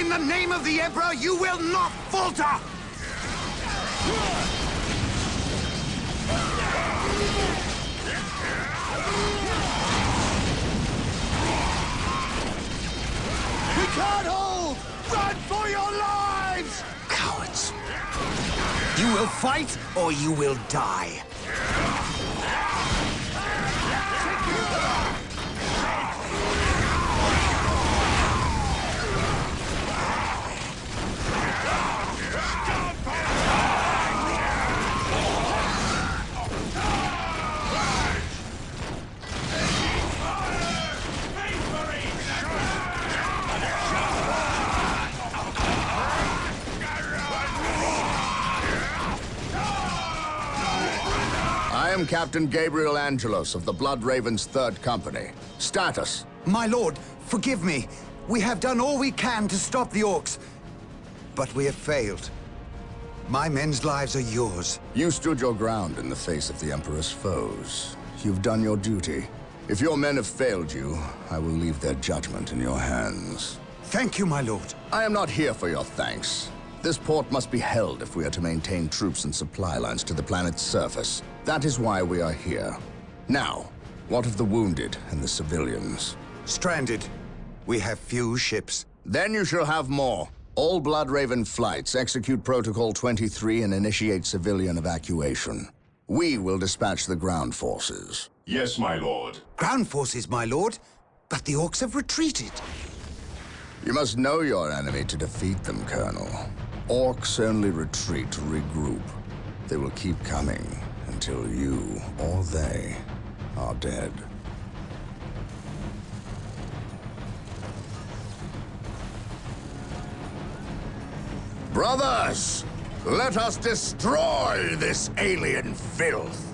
In the name of the Emperor, you will not falter! We can't hold! Run for your lives! Cowards. You will fight, or you will die. I am Captain Gabriel Angelos of the Blood Raven's 3rd Company. Status? My lord, forgive me. We have done all we can to stop the orcs, but we have failed. My men's lives are yours. You stood your ground in the face of the Emperor's foes. You've done your duty. If your men have failed you, I will leave their judgment in your hands. Thank you, my lord. I am not here for your thanks. This port must be held if we are to maintain troops and supply lines to the planet's surface. That is why we are here. Now, what of the wounded and the civilians? Stranded. We have few ships. Then you shall have more. All Blood Raven flights execute Protocol 23 and initiate civilian evacuation. We will dispatch the ground forces. Yes, my lord. Ground forces, my lord. But the orcs have retreated. You must know your enemy to defeat them, Colonel. Orcs only retreat to regroup. They will keep coming until you or they are dead. Brothers, let us destroy this alien filth!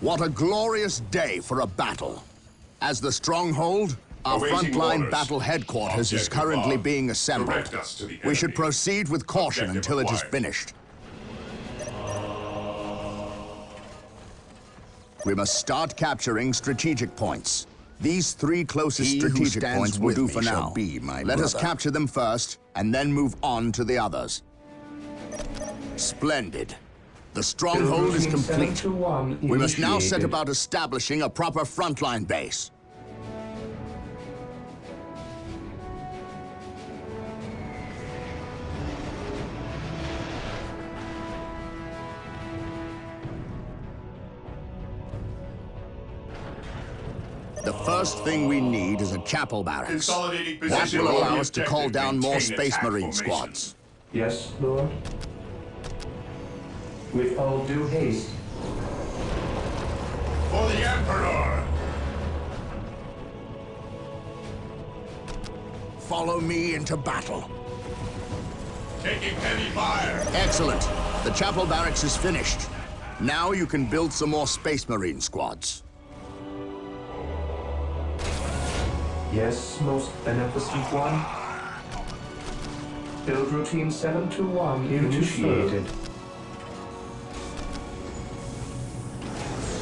What a glorious day for a battle. As the stronghold, our Awaiting frontline orders. battle headquarters is Objective currently above. being assembled. Direct us to the We should enemy. proceed with caution Objective until it is acquired. finished. We must start capturing strategic points. These 3 closest strategic points will do for now. Let us capture them first, and then move on to the others. Splendid. The stronghold is complete. We must now set about establishing a proper frontline base. The first thing we need is a chapel barracks. Consolidating That position will on allow the us to call objective. down more Maintain Space attack Marine formation. squads. Yes, Lord. With all due haste. For the Emperor! Follow me into battle. Taking heavy fire! Excellent. The chapel barracks is finished. Now you can build some more Space Marine squads. Yes, most beneficent one. Build routine 721 initiated.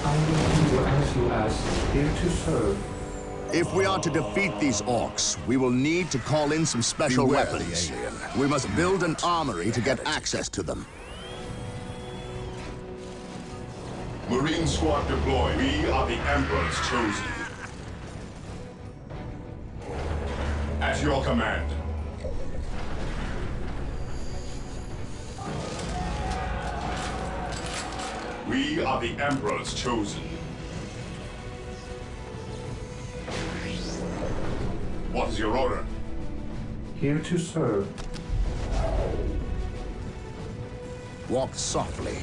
I will do as you ask. Here to serve. If we are to defeat these orcs, we will need to call in some special weapons. We must build an armory to get access to them. Marine squad deployed. We are the Emperor's chosen. At your command. We are the Emperor's chosen. What is your order? Here to serve. Walk softly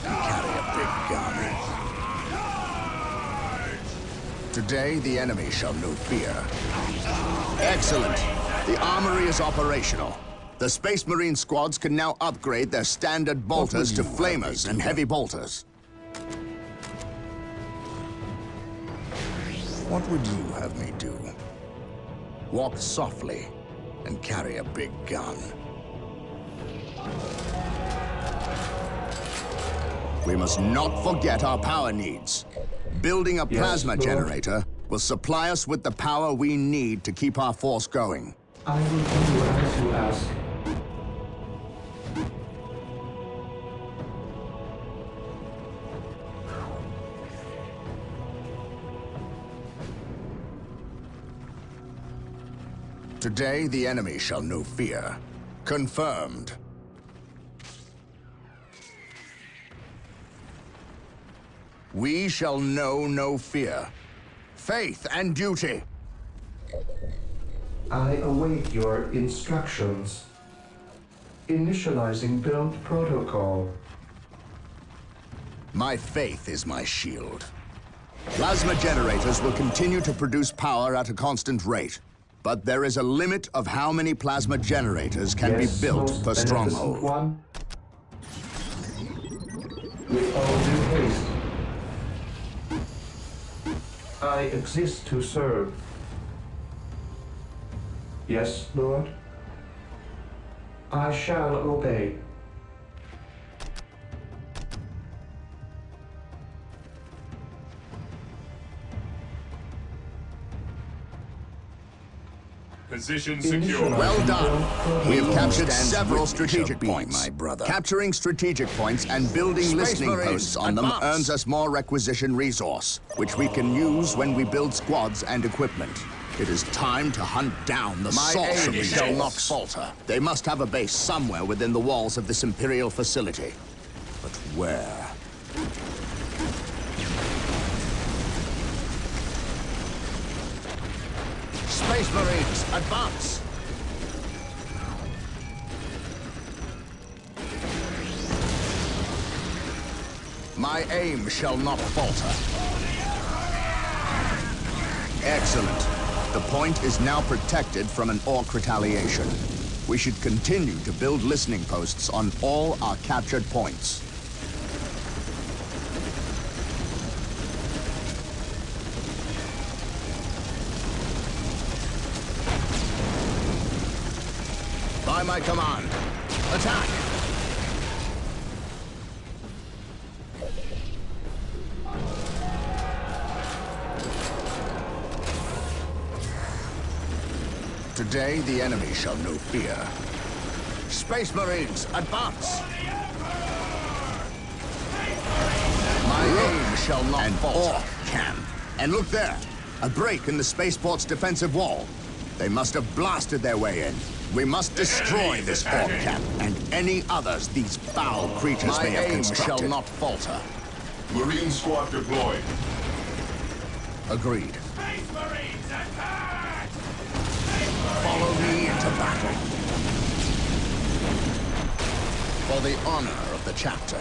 and carry a big gun. Today, the enemy shall know fear. Excellent. The armory is operational. The Space Marine squads can now upgrade their standard bolters to flamers and heavy bolters. What would you have me do? Walk softly and carry a big gun. We must not forget our power needs. Building a plasma generator will supply us with the power we need to keep our force going. I will do as you ask. Today, the enemy shall know fear. Confirmed. We shall know no fear. Faith and duty. I await your instructions. Initializing build protocol. My faith is my shield. Plasma generators will continue to produce power at a constant rate. But there is a limit of how many plasma generators can be built per stronghold. One. With all due haste, I exist to serve. Yes, Lord. I shall obey. Position secure. Well done. We have captured several strategic points. My brother. Capturing strategic points and building listening posts on them earns us more requisition resource, which we can use when we build squads and equipment. It is time to hunt down the sorcery shall not falter. They must have a base somewhere within the walls of this Imperial facility. But where? Space Marines, advance! My aim shall not falter. Excellent. The point is now protected from an orc retaliation. We should continue to build listening posts on all our captured points. By my command, attack! Today, the enemy shall know fear. Space Marines, advance! My aim shall not falter. Orc camp. And look there, a break in the spaceport's defensive wall. They must have blasted their way in. We must destroy this orc camp and any others these foul creatures may have constructed. Shall not falter. Marine squad deployed. Agreed. Space Marines, attack! Follow me into battle. For the honor of the chapter.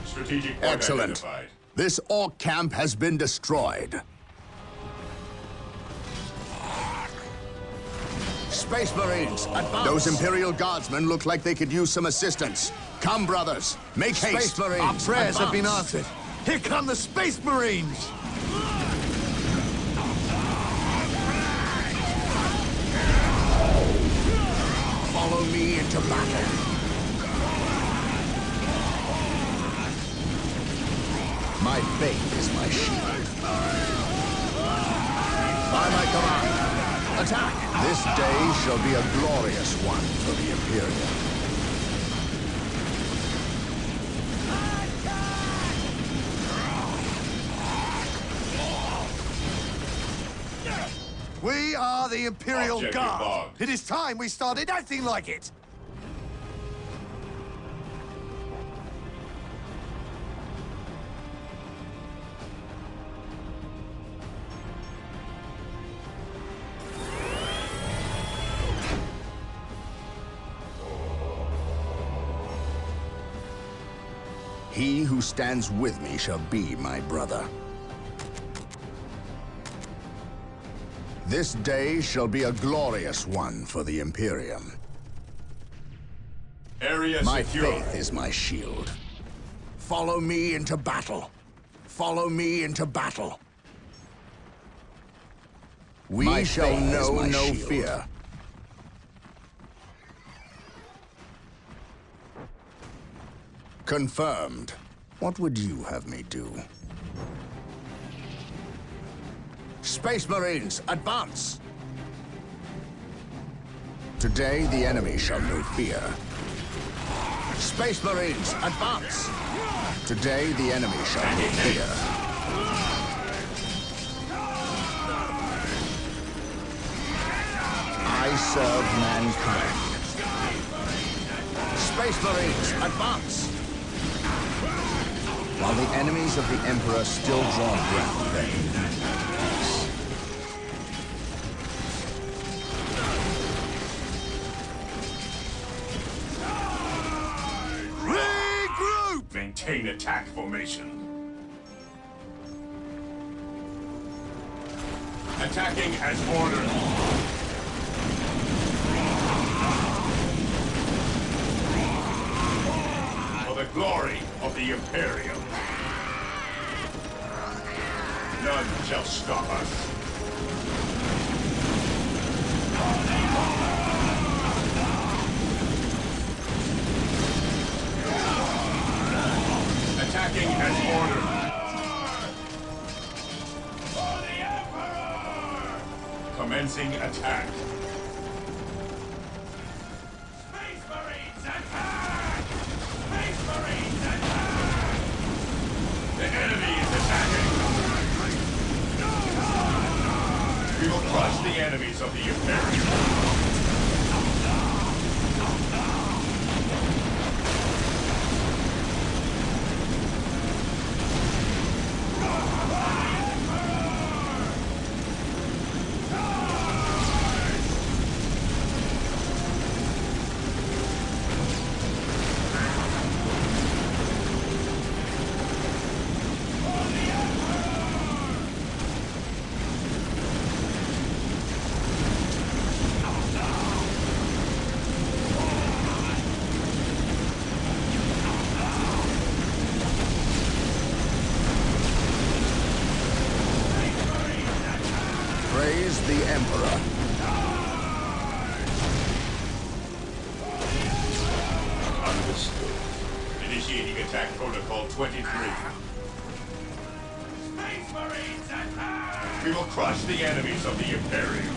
Strategic point Excellent. identified. This orc camp has been destroyed. Space Marines, advance! Those Imperial Guardsmen look like they could use some assistance. Come, brothers, make haste! Space Marines, our prayers have been answered. Here come the Space Marines! Follow me into battle. My faith is my shield. By my command, attack! This day shall be a glorious one for the Imperium. We are the Imperial Objective Guard. logged. It is time we started acting like it. He who stands with me shall be my brother. This day shall be a glorious one for the Imperium. Area My secure. faith is my shield. Follow me into battle. Follow me into battle. We shall know no fear. Confirmed. What would you have me do? Space Marines, advance! Today, the enemy shall know fear. Space Marines, advance! Today, the enemy shall know fear. I serve mankind. Space Marines, advance! While the enemies of the Emperor still draw breath, they need peace. Regroup! Maintain attack formation. Attacking as ordered. For the glory of the Imperium. None shall stop us. Attacking as ordered. For the Emperor! Commencing attack. Space Marines attack! Space Marines attack! The enemy is attacking! We will crush the enemies of the Imperium. Praise the Emperor. Understood. Initiating attack protocol 23. Space Marines attack! We will crush the enemies of the Imperium.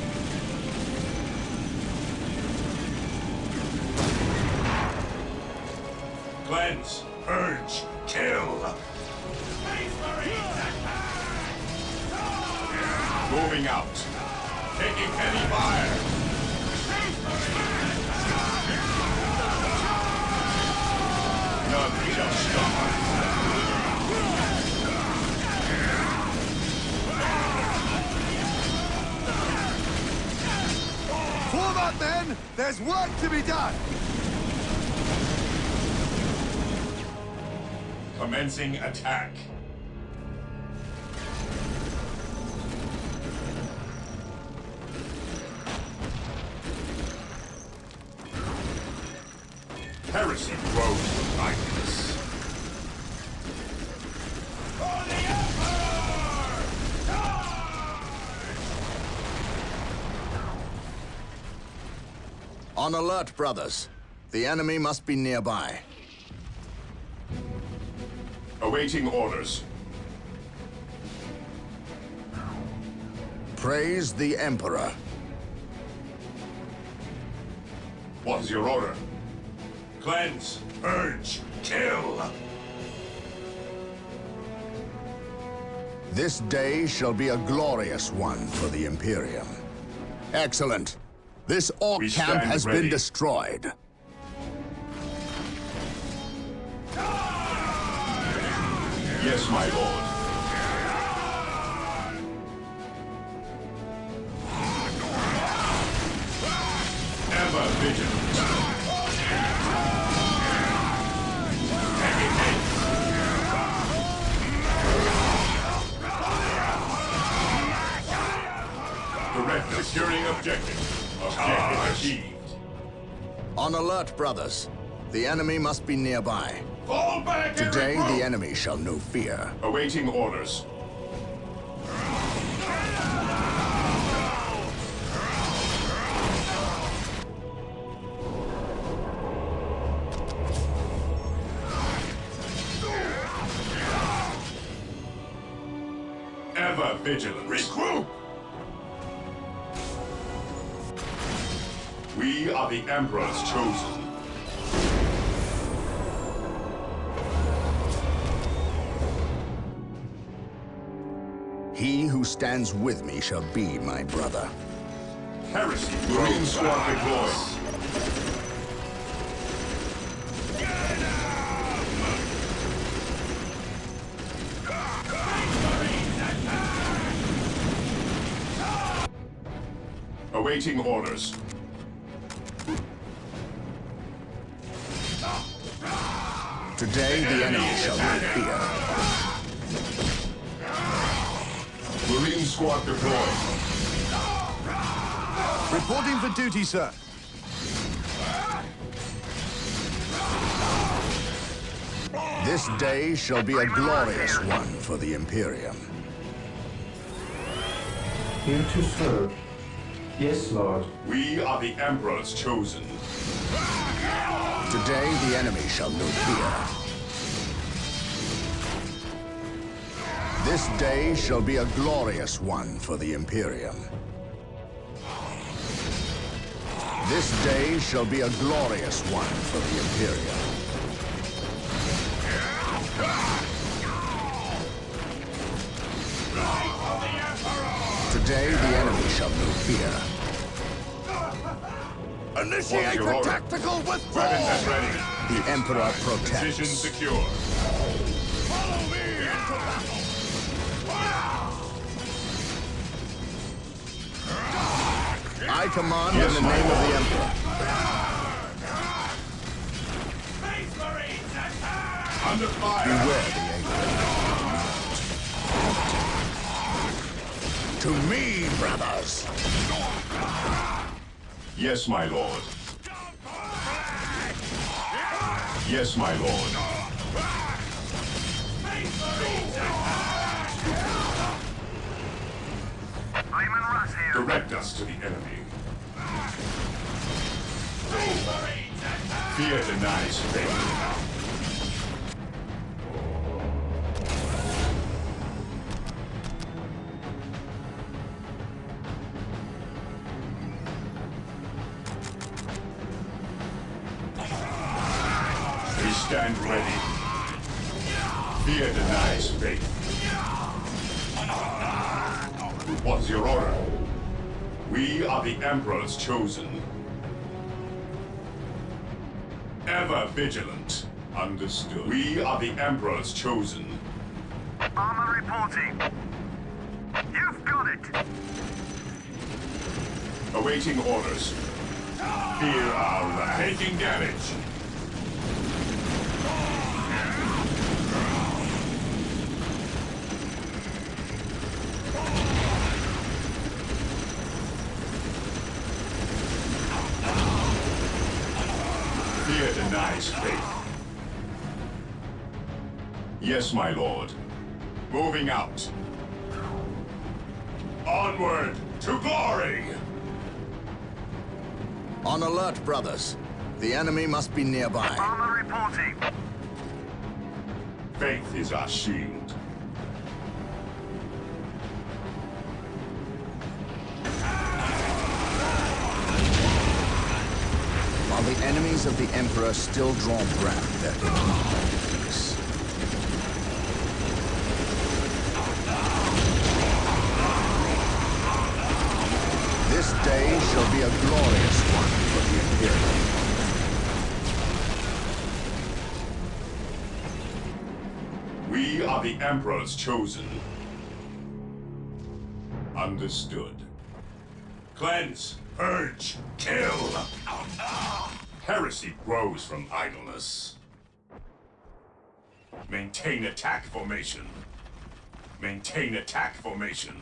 Cleanse, purge, kill! Space Marines attack! Moving out. Taking heavy fire. None shall stop us. Form up, men! There's work to be done! Commencing attack. Heresy grows with kindness. For the Emperor! On alert, brothers. The enemy must be nearby. Awaiting orders. Praise the Emperor. What is your order? Cleanse, purge, kill! This day shall be a glorious one for the Imperium. Excellent. This Orc We camp stand has ready. been destroyed. Yes, my lord. Ever vigilant. Direct securing objective. Objective achieved. On alert, brothers. The enemy must be nearby. Fall back and Today, regroup. the enemy shall know fear. Awaiting orders. vigilant. Regroup! We are the Emperor's chosen. He who stands with me shall be my brother. Heresy Marine Squad deployed. Awaiting orders. Today the enemy shall not fear. Marine Squad deployed. Reporting for duty, sir. This day shall be a glorious one for the Imperium. Here to serve. Yes, Lord. We are the Emperor's chosen. Today the enemy shall know fear. This day shall be a glorious one for the Imperium. This day shall be a glorious one for the Imperium. Today the enemy shall know fear. Initiate What's your the order? tactical Weapons withdrawal! at ready. The Emperor Position protects. secure. Follow me into battle! I command in the name of the Emperor. Under fire. Beware the Aegis. To me, brothers! Yes, my lord. Yes, my lord. Direct us to the enemy. Fear denies faith. We stand ready. Fear denies faith. What's your order? We are the Emperor's chosen. Ever vigilant. Understood. We are the Emperor's chosen. Armor reporting. You've got it. Awaiting orders. Fear our wrath. Taking damage. Fear denies faith. Yes, my lord. Moving out. Onward to glory! On alert, brothers. The enemy must be nearby. Armor reporting. Faith is our shield. While the enemies of the Emperor still draw breath, there can be no peace. This day shall be a glorious one for the Imperium. We are the Emperor's chosen. Understood. Cleanse, purge, kill! Heresy grows from idleness. Maintain attack formation. Maintain attack formation.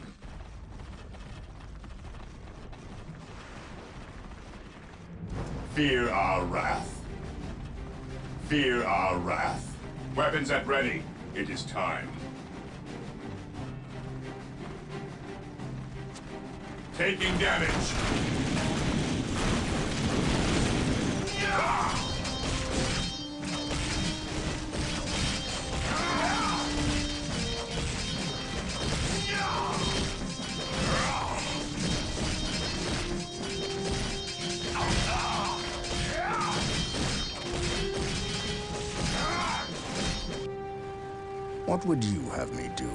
Fear our wrath. Fear our wrath. Weapons at ready. It is time. Taking damage. What would you have me do?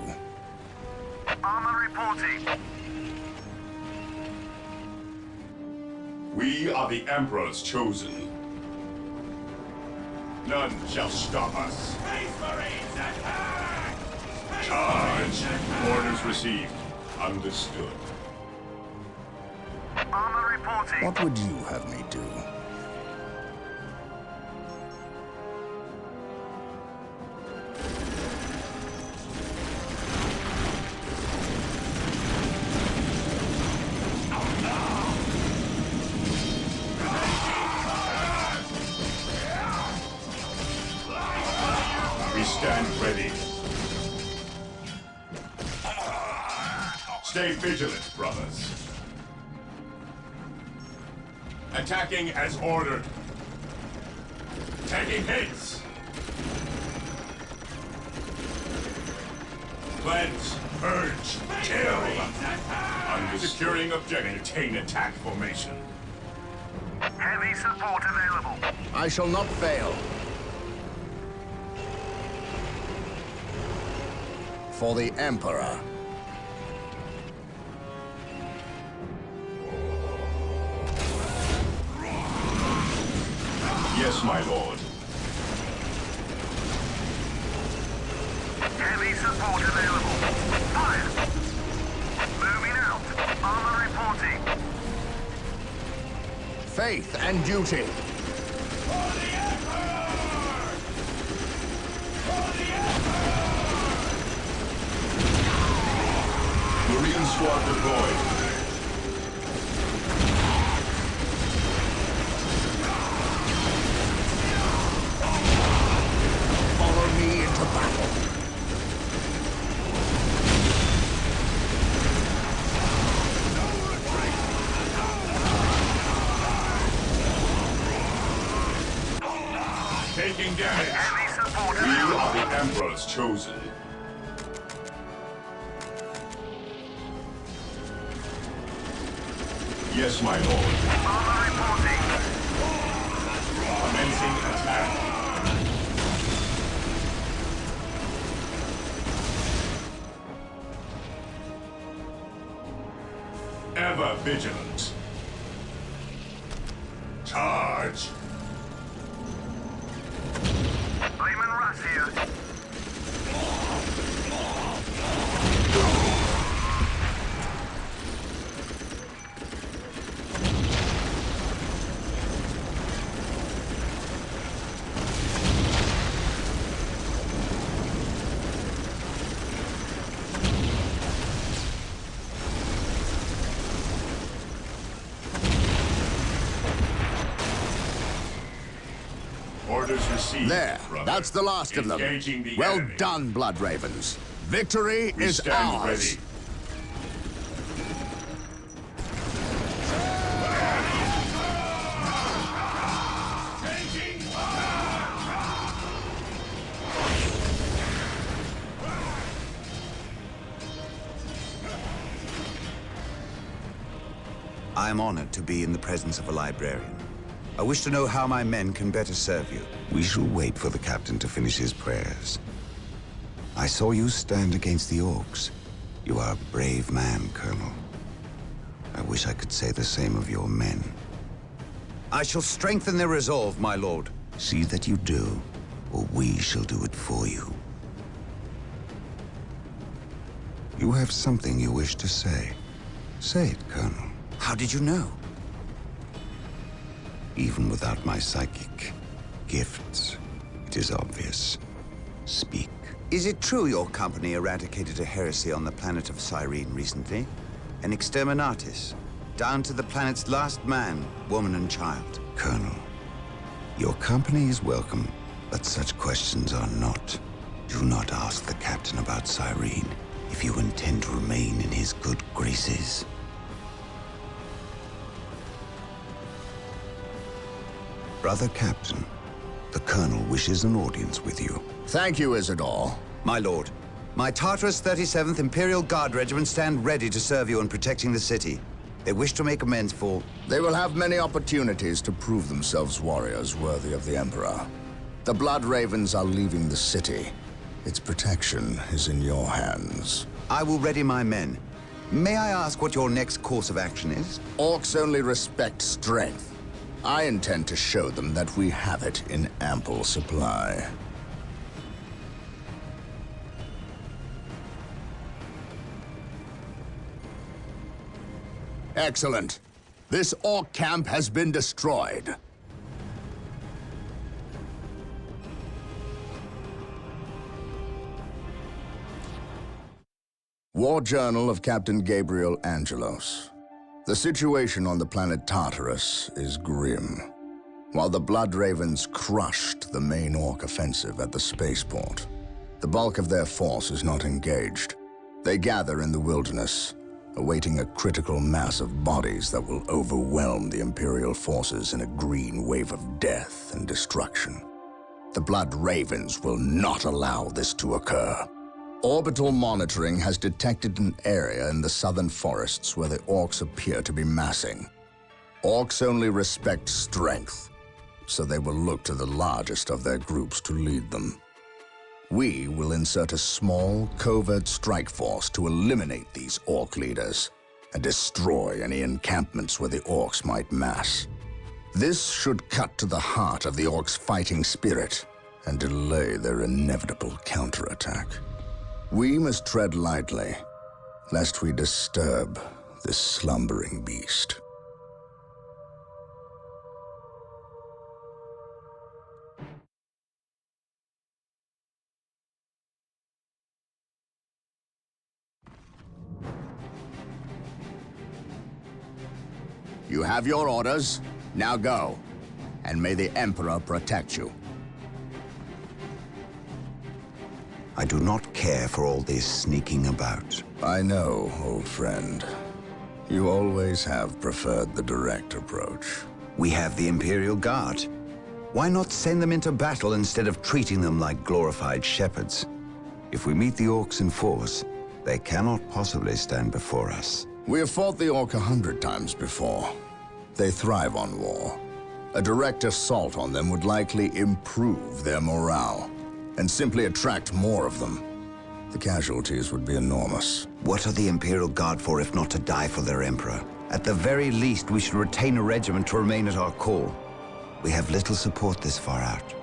Armor reporting. We are the Emperor's chosen. None shall stop us. Space Marines attack! Charge! Orders received. Understood. Armor reporting. What would you have me do? We stand ready. Stay vigilant, brothers. Attacking as ordered. Taking hits. Cleanse, purge, kill. Securing objective. Maintain attack formation. Heavy support available. I shall not fail. For the Emperor. Yes, my lord. Heavy support available. Fire. Moving out. Armor reporting. Faith and duty. Marine squad deployed. Follow me into battle. Taking damage. Heavy support We available. are the Emperor's chosen. Yes, my lord. Armor reporting. Commencing attack. Ever vigilant. Charge. Lehman Russ here. Orders received. There, brother. that's the last of them. Engaging the Well enemy. done, Blood Ravens. Victory We is stand ours. ready. I am honored to be in the presence of a librarian. I wish to know how my men can better serve you. We shall wait for the captain to finish his prayers. I saw you stand against the orcs. You are a brave man, Colonel. I wish I could say the same of your men. I shall strengthen their resolve, my lord. See that you do, or we shall do it for you. You have something you wish to say. Say it, Colonel. How did you know? Even without my psychic gifts, it is obvious. Speak. Is it true your company eradicated a heresy on the planet of Cyrene recently? An exterminatus, down to the planet's last man, woman, and child. Colonel, your company is welcome, but such questions are not. Do not ask the captain about Cyrene if you intend to remain in his good graces. Brother Captain, the Colonel wishes an audience with you. Thank you, Isidore. My lord, my Tartarus 37th Imperial Guard Regiment stand ready to serve you in protecting the city. They wish to make amends for... They will have many opportunities to prove themselves warriors worthy of the Emperor. The Blood Ravens are leaving the city. Its protection is in your hands. I will ready my men. May I ask what your next course of action is? Orcs only respect strength. I intend to show them that we have it in ample supply. Excellent. This Orc camp has been destroyed. War Journal of Captain Gabriel Angelos. The situation on the planet Tartarus is grim. While the Blood Ravens crushed the main Orc offensive at the spaceport, the bulk of their force is not engaged. They gather in the wilderness, awaiting a critical mass of bodies that will overwhelm the Imperial forces in a green wave of death and destruction. The Blood Ravens will not allow this to occur. Orbital monitoring has detected an area in the southern forests where the Orcs appear to be massing. Orcs only respect strength, so they will look to the largest of their groups to lead them. We will insert a small, covert strike force to eliminate these Orc leaders and destroy any encampments where the Orcs might mass. This should cut to the heart of the Orcs' fighting spirit and delay their inevitable counterattack. We must tread lightly, lest we disturb this slumbering beast. You have your orders. Now go. And may the Emperor protect you. I do not care for all this sneaking about. I know, old friend. You always have preferred the direct approach. We have the Imperial Guard. Why not send them into battle instead of treating them like glorified shepherds? If we meet the Orcs in force, they cannot possibly stand before us. We have fought the Orc 100 times before. They thrive on war. A direct assault on them would likely improve their morale and simply attract more of them. The casualties would be enormous. What are the Imperial Guard for if not to die for their Emperor? At the very least, we should retain a regiment to remain at our call. We have little support this far out.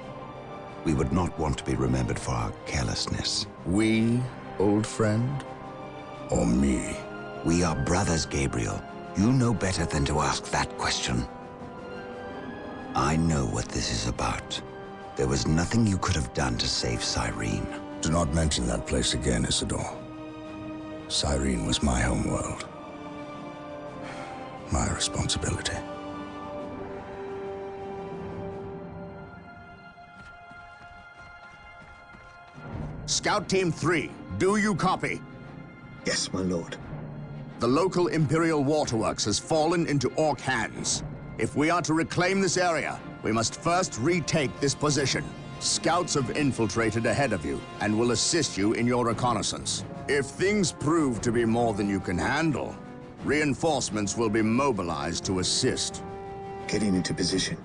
We would not want to be remembered for our carelessness. We, old friend? Or me? We are brothers, Gabriel. You know better than to ask that question. I know what this is about. There was nothing you could have done to save Cyrene. Do not mention that place again, Isidore. Cyrene was my homeworld. My responsibility. Scout Team 3, do you copy? Yes, my lord. The local Imperial waterworks has fallen into Orc hands. If we are to reclaim this area, we must first retake this position. Scouts have infiltrated ahead of you and will assist you in your reconnaissance. If things prove to be more than you can handle, reinforcements will be mobilized to assist. Getting into position.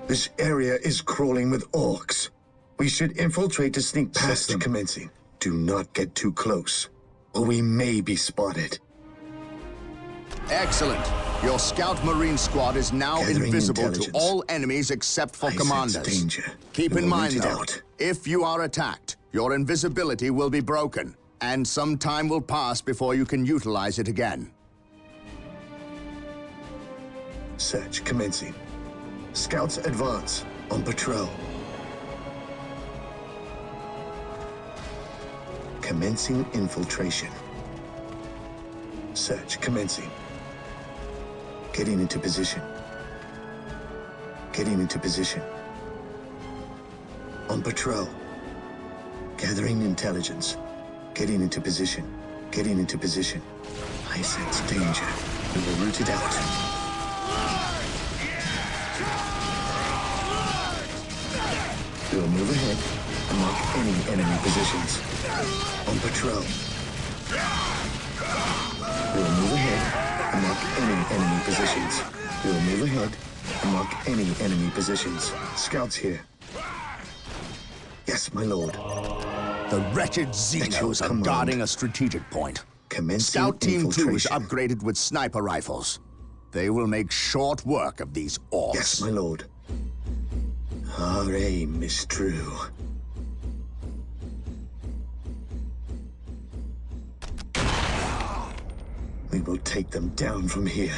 This area is crawling with Orcs. We should infiltrate to sneak past them. Commencing. Do not get too close, or we may be spotted. Excellent. Your Scout Marine squad is now Gathering invisible to intelligence. all enemies except for I sense commanders. danger. Keep We in will mind, root it though, out. if you are attacked, your invisibility will be broken, and some time will pass before you can utilize it again. Search commencing. Scouts advance on patrol. Commencing infiltration. Search commencing. Getting into position. Getting into position. On patrol. Gathering intelligence. Getting into position. Getting into position. I sense danger. We will root it out. We'll move ahead. and mark any enemy positions. On patrol. We will move ahead and mark any enemy positions. We will move ahead and mark any enemy positions. Scouts here. Yes, my lord. The wretched Xenos are guarding a strategic point. Commencing Scout Team 2 is infiltration. upgraded with sniper rifles. They will make short work of these orcs. Yes, my lord. Our aim is true. We will take them down from here.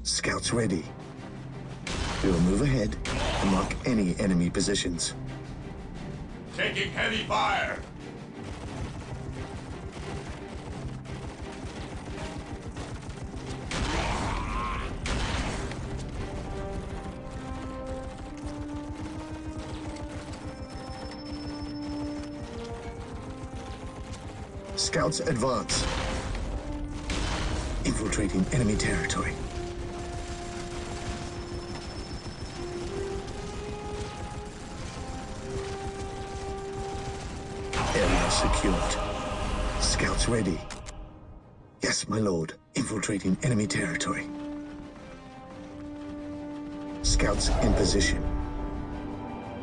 Scouts ready. We will move ahead and mark any enemy positions. Taking heavy fire. Scouts advance. Infiltrating enemy territory. Area secured. Scouts ready. Yes, my lord. Infiltrating enemy territory. Scouts in position.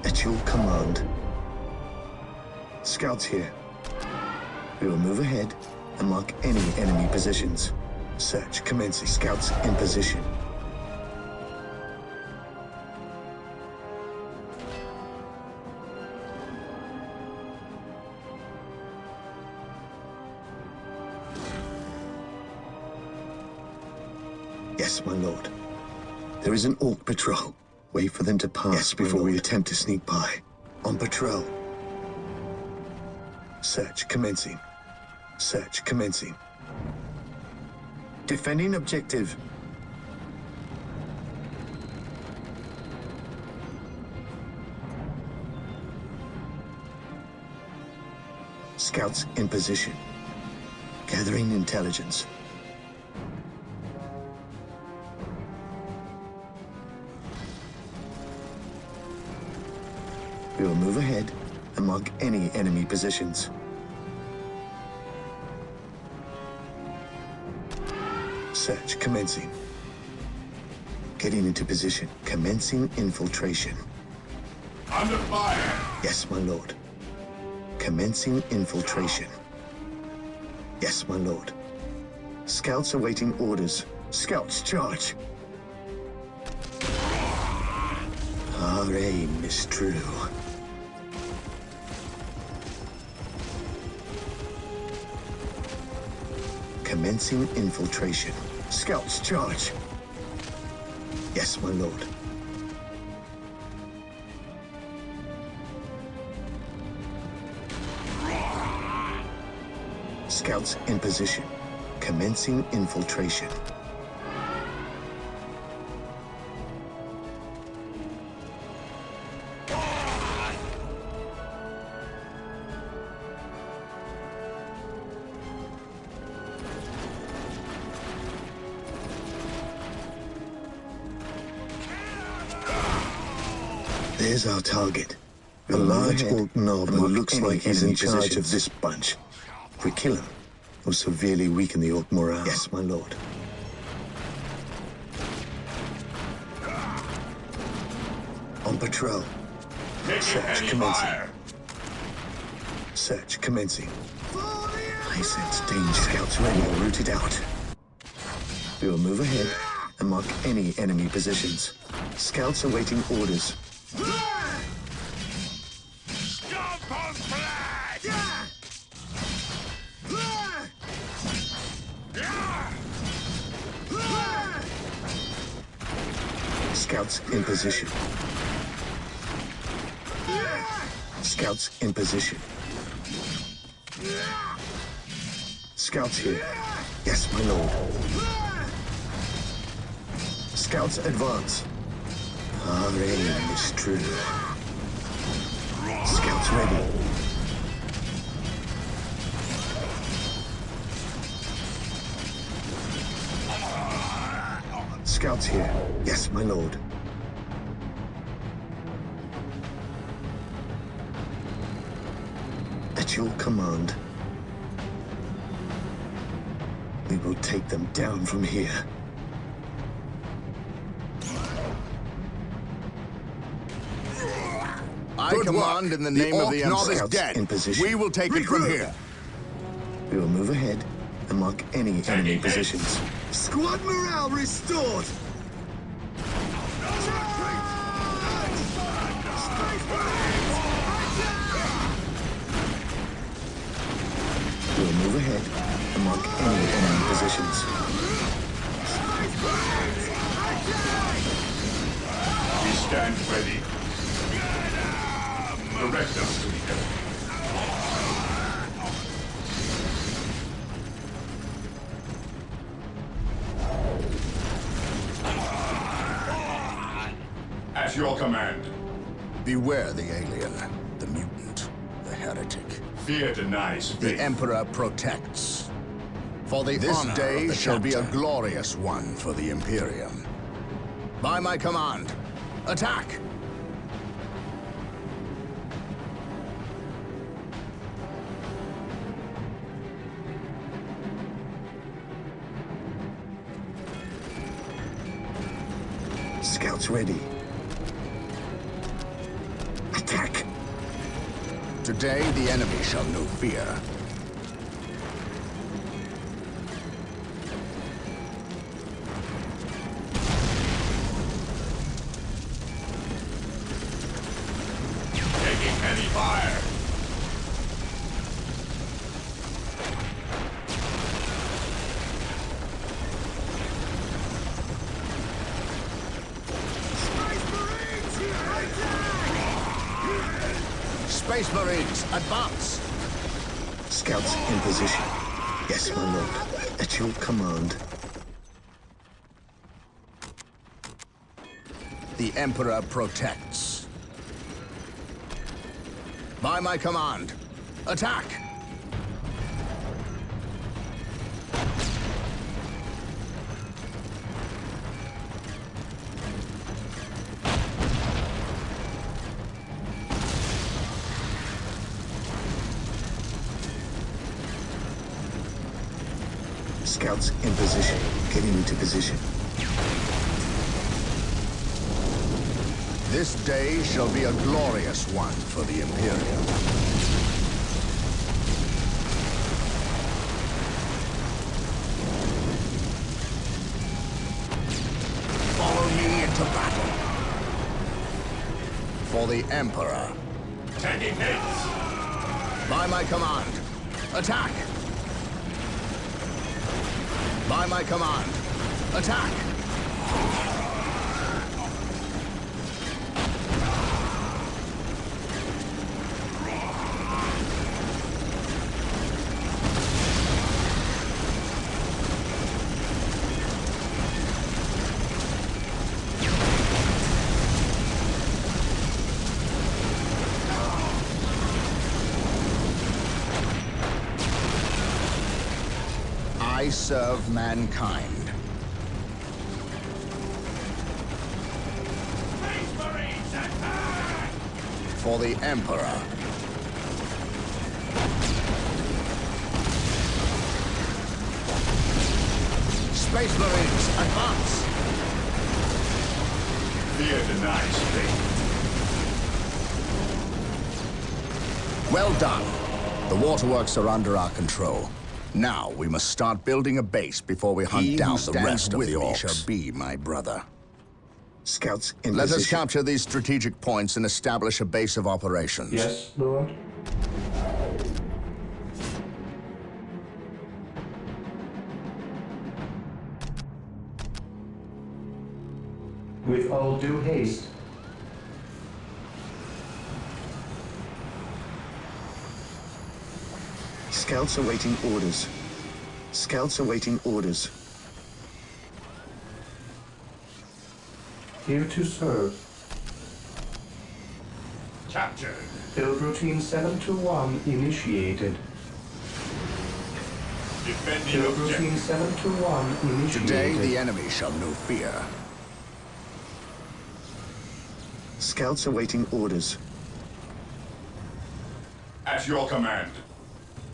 At your command. Scouts here. We will move ahead and mark any enemy positions. Search commencing. Scouts in position. Yes, my lord. There is an orc patrol. Wait for them to pass before we attempt to sneak by. On patrol. Search commencing. Search commencing. Defending objective. Scouts in position. Gathering intelligence. We will move ahead and mark any enemy positions. Search commencing. Getting into position. Commencing infiltration. Under fire. Yes, my lord. Commencing infiltration. Yes, my lord. Scouts awaiting orders. Scouts charge. Our aim is true. Commencing infiltration. Scouts charge. Yes, my lord. Scouts in position. Commencing infiltration. There's our target. A large orc knob who looks like he's in charge of this bunch. If we kill him, we'll severely weaken the orc morale. Yes, my lord. On patrol. Search commencing. Search commencing. I sense danger. Scouts ready or rooted out. We will move ahead and mark any enemy positions. Scouts awaiting orders. Scouts in position. Scouts in position. Scouts here. Yes, my lord. Scouts advance. Our aim is true. Scouts ready. Scouts here. Yes, my lord. At your command. We will take them down from here. I command in the name of the Emperor. Scouts Dead. in position. We will take it from here. We will move ahead and mark any enemy positions. Squad morale restored! We will move ahead and mark any enemy positions. We stand ready. Direct us to the enemy. At your command. Beware the alien, the mutant, the heretic. Fear denies The faith. Emperor protects. For this day shall be a glorious one for the Imperium. By my command, attack! Scouts ready. Attack! Today the enemy shall know fear. Taking heavy fire. Space Marines, advance! Scouts in position. Yes, my lord. At your command. The Emperor protects. By my command, attack! Scouts in position. Getting into position. This day shall be a glorious one for the Imperium. Follow me into battle. For the Emperor. Taking hits. By my command, attack! By my command, attack! I serve mankind. Space Marines attack! For the Emperor. Space Marines, advance! Fear denies faith. Well done. The waterworks are under our control. Now we must start building a base before we hunt down the rest of the orcs. Shall be my brother. Scouts in Let position. us capture these strategic points and establish a base of operations. Yes, Lord. With all due haste. Scouts awaiting orders. Scouts awaiting orders. Here to serve. Captured. Build routine 721 initiated. Defending Routine objective. 721 initiated. Today, the enemy shall know fear. Scouts awaiting orders. At your command.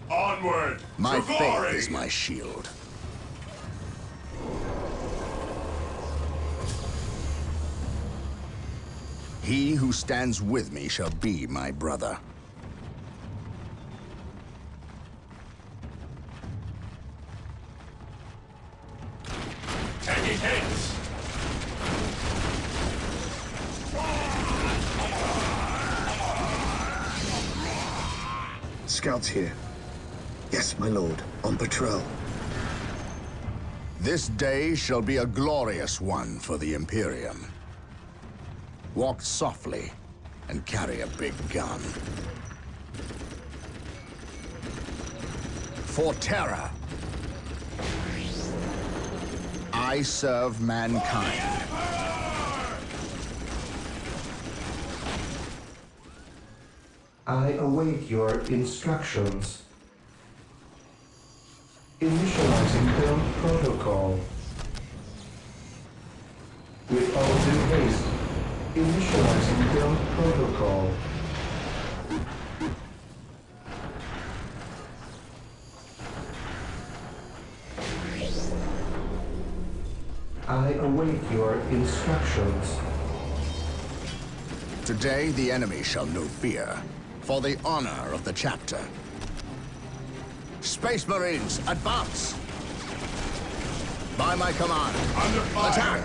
Onward My to faith glory! is my shield. He who stands with me shall be my brother. Taking hits! Scouts here. Yes, my lord. On patrol. This day shall be a glorious one for the Imperium. Walk softly and carry a big gun. For Terra, I serve mankind. I await your instructions. Initializing build protocol. With all due haste, initializing build protocol. I await your instructions. Today the enemy shall know fear, for the honor of the chapter. Space Marines, advance! By my command, Under fire! attack!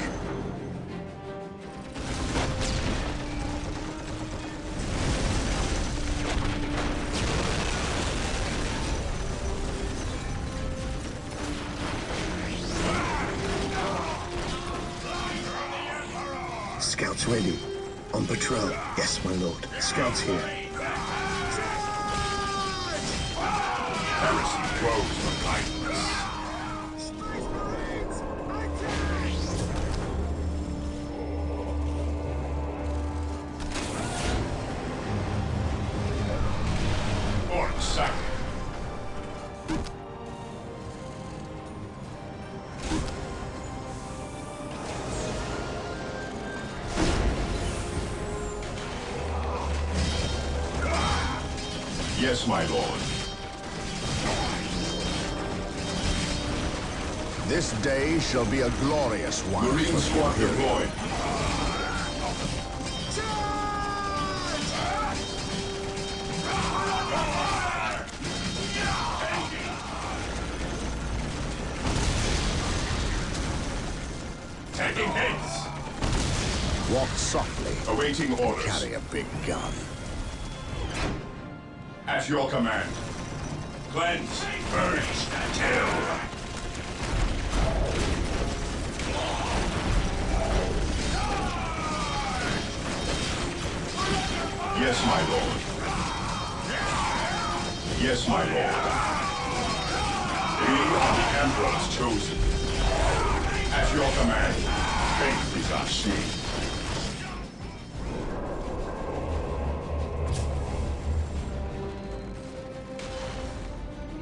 Scouts ready. On patrol. Yes, my lord. Scouts here. Heresy grows from kindness. Orc sack. Yes, my lord. This day shall be a glorious one. Marine squad deployed. Taking hits. Walk softly, Awaiting orders. carry a big gun. At your command. Cleanse, purge, kill. Yes, my lord. Yes, my lord. We are the Emperor's chosen. At your command, faith is our shield.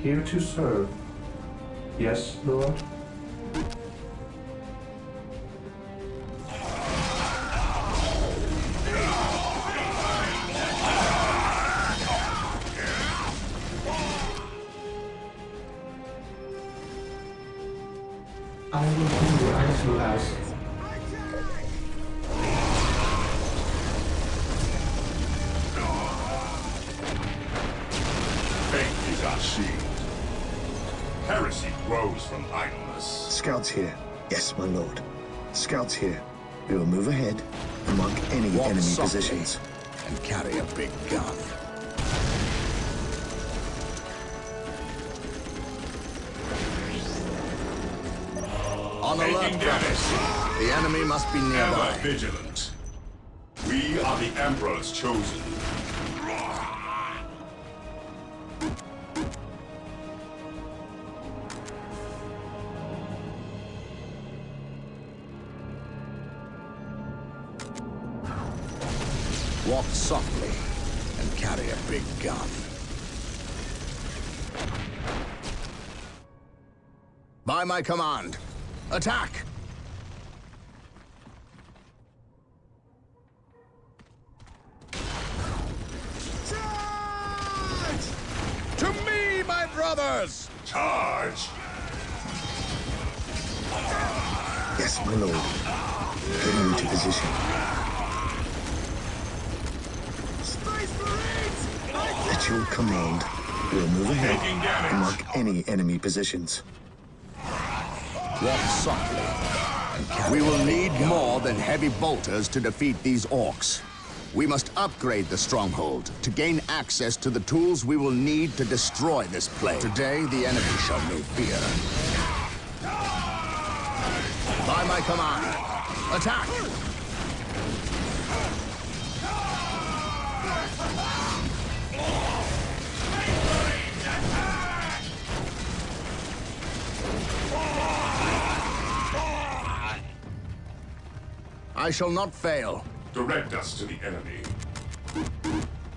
Here to serve. Yes, Lord? I will do as you ask. Faith is our shield. Heresy grows from idleness. Scouts here. Yes, my lord. Scouts here. We will move ahead and mark any Walk enemy softly positions. and carry a big gun. On alert, Taking brothers. damage. The enemy must be Ever nearby. vigilant. We are the Emperor's chosen. Walk softly and carry a big gun. By my command, attack! Charge! To me, my brothers! Charge! Yes, my lord. Getting into position. Space Marines! At your command, we'll move ahead Taking damage. and mark any enemy positions. Walk softly. We will need more than heavy bolters to defeat these orcs. We must upgrade the stronghold to gain access to the tools we will need to destroy this place. Today, the enemy shall know fear. By my command, attack! I shall not fail. Direct us to the enemy.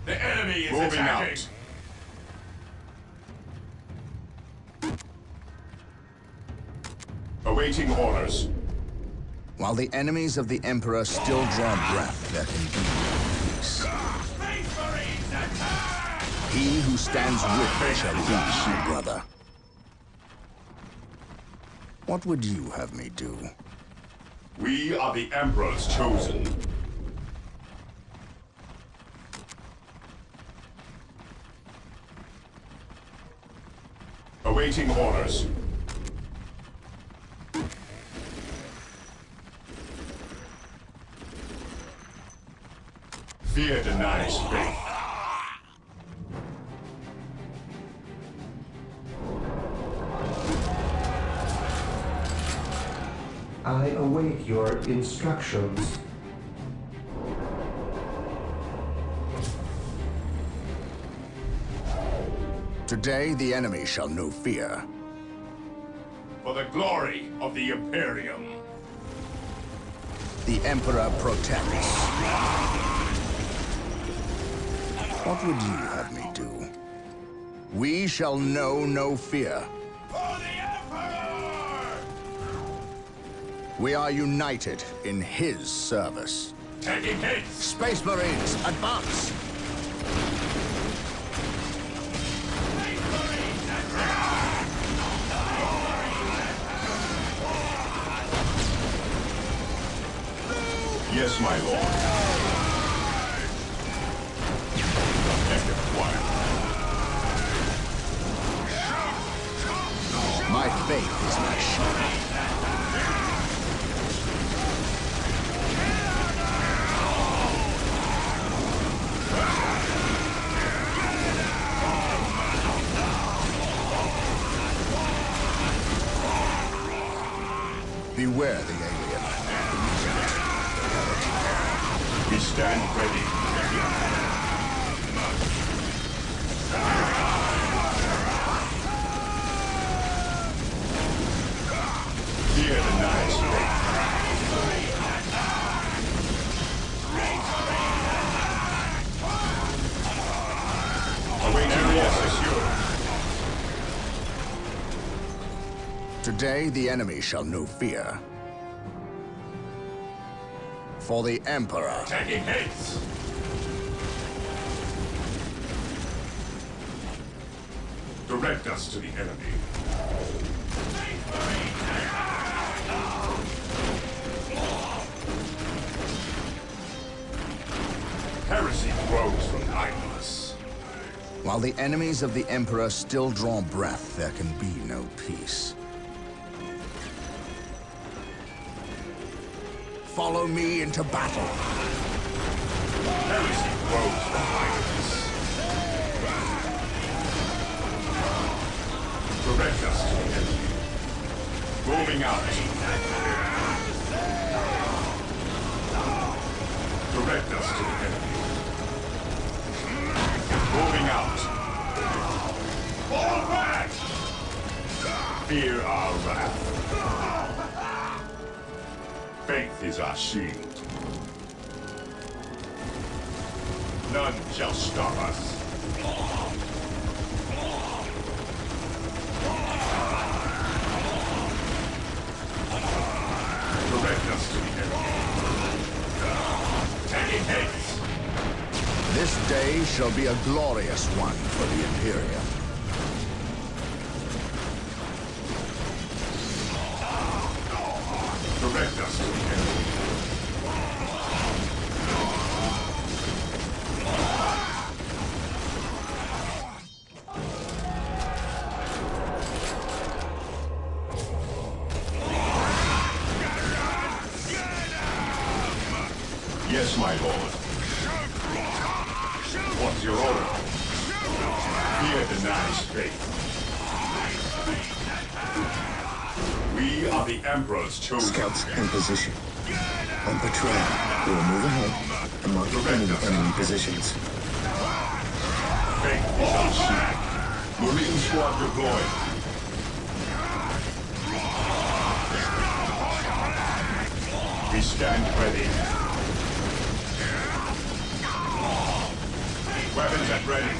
The enemy is Moving attacking! Awaiting orders. While the enemies of the Emperor still draw breath, there can be no peace. Space Marines attack! He who stands with me shall be my brother. What would you have me do? We are the Emperor's chosen. Awaiting orders. Fear denies faith. I await your instructions. Today, the enemy shall know fear. For the glory of the Imperium. The Emperor protects. What would you have me do? We shall know no fear. For the Emperor! We are united in his service. Taking hits! Space Marines, advance! Yes, my lord. Objective one. My faith is my shield. Beware the alien. We stand ready. Fear denies faith. Awaiting area secure. Today, the enemy shall know fear. For the Emperor. Taking hits. Direct us to the enemy. Heresy grows from idleness. While the enemies of the Emperor still draw breath, there can be no peace. Follow me into battle. Heresy grows from idleness. Direct us to the enemy. Moving out. Direct us to the enemy. Moving out. Fall back! Fear our wrath. Faith is our shield. None shall stop us. shall be a glorious one for the Imperium. Direct us to the enemy. Yes, my lord. What's your order? Fear denies faith. We are the Emperor's chosen. Scouts in position. On patrol. We will move ahead and mark enemy positions. Faith is unsnagged. Marine squad deployed. We stand ready. Weapons at ready.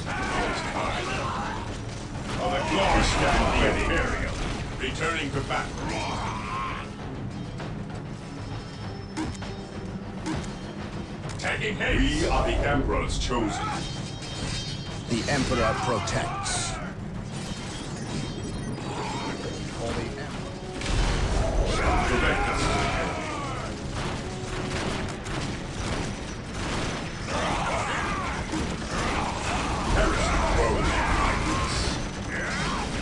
For the glory stand the Imperium. Returning to battle. Taking haste. We are the Emperor's chosen. The Emperor protects. Direct us to the enemy. Heresy grows behind us.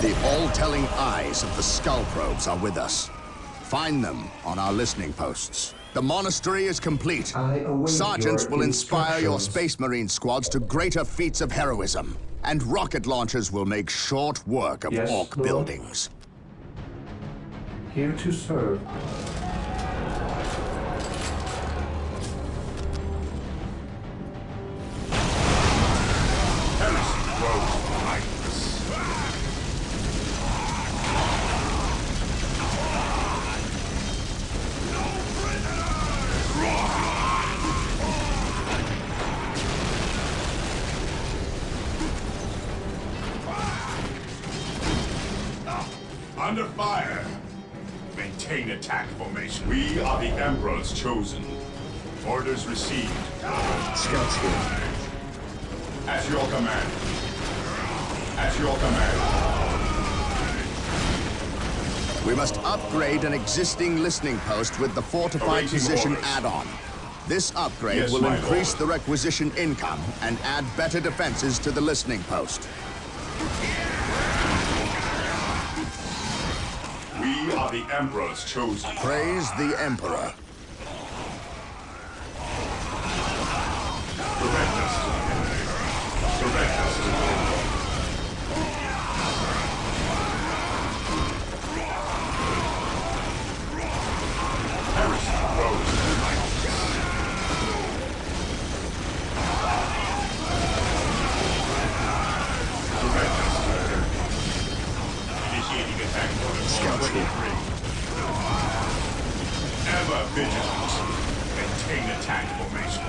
The all-telling eyes of the skull probes are with us. Find them on our listening posts. The monastery is complete. I await Sergeants your will inspire your instructions. Space Marine squads to greater feats of heroism. And rocket launchers will make short work of Yes, Orc Lord. buildings. Here to serve. Heresy grows behind us. Under fire. Maintain attack formation. We are the Emperor's chosen. Orders received. Scouts here. At your command. At your command. We must upgrade an existing listening post with the fortified Awaiting position orders. add-on. This upgrade Yes, will my increase lord. the requisition income and add better defenses to the listening post. We are the Emperor's chosen. Praise the Emperor. Direct us to the enemy. Direct us to the enemy. Heresy grows behind us. Direct us to the enemy. Initiating attack protocol. Scouts here. Ever vigilant. Maintain attack formation.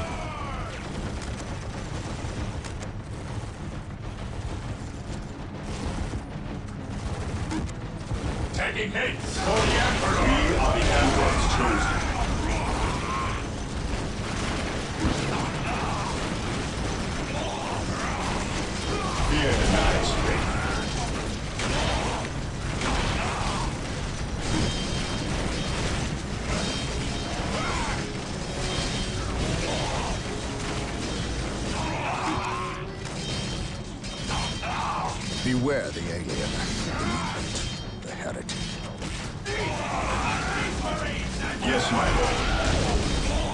Taking hits for the Emperor. We are the Emperor's chosen. Fear denies faith. Beware the alien, the mutant, the heretic. Yes, my lord.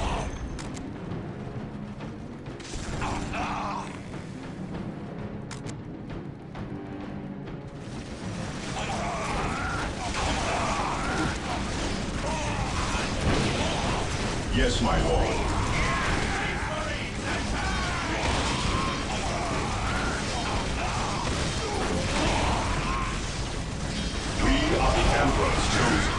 Yes, my lord. We are the Emperor's chosen.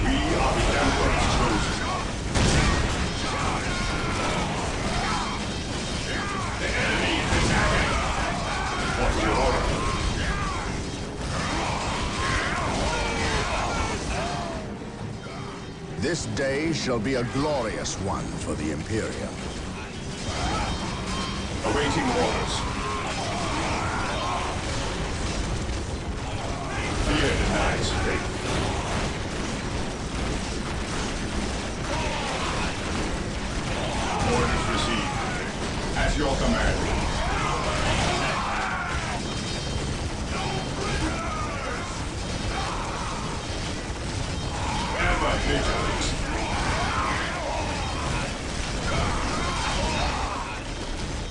We are the Emperor's chosen. The enemy is attacking. This day shall be a glorious one for the Imperium. Awaiting orders. Fear denies faith. Orders received. At your command. Ever vigilant.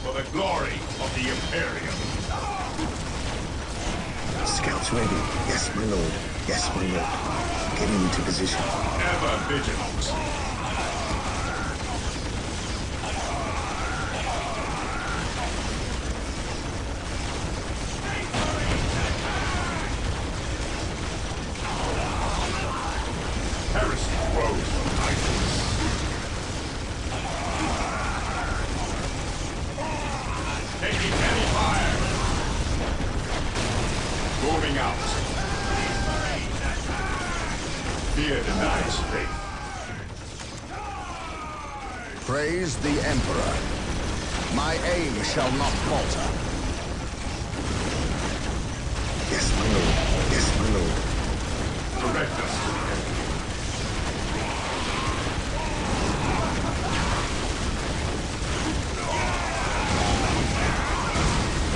For the glory of the Imperium. Scouts ready. Yes, my lord. Yes, my lord. Getting into position. Ever vigilant. Heresy grows from idleness. Taking heavy fire. Moving out. Fear denies faith. Praise the Emperor. My aim shall not falter. Yes, my lord. Yes, my lord. Direct us to the enemy.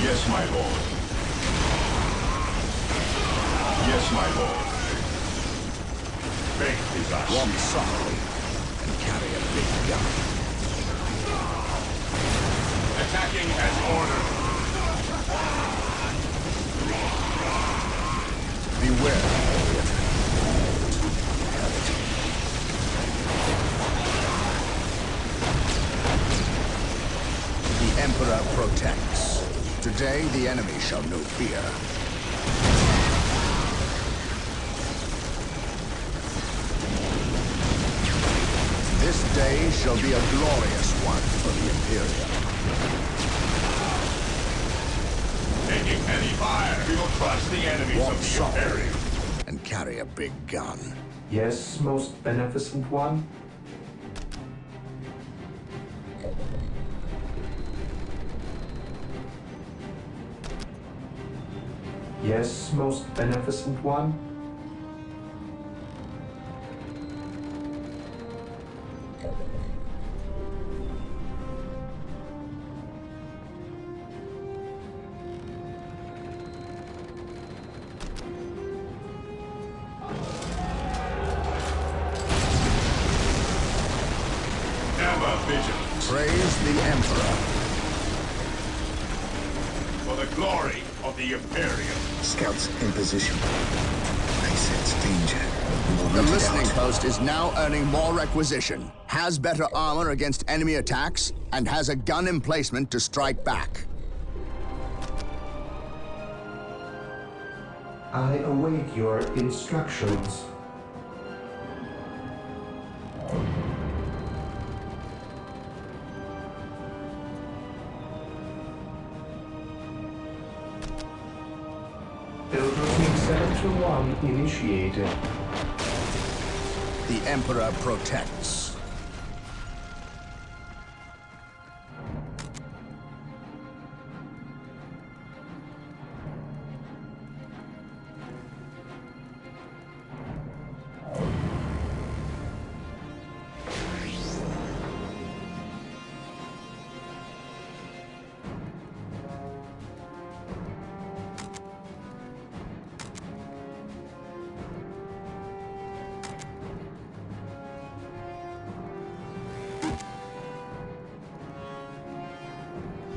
Yes, my lord. Yes, my lord. Faith is us. Walk softly and carry a big gun. Attacking as ordered. Beware. The Emperor protects. Today the enemy shall know fear. This day shall be a glorious one for the Imperium. Taking heavy fire. We will crush the enemies Walk of the softly Imperium. and carry a big gun. Yes, most beneficent one. Yes, most beneficent one. Ever vigilant. Praise the Emperor. For the glory of the Imperium. Scouts in position. I sense danger. We will The root it listening out. post is now earning more requisition, has better armor against enemy attacks, and has a gun emplacement to strike back. I await your instructions. Building 721 initiated. The Emperor protects.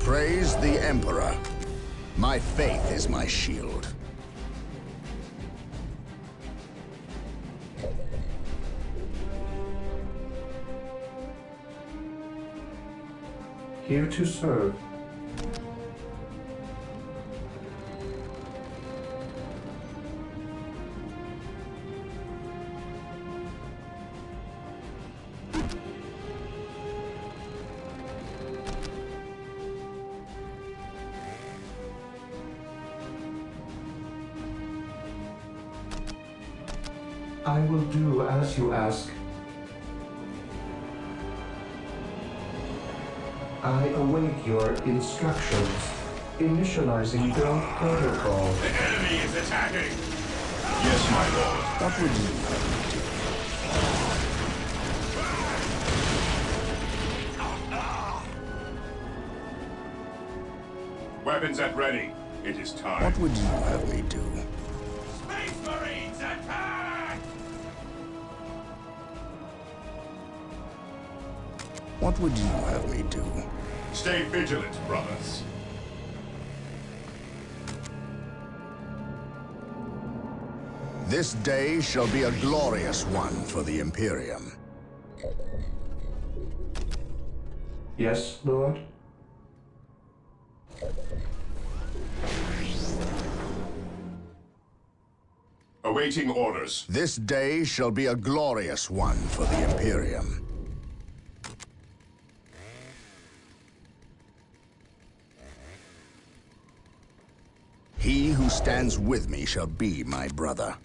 Praise the Emperor. My faith is my shield. Here to serve. I will do as you ask. I await your instructions. Initializing build protocol. The enemy is attacking! Yes, my lord. What would you have me do? Weapons at ready. It is time. What would you have me do? Space Marines attack! What would you have me do? Stay vigilant, brothers. This day shall be a glorious one for the Imperium. Yes, Lord? Awaiting orders. This day shall be a glorious one for the Imperium. He who stands with me shall be my brother.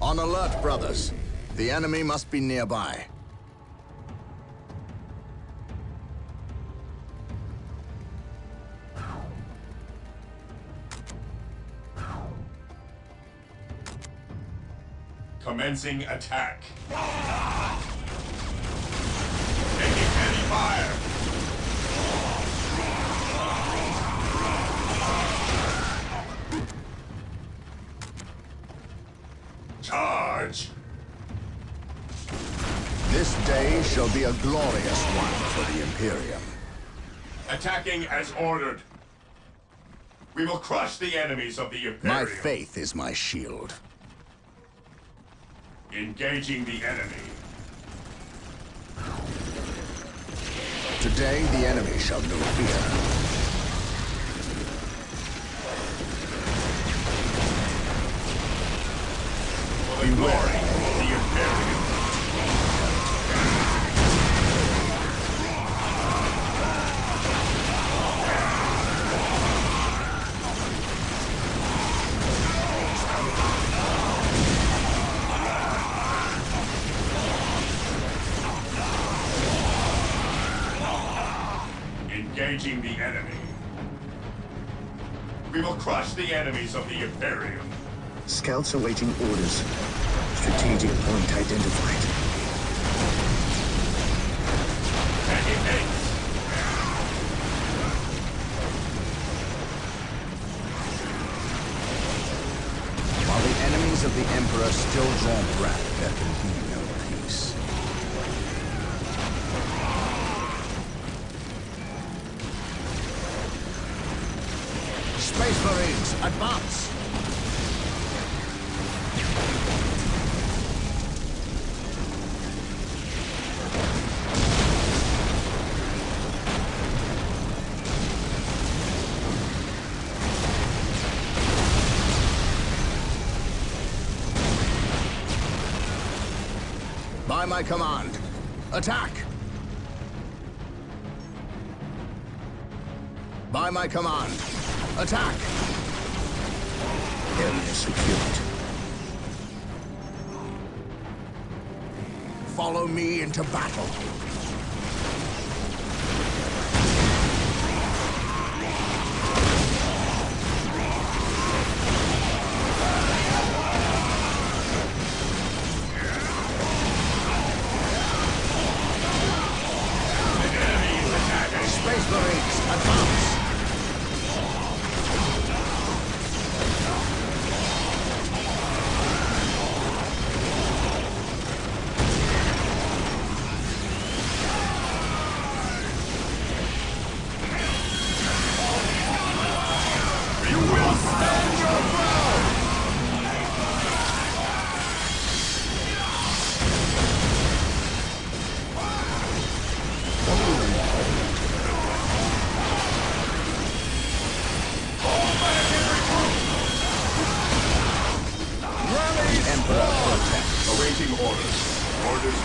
On alert, brothers. The enemy must be nearby. Commencing attack. Taking heavy fire. Charge! This day shall be a glorious one for the Imperium. Attacking as ordered. We will crush the enemies of the Imperium. My faith is my shield. Engaging the enemy. Today the enemy shall know fear. For the glory of the Imperium. Engaging the enemy. We will crush the enemies of the Imperium. Scouts awaiting orders. Strategic point identified. Taking hits. While the enemies of the Emperor still draw breath, there can be no peace. Space Marines, advance! By my command, attack! By my command, attack! Area secured. Follow me into battle. Space Marines, advance!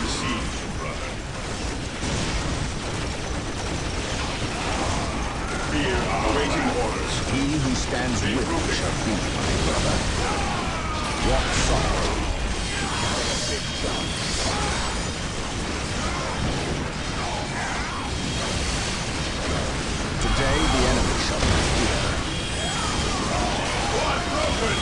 received, brother. Fear awaiting orders. He who stands with me shall be my brother. Walk softly. Carry a big gun. Today the enemy shall be fear. Blood broken!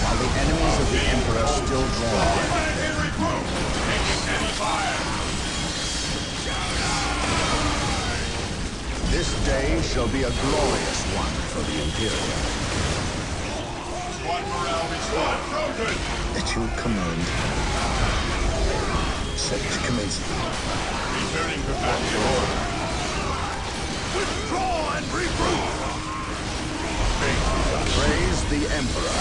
While the enemies of the Emperor still draw breath, Back and regroup! Taking heavy fire! this day shall be a glorious one for the Imperium. Squad morale restored. Broken! At your command. Set to commencing. Returning to battle order. Withdraw and regroup! Praise the Emperor.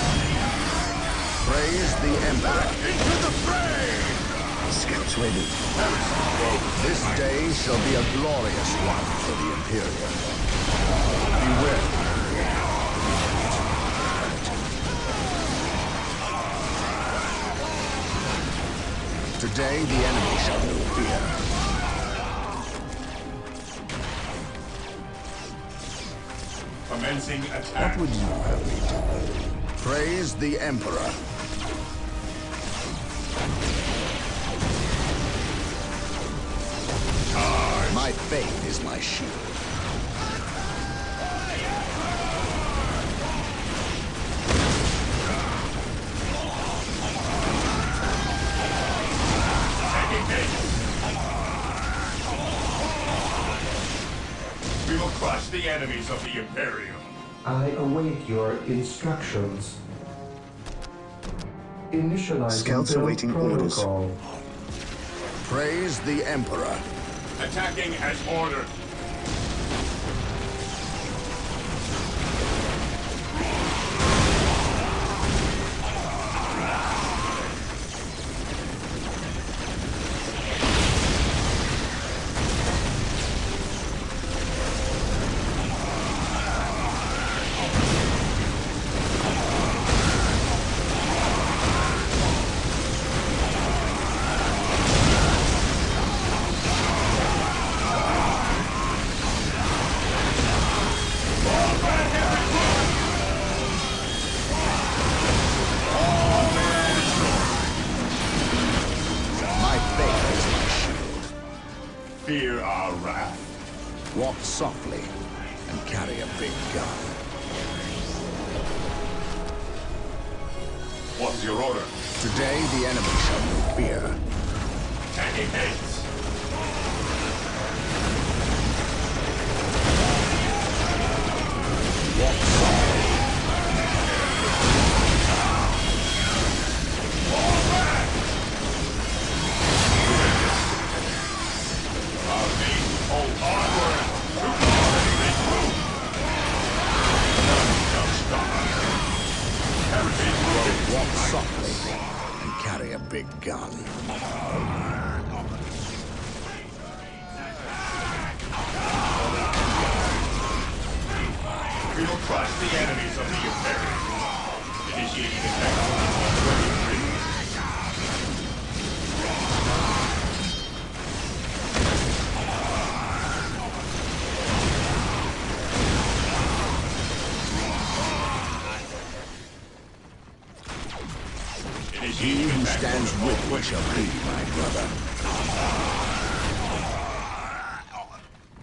Praise the Emperor. Into the fray! Scouts ready. This day shall be a glorious one for the Imperium. Beware. Today the enemy shall know fear. Commencing What attack. would you have me do? Praise the Emperor. My faith is my shield. Taking base. We will crush the enemies of the Imperium. I await your instructions. Initializing Scouts build awaiting orders. protocol. Praise the Emperor. Attacking as ordered. My faith is my shield. Fear our wrath. Walk softly and carry a big gun. What's your order? Today the enemy shall know fear. Taking base. Walk softly. Our feet hold onward. To glory. Regroup. None shall stop us. Heritage road. Walk softly and carry a big gun. We will crush the enemies of the Imperium. Initiating attack. Ready. He who stands with me shall be my brother.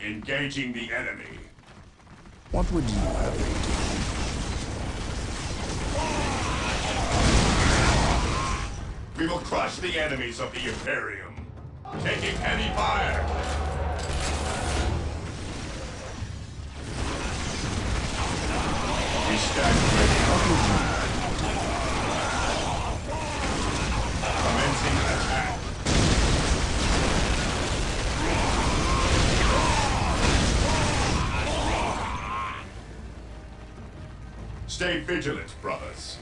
Engaging the enemy. What would you have me do? We will crush the enemies of the Imperium. Taking heavy fire. We stand ready. Commencing attack. Stay vigilant, brothers.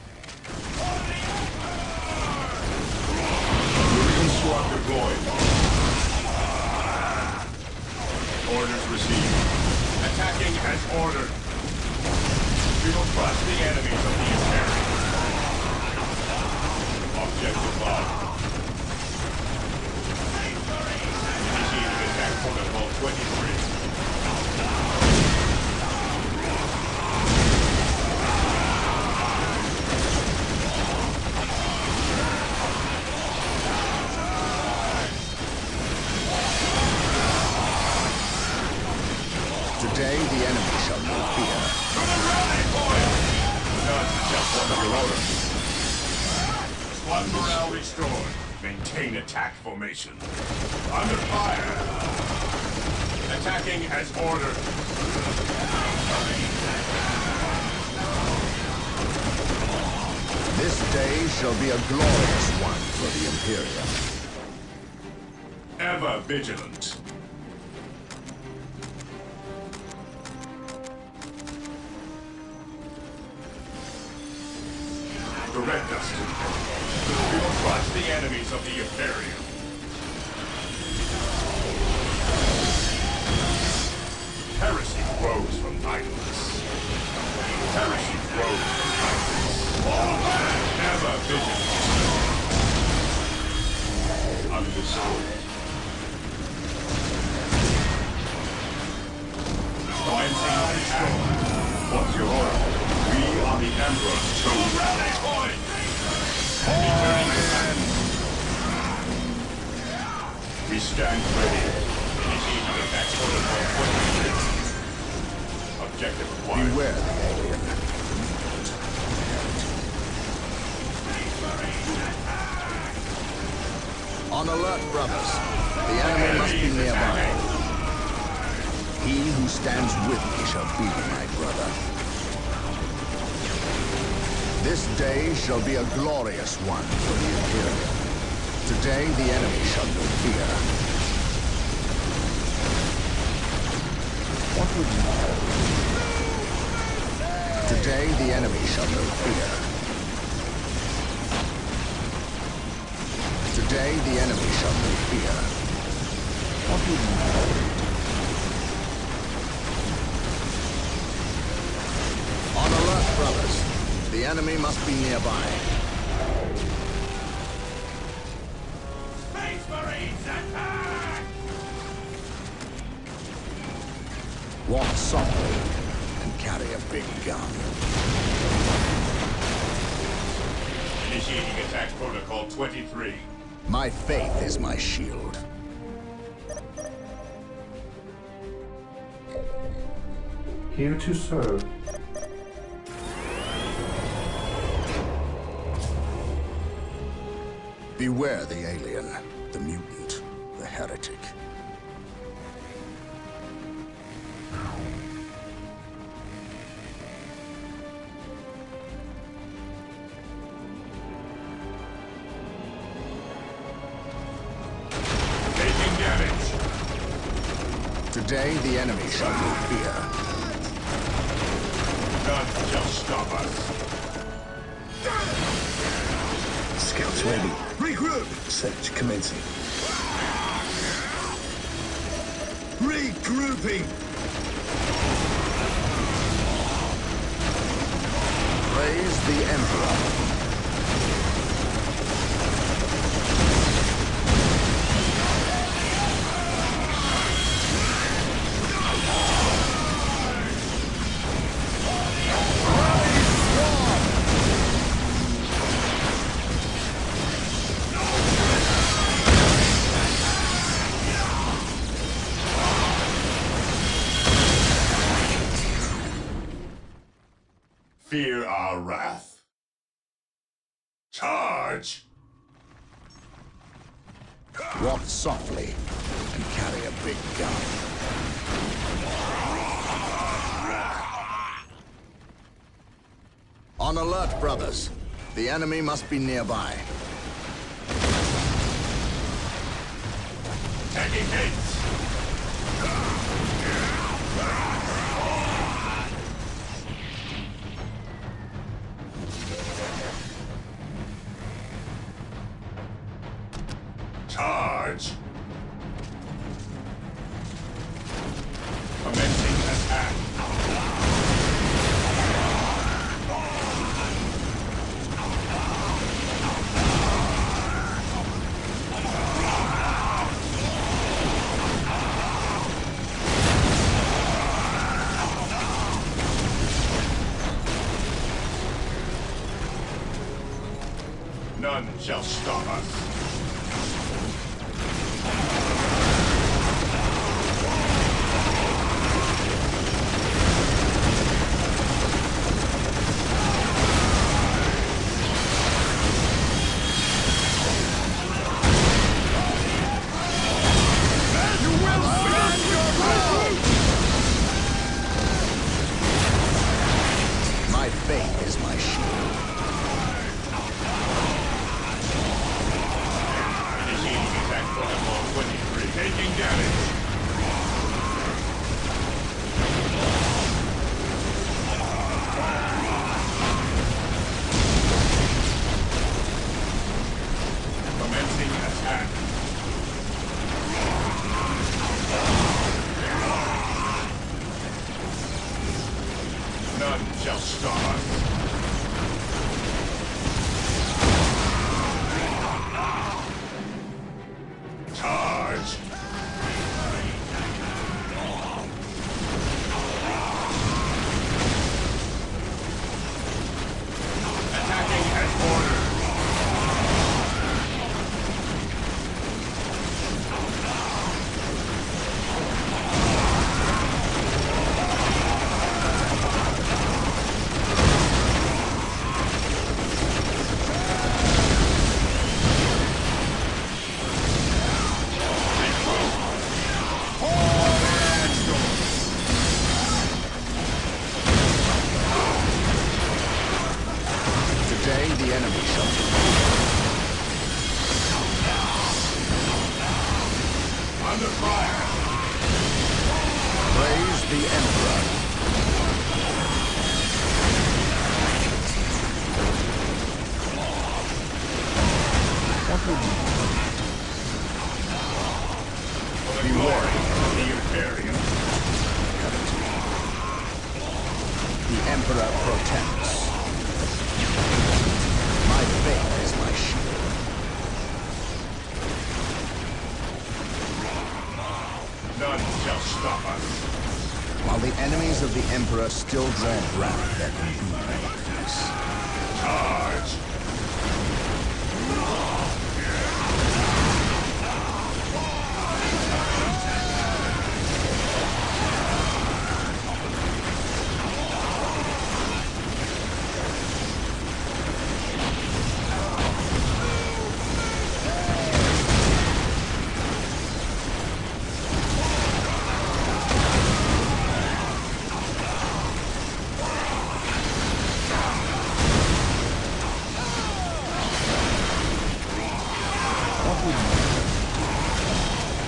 Moving squad deployed. Orders received. Attacking as ordered. We will crush the enemies of the Imperium. Morale restored. Maintain attack formation. Under fire. Attacking as ordered. This day shall be a glorious one for the Imperium. Ever vigilant. The Redacted. We will crush the enemies of the Imperium. Heresy grows from idleness. Heresy grows from idleness. Ever vigilant. Understood. Commencing destroy. What's your order? We are the Emperor's chosen. Rally point! Returning command. We stand ready. Initiating attack protocol 26. Objective acquired. Beware the alien. On alert, brothers. The enemy must be nearby. He who stands with me shall be my brother. This day shall be a glorious one for the Imperium. Today the enemy shall know fear. What would you have? Today the enemy shall know fear. Today the enemy shall know fear. What would you have? On alert, brothers. The enemy must be nearby. Space Marines attack! Walk softly and carry a big gun. Initiating attack protocol 23. My faith is my shield. Here to serve. Beware the alien, the mutant, the heretic. Taking damage. Today the enemy shall know fear. None shall stop us. Scouts ready. Regroup! Search commencing. Regrouping! Praise the Emperor. Fear our wrath. Charge! Walk softly and carry a big gun. On alert, brothers. The enemy must be nearby. Taking hits! Charge! Commencing attack. None shall stop us. the Emperor. Beware the Imperium. The Emperor protects. My faith is my shield. None shall stop us. While the enemies of the Emperor still dread wrath, there can be no peace. Charge!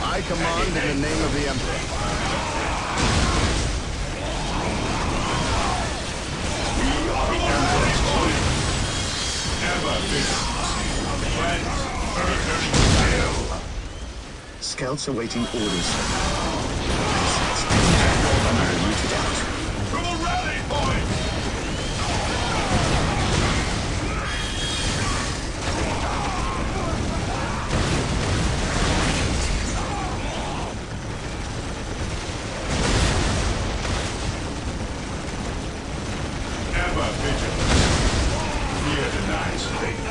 I command in the name of the Emperor. We are the Emperor's choice. Ever vigilant. Cleanse, urge, kill. Scouts awaiting orders. Command rooted out. To the rally point! Ever vigilant. Fear denies faith.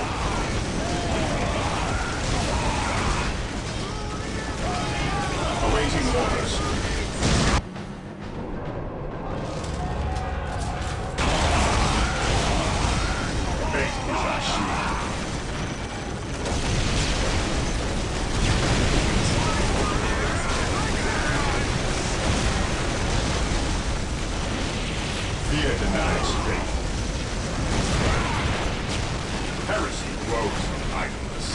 Awaiting orders. Faith is our shield. Fear denies faith. Heresy grows from idleness.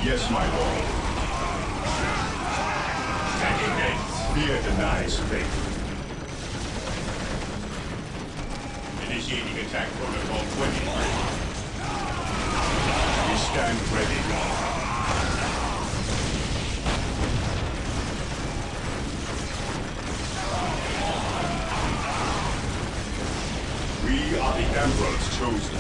Yes, my lord. Attacking gates. Fear denies faith. Initiating attack protocol 20. We stand ready. We are the Emperor's chosen.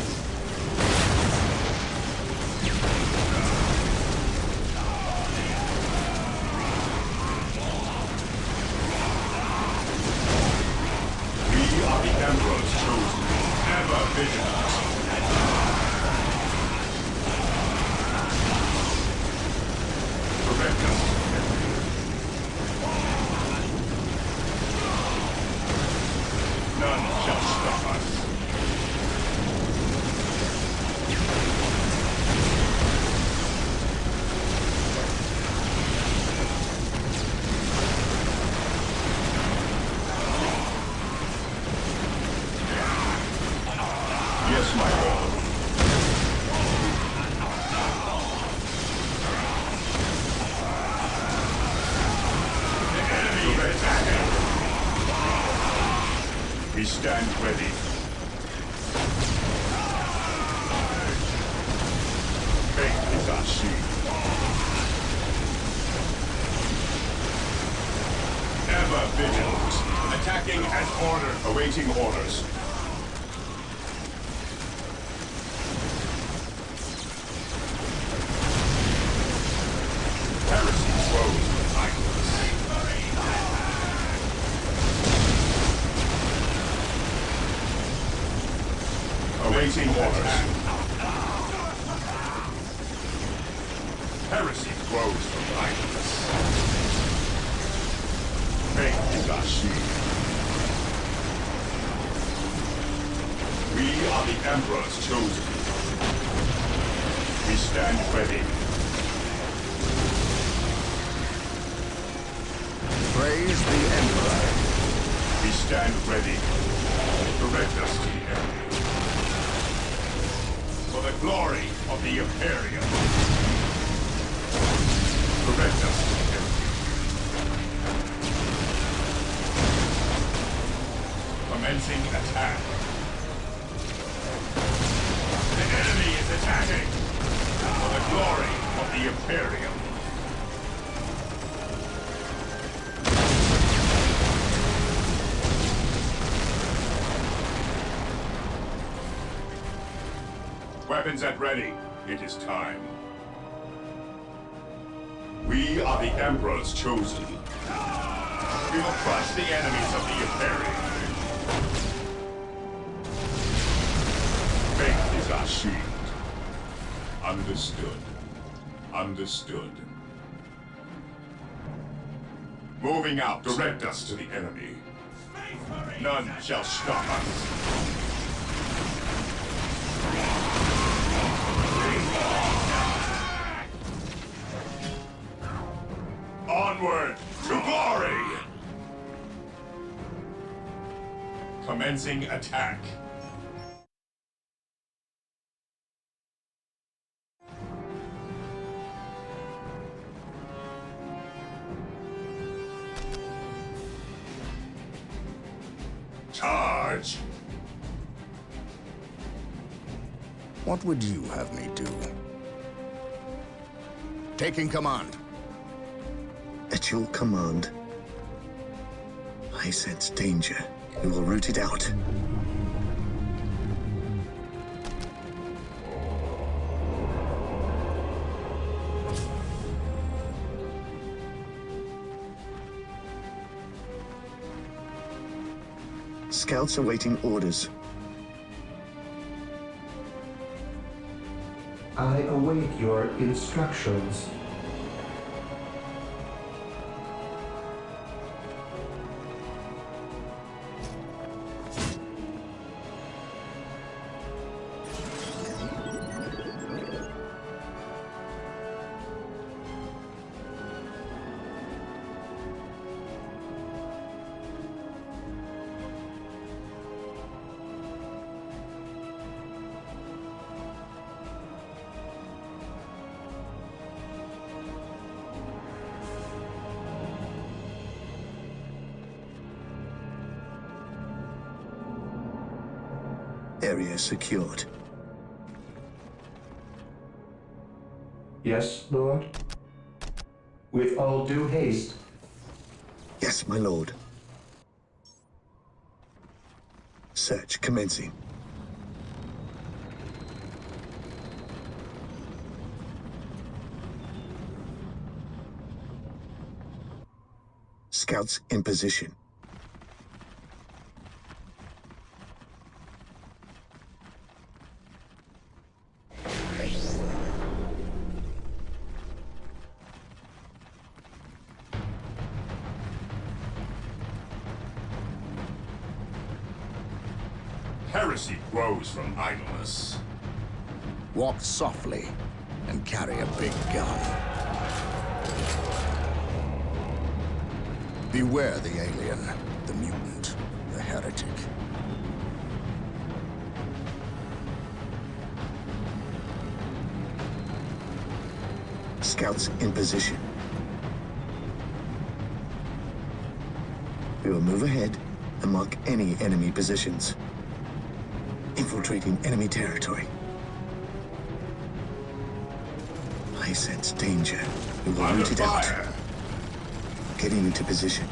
We are the Emperor's chosen. Ever vigilant. Prevent us. None shall stop us. Yes, my lord. The enemy is attacking. We stand ready. Faith is our shield. Ever vigilant. Attacking as ordered. Awaiting orders. Heresy grows with idleness. Awaiting orders. Heresy grows from idleness. Faith is our shield. We are the Emperor's chosen. We stand ready. Praise the Emperor. We stand ready. Direct us to the enemy. For the glory of the Imperium. Direct us to the enemy. Commencing attack. The enemy is attacking for the glory of the Imperium. Weapons at ready. It is time. We are the Emperor's chosen. We will crush the enemies of the Imperium. Faith is our shield. Understood. Understood. Moving out. Direct us to the enemy. None shall stop us. Onward to glory! Commencing attack. Charge! What would you have me do? Taking command. At your command. I sense danger. We will root it out. Scouts awaiting orders. I await your instructions. Area secured. Yes, Lord? With all due haste. Yes, my lord. Search commencing. Scouts in position. Heresy grows from idleness. Walk softly and carry a big gun. Beware the alien, the mutant, the heretic. Scouts in position. We will move ahead and mark any enemy positions. Infiltrating enemy territory. I sense danger. We will root it out. Getting into position.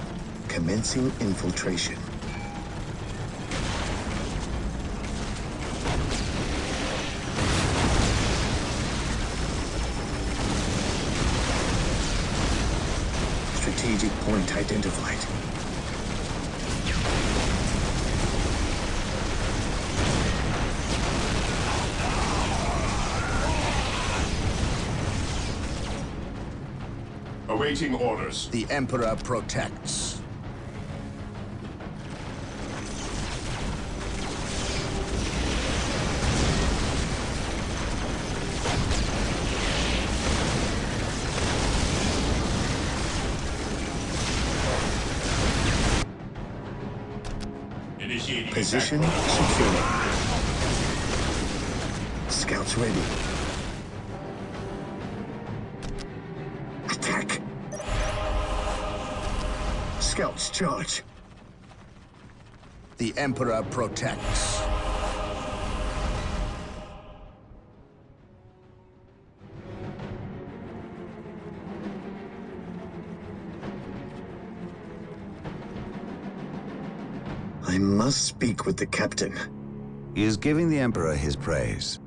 Commencing infiltration. Strategic point identified. Awaiting orders. The Emperor protects. Initiating Position attack. secure. Scouts ready. Attack. Scouts charge. the Emperor protects. I must speak with the captain. He is giving the Emperor his praise.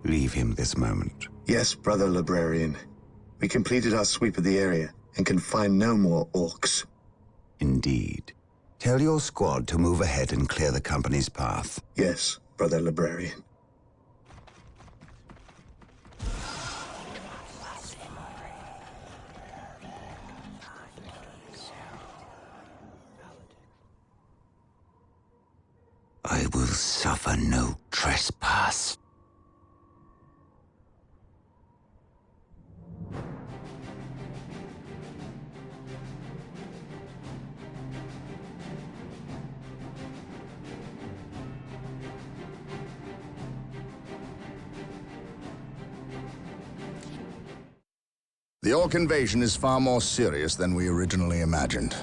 Leave him this moment. Yes, brother librarian. We completed our sweep of the area and can find no more orcs. Indeed. Tell your squad to move ahead and clear the company's path. Yes, brother librarian. I will suffer no trespass. The Orc invasion is far more serious than we originally imagined.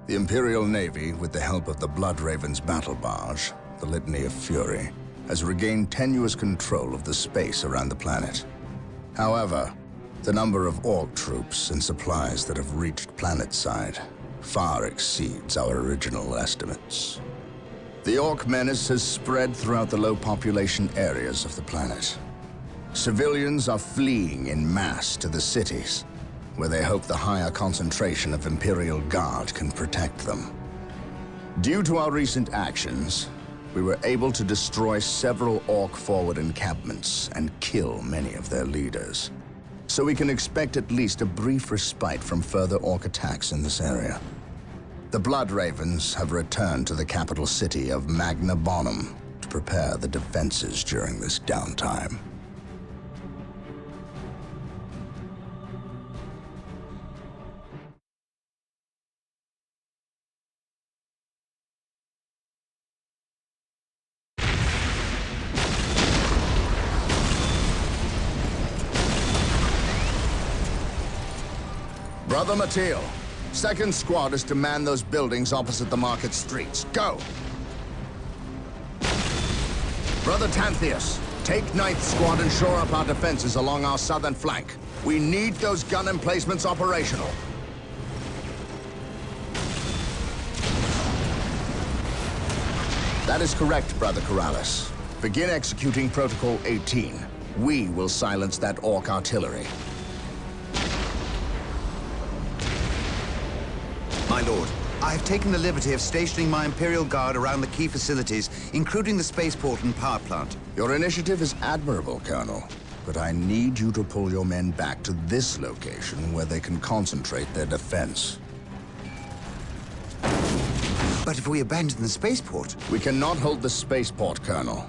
The Imperial Navy, with the help of the Blood Raven's battle barge, the Litany of Fury, has regained tenuous control of the space around the planet. However, the number of Orc troops and supplies that have reached planetside far exceeds our original estimates. The Orc menace has spread throughout the low-population areas of the planet. Civilians are fleeing en masse to the cities, where they hope the higher concentration of Imperial Guard can protect them. Due to our recent actions, we were able to destroy several Orc forward encampments and kill many of their leaders. So we can expect at least a brief respite from further Orc attacks in this area. The Blood Ravens have returned to the capital city of Magna Bonum to prepare the defenses during this downtime. Brother Mateel, 2nd Squad is to man those buildings opposite the market streets. Go! Brother Tantheus, take 9th Squad and shore up our defenses along our southern flank. We need those gun emplacements operational. That is correct, Brother Corrales. Begin executing Protocol 18. We will silence that Orc artillery. My lord, I have taken the liberty of stationing my Imperial Guard around the key facilities, including the spaceport and power plant. Your initiative is admirable, Colonel, but I need you to pull your men back to this location where they can concentrate their defense. But if we abandon the spaceport... We cannot hold the spaceport, Colonel.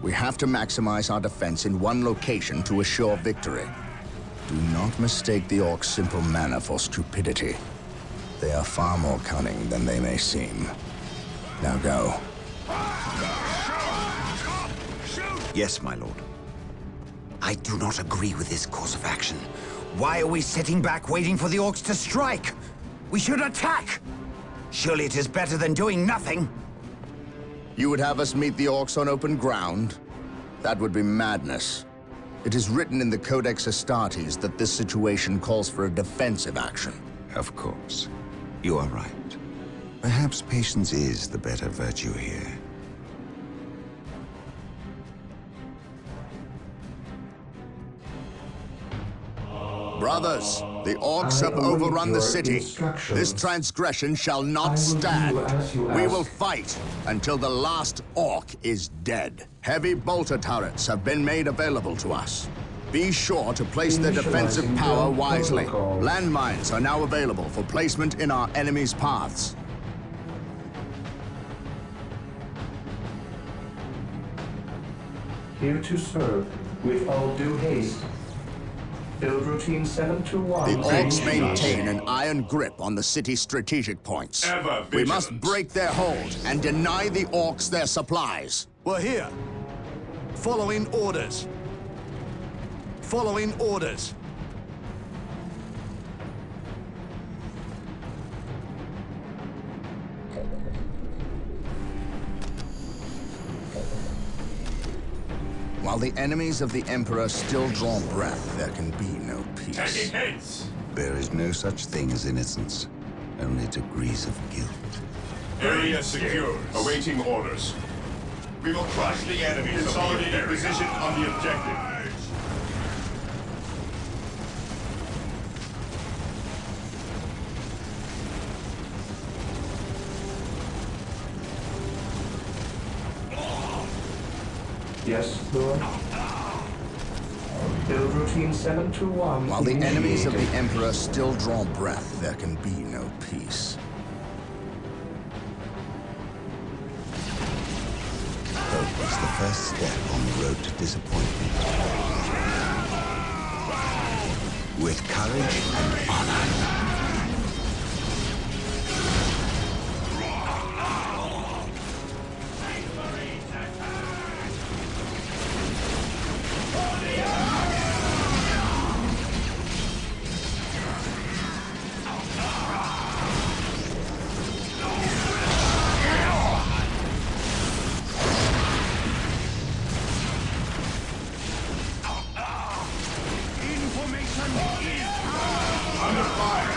We have to maximize our defense in one location to assure victory. Do not mistake the Orcs' simple manner for stupidity. They are far more cunning than they may seem. Now go. Yes, my lord. I do not agree with this course of action. Why are we sitting back waiting for the Orcs to strike? We should attack! Surely it is better than doing nothing. You would have us meet the Orcs on open ground? That would be madness. It is written in the Codex Astartes that this situation calls for a defensive action. Of course. You are right. Perhaps patience is the better virtue here. Brothers, the Orcs have overrun the city. This transgression shall not stand. We will fight until the last Orc is dead. Heavy bolter turrets have been made available to us. Be sure to place their defensive power wisely. Landmines are now available for placement in our enemy's paths. Here to serve with all due haste. Build routine 721. The Orcs maintain an iron grip on the city's strategic points. We must break their hold and deny the Orcs their supplies. We're here. Following orders. Following orders. While the enemies of the Emperor still draw breath, there can be no peace. Taking hits! There is no such thing as innocence, only degrees of guilt. Area secure. Awaiting orders. We will crush the enemy. Consolidating position on the objective. Yes, Lord. Build routine 721. While the enemies of the initiated. Emperor still draw breath, there can be no peace. Hope is the first step on the road to disappointment. With courage and honor. Under fire!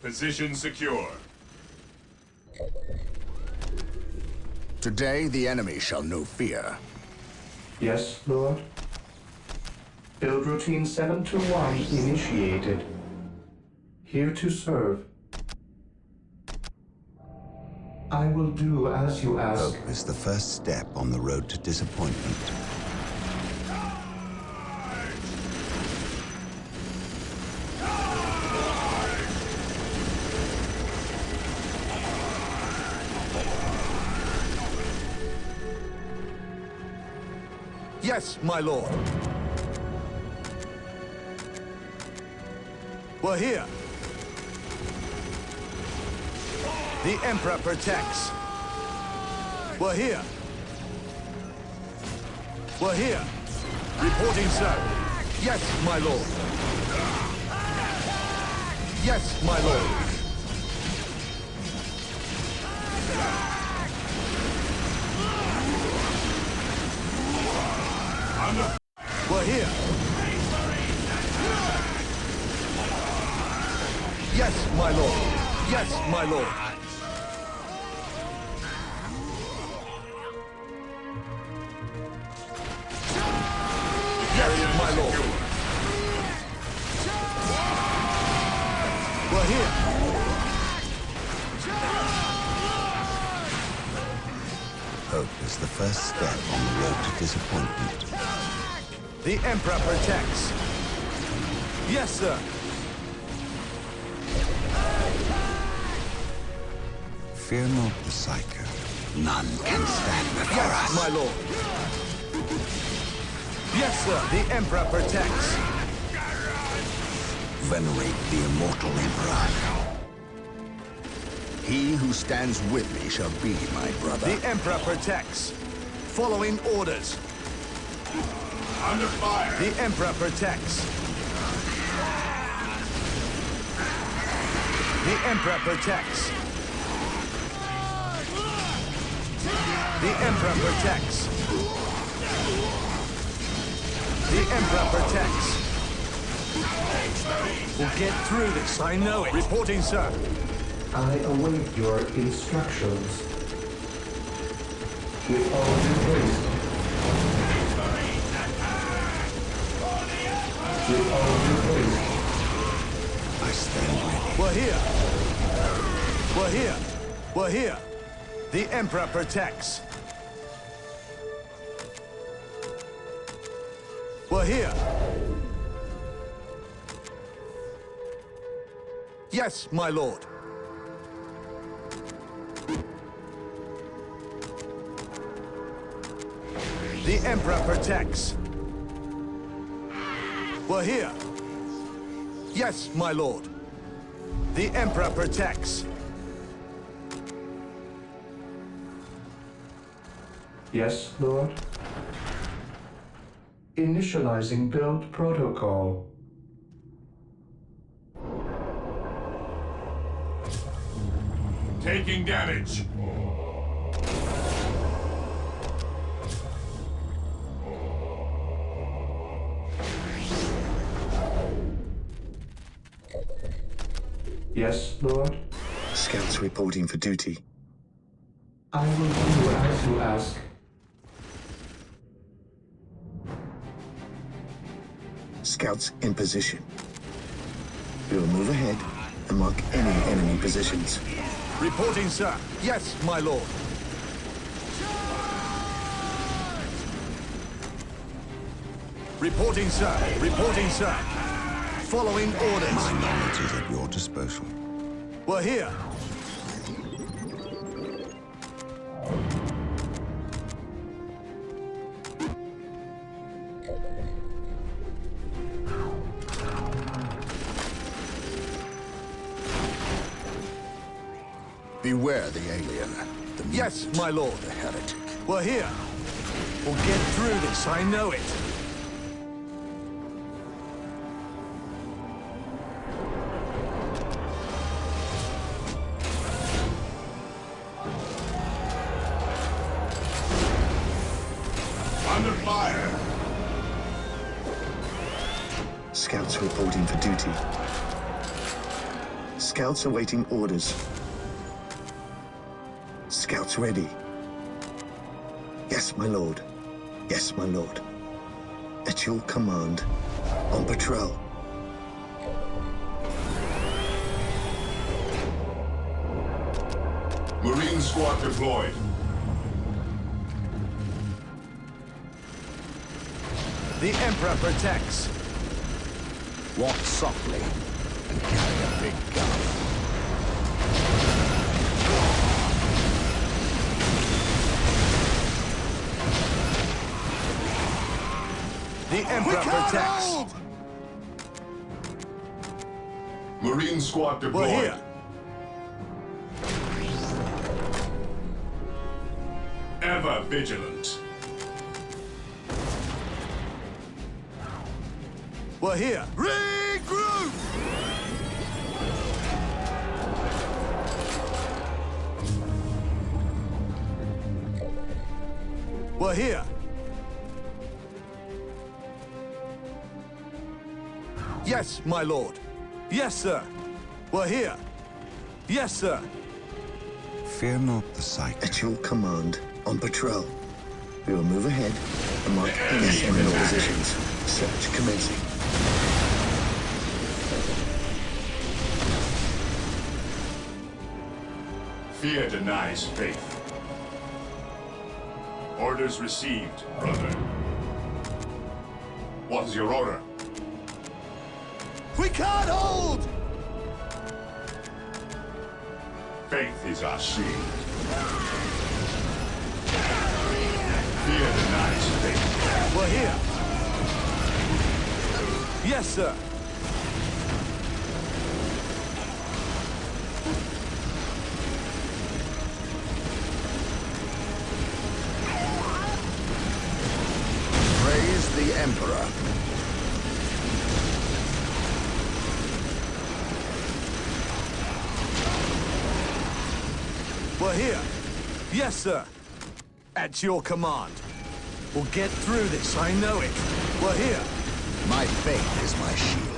Position secure. Today, the enemy shall know fear. Yes, Lord. Build routine 721 initiated. Here to serve. I will do as you ask. Hope is the first step on the road to disappointment. Yes, my lord. We're here. The Emperor protects. We're here. We're here. Reporting, sir. Yes, my lord. Yes, my lord. We're here. Yes, my lord. Yes, my lord. Yes, my lord. We're here. Hope is the first step on the road to disappointment. The Emperor protects. Yes, sir. Fear not the Psycho. None can stand before Yes, us. my lord. Yes, sir. The Emperor protects. Venerate the immortal Emperor. He who stands with me shall be my brother. The Emperor protects. Following orders. Under fire! The Emperor protects. The Emperor protects. The Emperor protects. The Emperor protects. We'll get through this, I know it. Reporting, sir. I await your instructions. With all due haste. With all due haste. I stand ready. We're here. We're here. We're here. The Emperor protects. We're here. Yes, my lord. The Emperor protects. We're here. Yes, my lord. The Emperor protects. Yes, Lord. Initializing build protocol. Taking damage. Yes, Lord? Scouts reporting for duty. I will do as you ask. Scouts in position. We will move ahead and mark any enemy positions. Reporting, sir. Yes, my lord. Reporting, sir. Reporting, sir. Following orders. My knowledge is at your disposal. We're here. Beware the alien. The Yes, mutant, my lord. The heretic. We're here. We'll get through this, I know it. Under fire. Scouts reporting for duty. Scouts awaiting orders. Scouts ready. Yes, my lord. Yes, my lord. At your command. On patrol. Marine squad deployed. The Emperor protects. Walk softly and carry a big gun. The Emperor protects. Marine squad deployed. We're here. Ever vigilant. We're here. Regroup! We're here. Yes, my lord. Yes, sir. We're here. Yes, sir. Fear not the sight. At your command. On patrol. We will move ahead and mark any enemy positions. Search commencing. Fear denies faith. Orders received, brother. What is your order? We can't hold! Faith is our shield. Fear denies faith. We're here. Yes, sir. Praise the Emperor. We're here. Yes, sir. At your command. We'll get through this, I know it. We're here. My faith is my shield.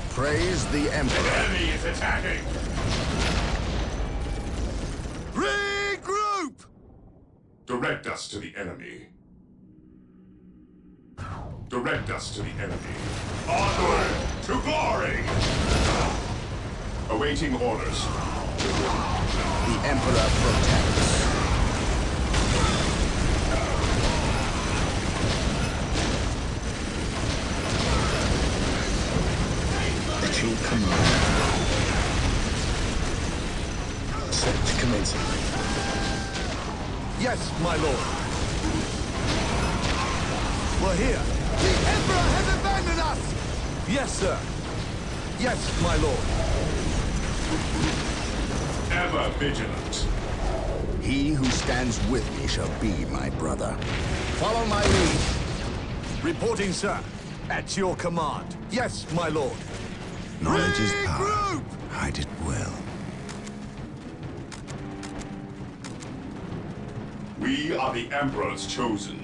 Praise the Emperor. Enemy is attacking. Regroup! Direct us to the enemy. Direct us to the enemy. Onward to glory! Awaiting orders. The Emperor protects. At your command. Search commencing. Yes, my lord. We're here. The Emperor has abandoned us! Yes, sir. Yes, my lord. Ever vigilant. He who stands with me shall be my brother. Follow my lead. Reporting, sir. At your command. Yes, my lord. Knowledge is power. Regroup! Hide it well. We are the Emperor's chosen.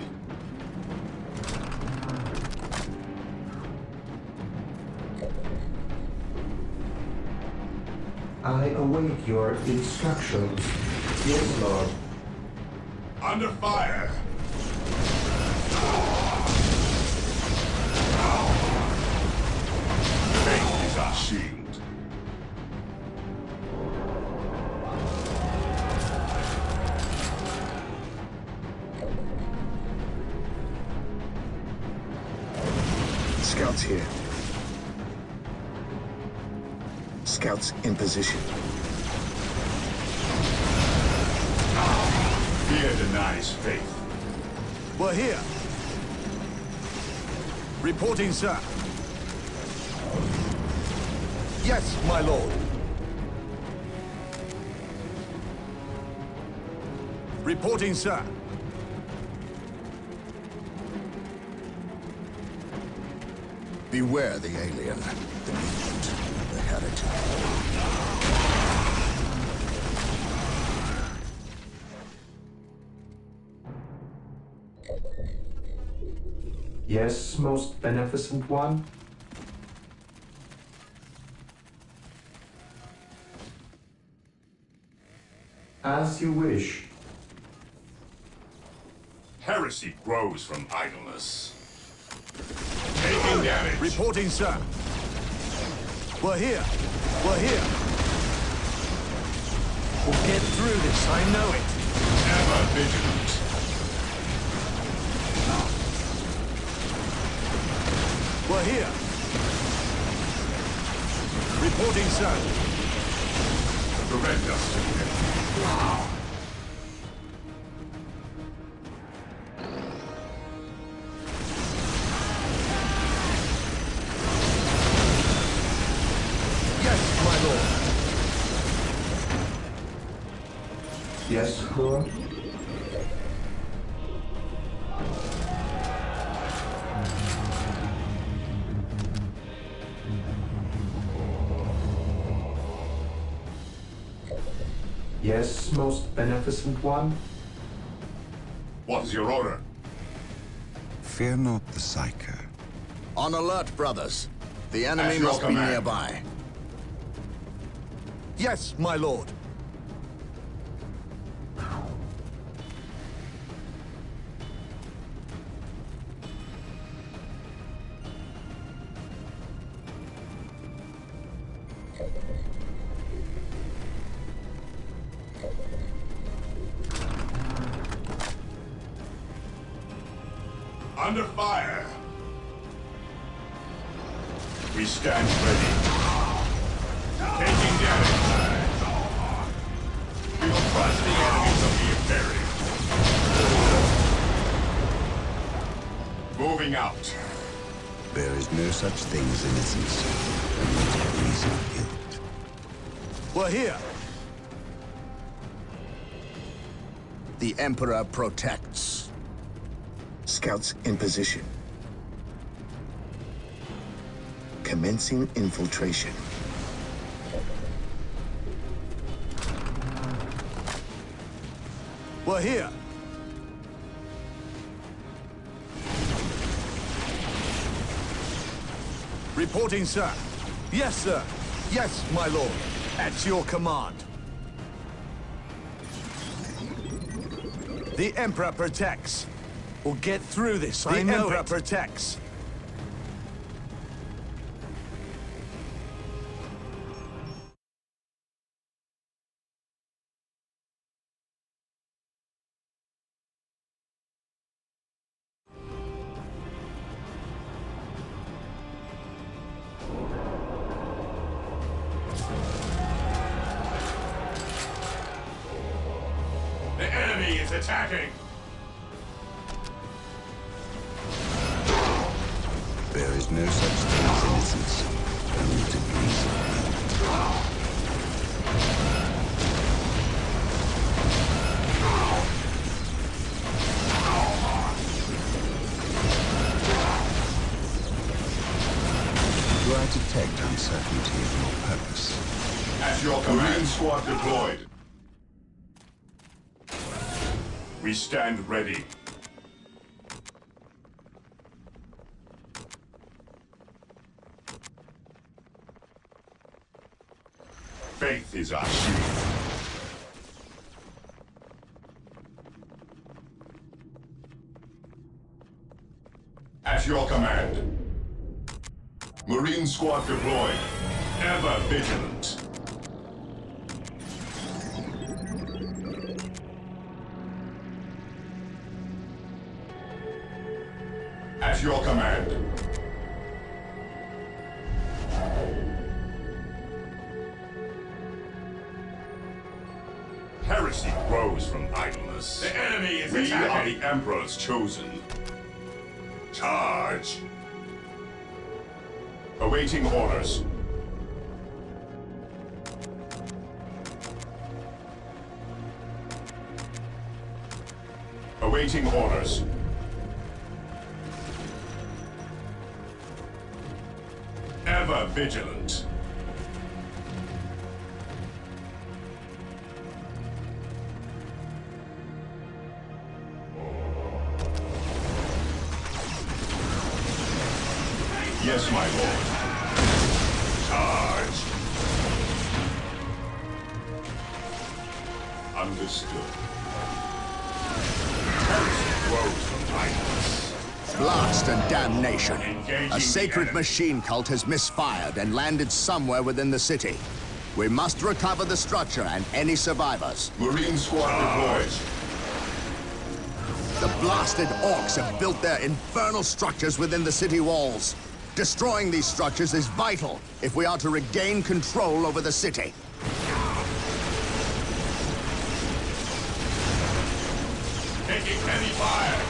I await your instructions. Yes, Lord. Under fire! Faith is our shield. Scouts here. Scouts in position. Fear denies faith. We're here. Reporting, sir. Yes, my lord. Reporting, sir. Beware the alien, the mutant, the heretic. Yes, most beneficent one. As you wish. Heresy grows from idleness. Taking damage. Reporting, sir. We're here. We're here. We'll get through this, I know it. Ever vigilant. We're here. Reporting, sir. Direct us to him. Yes, my lord. Yes, Lord. Yes, most beneficent one. What is your order? Fear not the Psyker. On alert, brothers. The enemy At your must be command. nearby. Yes, my lord. Under fire. We stand ready. Taking damage. We will crush the enemies of the Imperium. Moving out. There is no such thing as innocence, only degrees of guilt. We're here. The Emperor protects. Scouts in position. Commencing infiltration. We're here. Reporting, sir. Yes, sir. Yes, my lord. At your command. The Emperor protects. We'll get through this, I know it. The Emperor protects. The enemy is attacking. There is no such thing as innocence, only degrees of guilt. detect uncertainty of your purpose. At your command. Marine squad deployed. We stand ready. Faith is our shield. At your command. Marine squad deployed. Ever vigilant. At your command. Heresy grows from idleness. The enemy is attacking. We are the Emperor's chosen. Charge. Awaiting orders. Awaiting orders. Ever vigilant. Yes, my lord. Charge. Understood. Heresy grows from idleness. Blast and damnation. A sacred enemy. machine cult has misfired and landed somewhere within the city. We must recover the structure and any survivors. Marine squad deployed. The blasted orcs have built their infernal structures within the city walls. Destroying these structures is vital if we are to regain control over the city. Taking heavy fire.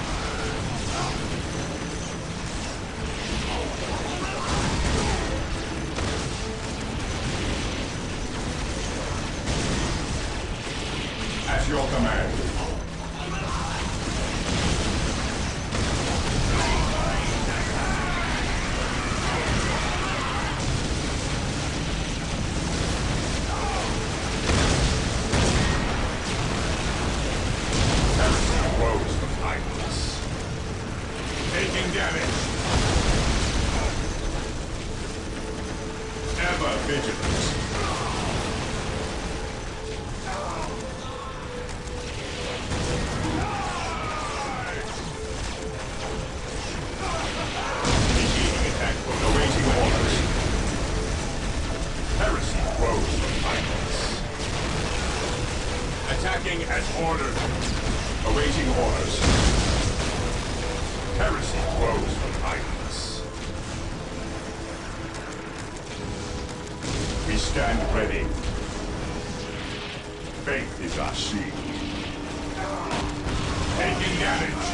At your command. Attacking as ordered. Awaiting orders. Heresy grows from idleness. We stand ready. Faith is our shield. Taking damage.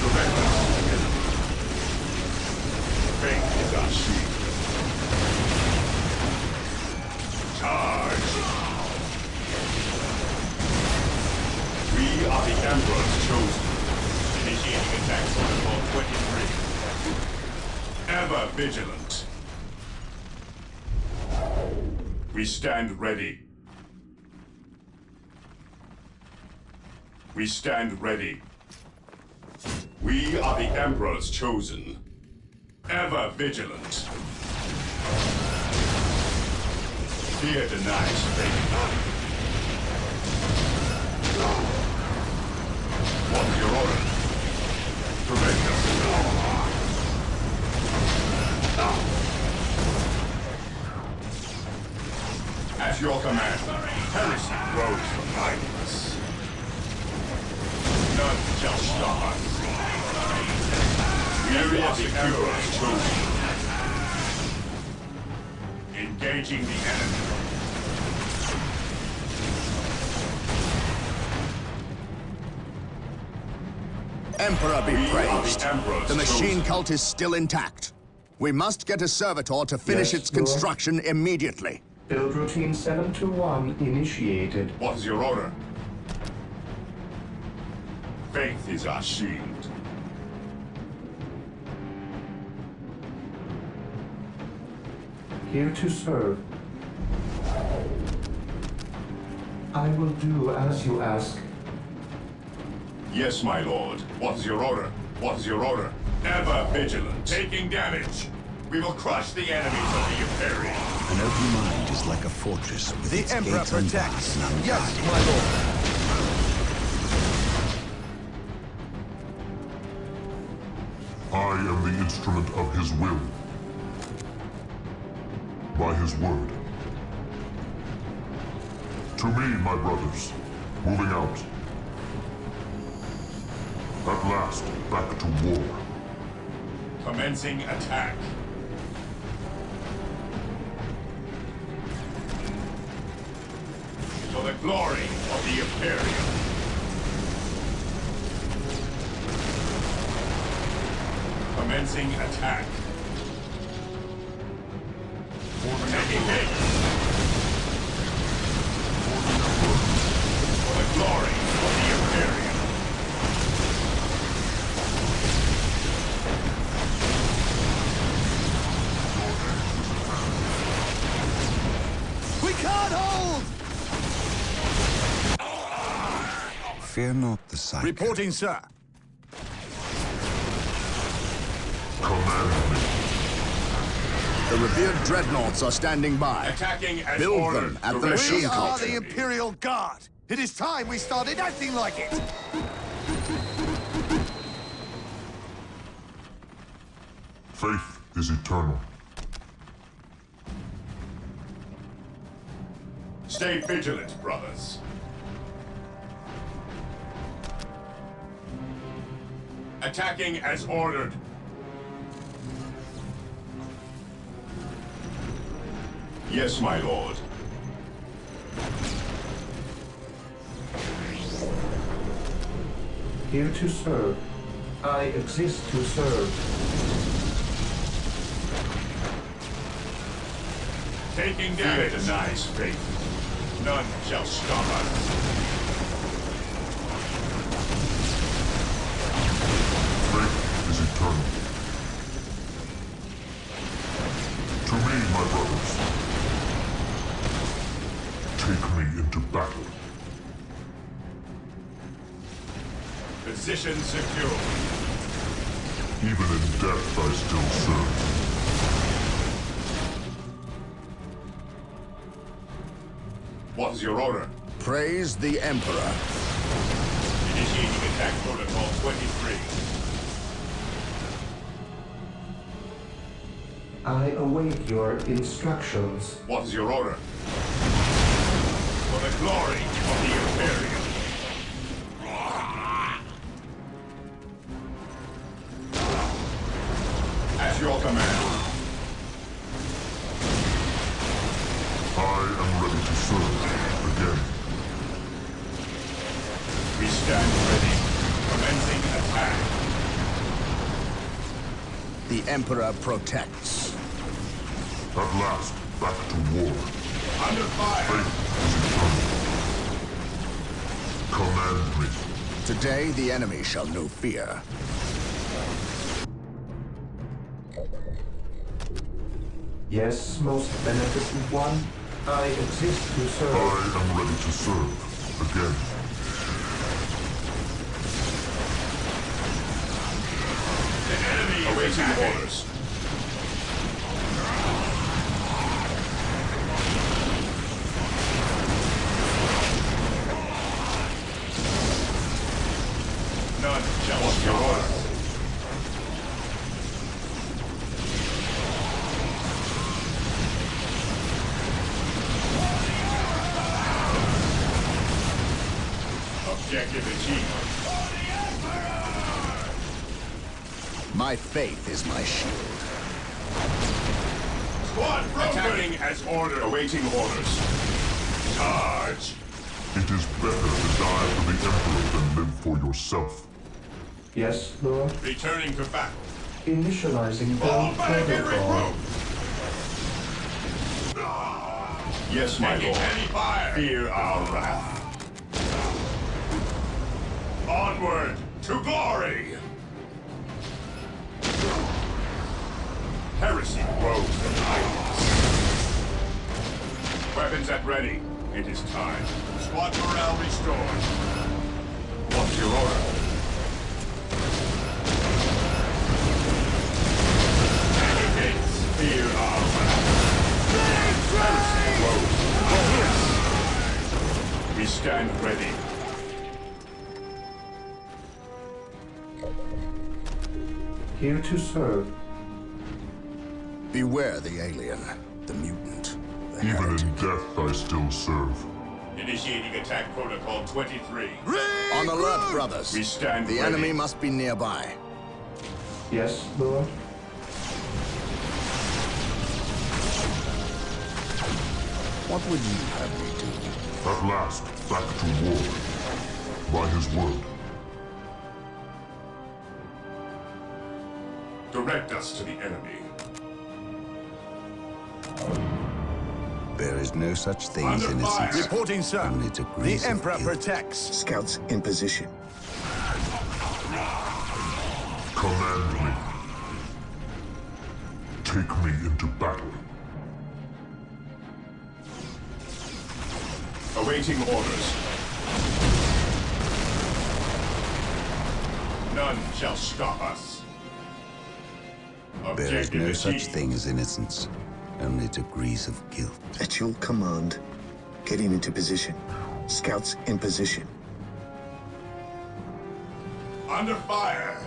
Prevent us. Faith is our shield. Charge. We are the Emperor's chosen. Initiating attack protocol 23. Ever vigilant. We stand ready. We stand ready. We are the Emperor's chosen. Ever vigilant. Fear denies faith. What's your order? Prevent us. At your command, heresy grows from idleness. None shall stop us. We are the Emperor's chosen. Engaging the enemy. Emperor be praised. The The machine cult is still intact. We must get a servitor to finish its construction immediately. Build routine 721 initiated. What is your order? Faith is our shield. Here to serve. I will do as you ask. Yes, my lord. What is your order? What is your order? Ever vigilant. Taking damage. We will crush the enemies of the Imperium. An open mind is like a fortress with its The Emperor gates unbarred protects. and unguarded. Yes, my lord. I am the instrument of his will. By his word. To me, my brothers, moving out. At last, back to war. Commencing attack. For the glory of the Imperium. Commencing attack. Taking hit. For the glory of the Imperium. We can't hold! Fear not the sight. Reporting, sir. Command me. The revered dreadnoughts are standing by. Attacking as Build ordered. them at the Direct machine We are culture. the Imperial Guard. It is time we started acting like it. Faith is eternal. Stay vigilant, brothers. Attacking as ordered. Yes, my lord. Here to serve. I exist to serve. Taking damage denies faith. None shall stop us. Faith is eternal. To me, my brothers. Take me into battle. Position secure. Even in death, I still serve. What is your order? Praise the Emperor. Initiating attack protocol 23. I await your instructions. What is your order? For the glory of the Imperium. At your command. I am ready to serve again. We stand ready. Commencing attack. The Emperor protects. At last, back to war. Under fire. Faith is eternal. Command me. Today, the enemy shall know fear. Yes, most beneficent one. I exist to serve. I am ready to serve again. The enemy awaiting orders. None shall stop us. Objective achieved. My faith is my shield. Squad broken. Attacking as ordered. Awaiting orders. Charge. It is better to die for the Emperor than live for yourself. Yes, Lord. Returning to battle. Initializing Fall build back and protocol. regroup. Yes, my lord. Fire. Fear our wrath. Onward to glory. Heresy grows from idleness. Weapons at ready. It is time. Squad morale restored. What's your order? Candidates, fear of. We stand ready. Here to serve. Beware the alien, the mutant, the Even heretic. in death, I still serve. Initiating attack protocol 23. On alert, brothers. We stand The ready. enemy must be nearby. Yes, Lord. What would you have me do? At last, back to war. By his word. Direct us to the enemy. There is no such thing as Under fire. innocence. Reporting, sir. Only degrees The of Emperor guilt. protects. Scouts in position. Command me. Take me into battle. Awaiting orders. None shall stop us. There is Objective no such achieved. thing as innocence. Only degrees of guilt. At your command, getting into position. Scouts in position. Under fire.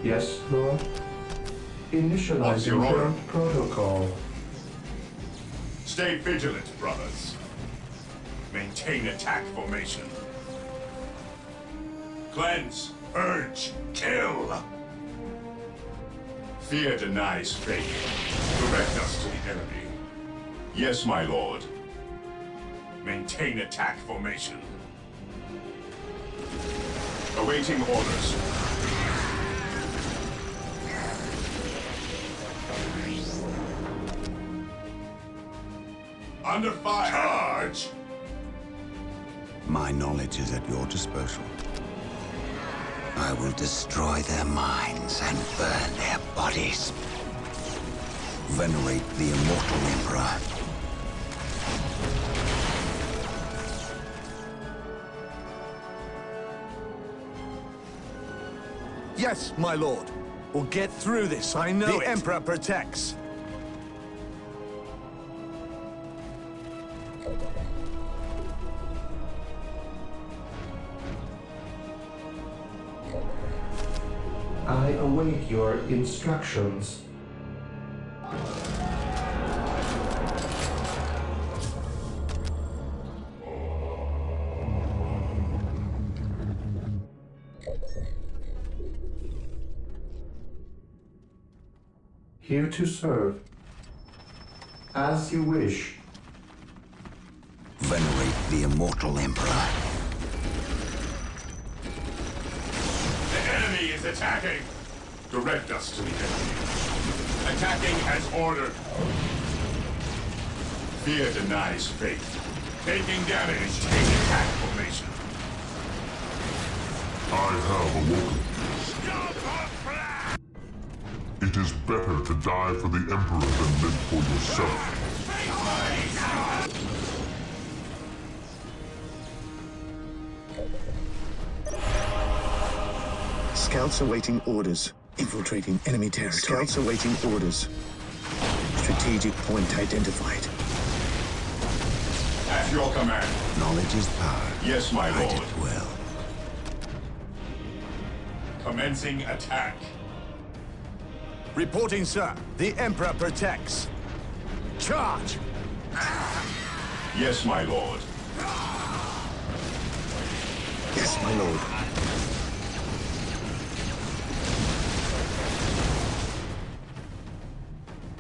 Yes, Lord. What's Initializing your order? current protocol. Stay vigilant, brothers. Maintain attack formation. Cleanse, purge, kill. Fear denies faith. Direct us to the enemy. Yes, my lord. Maintain attack formation. Awaiting orders. Under fire! Charge! My knowledge is at your disposal. I will destroy their minds and burn their bodies. Venerate the immortal Emperor. Yes, my lord. We'll get through this, I know The Emperor protects. I await your instructions. Here to serve. As you wish. Venerate the immortal Emperor. The enemy is attacking! Direct us to the enemy. Attacking as ordered. Fear denies faith. Taking damage. Take attack formation. I have awoken. It is better to die for the Emperor than live for yourself. Scouts awaiting orders. Infiltrating enemy territory. Scouts awaiting orders. Strategic point identified. At your command. Knowledge is power. Yes, my Guide lord. it well. Commencing attack. Reporting, sir. The Emperor protects. Charge! Yes, my lord. Yes, my lord.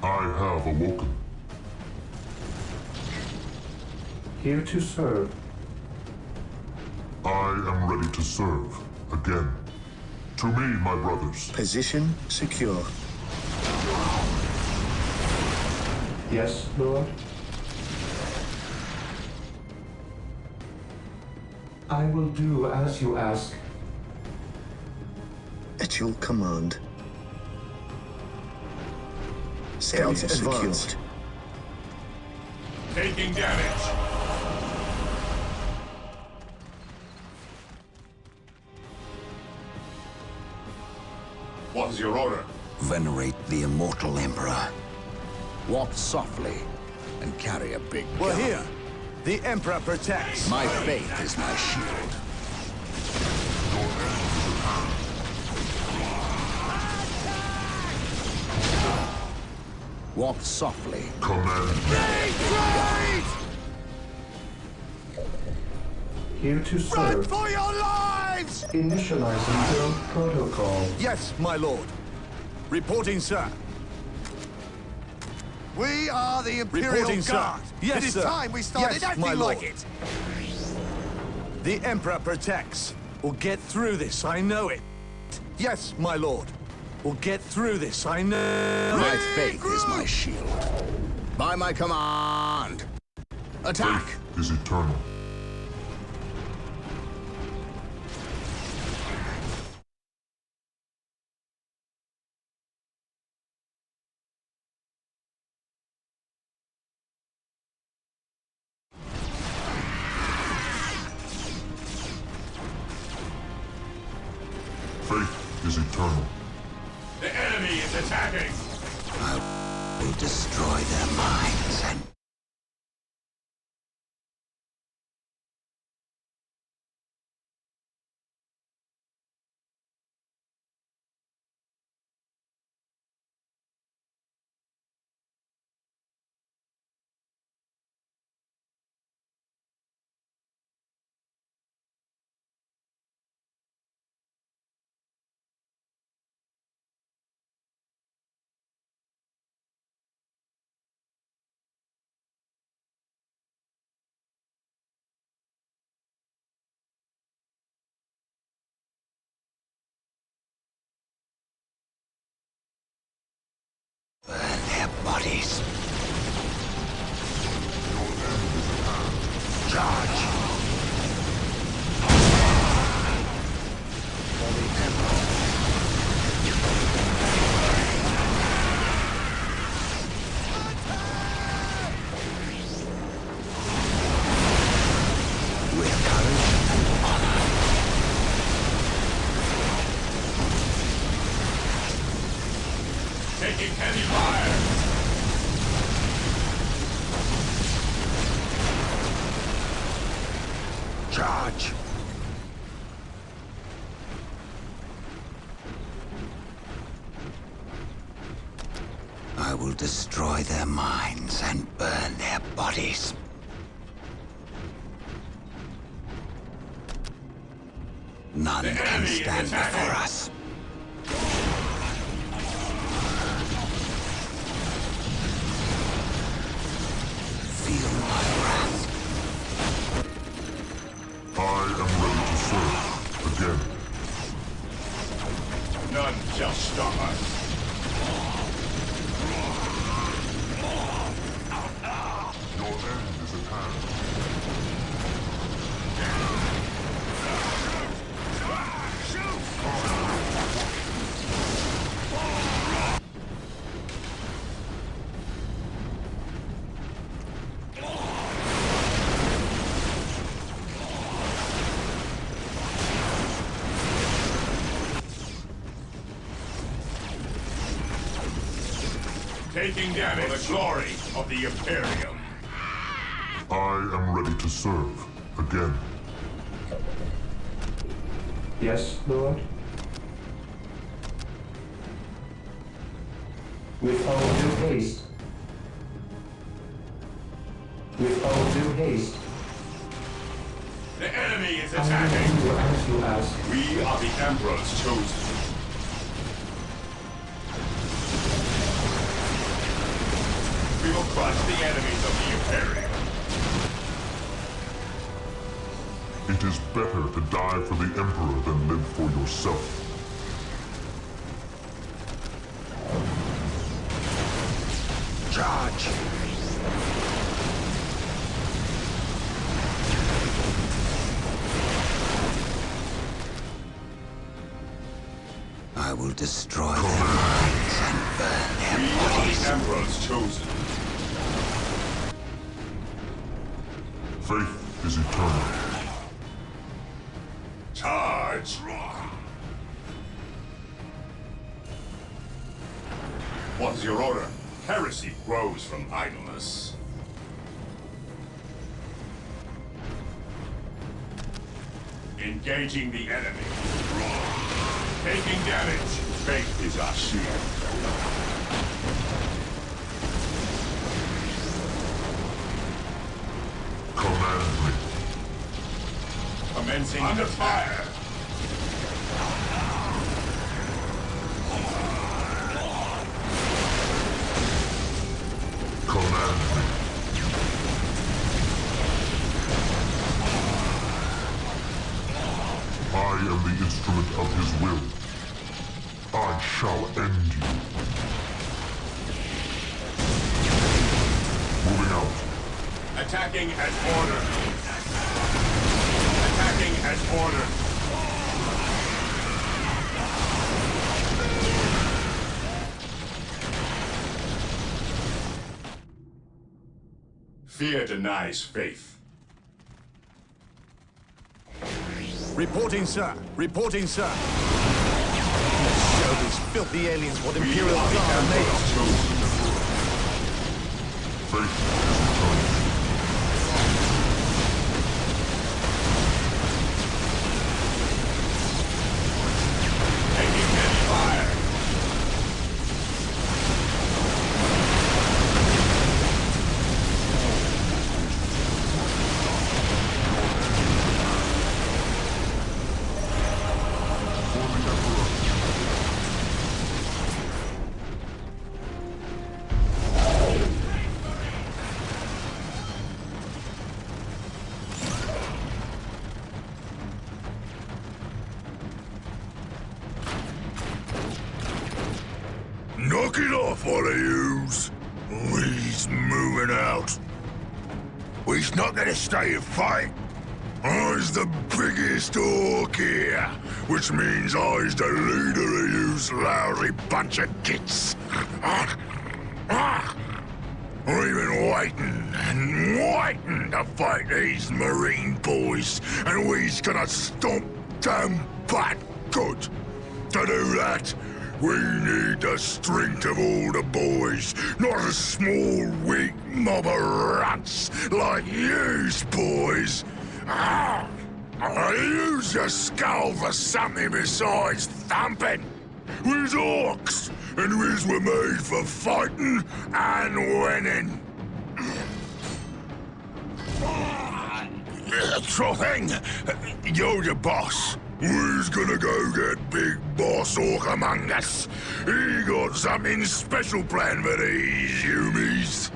I have awoken. Here to serve. I am ready to serve. Again. To me, my brothers. Position secure. Yes, Lord. I will do as you ask. At your command. Scouts advanced. Taking damage. What is your order? Venerate the immortal Emperor. Walk softly and carry a big gun. We're here. The Emperor protects. My faith is my shield. Walk softly. Command. Here to Run serve. for your lives! Initializing build protocol. Yes, my lord. Reporting, sir. We are the Imperial Reporting, Guard. sir. Yes, it is sir. time we started Yes, acting my like lord. it. The Emperor protects. We'll get through this, I know it. Yes, my lord. We'll get through this, I know. My faith is my shield. By my command. Attack! Faith is eternal. Faith is eternal. The enemy is attacking. Will destroy their minds and... burn their bodies. Charge! For the Emperor. With courage and honor. Taking heavy fire. Charge! I will destroy their minds and burn their bodies. None The can enemy is stand attacking. before us. Feel my wrath. I am ready to serve. Again. None shall stop us. Your end is at hand. Taking damage. For the glory of the Imperium. I am ready to serve. Again. Yes, Lord? With all due haste. With all due haste. The enemy is I will attacking. do as you ask. We are the Emperor's chosen. We will crush the enemies of the Imperium. It is better to die for the Emperor than live for yourself. Charge! I will destroy their minds and burn their We are bodies. the Emperor's chosen. Faith is eternal. Charge! What is your order? Heresy grows from idleness. Engaging the enemy. Taking damage. Faith is our shield. Command me. Commencing under fire. Command me. I am the instrument of his will. I shall end you. Moving out. Attacking as ordered. Attacking as ordered. Fear denies faith. Reporting, sir. Reporting, sir. Let's show these filthy aliens what Imperial Guard are made of. Faith is eternal. Taking heavy fire. Knock it off, all of yous. We's moving out. We's not gonna stay and fight. I's the biggest orc here, which means I's the leader of yous lousy bunch of gits. We've been waiting and waiting to fight these Marine boys, and we's gonna stomp them back good. To do that, we need the strength of all the boys, not a small, weak mob of runts like yous boys. Use your skull for something besides thumping. We's orcs, and we's were made for fighting and winning. Sure thing. You're the boss. We's gonna go get Big Boss Orc among us. He got something special planned for these humies.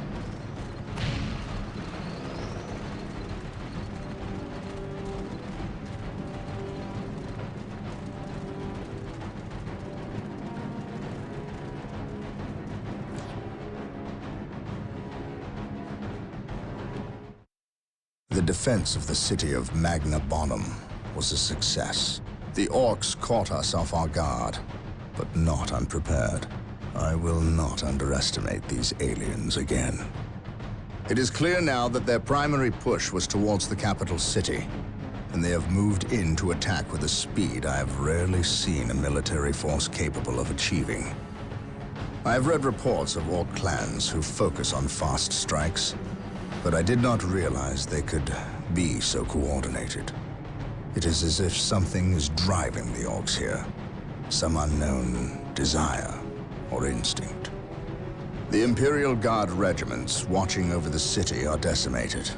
The defense of the city of Magna Bonum was a success. The orcs caught us off our guard, but not unprepared. I will not underestimate these aliens again. It is clear now that their primary push was towards the capital city, and they have moved in to attack with a speed I have rarely seen a military force capable of achieving. I have read reports of orc clans who focus on fast strikes, but I did not realize they could be so coordinated. It is as if something is driving the orcs here, some unknown desire or instinct. The Imperial Guard regiments watching over the city are decimated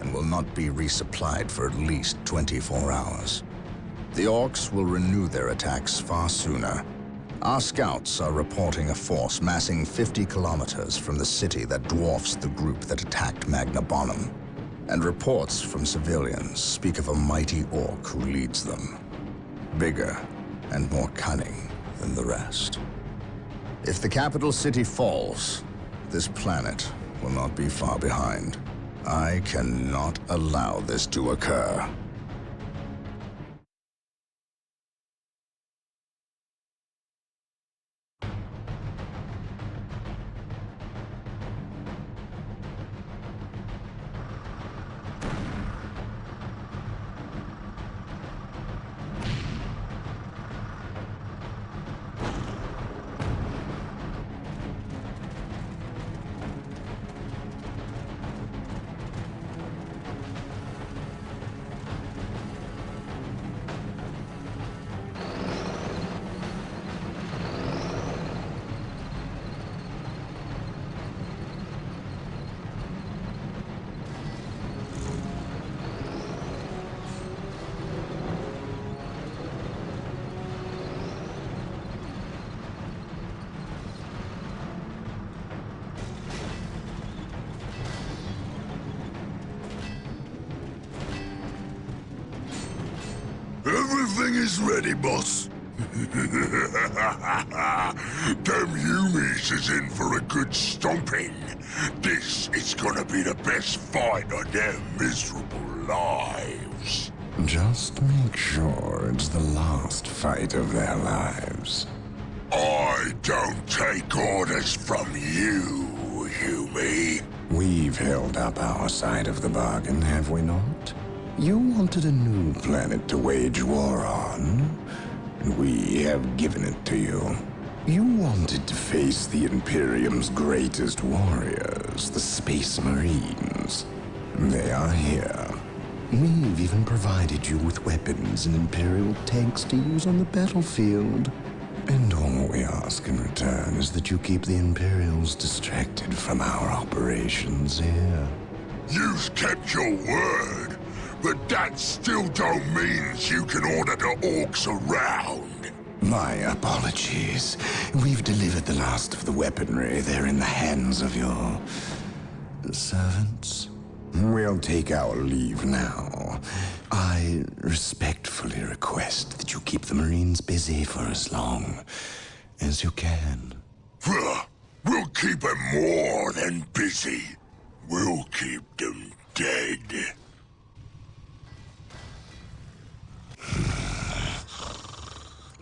and will not be resupplied for at least 24 hours. The orcs will renew their attacks far sooner. Our scouts are reporting a force massing 50 kilometers from the city that dwarfs the group that attacked Magna Bonum. And reports from civilians speak of a mighty orc who leads them. Bigger and more cunning than the rest. If the capital city falls, this planet will not be far behind. I cannot allow this to occur. Everything is ready, boss. Them Humies is in for a good stomping. This is gonna be the best fight of their miserable lives. Just make sure it's the last fight of their lives. I don't take orders from you, Humie. We've held up our side of the bargain, have we not? You wanted a new planet to wage war on, and we have given it to you. You wanted to face the Imperium's greatest warriors, the Space Marines. They are here. We've even provided you with weapons and Imperial tanks to use on the battlefield. And all we ask in return is that you keep the Imperials distracted from our operations here. You've kept your word, but that still don't mean you can order the orcs around. My apologies. We've delivered the last of the weaponry. They're in the hands of your servants. We'll take our leave now. I respectfully request that you keep the Marines busy for as long as you can. We'll keep them more than busy. We'll keep them dead.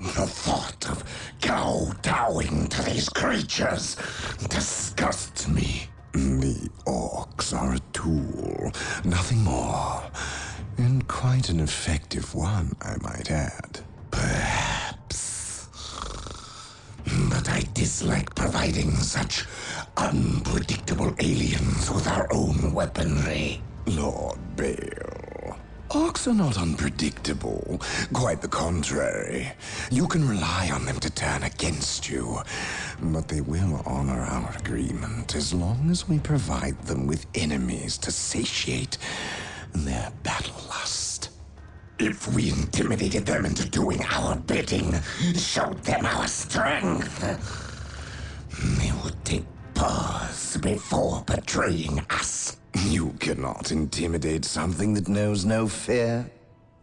The thought of kowtowing to these creatures disgusts me. The orcs are a tool, nothing more. And quite an effective one, I might add. Perhaps. But I dislike providing such unpredictable aliens with our own weaponry. Lord Bale, orcs are not unpredictable. Quite the contrary. You can rely on them to turn against you. But they will honor our agreement as long as we provide them with enemies to satiate their battle lust. If we intimidated them into doing our bidding, showed them our strength, they would take pause before betraying us. You cannot intimidate something that knows no fear.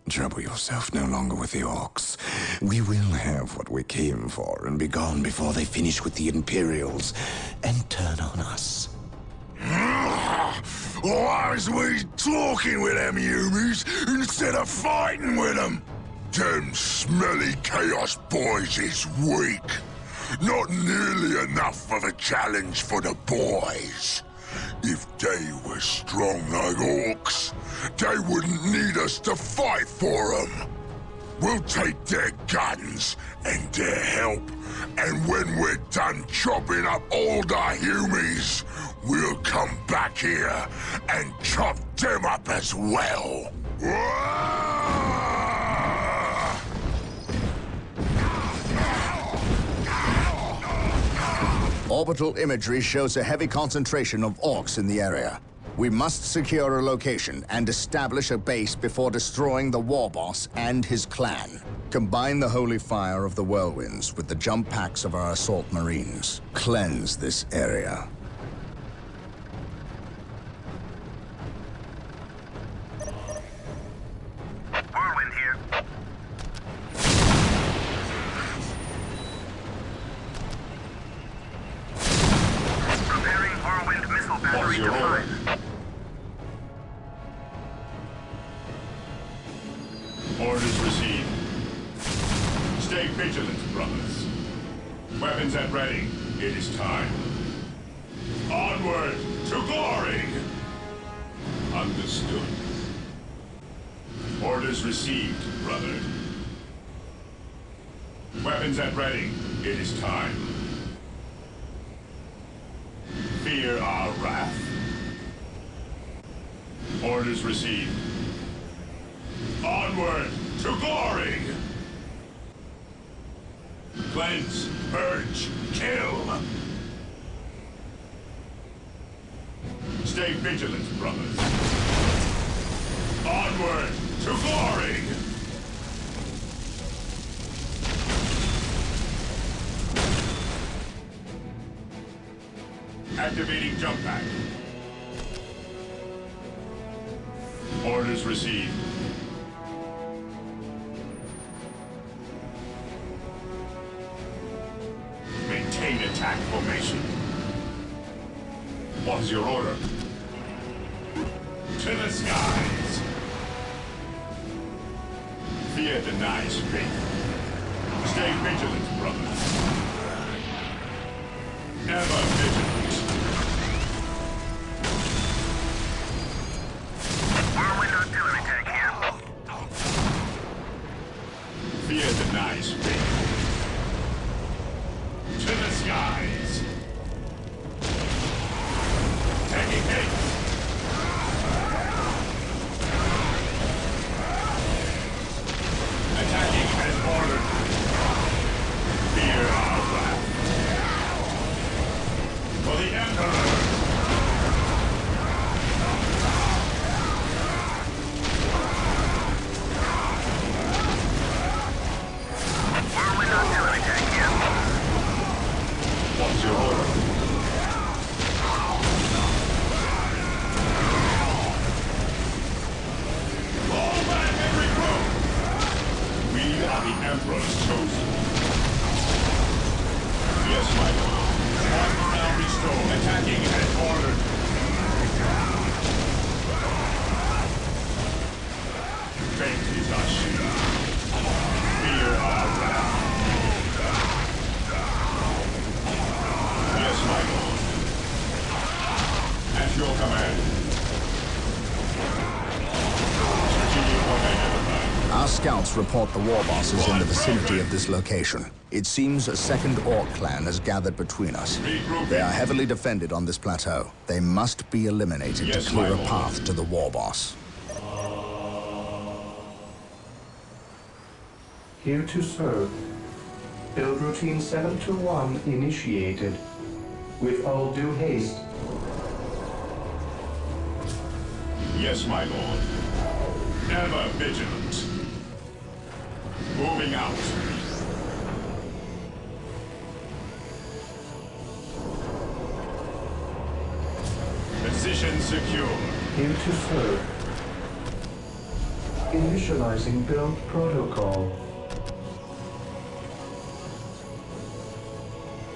Trouble yourself no longer with the orcs. We will have what we came for and be gone before they finish with the Imperials and turn on us. Why is we talking with them Humies instead of fighting with them? Them smelly Chaos boys is weak. Not nearly enough of a challenge for the boys. If they were strong like orcs, they wouldn't need us to fight for them. We'll take their guns and their help, and when we're done chopping up all the Humies, we'll come back here and chop them up as well. Orbital imagery shows a heavy concentration of orcs in the area. We must secure a location and establish a base before destroying the war boss and his clan. Combine the holy fire of the whirlwinds with the jump packs of our assault marines. Cleanse this area. Whirlwind here. Preparing whirlwind missile battery to fire. Orders received. Stay vigilant, brothers. Weapons at ready. It is time. Onward to glory! Understood. Orders received, brother. Weapons at ready. It is time. Fear our wrath. Orders received. Onward to glory! Cleanse, purge, kill! Stay vigilant, brothers. Onward to glory! Activating jump pack. Orders received. Maintain attack formation. What is your order? To the skies! Fear denies faith. Stay vigilant, brother. Ever vigilant. Whirlwind artillery tank here. Fear denies faith. To the skies! Taking haste! Attacking as ordered! Fear our wrath! For the Emperor! Whirlwind artillery tank here. What's your order? Fall back and regroup! We are the Emperor's chosen. Yes, my lord. One morale restored. Attacking as ordered. Faith is our shield. Fear our wrath. Yes, my lord. At your command. Strategic command. Our scouts report the war boss is in the vicinity of this location. It seems a second Orc clan has gathered between us. They are heavily defended on this plateau. They must be eliminated to clear a path to the war boss. Here to serve. Build routine 721 initiated. With all due haste. Yes, my lord. Ever vigilant. Moving out. Position secure. Here to serve. Initializing build protocol.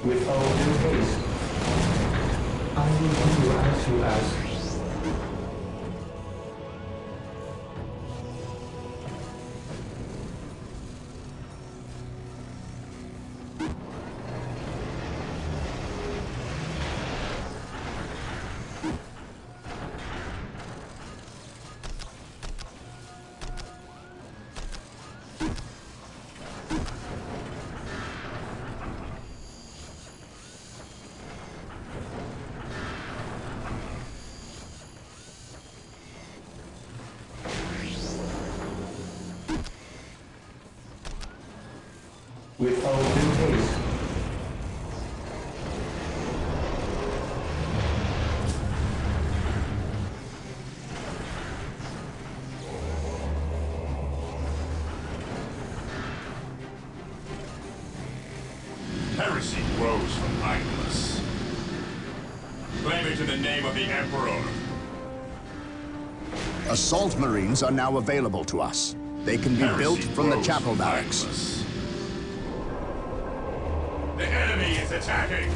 With all due haste. I will do as you ask. With all due haste. Heresy grows from idleness. Blame it to the name of the Emperor. Assault Marines are now available to us. They can be built from the chapel barracks. The enemy is attacking!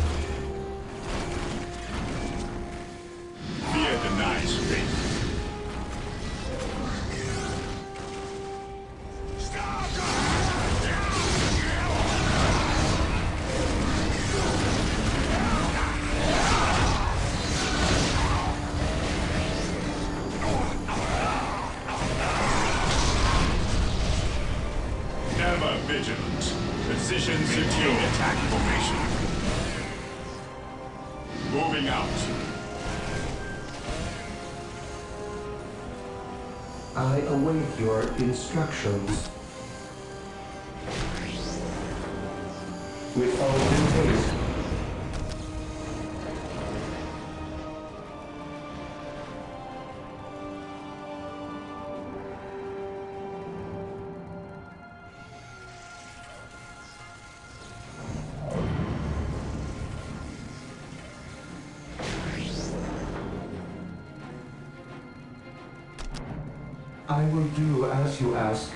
Fear denies faith. Ever vigilant. Position secure. Attack formation. Moving out. I await your instructions. With all due haste. I will do as you ask.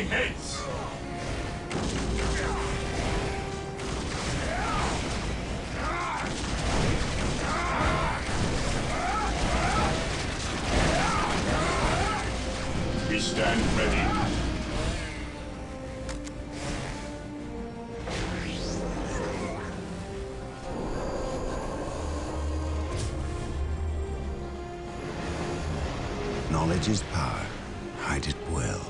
Taking hits! We stand ready. Knowledge is power. Hide it well.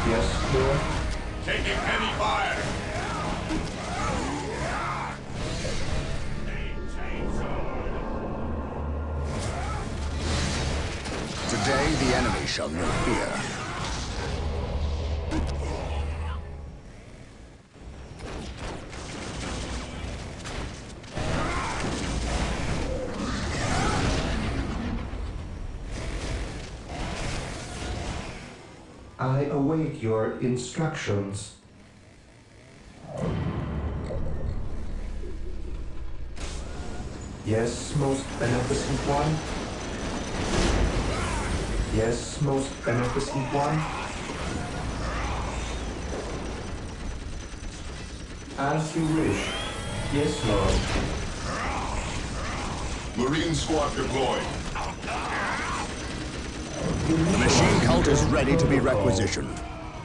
Yes, Lord. Taking heavy fire! Today, the enemy shall know fear. I await your instructions. Yes, most beneficent one. Yes, most beneficent one. As you wish. Yes, Lord. Marine squad deployed. The machine cult is ready to be requisitioned.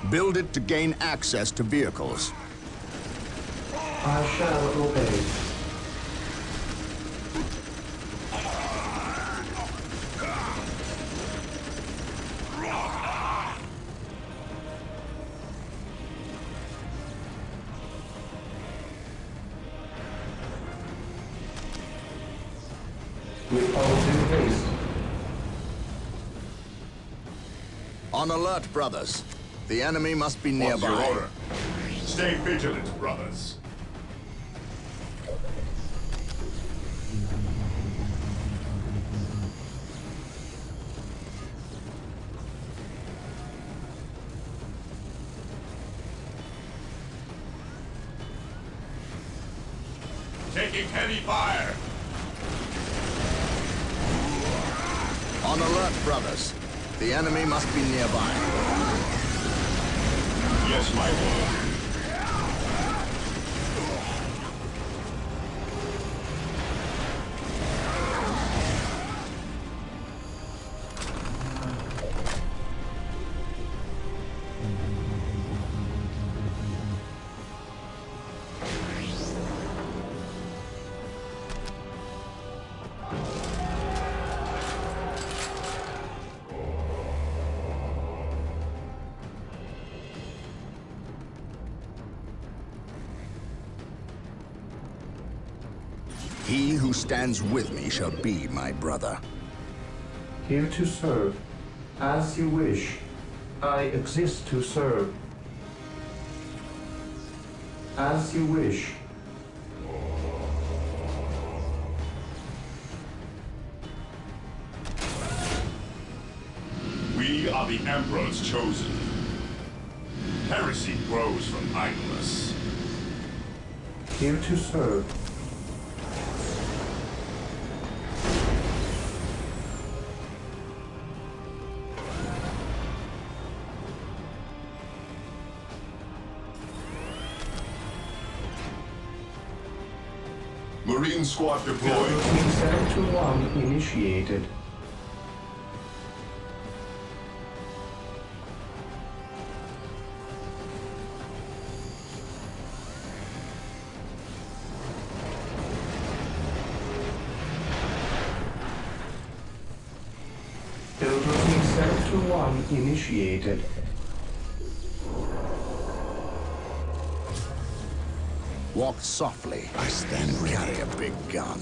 Build it to gain access to vehicles. I shall obey. With all due haste. On alert, brothers. The enemy must be What's your nearby. order? Stay vigilant, brothers. Taking heavy fire! On alert, brothers. The enemy must be nearby. Yes, my lord. He who stands with me shall be my brother. Here to serve. As you wish. I exist to serve. As you wish. We are the Emperor's chosen. Heresy grows from idleness. Here to serve. Marine squad deployed. Team 721 initiated. Team 721 initiated. Walk softly. I stand ready. Carry a big gun.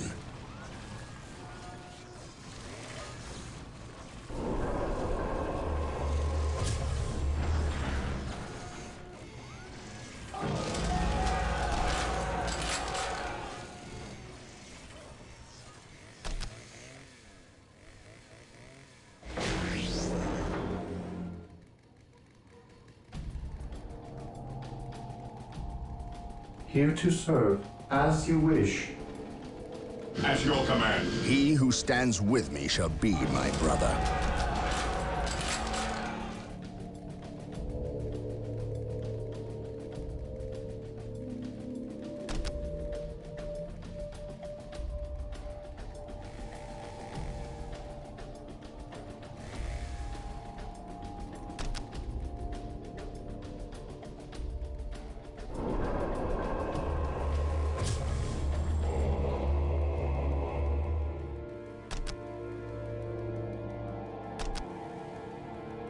Here to serve, as you wish. At your command. He who stands with me shall be my brother.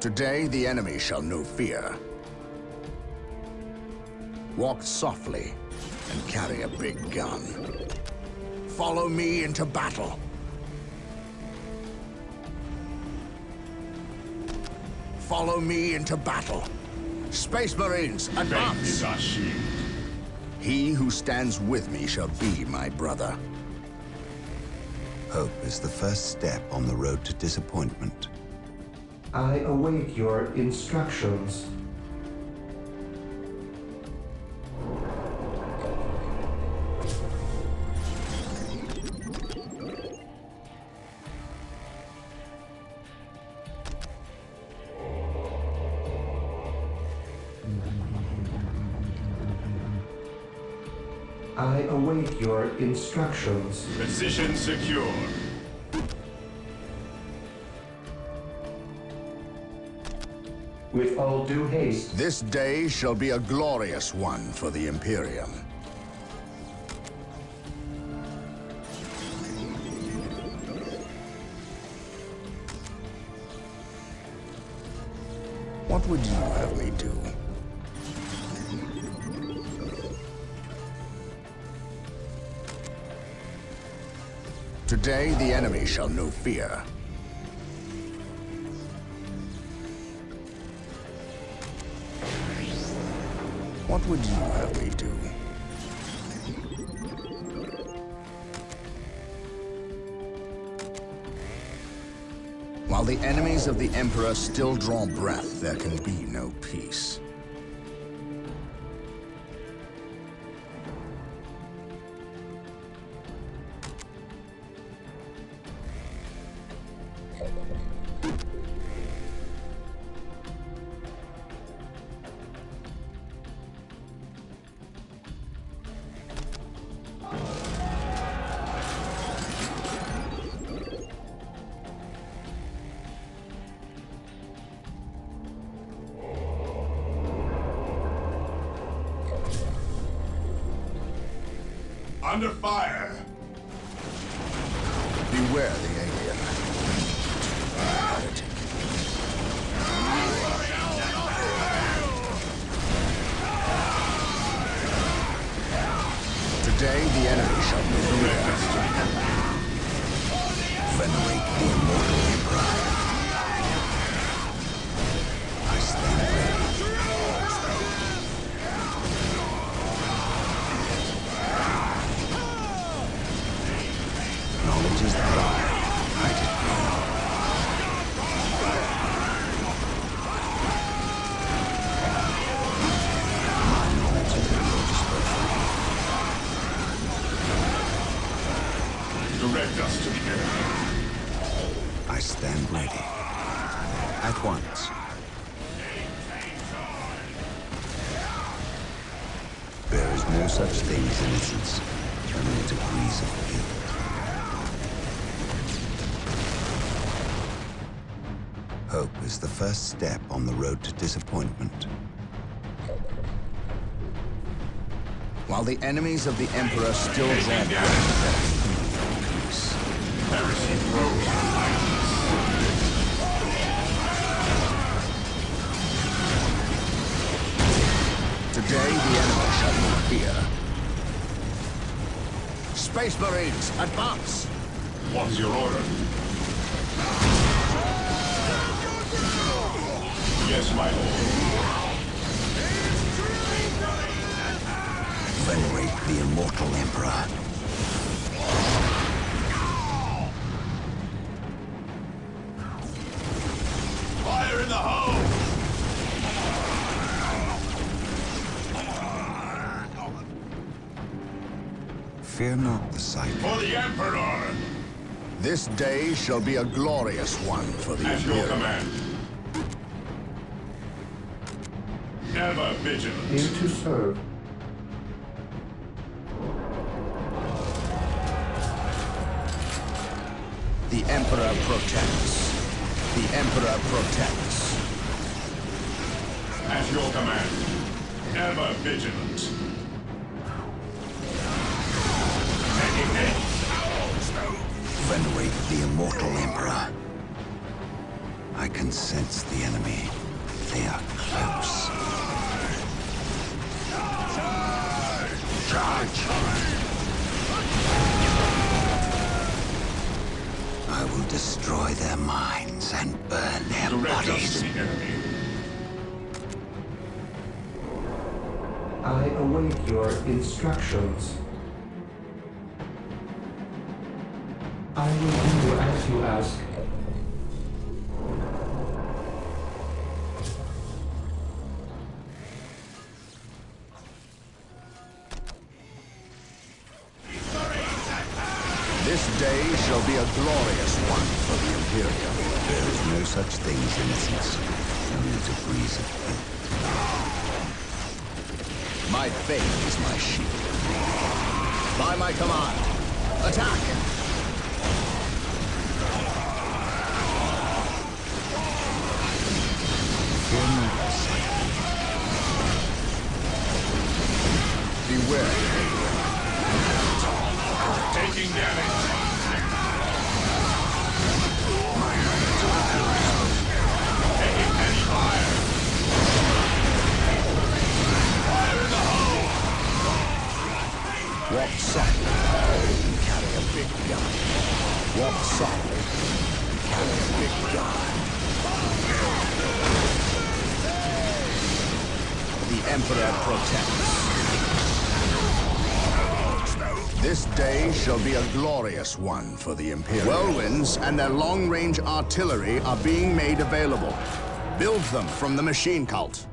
Today, the enemy shall know fear. Walk softly and carry a big gun. Follow me into battle. Follow me into battle. Space Marines, advance! Faith is our shield. He who stands with me shall be my brother. Hope is the first step on the road to disappointment. I await your instructions. I await your instructions. Position secure. With all due haste. This day shall be a glorious one for the Imperium. What would you have me do? Today, the enemy shall know fear. What would you have me do? While the enemies of the Emperor still draw breath, there can be no peace. Under fire! Beware the alien. Today, the enemy shall be venerate the immortal Emperor. I stand ready. Knowledge is power. Fight it now. My knowledge is at your disposal. Direct us to the enemy. I stand ready. At once. There is no such thing as innocence, only degrees of guilt. Hope is the first step on the road to disappointment. While the enemies of the Emperor still draw breath, Heresy grows behind us. today the enemy shall know fear. Space Marines, advance! What is your order? Yes, my lord. Venerate the immortal Emperor. Fire in the hole! Fear not the sight. For the Emperor! This day shall be a glorious one for the At your Imperium. command. Ever vigilant. Here to serve. The Emperor protects. The Emperor protects. At your command. Ever vigilant. Taking hits. Venerate the immortal Emperor. I can sense the enemy. They are close. Charge! I will destroy their minds and burn their Direct us bodies. to the enemy. I await your instructions. I will do as you ask. This day shall be a glorious one for the Imperium. There is no such thing as innocence, only degrees of guilt. My faith is my shield. By my command, attack! Fear not the sight. Beware. Taking damage. Taking heavy fire. Fire in the hole. Walk softly. You carry a big gun. Walk softly. You carry a big gun. The Emperor protects. This day shall be a glorious one for the Imperium. Whirlwinds and their long-range artillery are being made available. Build them from the machine cult.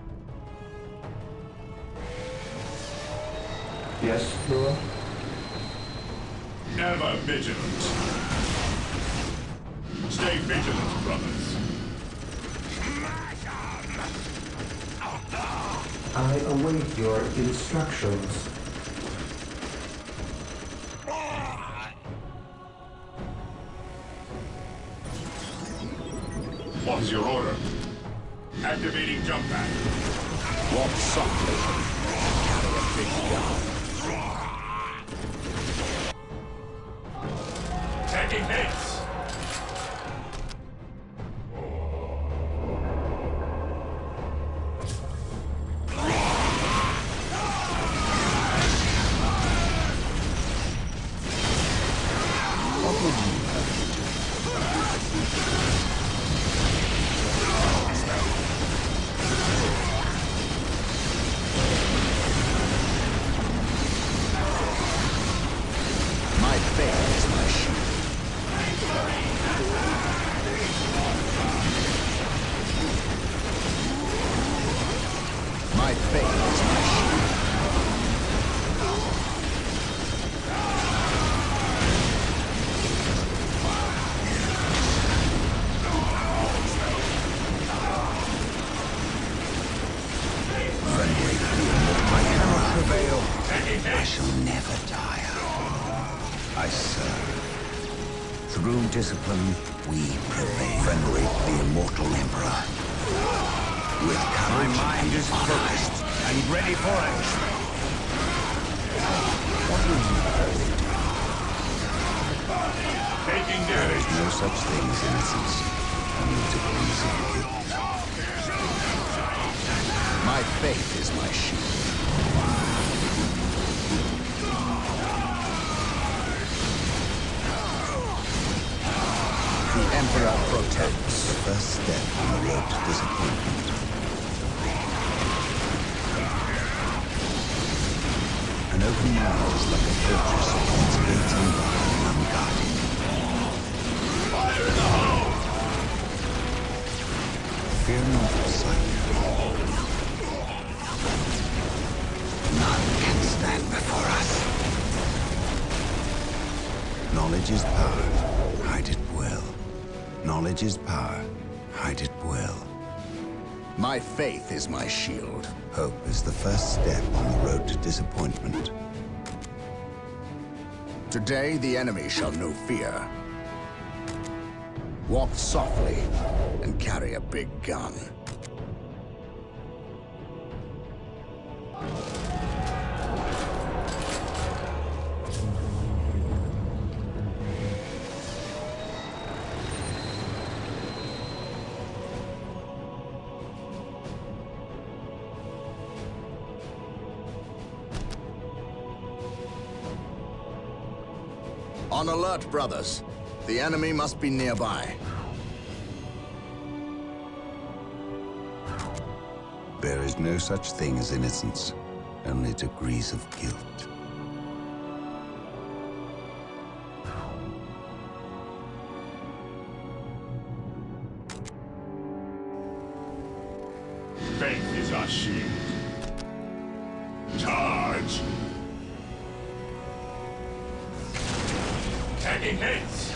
Yes, Lord? Ever vigilant. Stay vigilant, brothers. I await your instructions. What is your order? Activating jump pad. Walk softly. Carry a big gun. Taking hits. What would you have me do? My faith is my shield. My faith is my shield. Venerate the immortal I cannot prevail. I shall never tire. I serve. Through discipline, we prevail. Venerate the immortal Emperor. With courage, my mind is focused and ready for action. What will you have me do? Taking There is damage. no such thing as innocence, only degrees of guilt. My faith is my shield. first step on the road to disappointment. An open mind is like a fortress with its gates unbarred and unguarded. Fire in the hole! Fear not, Sire. None can stand before us. Knowledge is power. Hide it well. Knowledge is power. Hide it well. My faith is my shield. Hope is the first step on the road to disappointment. Today, the enemy shall know fear. Walk softly and carry a big gun. On alert, brothers. The enemy must be nearby. There is no such thing as innocence, only degrees of guilt. Faith is our shield. Charge! Taking hits!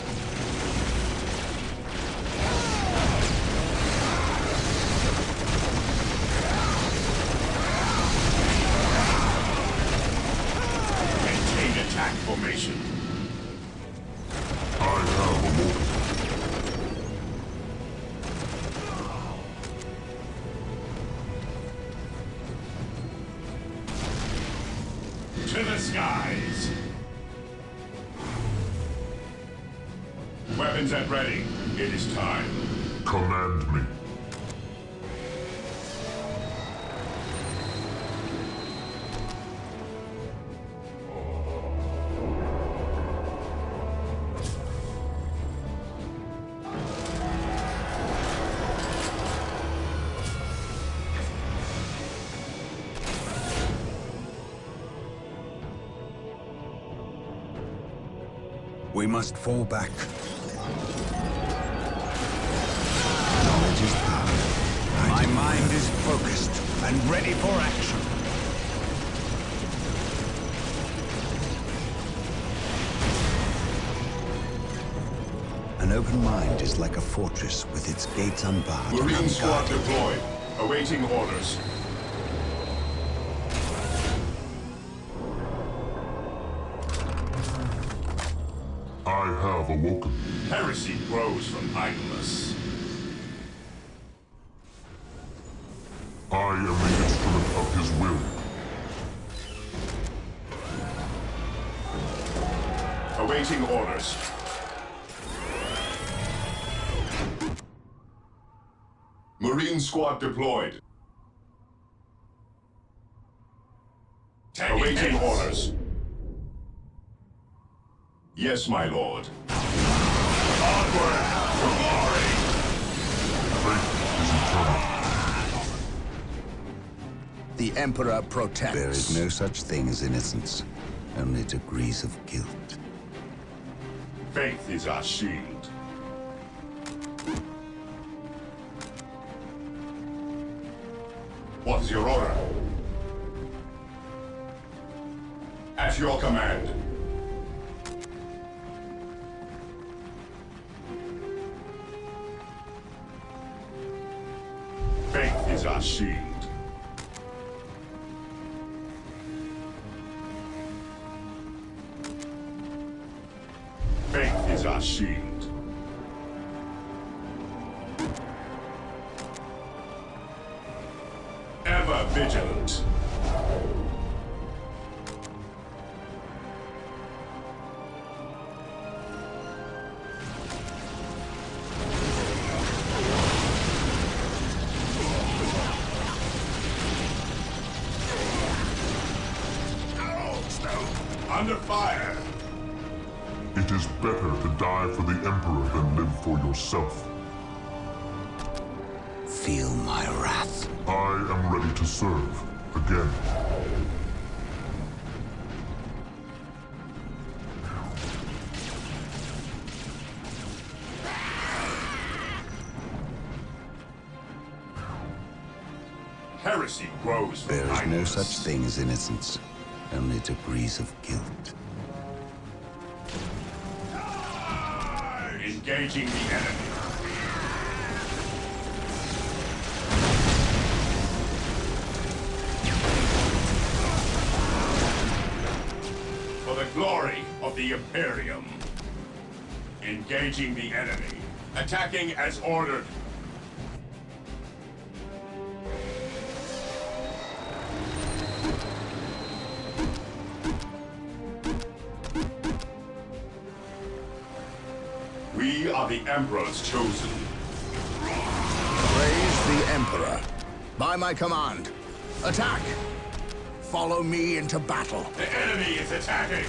Maintain attack formation. I have a moment. To the skies! Weapons at ready. It is time. Command me. We must fall back. Knowledge is power. My mind is focused and ready for action. An open mind is like a fortress with its gates unbarred and Marine squad unguarded. deployed. Awaiting orders. I have awoken. Heresy grows from idleness. I am the instrument of his will. Awaiting orders. Marine squad deployed. Awaiting orders. Yes, my lord. Onward to glory! Faith is eternal. The Emperor protects. There is no such thing as innocence, only degrees of guilt. Faith is our shield. What is your order? At your command. Faith is our shield. Faith is our shield. Ever vigilant. Under fire. It is better to die for the Emperor than live for yourself. feel my wrath? I am ready to serve again. Heresy grows from There is no idleness. such thing as innocence, only degrees of guilt. Engaging the enemy. For the glory of the Imperium. Engaging the enemy. Attacking as ordered. We are the Emperor's chosen. Praise the Emperor. By my command, attack! Follow me into battle. The enemy is attacking!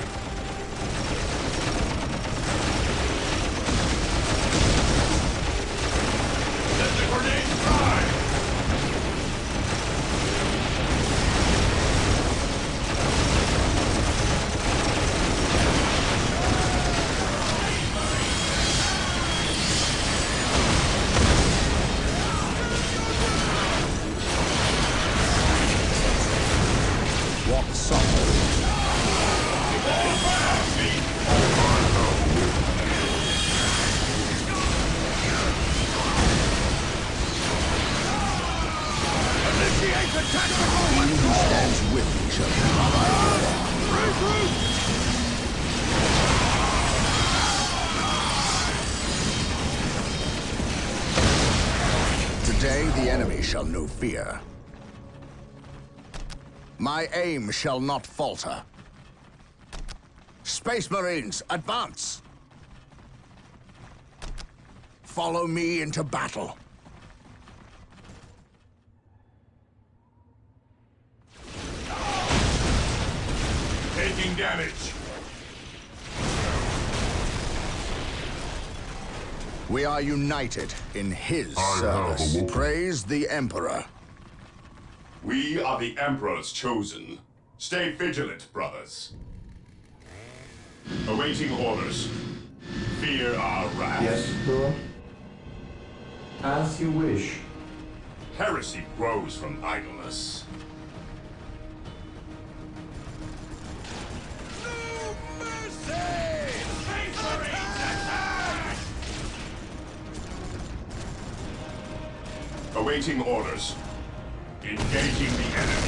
Let the grenade fly! Walk softly. Initiate the tactical He who stands with me shall Today the enemy shall know fear. My aim shall not falter. Space Marines, advance! Follow me into battle. taking damage. We are united in his service. Praise the Emperor. We are the Emperor's chosen. Stay vigilant, brothers. Awaiting orders. Fear our wrath. Yes, Lord. As you wish. Heresy grows from idleness. No mercy! Space Marines attack! Awaiting orders. Engaging the enemy.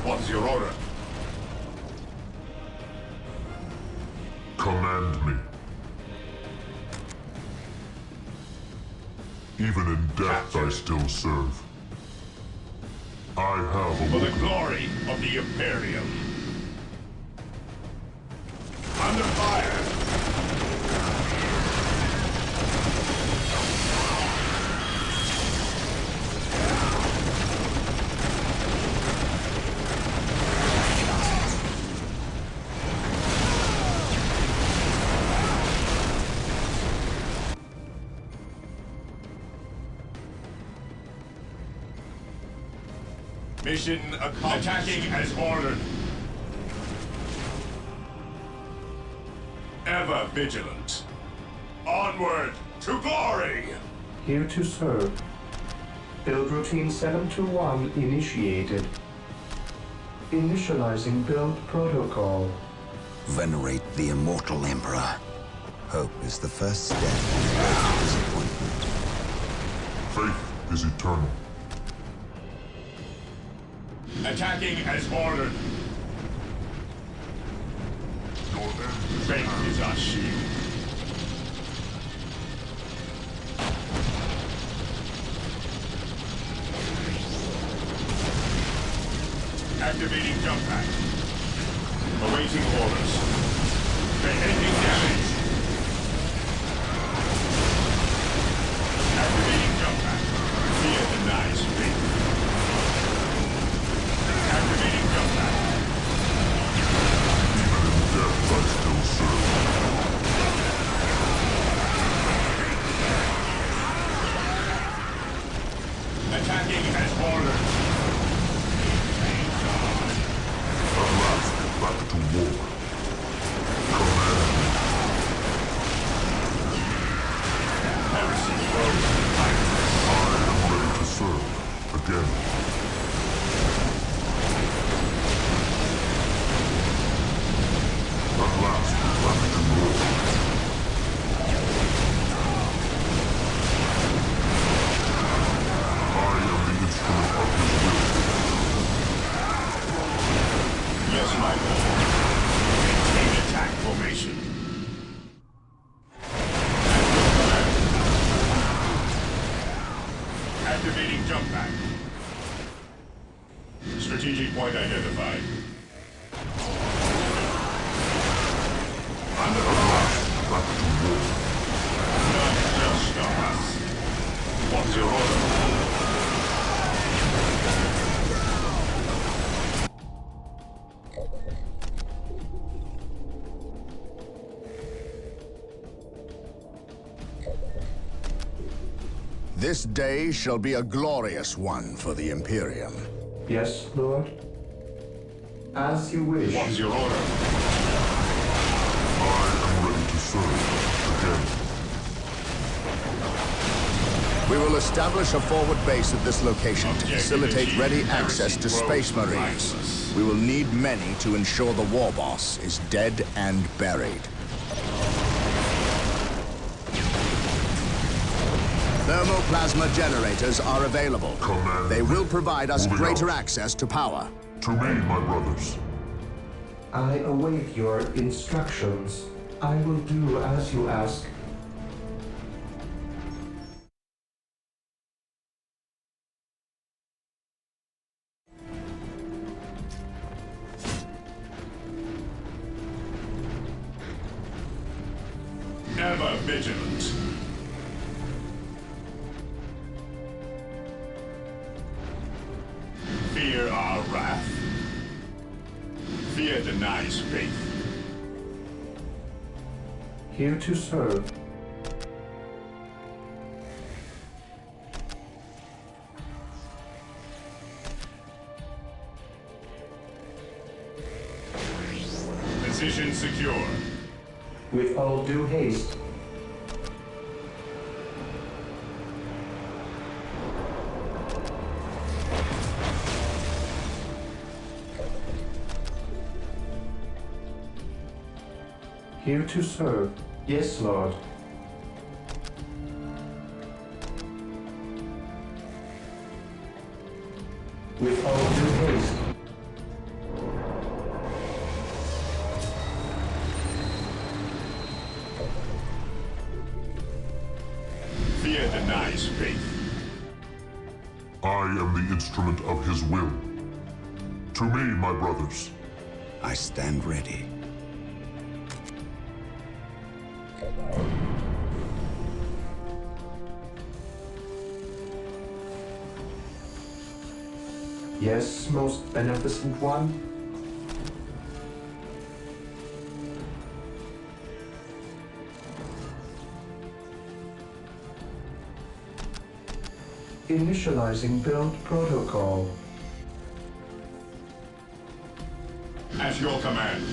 What is your order? Command me. Even in death, I still serve. I have For the awoken. glory of the Imperium. Under fire. Mission accomplished. Attacking as ordered. Ever vigilant. Onward to glory! Here to serve. Build routine 721 initiated. Initializing build protocol. Venerate the immortal Emperor. Hope is the first step on the road to disappointment. Faith is eternal. Attacking as ordered. Faith is our shield. Activating jump pack. Awaiting orders. Beheading damage. Activating jump pack. Fear denies faith. Activating jump pack. Even in death, I still serve. identified. Under fire. Back to war. None shall stop us. What's your order? This day shall be a glorious one for the Imperium. Yes, Lord? As you wish. What's your order? I am ready to serve again. We will establish a forward base at this location to facilitate ready access to Space Marines. We will need many to ensure the War Boss is dead and buried. Thermoplasma generators are available. Command. They will provide us Moving greater out. access to power. To me, my brothers. I await your instructions. I will do as you ask. Ever vigilant. Fear our wrath. Fear denies faith. Here to serve. Position secure. With all due haste. Here to serve. Yes, Lord. With all due haste. Fear denies faith. I am the instrument of his will. To me, my brothers. I stand ready. Yes, most beneficent one. Initializing build protocol. At your command.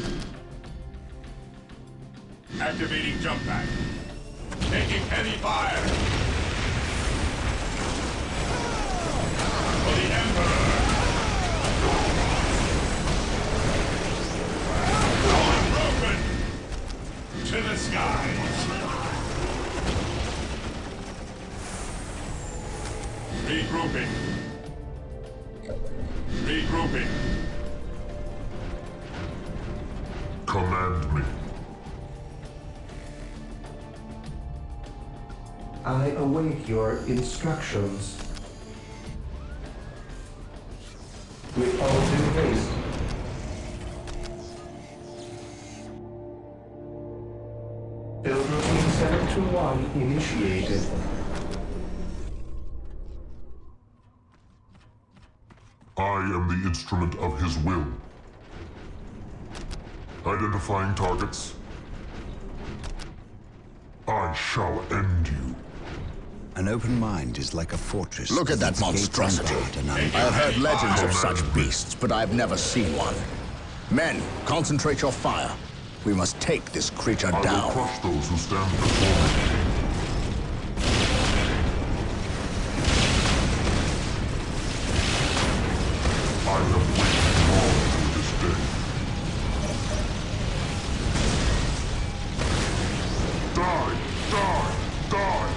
Activating jump pack. Taking heavy fire. For the Emperor. Unbroken. To the skies. Regrouping. Regrouping. Command me. I await your instructions. With all due haste. Build routine 721 initiated. I am the instrument of his will. Identifying targets. I shall end you. An open mind is like a fortress. Look at that its gates monstrosity. unbarred and I unguarded. have heard legends of such beasts, but I've never seen one. Men, concentrate your fire. We must take this creature I will down. crush those who stand before me. I have waited long for this day. Die! Die! Die!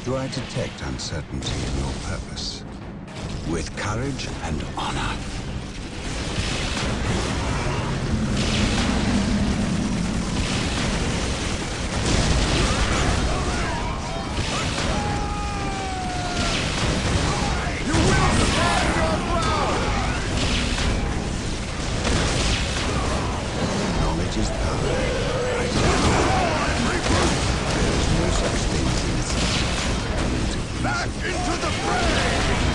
do I detect uncertainty in your purpose? With courage and honor. Knowledge is power. There is no such thing as innocence. Back into the fray!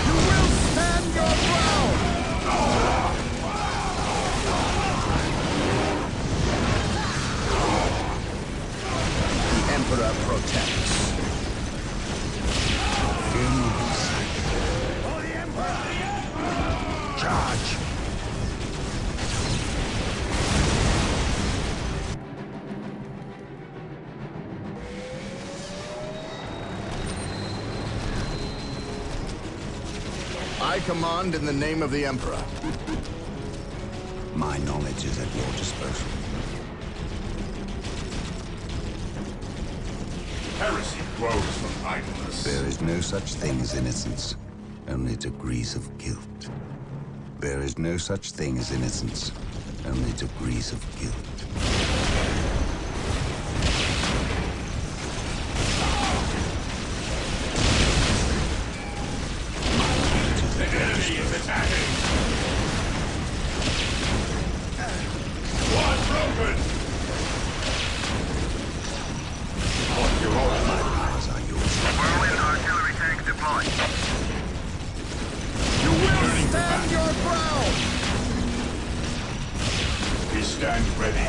You will stand your ground! The Emperor protects. Fear not. For the Emperor! Charge! I command in the name of the Emperor. My knowledge is at your disposal. Heresy grows from idleness. There is no such thing as innocence, only degrees of guilt. There is no such thing as innocence, only degrees of guilt. The enemy is attacking! One broken! On your order. My powers are yours. Whirlwind artillery tank deployed. You will stand your ground! We stand ready.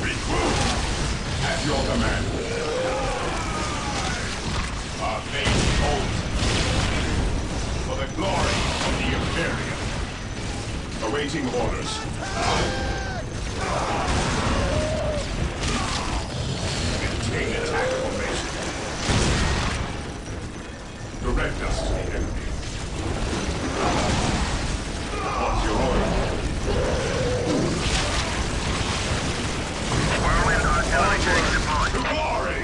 Recruit! At your command. Our fate holds. For the glory of the Imperium. Awaiting orders. Maintain attack formation. Direct us to the enemy. What's your order? Whirlwind artillery tank deployed. To glory!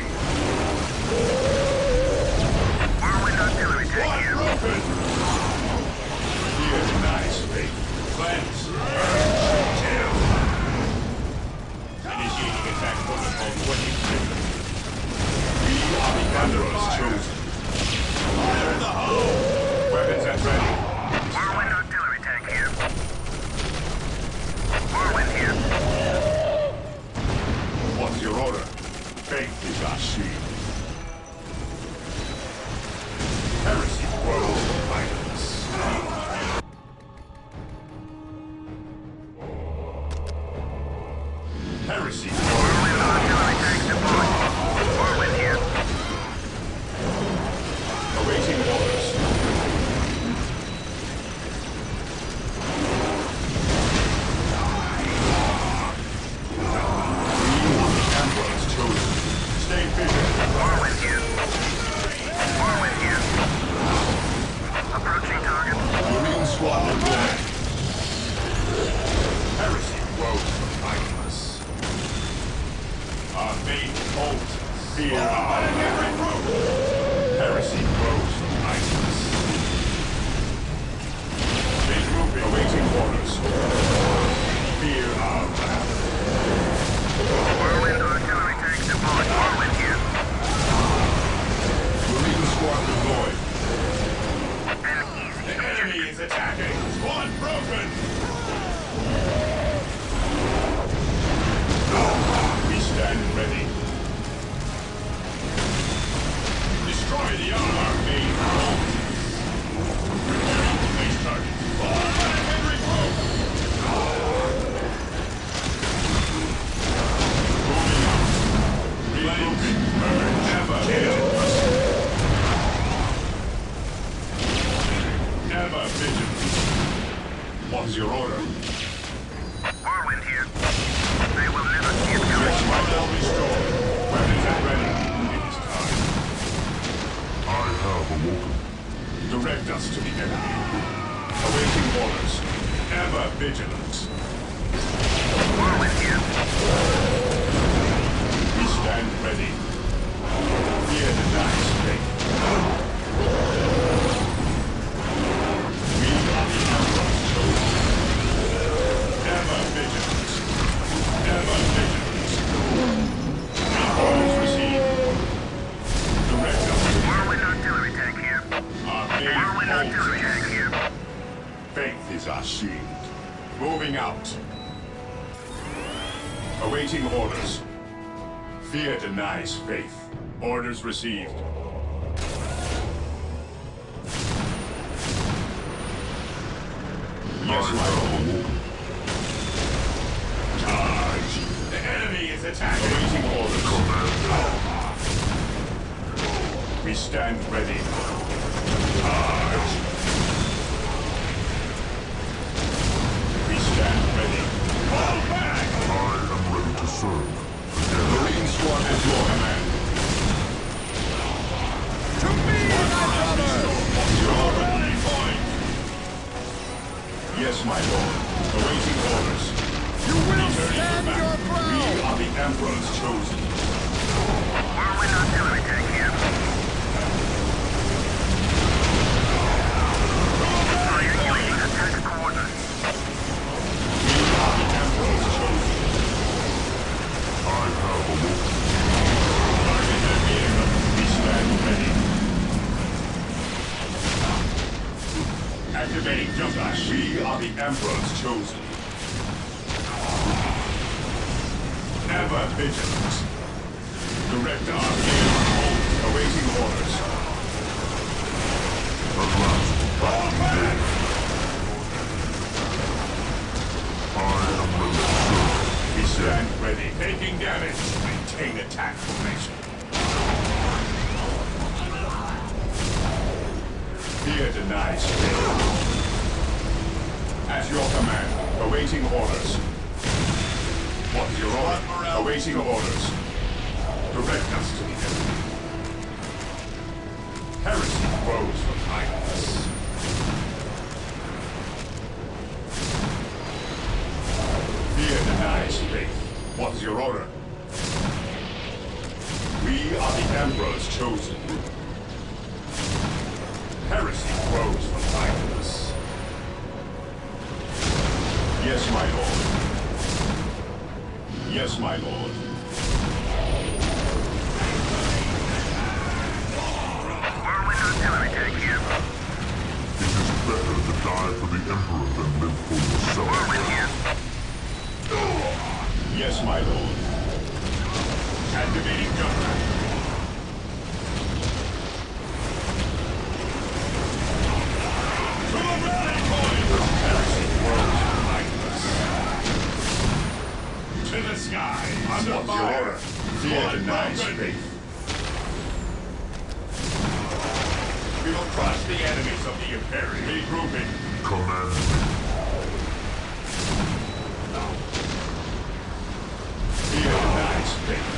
Whirlwind artillery tank One here. broken! Here's nice, big. Cleanse. Kill. Initiating attack protocol 23. We are the Emperor's chosen. Fire in the hole! Weapons at ready. Whirlwind artillery tank here. Whirlwind here. What's your order? Faith is our shield. Heresy grows from idleness. Heresy grows. Whirlwind artillery tank deployed. Whirlwind here. Awaiting orders. Emperor's chosen. Stay vigilant. Whirlwind here. Whirlwind here. Approaching target. Marine squad deployed. Heresy grows from idleness. Our fate holds us. Fear our every group. Heresy grows from idleness. Regrouping. Awaiting orders. Fear our wrath. Whirlwind artillery tank deployed. Whirlwind here. Marine squad deployed. An easy The enemy is attacking. Squad broken. We stand ready. Destroy the armor main hold. Preparing to face target. All back every group. Moving on. Regrouping. Never vigilant. Never vigilant. What's your order? Whirlwind here. They will never see it coming. Yes, my will restored. Weapons at ready. It is time. I have awoken. Direct us to the enemy. Awaiting orders. Ever vigilant. Whirlwind here. holds us. Faith is our shield. Moving out. Awaiting orders. Fear denies faith. Orders received. Yes, my lord. Charge! The enemy is attacking. Awaiting orders. We stand ready. Charge! We stand ready. Fall back! I am ready to serve. Marine squad at your command. To me, my brother! Your rally point! Yes, my lord. Awaiting orders. You will stand your ground! We are the Emperor's chosen. Whirlwind artillery tank here. Triangulating attack coordinates. We are the Emperor's chosen. I have awoken. Target their vehicle. We stand ready. Activating jump dash. We are the Emperor's chosen. Ever vigilant. Direct our vehicle. Awaiting orders. At last, Fall back! I am ready to serve. We stand ready. Taking damage. Maintain attack formation. Fear denies faith. At your command. Awaiting orders. What is your order? Awaiting orders. Direct us to the enemy. Heresy grows from kindness. Fear denies faith. What is your order? We are the Emperor's chosen. Heresy grows from kindness. Yes, my lord. Yes, my lord. Whirlwind artillery tank here. It is better to die for the Emperor than live for yourself. Whirlwind here. Yes, my lord. Activating gunner. To the rally point! Heresy grows from kindness. To the sky! Under fire! Fear denies faith. We will crush the enemies of the Imperium. Regrouping. Command me. Fear denies faith.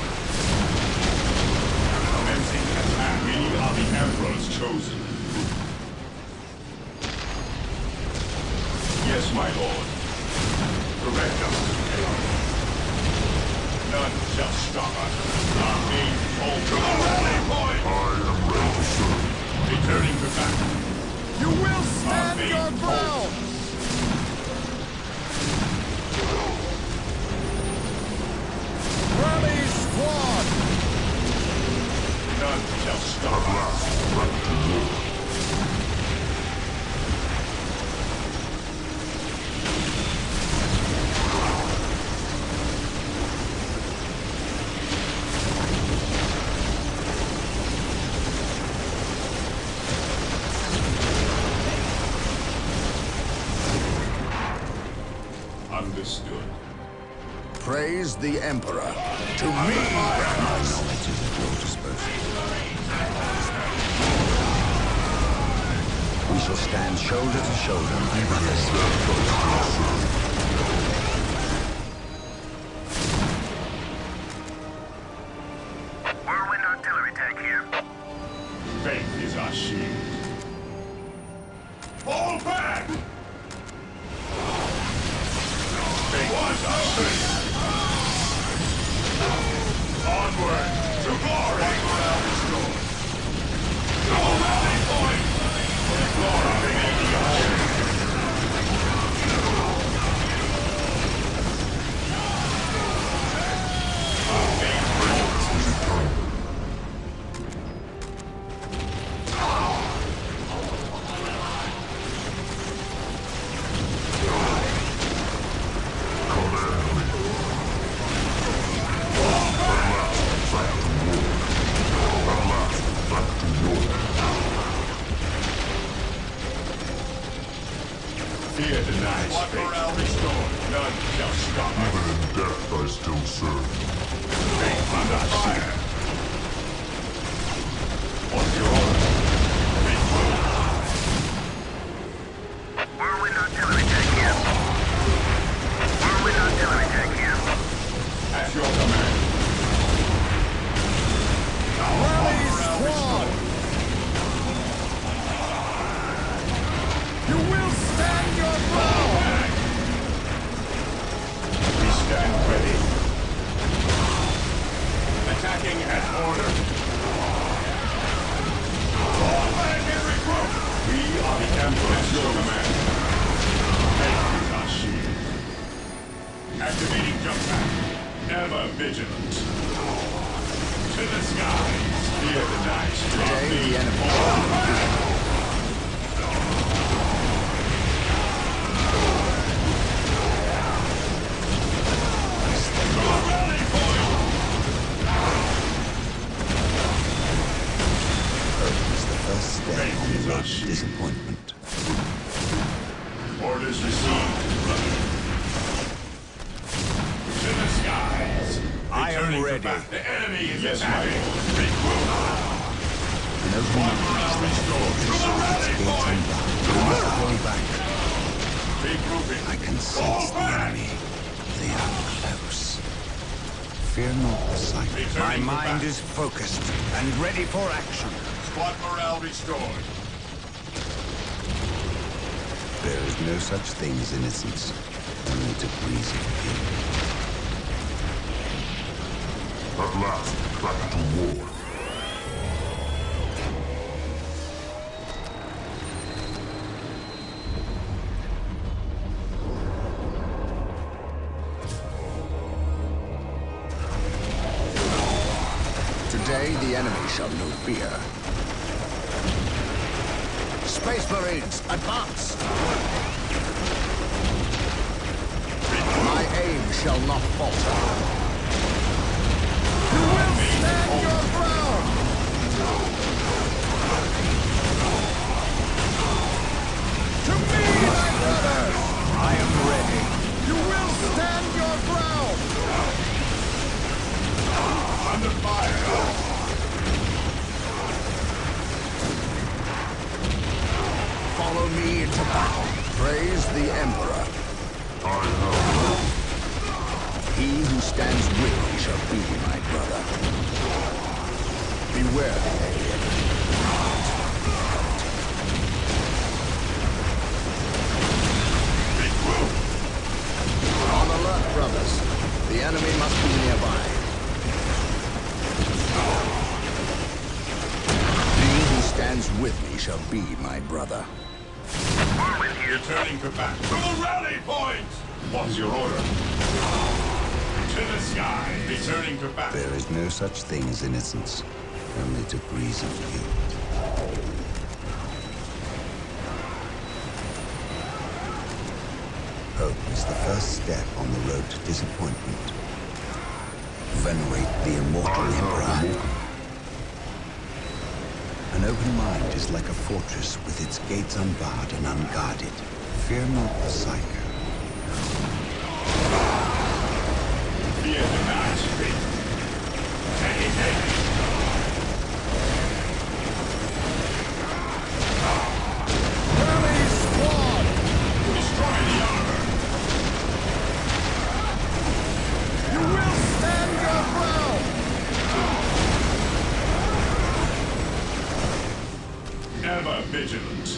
Commencing attack. We are the Emperor's chosen. Yes, my lord. Direct us to the enemy. None shall stop us. Our main hold to the rally point. I am ready to serve. Returning to battle. You will stand your ground! Rally squad! None shall stop us. Back to war. Understood. Praise the Emperor. To me, My knowledge is at your disposal. We shall stand shoulder to shoulder, my brothers. Whirlwind artillery tank here. Faith is our shield. Fall back! Faith is our strength. Onward to glory! To the rally point! Glory may be our Fear denies fate. Morale restored. None shall stop us. Even in death, I still serve. Faith under fire. What's your order? Whirlwind artillery tank here. Whirlwind artillery tank here. At your command. Rally squad! You will stand your ground! We stand ready. Attacking at order. All back and recruit! We are the Emperor at your command. Make our shield. Activating jump pack. Ever vigilant. To the skies. Fear the night. Today, the enemy. First step on the road to disappointment. Orders received. To the skies. I am Returning to ready. battle. The enemy is attacking. Recruit. An open mind is like a fortress with its gates unbarred. Regrouping. I can sense the enemy. They are close. Fear not the sight. My mind is focused and ready for action. Squad morale restored. There is no such thing as innocence, only degrees of guilt. At last, back to war. Today, the enemy shall know fear. Space Marines, advance! My aim shall not falter. You will stand your ground! To me, my brothers! I am ready. You will stand your ground! Under fire. Follow me into battle. Praise the Emperor. I have. He who stands with me shall be my brother. Beware the alien. On alert, brothers. The enemy must be nearby. He who stands with me shall be my brother. Returning to battle. To the rally point! What is your order? To the sky. Returning to battle. There is no such thing as innocence, only degrees of guilt. Hope is the first step on the road to disappointment. Venerate the immortal Emperor. An open mind is like a fortress with its gates unbarred and unguarded. Fear not the psycho. Fear denies fate. Take. Rally squad! Destroy the armor. You will stand your ground! Ever vigilant.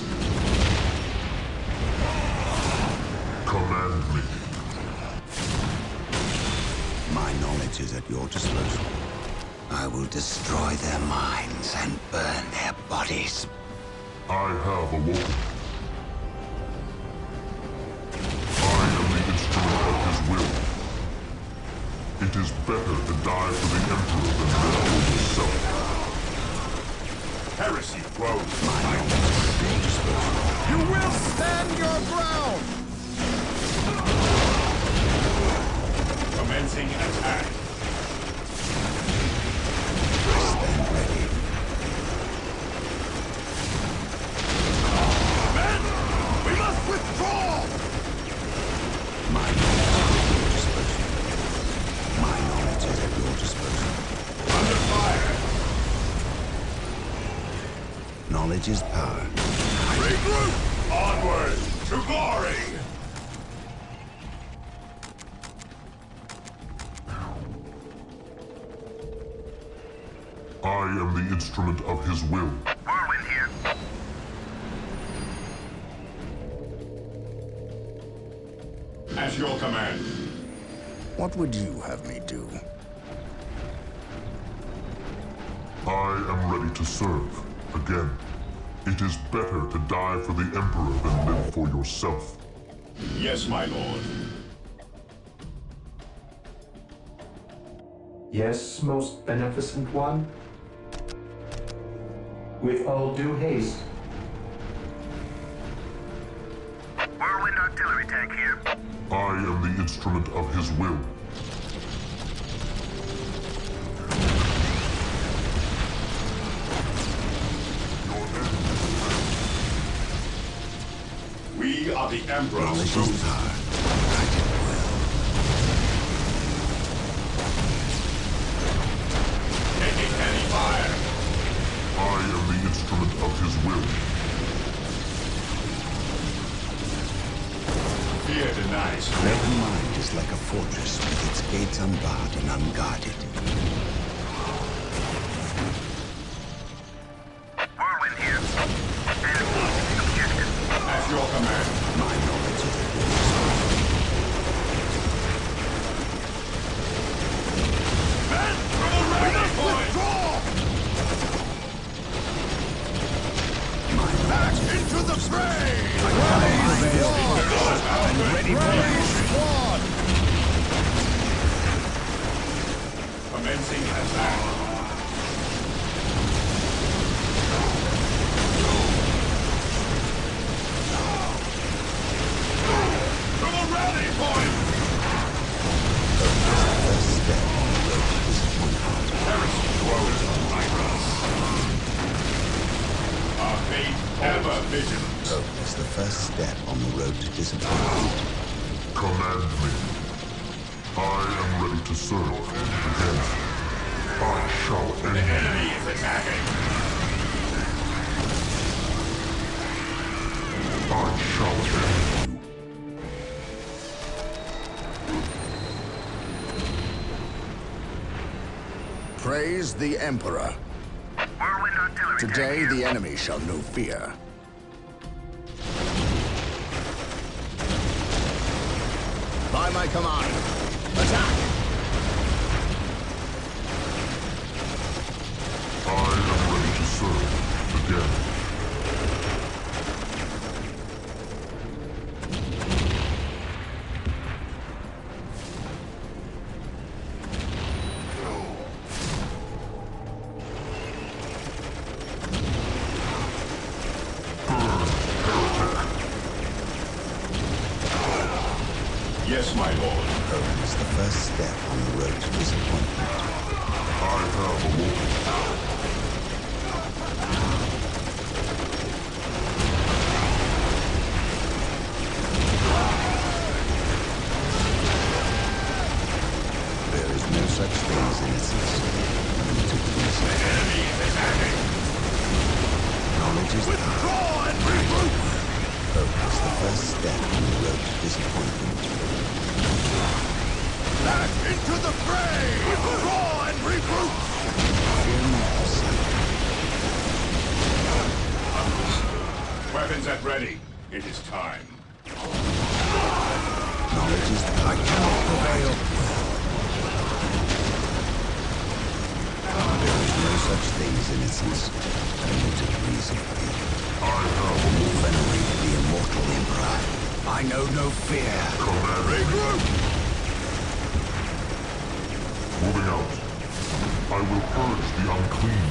Command me. My knowledge is at your disposal. I will destroy their minds and burn their bodies. I have awoken. I am the instrument of his will. It is better to die for the Emperor than live for yourself. Heresy grows. My knowledge is at your disposal. You will stand your ground! Commencing attack. Stand ready. Men! We must withdraw! Knowledge is power. Regroup! Onward to glory! I am the instrument of his will. Whirlwind here. At your command. What would you have me do? I am ready to serve. Again, it is better to die for the Emperor than live for yourself. Yes, my lord. Yes, most beneficent one? With all due haste. Whirlwind artillery tank here. I am the instrument of his will. We are the Emperor's Knowledge troops. is power. Guide it well. Taking heavy fire. I am the instrument of his will. Fear denies. Red mind is like a fortress with its gates unbarred and unguarded. Whirlwind here. Enemy objective. At your command. My knowledge of the rules. Men from the ready point! Back into the fray! And ready Squad! Commencing attack. To the rally point! First step on the road to disappointment. Heresy dwells behind us. Our fate ever vigilant. Hope is the first step on the road to disappointment. Command me. I am ready to serve. Again, I shall end The you. enemy is attacking. I shall end you. Praise the Emperor. Whirlwind artillery tank Today here. the enemy shall know fear. By my command, attack! I am ready to serve. Again. Yes, my lord. Hope is the first step on the road to disappointment. I have awoken. There is no such thing as innocence. Limited reason. Enemy is attacking. Knowledge is power. Withdraw and regroup! Hope is the first step on the road to disappointment. Back into the fray! Withdraw and regroup! Fear not, son. Weapons at ready. It is time. Knowledge is power. I cannot prevail. There is no such thing as innocence. Limited reason. I have awoken. Venerate the immortal Emperor. I know no fear. Command me. Regroup! Moving out. I will purge the unclean.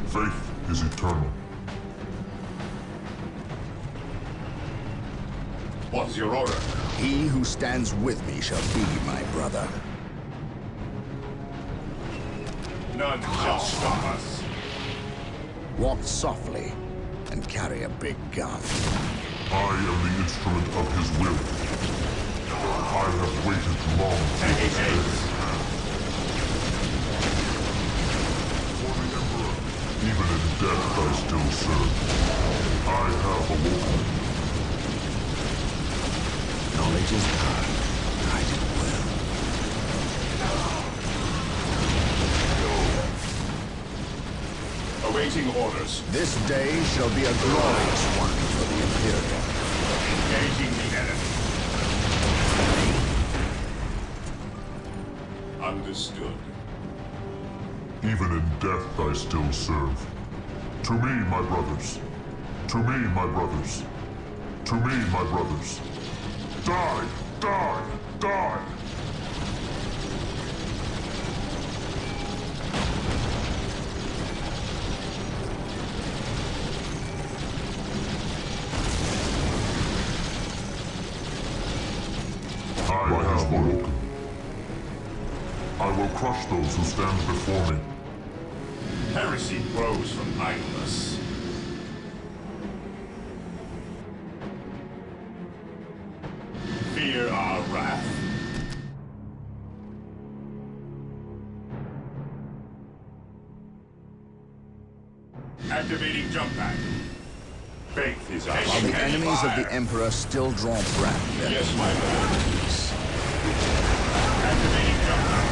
Faith is eternal. What is your order? He who stands with me shall be my brother. None shall stop us. Walk softly and carry a big gun. I am the instrument of his will. I have waited long to Take this it, day. still serve. I have awoken. Knowledge is power. Guide it well. Awaiting orders. This day shall be a glorious one for the Imperium. Engaging the enemy. Understood. Even in death I still serve. To me, my brothers. To me, my brothers. To me, my brothers. Die! Die! Die! I have awoken. I will crush those who stand before me. Heresy grows from idleness. Fear our wrath. Activating jump pad. Faith is our While the enemies of the Emperor still draw breath, there Yes, can my be no lord. peace. Activating jump pad.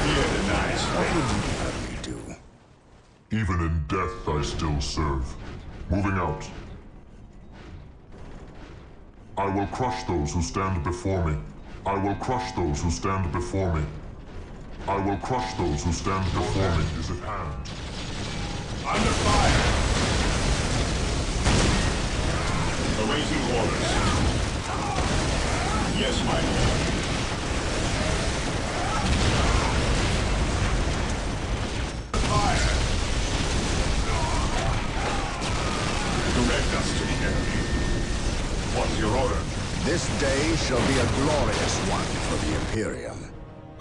Fear denies What faith. would you have me do? Even in death I still serve. Moving out. I will crush those who stand before me. I will crush those who stand before me. I will crush those who stand before me. Is at hand. Under fire. Awaiting orders. Yes, my lord. Fire. Direct us to the enemy. What's your order? This day shall be a glorious one for the Imperium.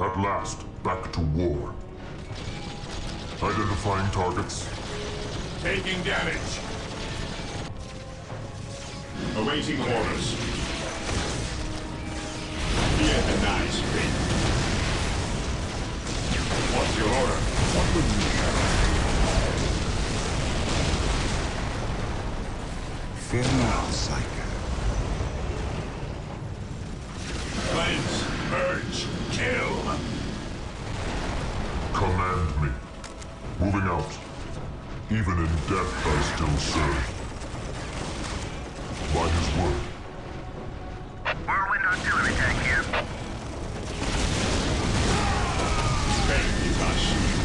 At last, back to war. Identifying targets. Taking damage. Awaiting orders. Fear denies faith. What's your order? What would you have? Fear not, Psycho. Cleanse, purge, kill. Command me. Moving out. Even in death I still serve. By his word. Whirlwind artillery tank here. Faith is our shield.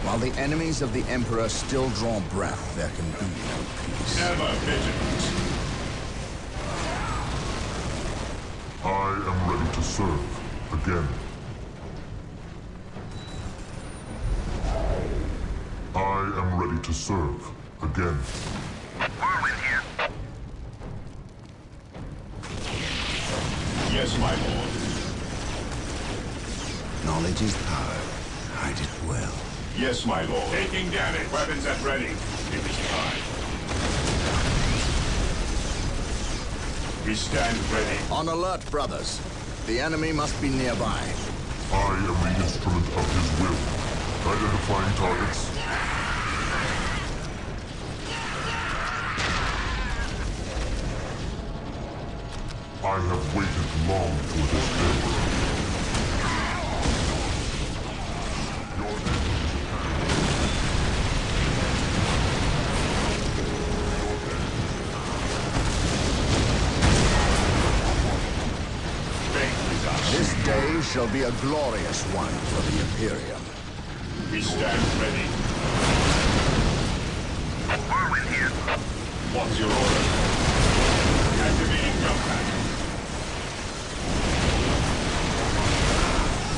While the enemies of the Emperor still draw breath, there can be no peace. Ever vigilant. I am ready to serve. Again. I am ready to serve. Again. Whirlwind here. Yes, my lord. Knowledge is power. Hide it well. Yes, my lord. Taking damage. Weapons at ready. It is time. We stand ready. On alert, brothers. The enemy must be nearby. I am the instrument of his will. Identifying targets. I have waited long for this day. Your end is at hand. This day shall be a glorious one for the Imperium. We stand ready. Whirlwind here. What's your order? Activating jump pad.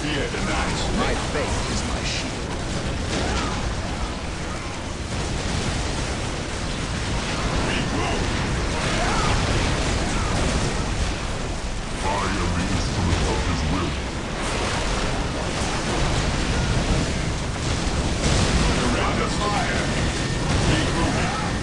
Fear denies. My faith is my shield. We move. I am the instrument of his will. Under fire. Keep moving.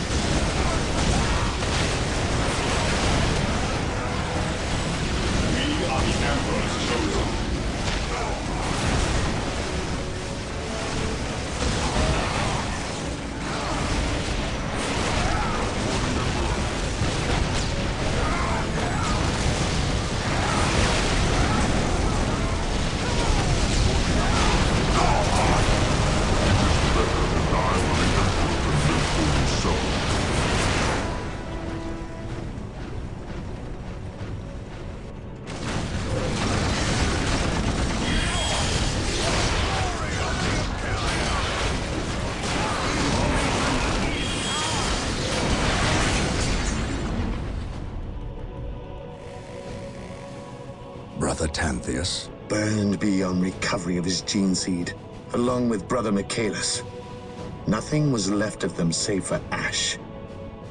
Brother Tanthius? Burned beyond recovery of his gene seed, along with Brother Michaelis. Nothing was left of them save for ash.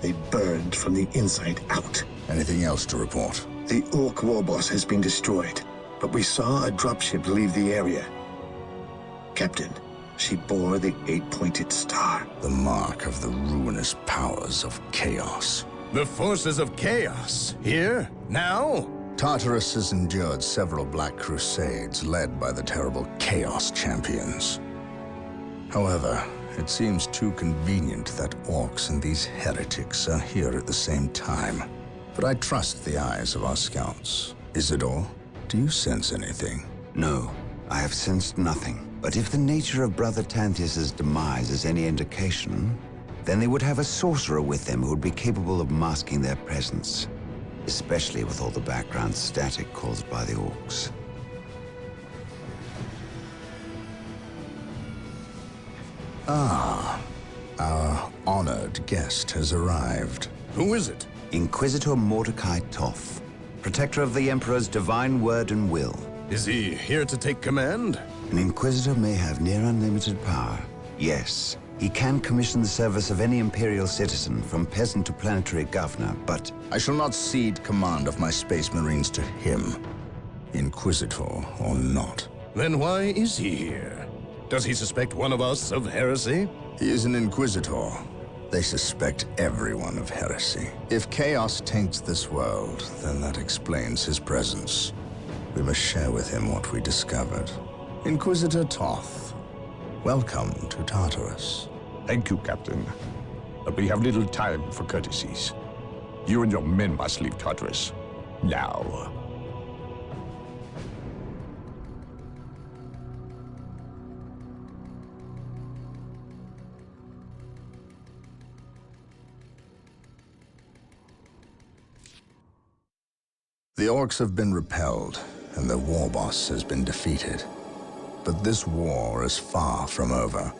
They burned from the inside out. Anything else to report? The Orc warboss has been destroyed, but we saw a dropship leave the area. Captain, she bore the 8-pointed star. The mark of the ruinous powers of chaos. The forces of chaos? Here? Now? Tartarus has endured several Black Crusades led by the terrible Chaos Champions. However, it seems too convenient that orcs and these heretics are here at the same time. But I trust the eyes of our scouts. Isidore, do you sense anything? No, I have sensed nothing. But if the nature of Brother Tanthius' demise is any indication, then they would have a sorcerer with them who would be capable of masking their presence, especially with all the background static caused by the orcs. Ah, our honored guest has arrived. Who is it? Inquisitor Mordecai Toth, protector of the Emperor's divine word and will. Is he here to take command? An Inquisitor may have near unlimited power. Yes, he can commission the service of any Imperial citizen, from peasant to planetary governor, but... I shall not cede command of my Space Marines to him, Inquisitor or not. Then why is he here? Does he suspect one of us of heresy? He is an Inquisitor. They suspect everyone of heresy. If chaos taints this world, then that explains his presence. We must share with him what we discovered. Inquisitor Toth, welcome to Tartarus. Thank you, Captain. But we have little time for courtesies. You and your men must leave Tartarus. Now. The orcs have been repelled, and their war boss has been defeated. But this war is far from over.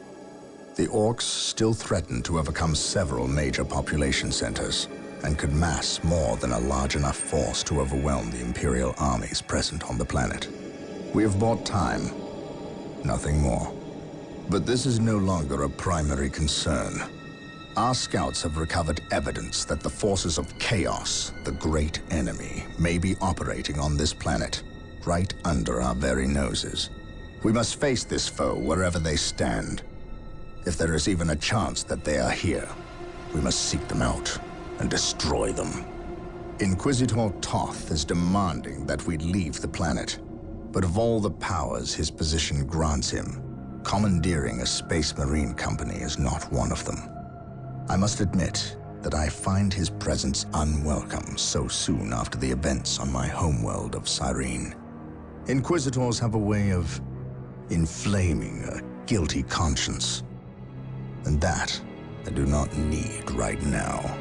The orcs still threaten to overcome several major population centers, and could mass more than a large enough force to overwhelm the Imperial armies present on the planet. We have bought time, nothing more. But this is no longer a primary concern. Our scouts have recovered evidence that the forces of chaos, the great enemy, may be operating on this planet, right under our very noses. We must face this foe wherever they stand. If there is even a chance that they are here, we must seek them out and destroy them. Inquisitor Toth is demanding that we leave the planet, but of all the powers his position grants him, commandeering a Space Marine company is not one of them. I must admit that I find his presence unwelcome so soon after the events on my homeworld of Cyrene. Inquisitors have a way of inflaming a guilty conscience, and that I do not need right now.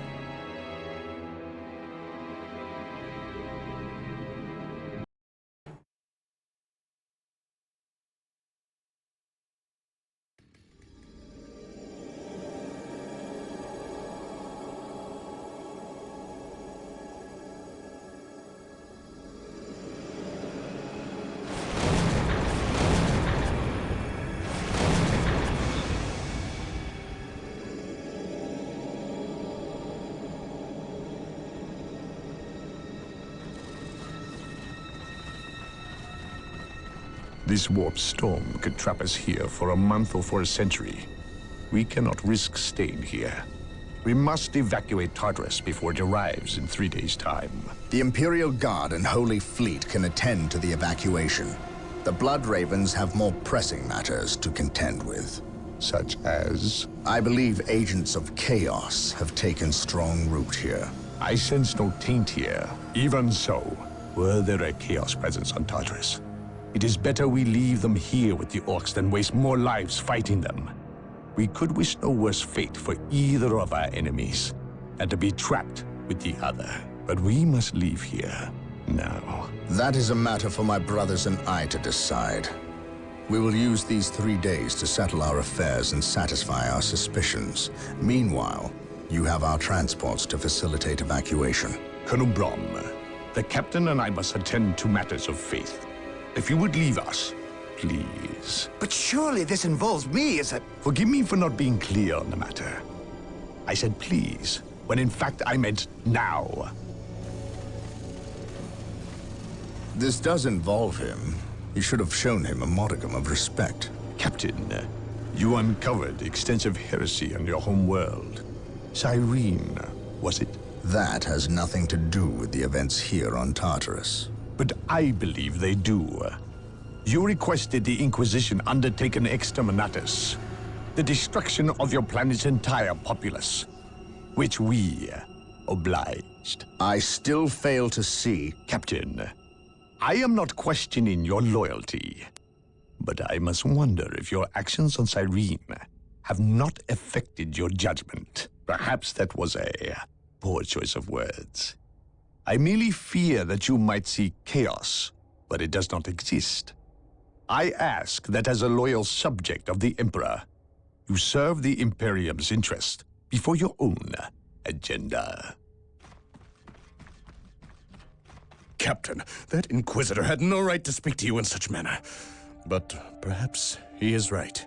This warp storm could trap us here for a month or for a century. We cannot risk staying here. We must evacuate Tartarus before it arrives in 3 days' time. The Imperial Guard and Holy Fleet can attend to the evacuation. The Blood Ravens have more pressing matters to contend with. Such as? I believe agents of chaos have taken strong root here. I sense no taint here. Even so, were there a chaos presence on Tartarus, it is better we leave them here with the orcs than waste more lives fighting them. We could wish no worse fate for either of our enemies, and to be trapped with the other. But we must leave here now. That is a matter for my brothers and I to decide. We will use these 3 days to settle our affairs and satisfy our suspicions. Meanwhile, you have our transports to facilitate evacuation. Colonel Brom, the captain and I must attend to matters of faith. If you would leave us, please. But surely this involves me as a... Forgive me for not being clear on the matter. I said please, when in fact I meant now. This does involve him. You should have shown him a modicum of respect. Captain, you uncovered extensive heresy on your home world. Cyrene, was it? That has nothing to do with the events here on Tartarus. But I believe they do. You requested the Inquisition undertake an exterminatus, the destruction of your planet's entire populace, which we obliged. I still fail to see... Captain, I am not questioning your loyalty, but I must wonder if your actions on Cyrene have not affected your judgment. Perhaps that was a poor choice of words. I merely fear that you might see chaos, but it does not exist. I ask that as a loyal subject of the Emperor, you serve the Imperium's interest before your own agenda. Captain, that Inquisitor had no right to speak to you in such manner. But perhaps he is right.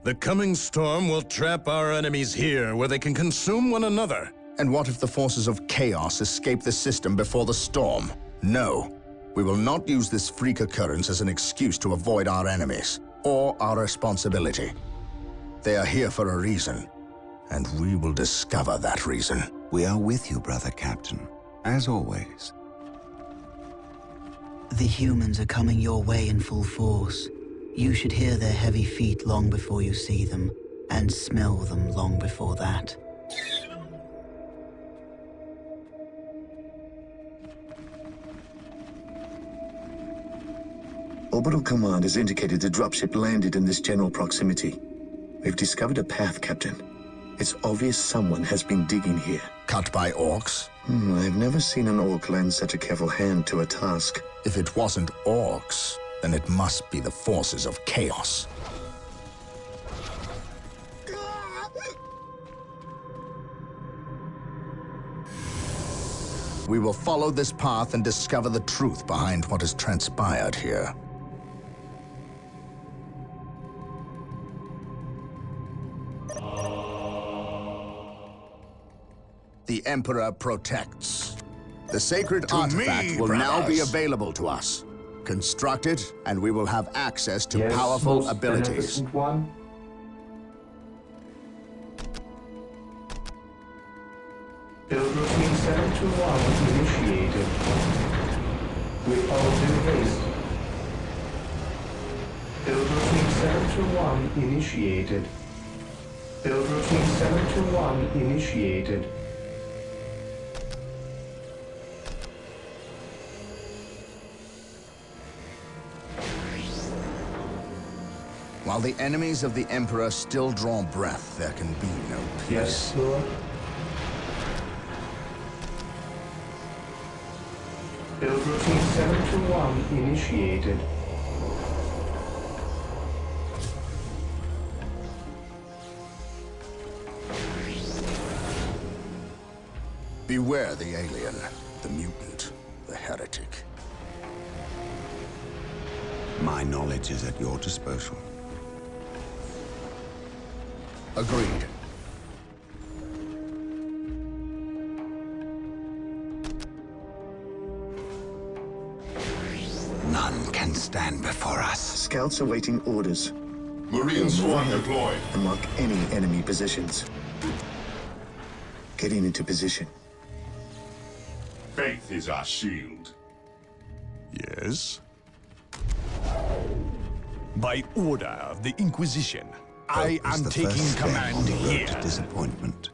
The coming storm will trap our enemies here, where they can consume one another. And what if the forces of chaos escape the system before the storm? No. We will not use this freak occurrence as an excuse to avoid our enemies, or our responsibility. They are here for a reason, and we will discover that reason. We are with you, brother Captain, as always. The humans are coming your way in full force. You should hear their heavy feet long before you see them, and smell them long before that. Orbital Command has indicated the dropship landed in this general proximity. We've discovered a path, Captain. It's obvious someone has been digging here. Cut by orcs? I've never seen an orc lend such a careful hand to a task. If it wasn't orcs, then it must be the forces of chaos. We will follow this path and discover the truth behind what has transpired here. The Emperor protects. The sacred artifact will now be available to us. Construct it, and we will have access to powerful abilities. One. Build routine 721 initiated. With all due haste. Build routine 721 initiated. Build routine 721 initiated. While the enemies of the Emperor still draw breath, there can be no peace. Yes, Lord. Build routine 721 initiated. Beware the alien, the mutant, the heretic. My knowledge is at your disposal. Agreed. None can stand before us. Scouts awaiting orders. Marine squad deployed. And mark any enemy positions. Getting into position. Faith is our shield. Yes? By order of the Inquisition, I am taking command here. Disappointment.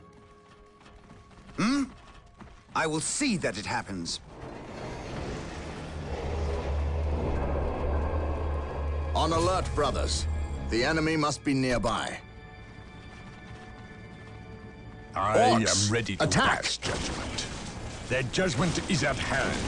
I will see that it happens. On alert, brothers. The enemy must be nearby. I Orcs, am ready to attack. pass judgment. Their judgment is at hand.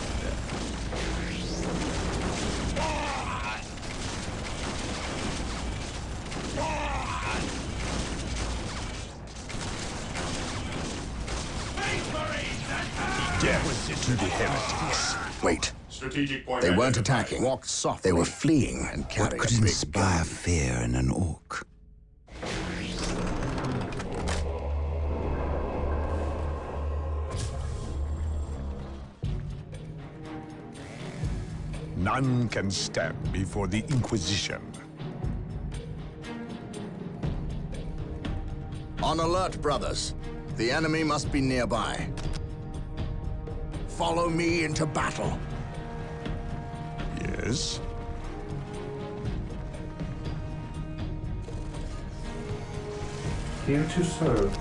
Death to the heretics. Wait. Strategic point They weren't identified. attacking. Walked softly. They were fleeing and carrying What could a big inspire gun. fear in an orc? None can stand before the Inquisition. On alert, brothers. The enemy must be nearby. Follow me into battle. Yes? Here to serve.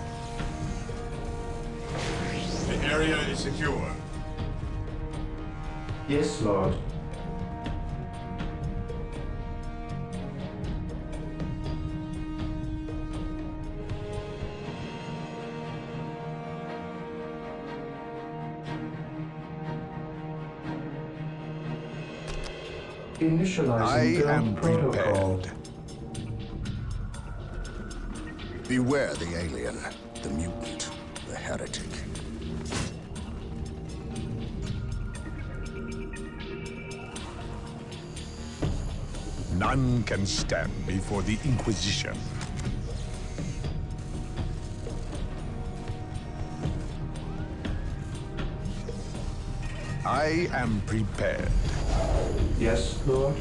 The area is secure. Yes, Lord. Initializing I am protocol. prepared. Beware the alien, the mutant, the heretic. None can stand before the Inquisition. I am prepared. Yes, Lord.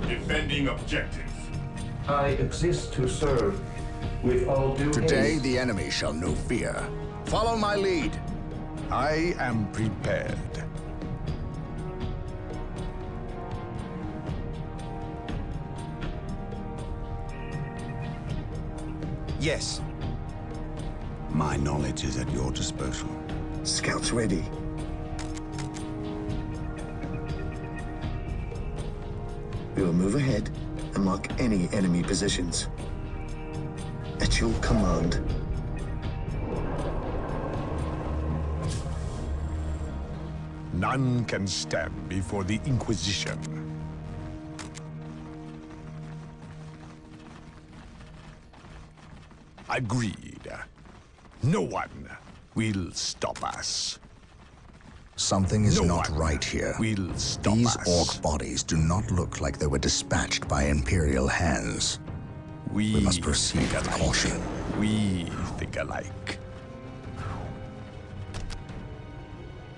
Defending objective. I exist to serve. With all due Today, haste. the enemy shall know fear. Follow my lead. I am prepared. Yes. My knowledge is at your disposal. Scouts ready. We will move ahead and mark any enemy positions. At your command. None can stand before the Inquisition. Agreed. No one will stop us. Something is No not one right here. will stop These us. orc bodies do not look like they were dispatched by Imperial hands. We must proceed with caution. We think alike.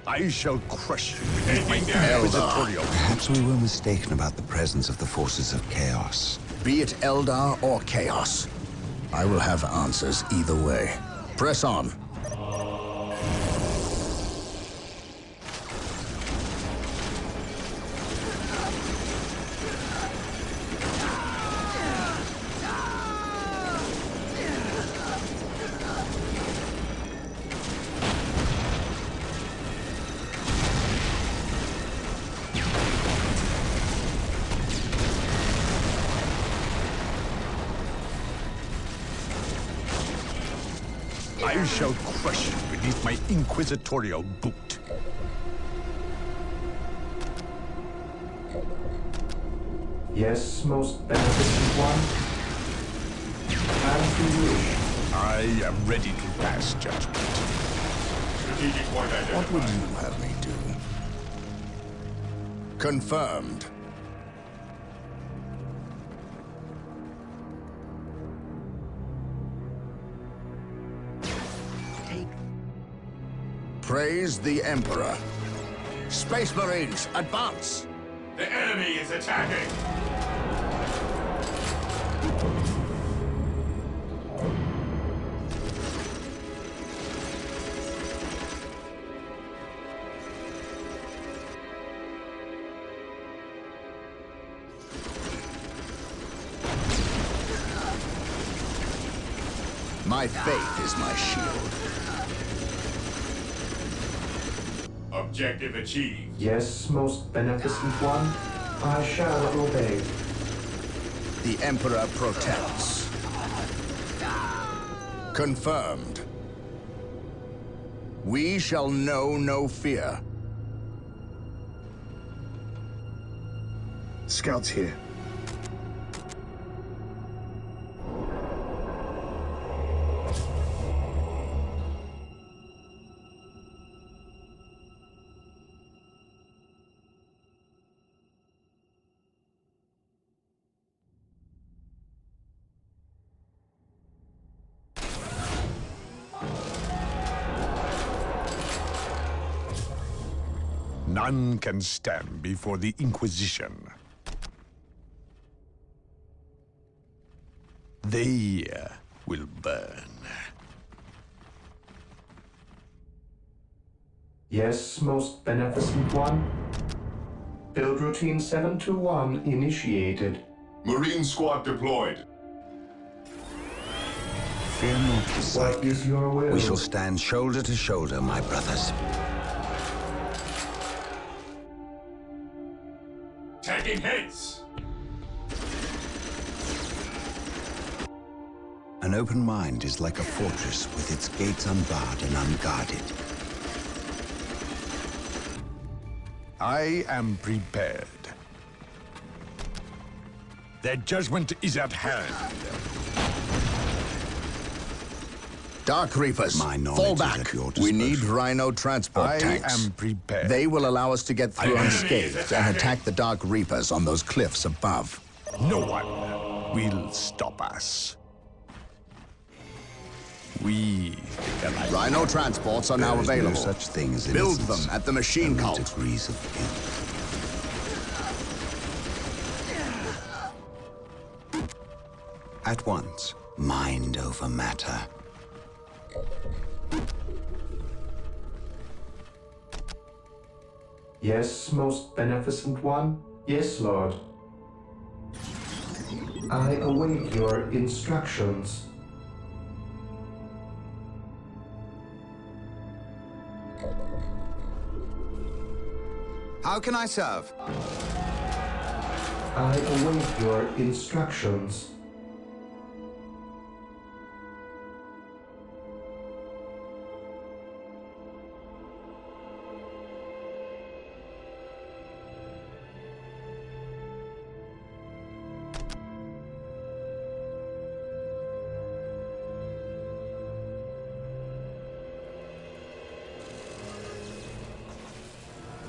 I shall crush you beneath my inquisitorial. Perhaps we were mistaken about the presence of the forces of chaos. Be it Eldar or Chaos, I will have answers either way. Press on. I shall crush you beneath my inquisitorial boot. Yes, most beneficent one. As you wish. I am ready to pass judgment. Strategic point identified. What would you have me do? Confirmed. Praise the Emperor. Space Marines, advance! The enemy is attacking. My faith is my shield. Objective achieved. Yes, most beneficent one. I shall obey. The Emperor protects. Confirmed. We shall know no fear. Scouts here. None can stand before the Inquisition. They will burn. Yes, most beneficent one. Build routine 721 initiated. Marine squad deployed. Fear not the sight. What is your will? We shall stand shoulder to shoulder, my brothers. Taking hits! An open mind is like a fortress with its gates unbarred and unguarded. I am prepared. Their judgment is at hand. Dark Reapers, My knowledge fall is back. at your We need disposal. Rhino transport tanks. I am prepared. They will allow us to get through Enemy is unscathed and attacking. attack the Dark Reapers on those cliffs above. No one will stop us. We can Rhino transports are now There is available. no such thing as Build innocence, them at the machine only cult. degrees of guilt. At once, mind over matter. Yes, most beneficent one. Yes, Lord. I await your instructions. How can I serve? I await your instructions.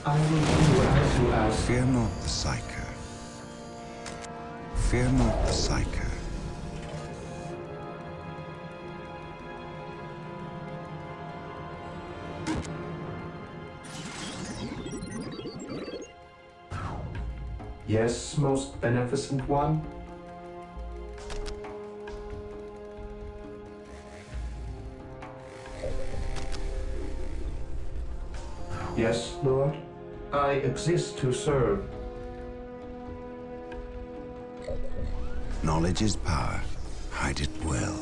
I will do as you ask. Fear not the Psyker. Fear not the Psyker. Yes, most beneficent one. Yes, Lord. I exist to serve. Knowledge is power. Hide it well.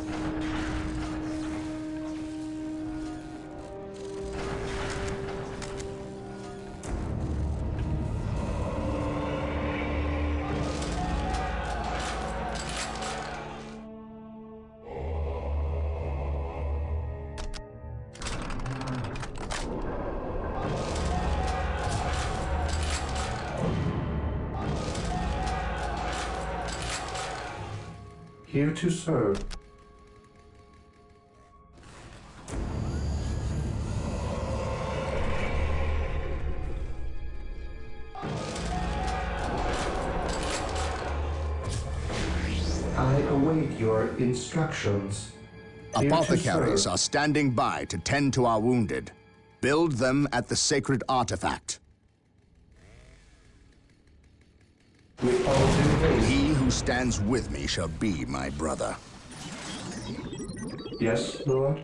Here to serve. I await your instructions. Here to Apothecaries serve. are standing by to tend to our wounded. Build them at the sacred artifact. With all due haste. He who stands with me shall be my brother. Yes, Lord.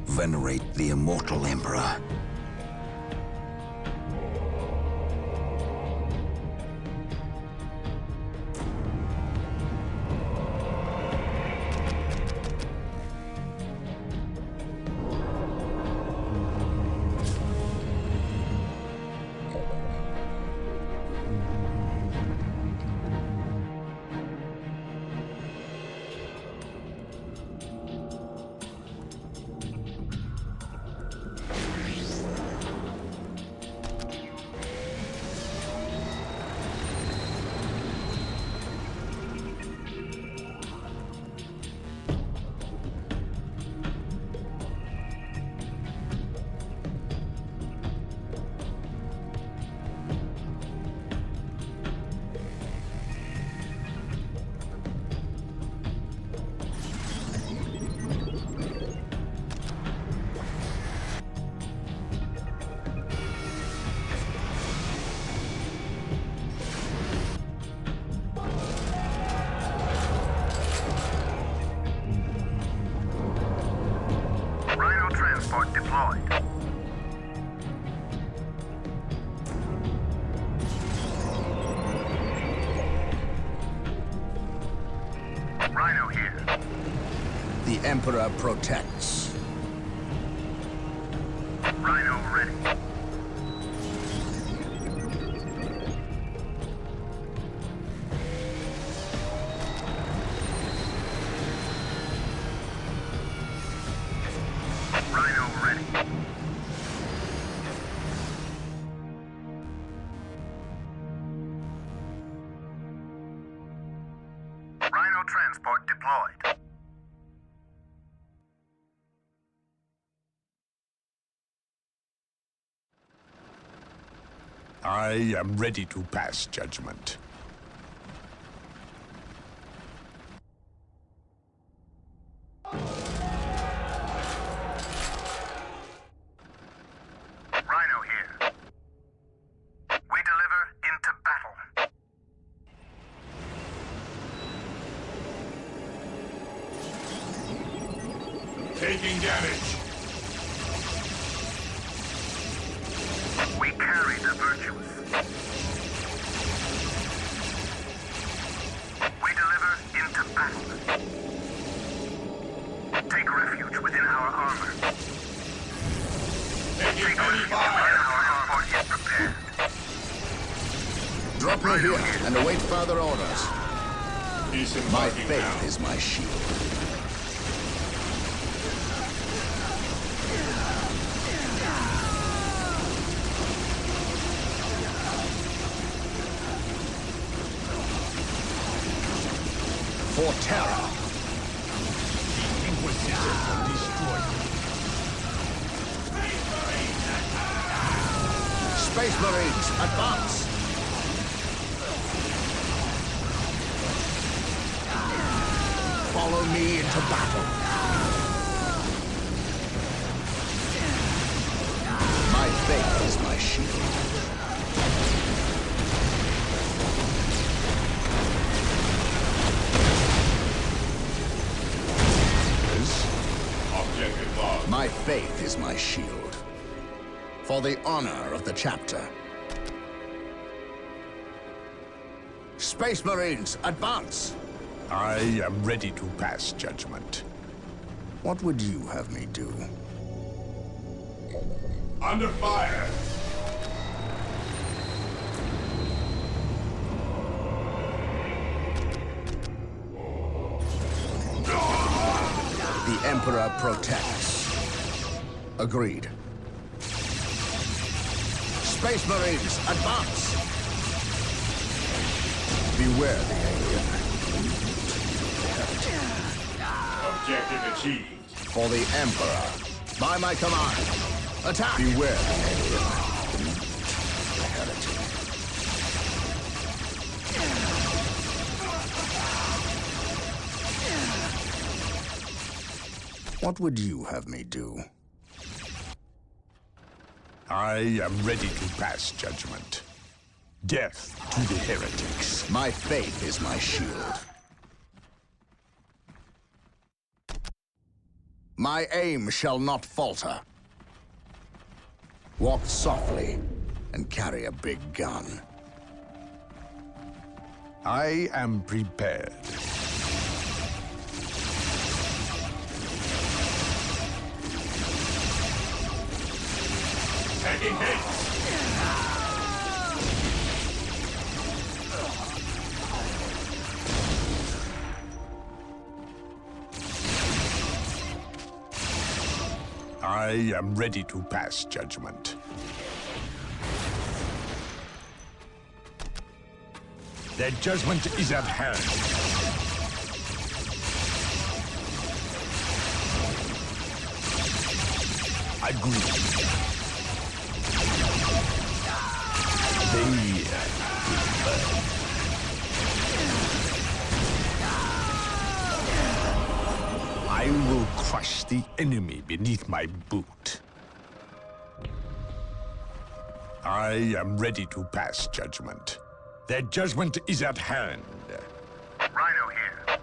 Venerate the immortal Emperor. Rhino here. The Emperor protects. Rhino ready. Rhino ready. Rhino transport deployed. I am ready to pass judgment. Rhino here. We deliver into battle. Taking damage. We carry the virtuous. We deliver into battle. Take refuge within our armor. Taking Take heavy refuge fire. within our armor is prepared. Drop me here and await further orders. My Disembarking faith now. is my shield. For terror. The Inquisitor will destroy you. Space Marines, advance! Follow me into battle. My faith is my shield. Objective lost. My faith is my shield. For the honor of the chapter. Space Marines, advance! I am ready to pass judgment. What would you have me do? Under fire. The Emperor protects. Agreed. Space Marines, advance! Beware the alien. Objective achieved. For the Emperor. By my command. Attack! Beware the alien. What would you have me do? I am ready to pass judgment. Death to the heretics. My faith is my shield. My aim shall not falter. Walk softly and carry a big gun. I am prepared. Taking hits. I am ready to pass judgment. Their judgment is at hand. Agreed. I will crush the enemy beneath my boot. I am ready to pass judgment. Their judgment is at hand. Rhino here.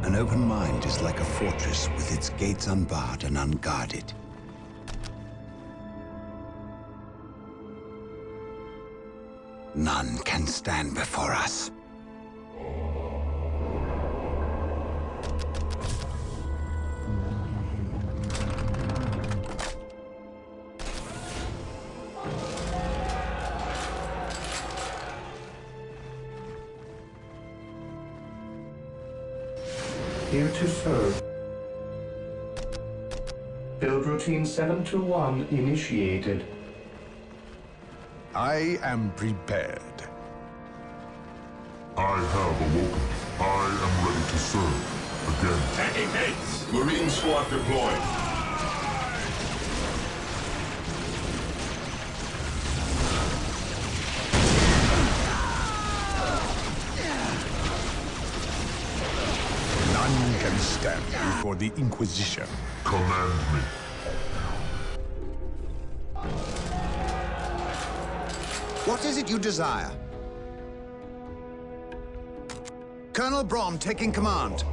An open mind is like a fortress with its gates unbarred and unguarded. None can stand before us. Here to serve. Build routine 721 initiated. I am prepared. I have awoken. I am ready to serve. Again. Taking hits. Marine squad deployed. None can stand before the Inquisition. Command me. What is it you desire? Colonel Brom taking command.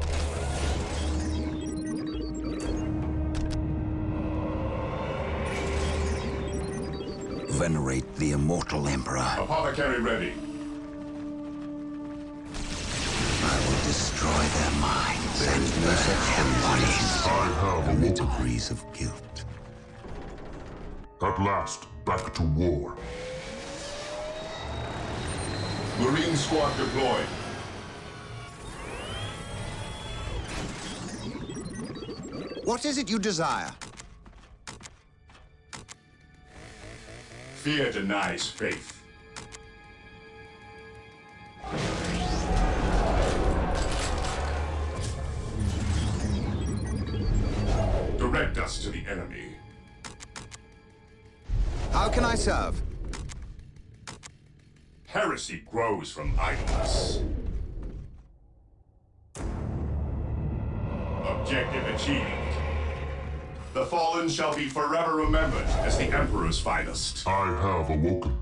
Venerate the immortal Emperor. Apothecary ready. I will destroy their minds and burn their bodies. I have and their awoken. degrees of guilt. At last, back to war. Marine squad deployed. What is it you desire? Fear denies faith. Direct us to the enemy. How can I serve? Heresy grows from idleness. Objective achieved. The fallen shall be forever remembered as the Emperor's finest. I have awoken.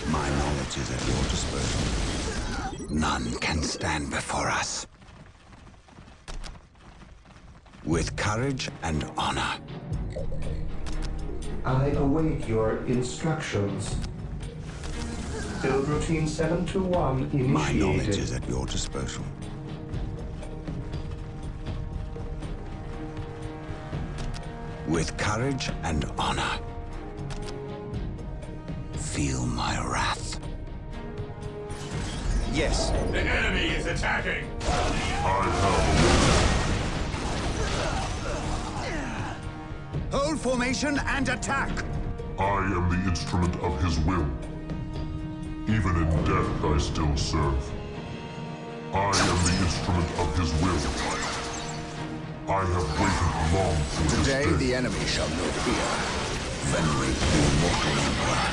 My knowledge is at your disposal. None can stand before us. With courage and honor. I await your instructions. Build routine 721 initiated. My knowledge is at your disposal. With courage and honor. Feel my wrath. Yes. The enemy is attacking! I have awoken. Hold formation and attack! I am the instrument of his will. Even in death I still serve. I am the instrument of his will. I have waited long for this Today, day. the enemy shall know fear. Venerate the immortal Emperor.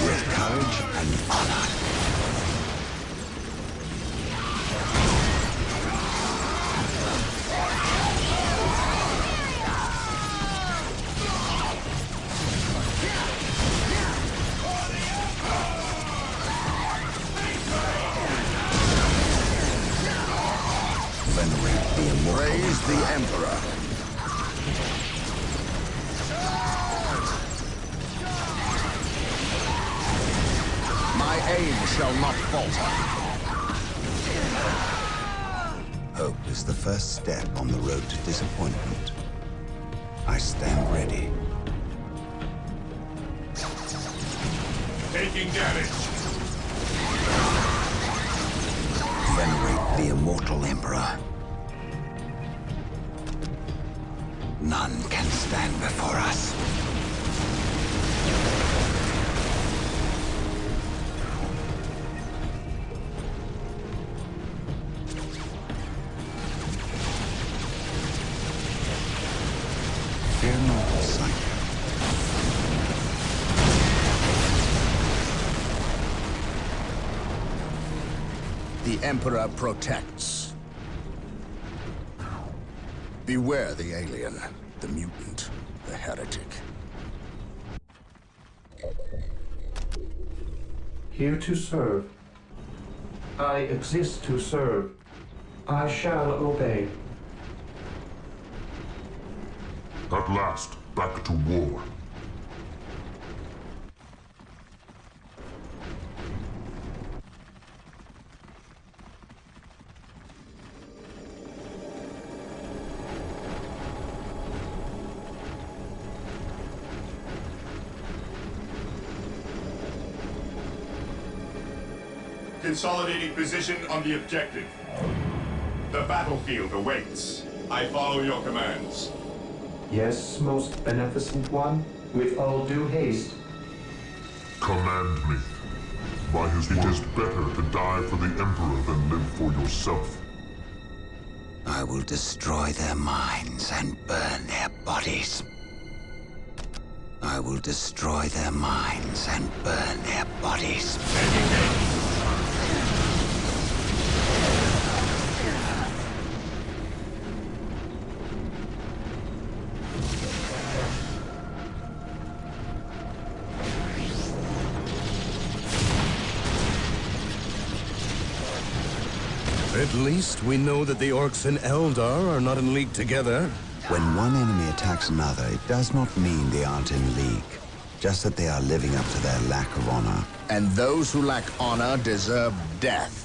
With courage and honor. Venerate the immortal Praise the Emperor. My aim shall not falter. Hope is the first step on the road to disappointment. I stand ready. Taking damage. Venerate the immortal Emperor. None can stand before us. Fear not, Psycho. The Emperor protects. Beware the alien, the mutant, the heretic. Here to serve. I exist to serve. I shall obey. At last, back to war. Consolidating position on the objective. The battlefield awaits. I follow your commands. Yes, most beneficent one, with all due haste. Command me. By his word, it is better to die for the Emperor than live for yourself. I will destroy their minds and burn their bodies. I will destroy their minds and burn their bodies. At least we know that the orcs and Eldar are not in league together. When one enemy attacks another, it does not mean they aren't in league. Just that they are living up to their lack of honor. And those who lack honor deserve death.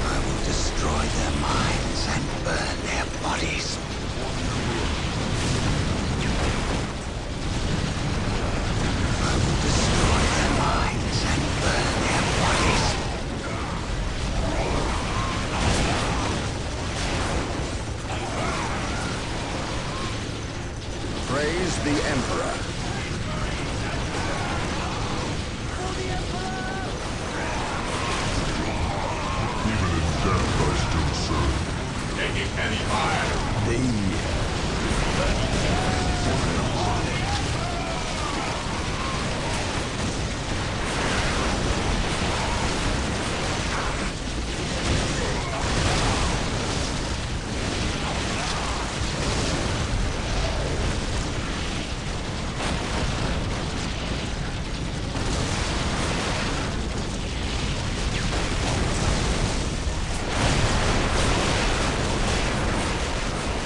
I will destroy their minds and burn their bodies. I will destroy their minds and burn their bodies. Praise the Emperor. Even in death, I still serve. Taking heavy fire.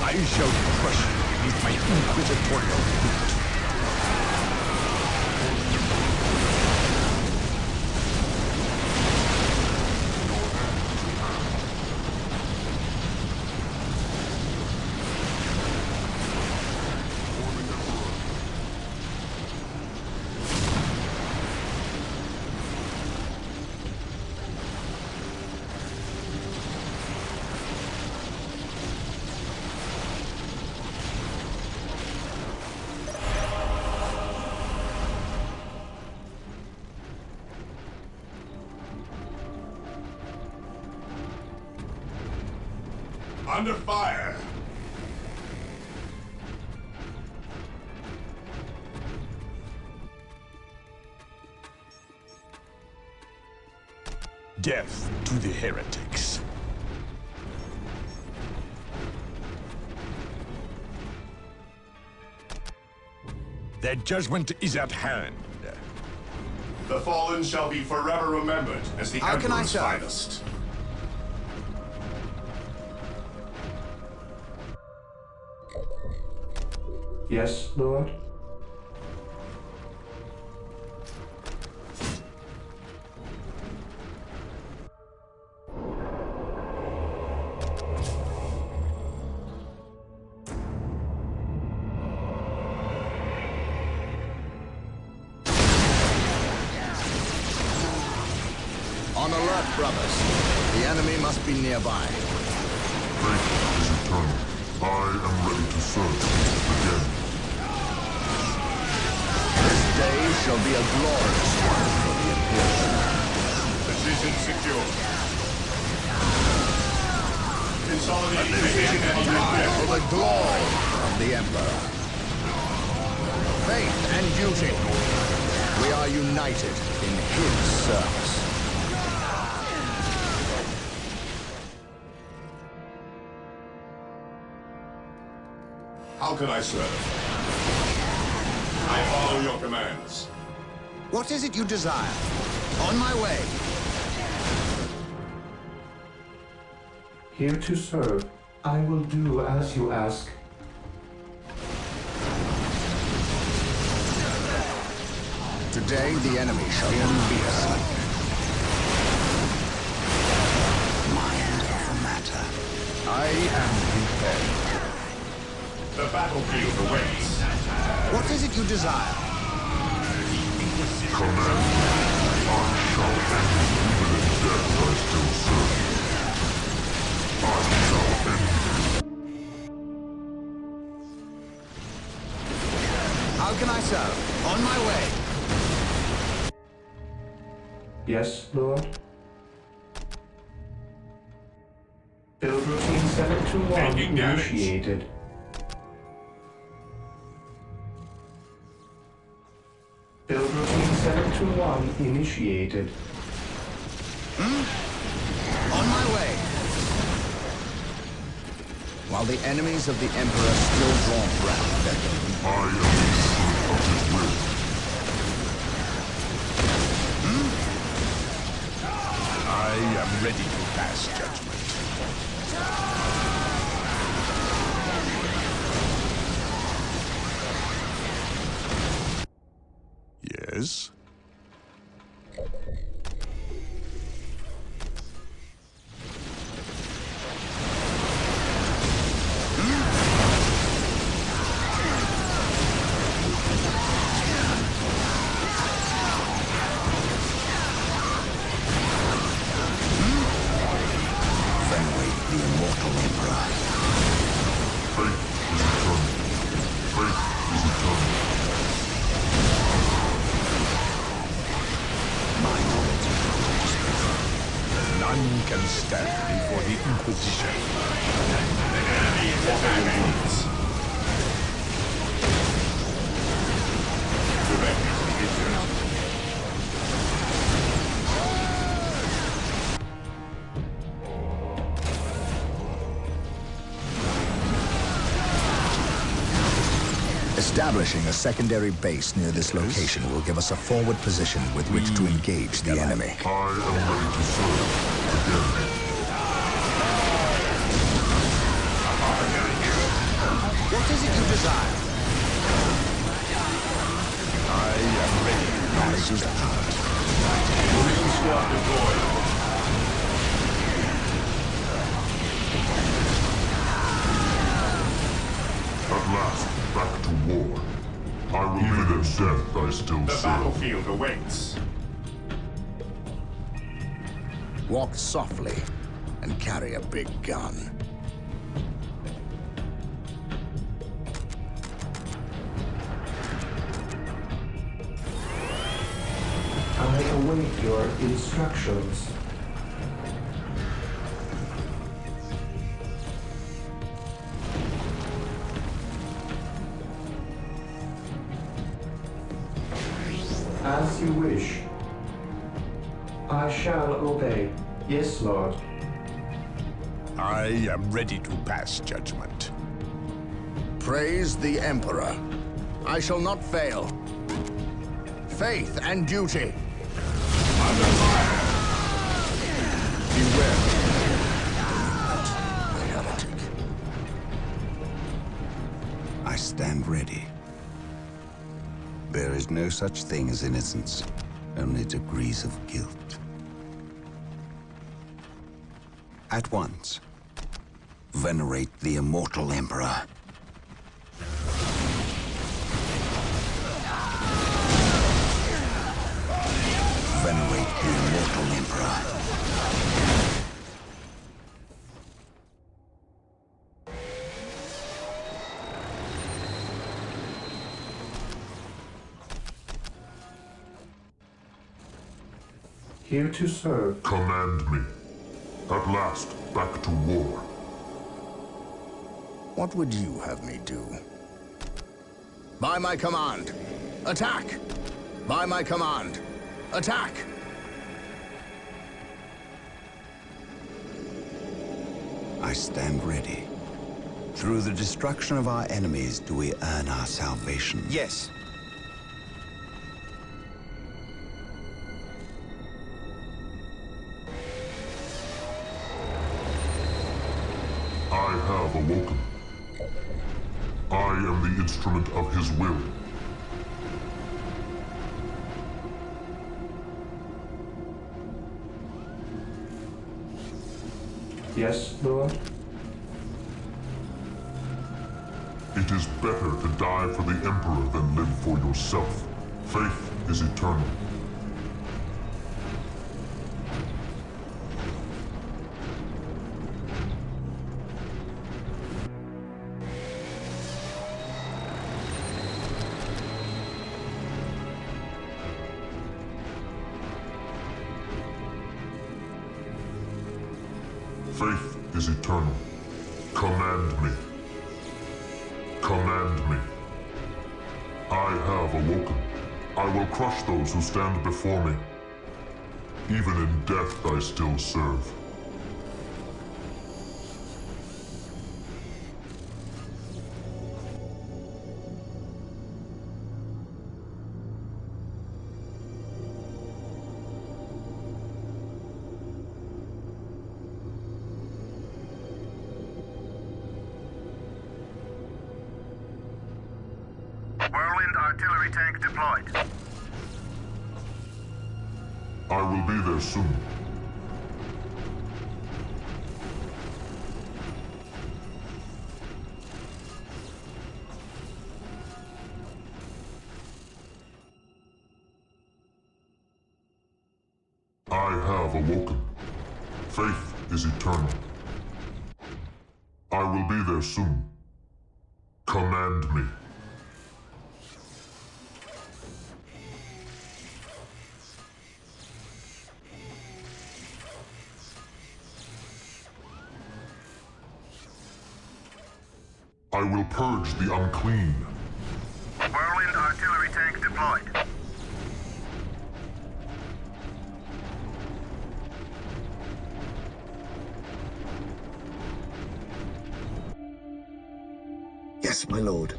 I shall crush you beneath my inquisitorial boot. Under fire. Death to the heretics. Their judgment is at hand. The fallen shall be forever remembered as the How can I Emperor's serve? finest. Yes, Lord? On alert, brothers. The enemy must be nearby. Fate is eternal. I am ready to serve again. This day shall be a glorious one for the Imperium. Position secure. Consolidating position heavy fire. For the glory of the Emperor. Faith and duty. We are united in his service. How can I serve? I follow your commands. What is it you desire? On my way. Here to serve. I will do as you ask. Today, the enemy shall not be asleep. Mind over matter. I am prepared. The battlefield awaits. What is it you desire? Command. I shall end even in death I still serve. I shall end. How can I serve? On my way. Yes, Lord. Build routine 721 Taking damage. initiated. Build routine 721 initiated. On my way. While the enemies of the Emperor still draw breath, I am the fruit of his will. I am ready to pass judgment. Yes? Venerate the immortal Emperor. Faith is eternal. Faith is eternal. My knowledge of the None can stand before the Inquisition. establishing a secondary base near this location will give us a forward position with which to engage the enemy. I am ready to serve again. What is it you desire? I am ready. Knowledge is power. Marine squad deployed. At last, back to war. I will even in death I still The serve. battlefield awaits. Walk softly and carry a big gun. I await your instructions. As you wish. I shall obey. Yes, Lord. I am ready to pass judgment. Praise the Emperor. I shall not fail. Faith and duty. Under fire. Beware. The heretic. I stand ready. There is no such thing as innocence, only degrees of guilt. At once, venerate the immortal Emperor. Venerate the immortal Emperor. Here to serve. Command me. At last, back to war. What would you have me do? By my command, attack! By my command, attack! I stand ready. Through the destruction of our enemies do we earn our salvation. Yes. I have awoken. I am the instrument of his will. Yes, Lord? It is better to die for the Emperor than live for yourself. Faith is eternal. Faith is eternal. Command me. Command me. I have awoken. I will crush those who stand before me. Even in death I still serve. Whirlwind artillery tank deployed. I will be there soon. I have awoken. Faith is eternal. I will be there soon. Command me. I will purge the unclean. Whirlwind artillery tank deployed. Yes, my lord.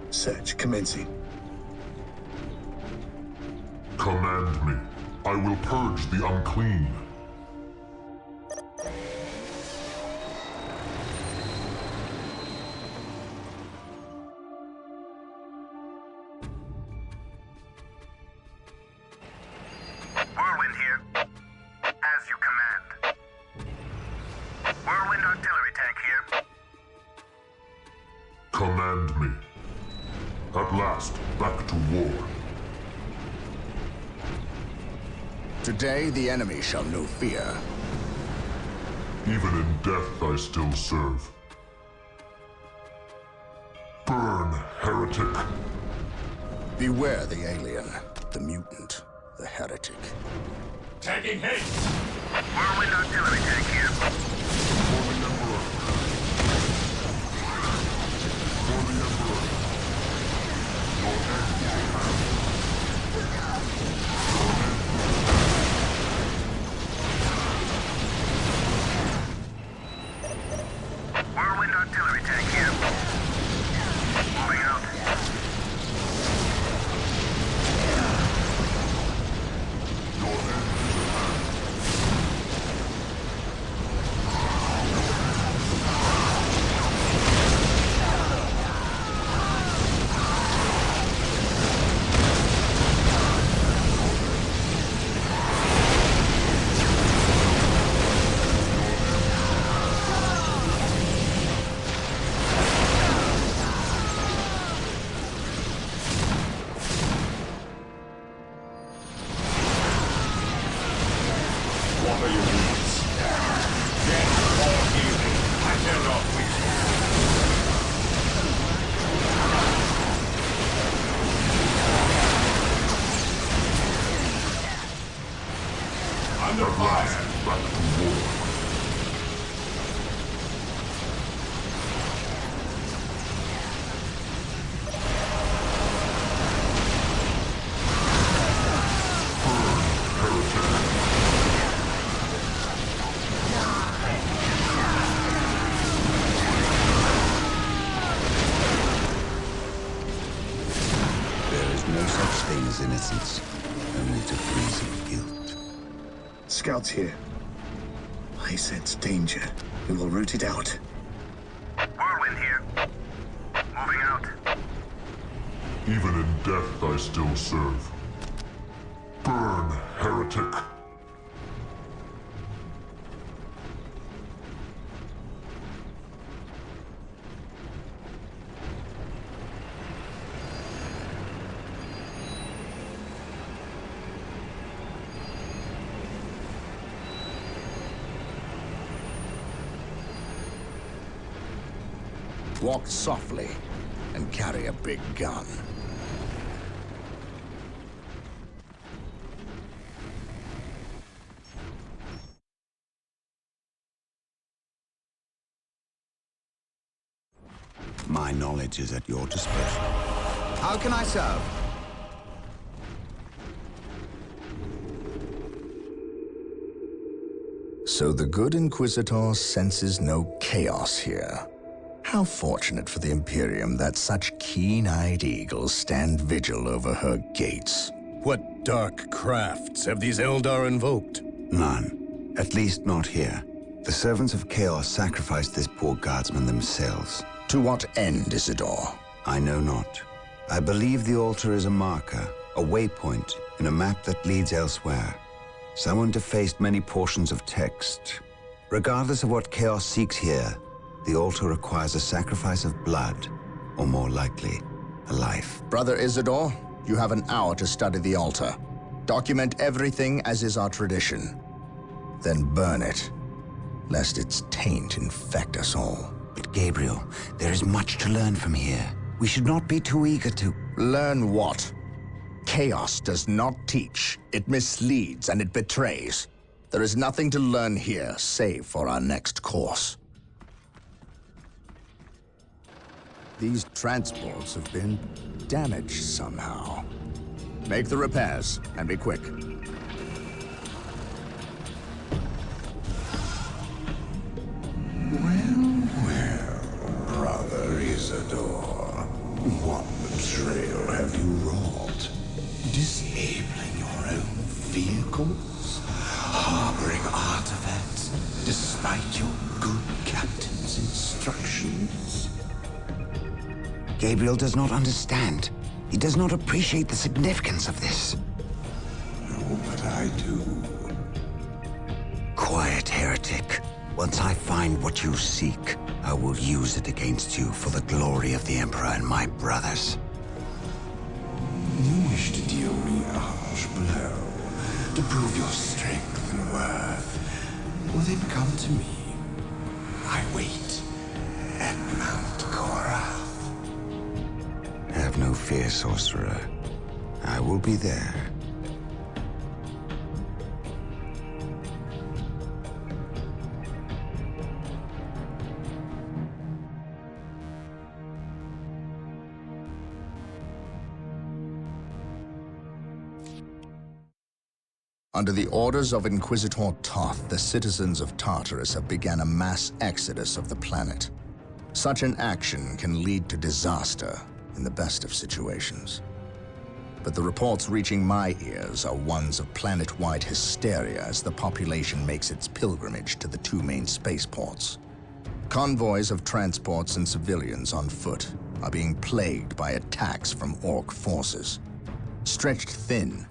Search commencing. Command me. I will purge the unclean. Whirlwind here. As you command. Whirlwind artillery tank here. Command me. At last, back to war. Today, the enemy shall know fear. Even in death I still serve. Burn, heretic! Beware the alien, the mutant, the heretic. Taking haste! Whirlwind artillery tank here. For the Emperor! For the Emperor! Your end is at hand. Whirlwind artillery tank here. Moving out. Your end is at hand. What are your needs? Death or healing? I cannot wait. Under At fire! last, back to war. Scouts here. I sense danger. We will root it out. Whirlwind here. Moving out. Even in death I still serve. Burn, heretic! Walk softly and carry a big gun. My knowledge is at your disposal. How can I serve? So the good Inquisitor senses no chaos here. How fortunate for the Imperium that such keen-eyed eagles stand vigil over her gates. What dark crafts have these Eldar invoked? None. At least not here. The servants of Chaos sacrificed this poor guardsman themselves. To what end, Isidore? I know not. I believe the altar is a marker, a waypoint, in a map that leads elsewhere. Someone defaced many portions of text. Regardless of what Chaos seeks here, the altar requires a sacrifice of blood, or more likely, a life. Brother Isidore, you have an hour to study the altar. Document everything as is our tradition. Then burn it, lest its taint infect us all. But Gabriel, there is much to learn from here. We should not be too eager to... Learn what? Chaos does not teach. It misleads and it betrays. There is nothing to learn here, save for our next course. These transports have been damaged somehow. Make the repairs, and be quick. Well, Brother Isidore, what betrayal have you wrought? Disabling your own vehicles? Harboring artifacts despite your good captain's instructions? Gabriel does not understand. He does not appreciate the significance of this. Oh, but I do. Quiet, heretic. Once I find what you seek, I will use it against you for the glory of the Emperor and my brothers. You wish to deal me a harsh blow, to prove your strength and worth. Well, then come to me. I wait at Mount Korath. Have no fear, sorcerer. I will be there. Under the orders of Inquisitor Toth, the citizens of Tartarus have begun a mass exodus of the planet. Such an action can lead to disaster in the best of situations. But the reports reaching my ears are ones of planet-wide hysteria as the population makes its pilgrimage to the two main spaceports. Convoys of transports and civilians on foot are being plagued by attacks from Orc forces. Stretched thin,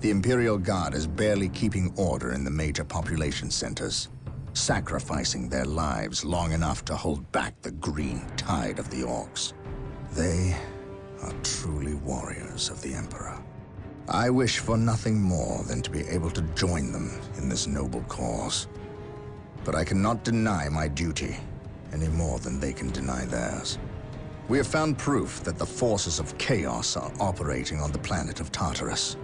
the Imperial Guard is barely keeping order in the major population centers, sacrificing their lives long enough to hold back the green tide of the Orcs. They are truly warriors of the Emperor. I wish for nothing more than to be able to join them in this noble cause. But I cannot deny my duty any more than they can deny theirs. We have found proof that the forces of chaos are operating on the planet of Tartarus.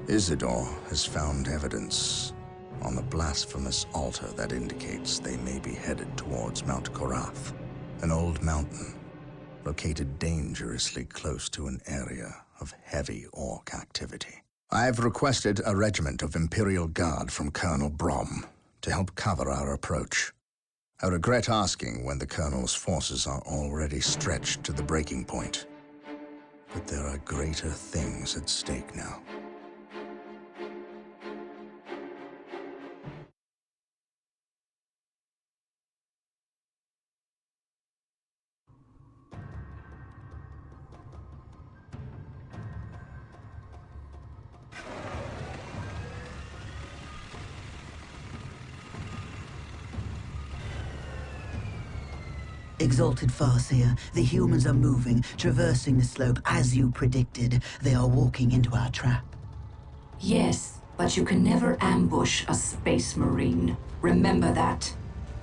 Isidore has found evidence on the blasphemous altar that indicates they may be headed towards Mount Korath, an old mountain located dangerously close to an area of heavy Orc activity. I've requested a regiment of Imperial Guard from Colonel Brom to help cover our approach. I regret asking when the Colonel's forces are already stretched to the breaking point, but there are greater things at stake now. Exalted Farseer, the humans are moving, traversing the slope as you predicted. They are walking into our trap. Yes, but you can never ambush a Space Marine. Remember that.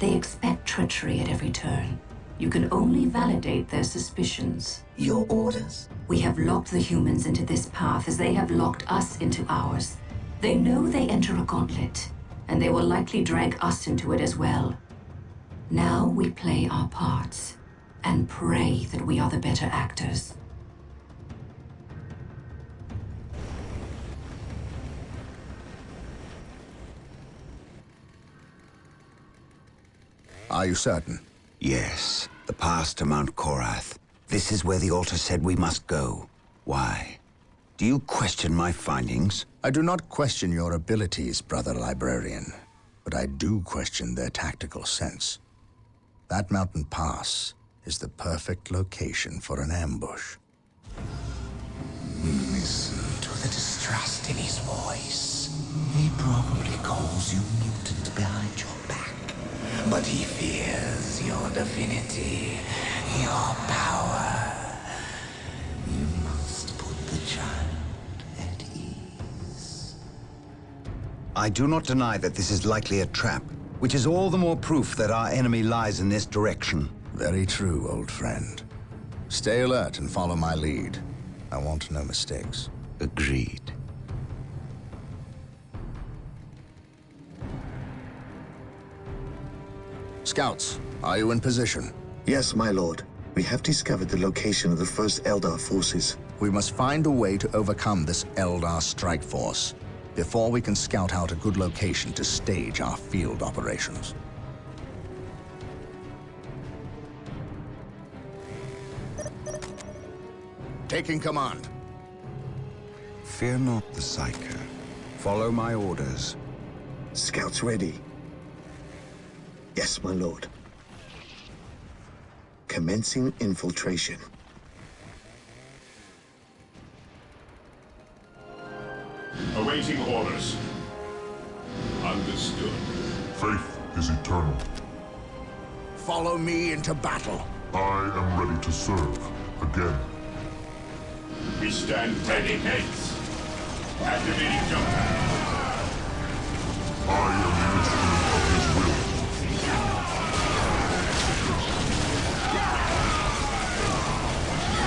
They expect treachery at every turn. You can only validate their suspicions. Your orders? We have locked the humans into this path as they have locked us into ours. They know they enter a gauntlet, and they will likely drag us into it as well. Now we play our parts, and pray that we are the better actors. Are you certain? Yes, the path to Mount Korath. This is where the altar said we must go. Why? Do you question my findings? I do not question your abilities, brother librarian, but I do question their tactical sense. That mountain pass is the perfect location for an ambush. Listen to the distrust in his voice. He probably calls you mutant behind your back, but he fears your divinity, your power. You must put the child at ease. I do not deny that this is likely a trap, which is all the more proof that our enemy lies in this direction. Very true, old friend. Stay alert and follow my lead. I want no mistakes. Agreed. Scouts, are you in position? Yes, my lord. We have discovered the location of the first Eldar forces. We must find a way to overcome this Eldar strike force before we can scout out a good location to stage our field operations. Taking command. Fear not the Psyker. Follow my orders. Scouts ready. Yes, my lord. Commencing infiltration. Awaiting orders. Understood. Faith is eternal. Follow me into battle. I am ready to serve. Again. We stand ready, mates. Activating jump pad. I am the instrument of his will.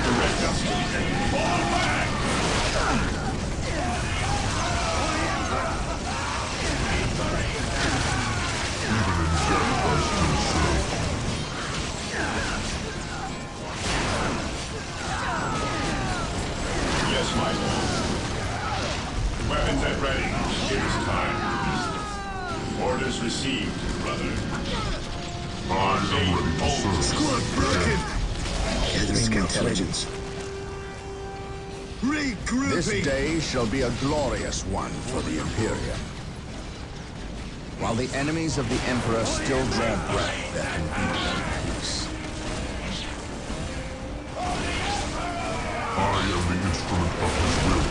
Direct us to the enemy. Fall back! Even in death I still serve. Yes, my lord. Weapons at ready. It is time. Orders received, brother. I am ready to serve. Squad broken! Gather scout intelligence. Regrouping! This day shall be a glorious one for the Imperium. While the enemies of the Emperor still draw breath, there can be no peace. I am the instrument of his will.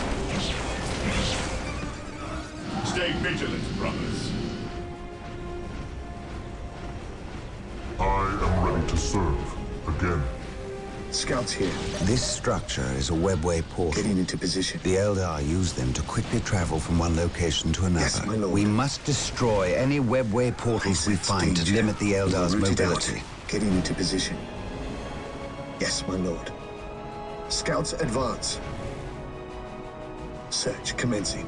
Stay vigilant, brothers. I am ready to serve. Again. Scouts here. This structure is a webway portal. Getting into position. The Eldar use them to quickly travel from one location to another. Yes, my lord. We must destroy any webway portals we find to limit the Eldar's mobility. Getting into position. Yes, my lord. Scouts advance. Search commencing.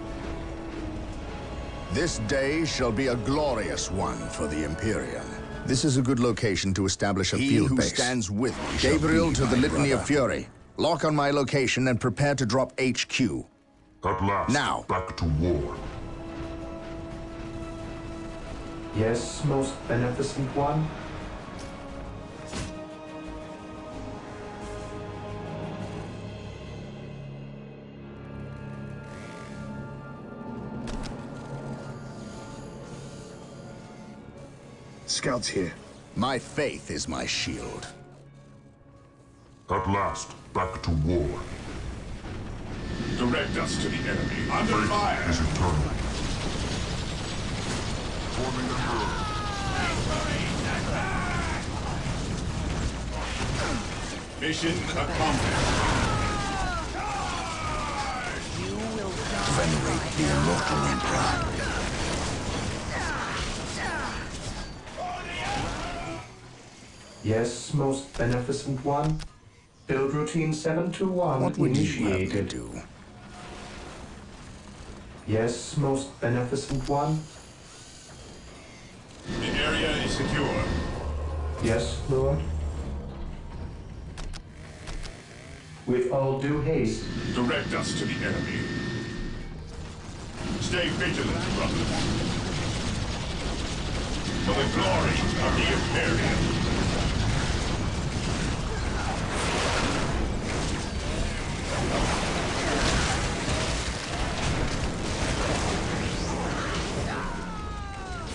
This day shall be a glorious one for the Imperium. This is a good location to establish a field base. He who stands with me, Gabriel to the Litany of Fury. Lock on my location and prepare to drop HQ. At last, now. Back to war. Yes, most beneficent one. Scouts here. My faith is my shield. At last, back to war. Direct us to the enemy. Under Faith fire. is eternal. Forming a Mission accomplished. Venerate the immortal Emperor. Yes, most beneficent one. Build routine 721 What would initiated. you have me do? Yes, most beneficent one. The area is secure. Yes, Lord. With all due haste. Direct us to the enemy. Stay vigilant, brothers. For the glory of the Imperium.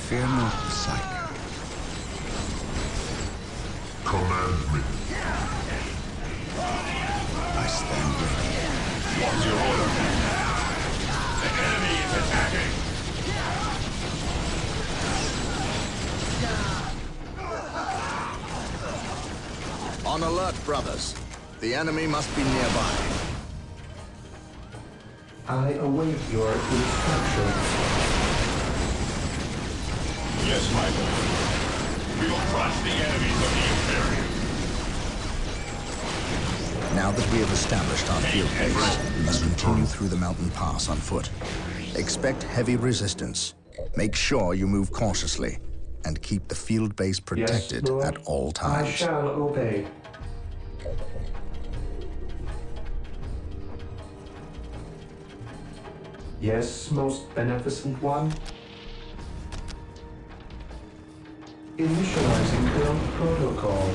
Fear not the Psycho. Command me. I stand ready. What's your order? The enemy is attacking! On alert, brothers. The enemy must be nearby. I await your instructions. Yes, my lord. We will crush the enemies of the Imperium. Now that we have established our field base, we must continue through the mountain pass on foot. Expect heavy resistance. Make sure you move cautiously, and keep the field base protected Yes, Lord. at all times. I shall obey. Yes, most beneficent one. Initializing build protocol.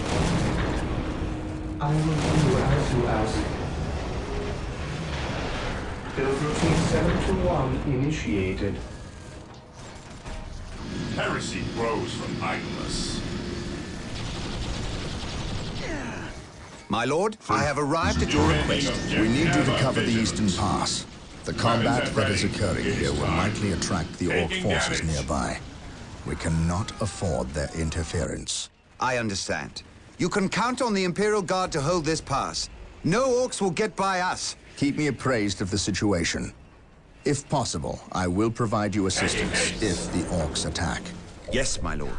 I will do as you ask. Build routine 721 initiated. Heresy grows from idleness. My lord, I have arrived at your request. We need you to cover the eastern pass. The combat that is occurring here will likely attract the Orc forces nearby. We cannot afford their interference. I understand. You can count on the Imperial Guard to hold this pass. No Orcs will get by us. Keep me appraised of the situation. If possible, I will provide you assistance if the Orcs attack. Yes, my lord.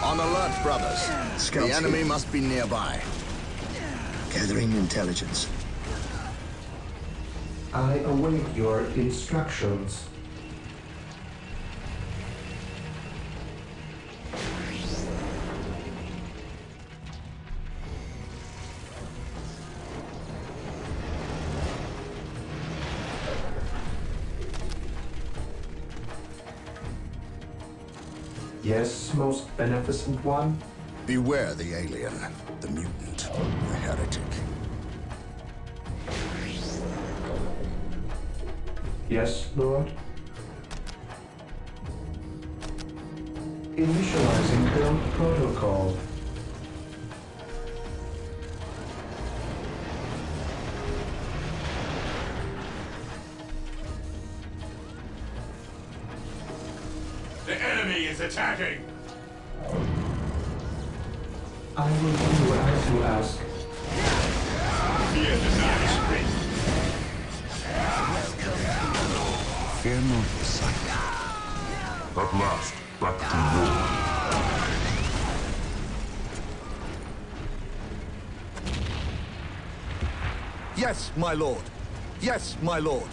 On alert, brothers. The enemy must be nearby. Gathering intelligence. I await your instructions. Yes, most beneficent one. Beware the alien, the mutant, the heretic. Yes, Lord. Initializing build protocol. The enemy is attacking! I will do as you ask. Fear denies faith. Fear not the Psycho. At last, back to war. Yes, my lord. Yes, my lord.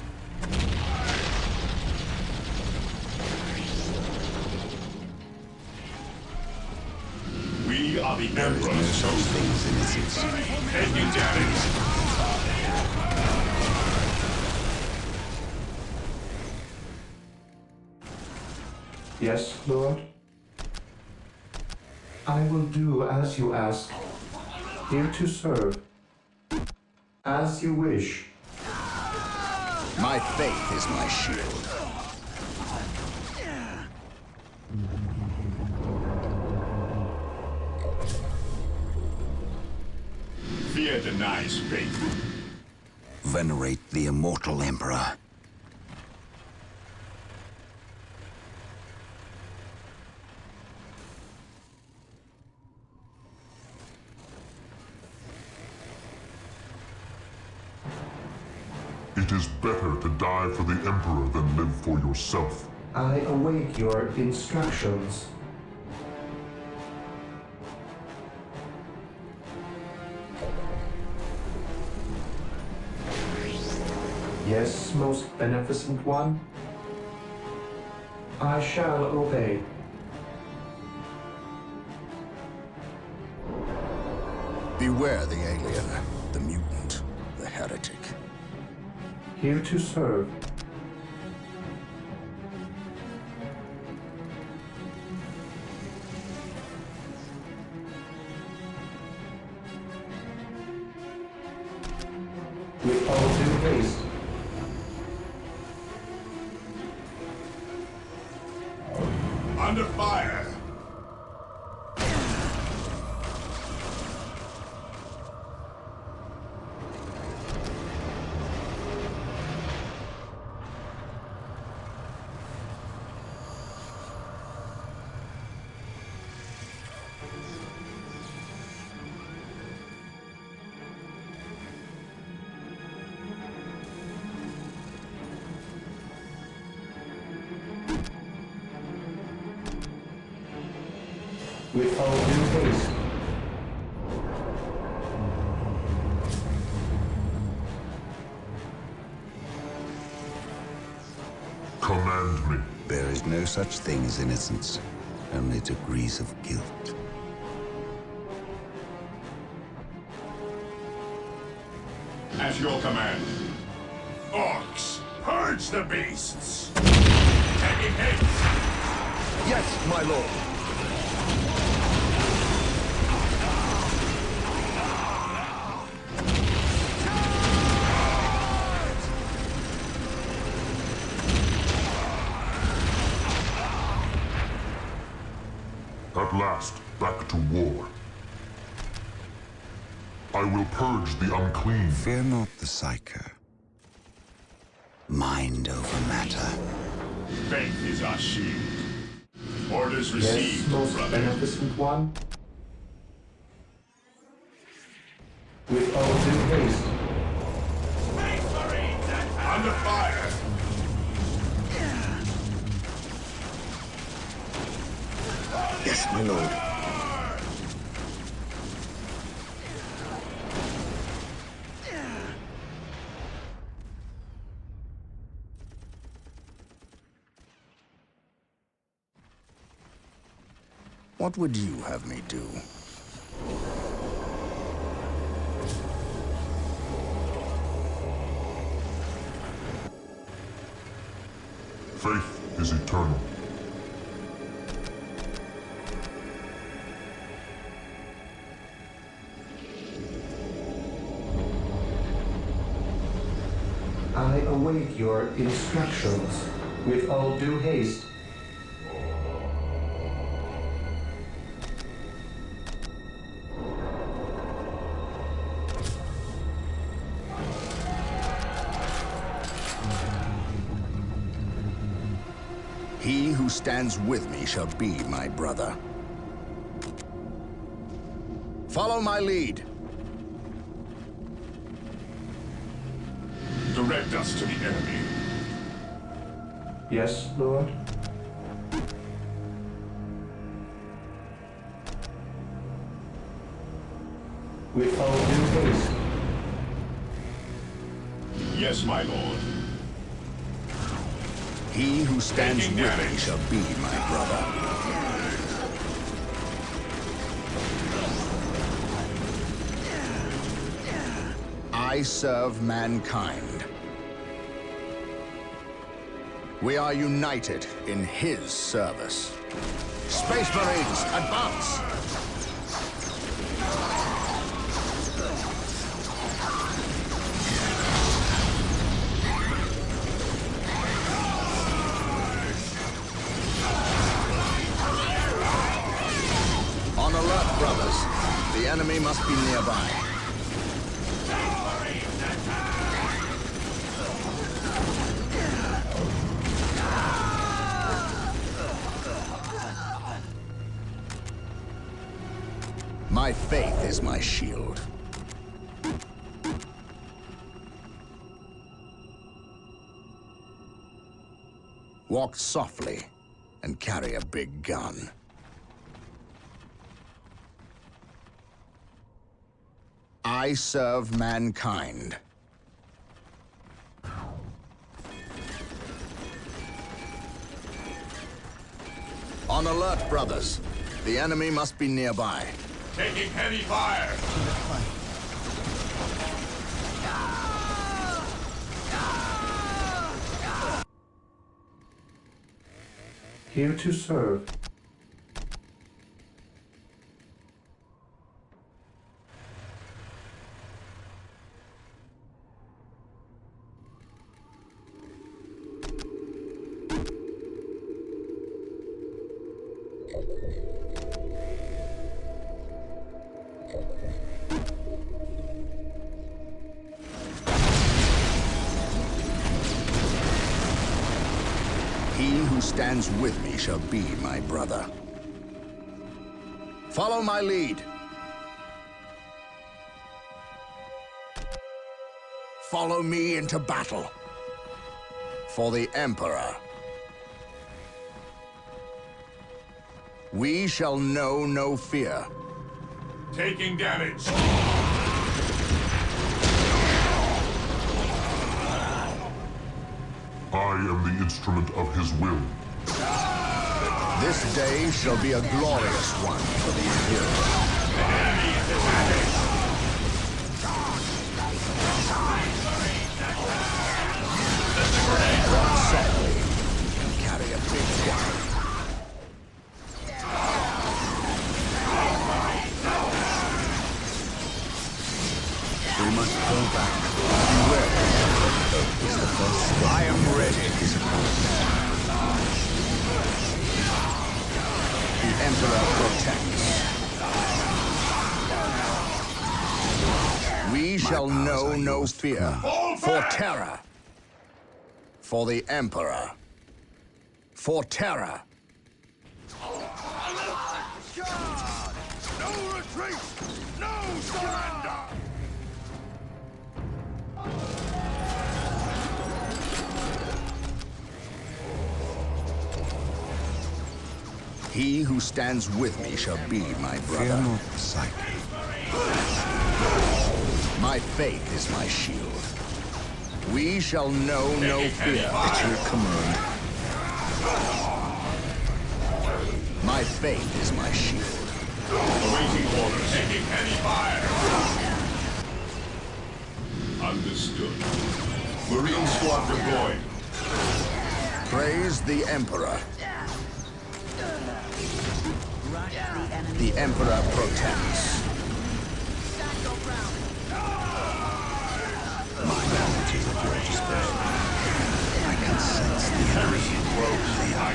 We are the Emperor's chosen. Take you damage. Yes, Lord. I will do as you ask. Here to serve. As you wish. My faith is my shield. Fear denies faith. Venerate the immortal Emperor. It is better to die for the Emperor than live for yourself. I await your instructions. Yes, most beneficent one. I shall obey. Beware the alien, the mutant, the heretic. Here to serve. With all due haste. Under fire! With all due haste. Command me. There is no such thing as innocence, only degrees of guilt. At your command. Orcs, purge the beasts! Taking haste! Yes, my lord. At last, back to war. I will purge the unclean. Fear not the Psyker. Mind over matter. Faith is our shield. Orders Yes, received, most brother. beneficent one. With all due haste. Under fire! Yes, my lord. What would you have me do? Faith is eternal. I await your instructions. With all due haste. He who stands with me shall be my brother. Follow my lead. Direct us to the enemy. Yes, Lord. With all due haste. Yes, my lord. He who stands Taking with me damage. shall be my brother. I serve mankind. We are united in his service. Space Marines, advance! On alert, brothers. The enemy must be nearby. My faith is my shield. walk softly, and carry a big gun. I serve mankind. On alert, brothers. The enemy must be nearby. Taking heavy fire. Here to serve. He who stands with me shall be my brother. Follow my lead. Follow me into battle. For the Emperor. We shall know no fear. Taking damage. I am the instrument of his will. This day shall be a glorious one for the Imperium. Walk softly and carry a big gun. We must go back. Beware. Is the first step. I am ready. The Emperor protects. We shall know no fear. For terror. For the Emperor. For terror. No retreat! No surrender! He who stands with me shall be my brother. Fear not the sight. My faith is my shield. We shall know no fear. At your command. My faith is my shield. Awaiting orders. Taking heavy fire. Understood. Marine squad deployed. Praise the Emperor. The Emperor protects. My knowledge is at your disposal. I can sense the enemy.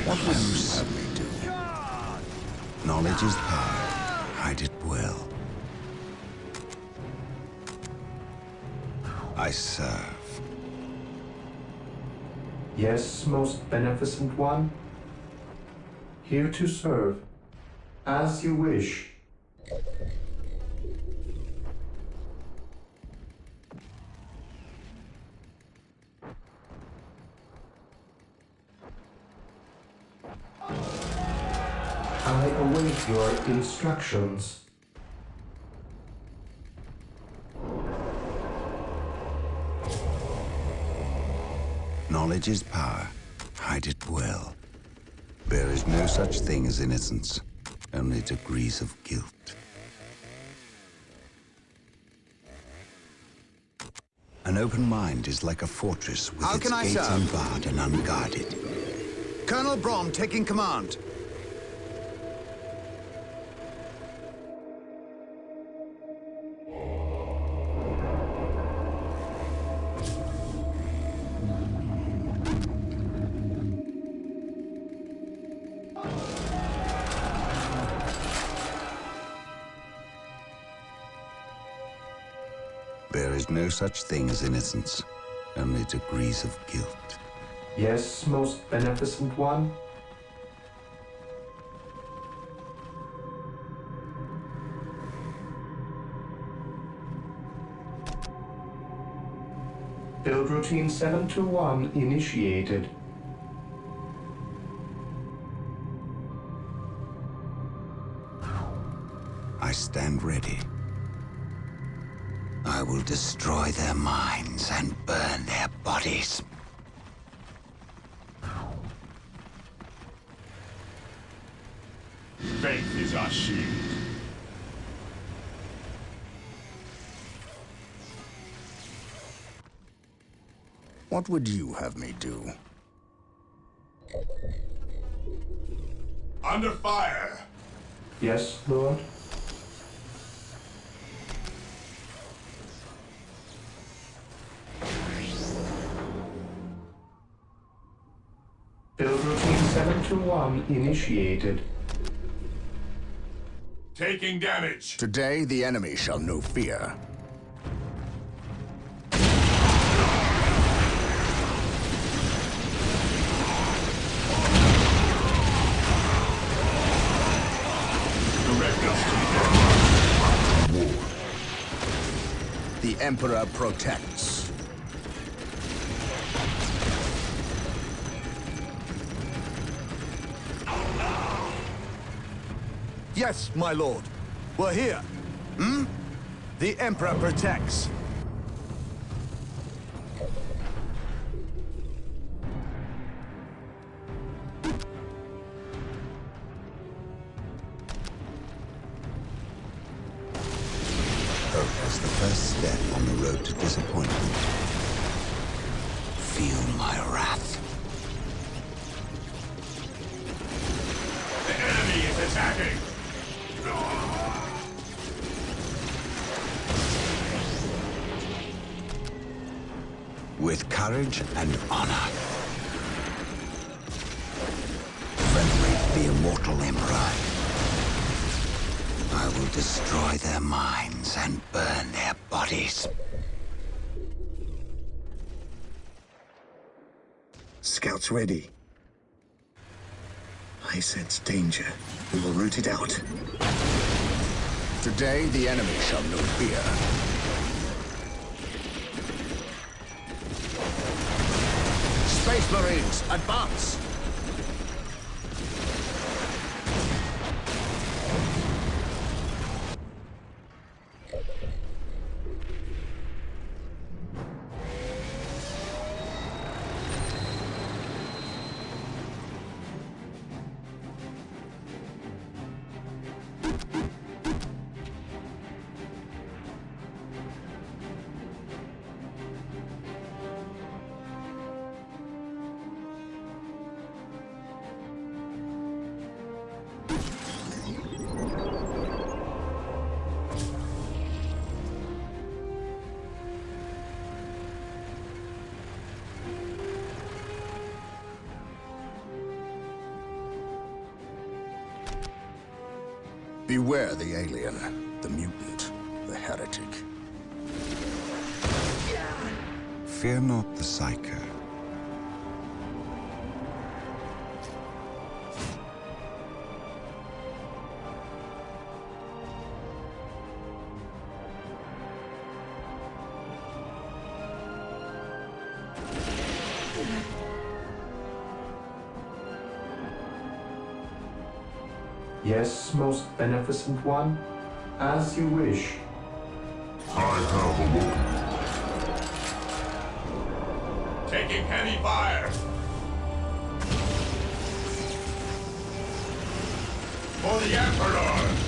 What will you have me do? Knowledge is power. Hide it well. I serve. Yes, most beneficent one. Here to serve. As you wish. I await your instructions. Knowledge is power. Hide it well. There is no such thing as innocence, only degrees of guilt. An open mind is like a fortress with its gates unbarred and unguarded. Colonel Brom taking command. There is no such thing as innocence, only degrees of guilt. Yes, most beneficent one. Build routine 721 initiated. stand ready. I will destroy their minds and burn their bodies. Faith is our shield. What would you have me do? Under fire! Yes, Lord? Build routine 721 initiated. Taking damage. Today, the enemy shall know fear. The Emperor protects. Yes, my lord. We're here. The Emperor protects. Hope is the first step on the road to disappointment. Feel my wrath. The enemy is attacking! With courage and honor. Friendly the immortal Emperor. I will destroy their minds and burn their bodies. Scouts ready. I sense danger. We will root it out. Today, the enemy shall know fear. Space Marines, advance! Beware the alien, the mutant, the heretic. Fear not the Psyker. Yes, most beneficent one, as you wish. I have awoken. Taking heavy fire! For the Emperor!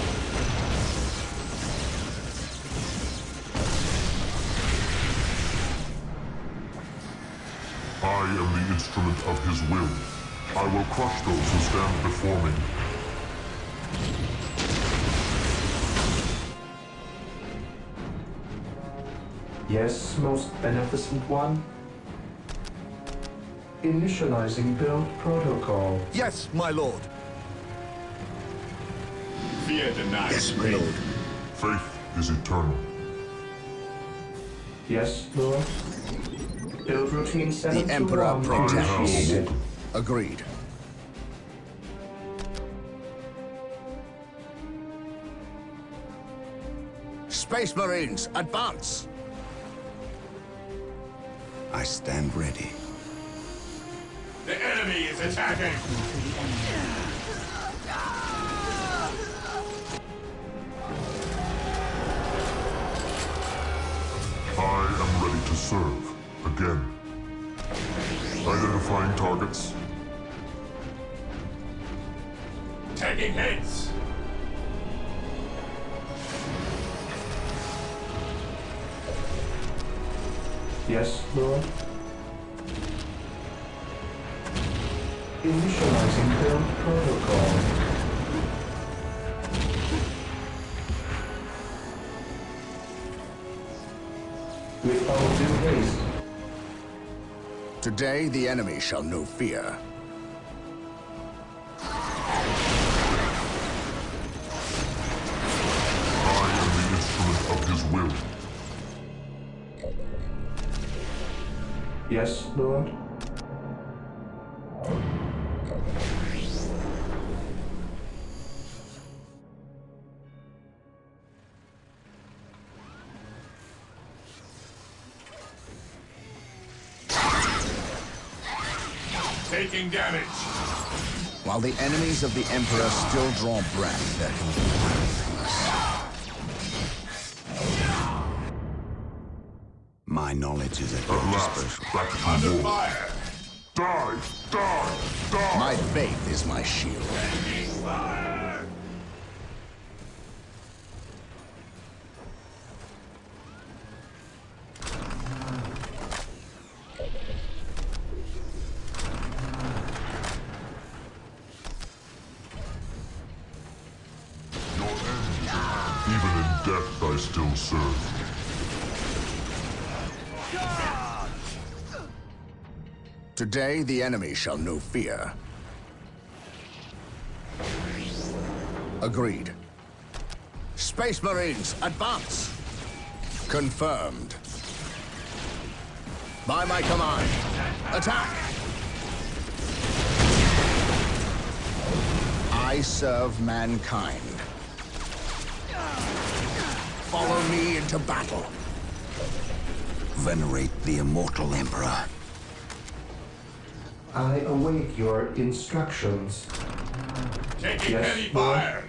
I am the instrument of his will. I will crush those who stand before me. Yes, most beneficent one. Initializing build protocol. Yes, my lord. Fear denies. Yes, my lord. Faith is eternal. Yes, Lord. Build routine The Emperor 721 protects. initiated. Agreed. Space Marines, advance! I stand ready. The enemy is attacking! serve. Again. Identifying targets. Taking hits. Yes, Lord. Initializing build protocol. With all due haste. Today, the enemy shall know fear. I am the instrument of his will. Yes, Lord. Taking damage. While the enemies of the Emperor still draw breath, there can be peace. My knowledge is at your disposal. Under fire. Die! Die! Die! My faith is my shield. Even in death, I still serve. Today, the enemy shall know fear. Agreed. Space Marines, advance! Confirmed. By my command, attack! I serve mankind. Follow me into battle. Venerate the immortal Emperor. I await your instructions. Taking Yes, heavy Lord. fire.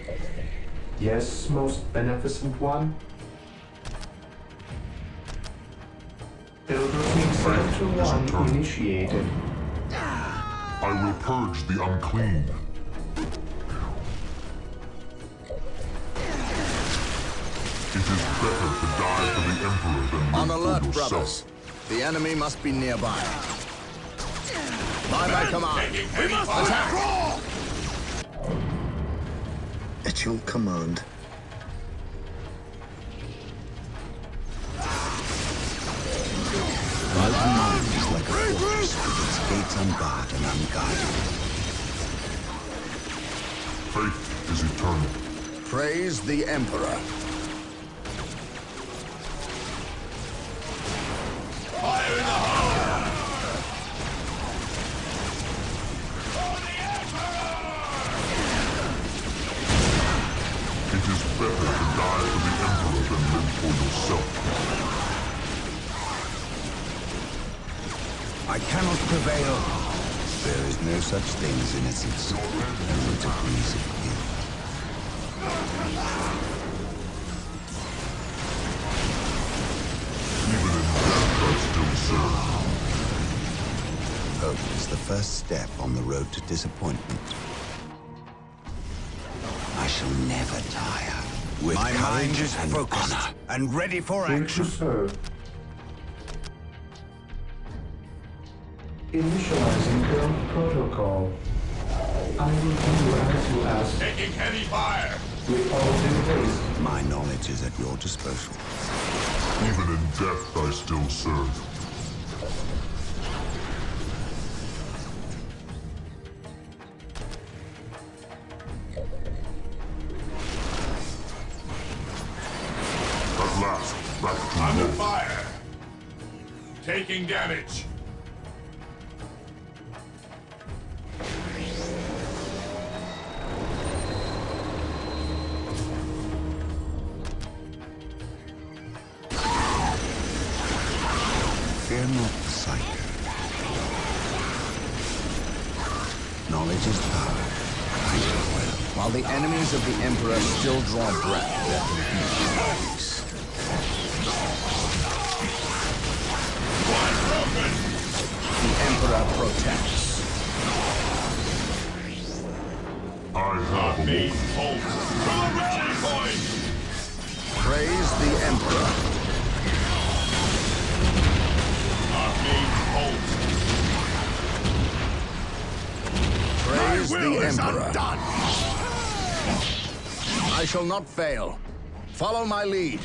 Yes, most beneficent one. Build routine 721 initiated. I will purge the unclean. It is better to die for the Emperor than live On for alert, yourself. brothers. The enemy must be nearby. By my command, We must attack! At your command. My command is like a fortress with its gates unbarred and unguarded. Faith is eternal. Praise the Emperor. Fire in the hole. It is better to die for the Emperor than live for yourself. I cannot prevail. There is no such thing as innocence, only degrees of guilt. Even in death, I still serve. Hope is the first step on the road to disappointment. I shall never tire. With My mind courage is and focused honor. and ready for Here to action. serve. Initializing build protocol. I will do as you ask. Taking heavy fire. With all due haste. My knowledge is at your disposal. Even in death, I still serve. At last, back to Under Rome. fire. Taking damage. Fear not the sight. Knowledge is power. I will. While the enemies of the Emperor still draw breath, there can be peace. Quite broken! The Emperor protects. I have Main awoken. halt! To the rally point! Praise the Emperor. Our main halt! Praise My the will is Emperor. undone! I shall not fail. Follow my lead.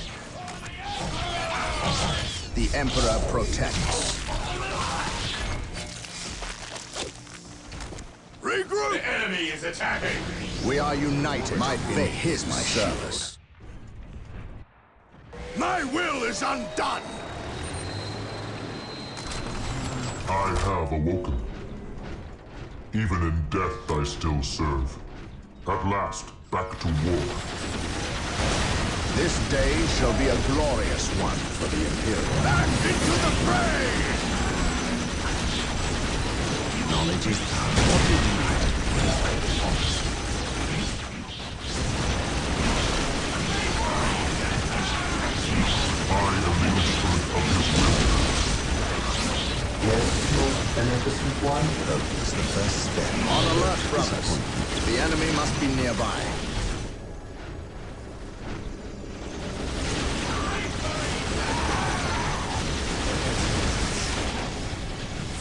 The Emperor protects. Regroup! The enemy is attacking! We are united. My faith is my service. My will is undone! I have awoken. Even in death I still serve. At last, back to war. This day shall be a glorious one for the Imperium. Back into the fray! Knowledge is power. I am the instrument of his will. Yes, most beneficent one. Hope is the first step. On alert, brothers. The enemy must be nearby.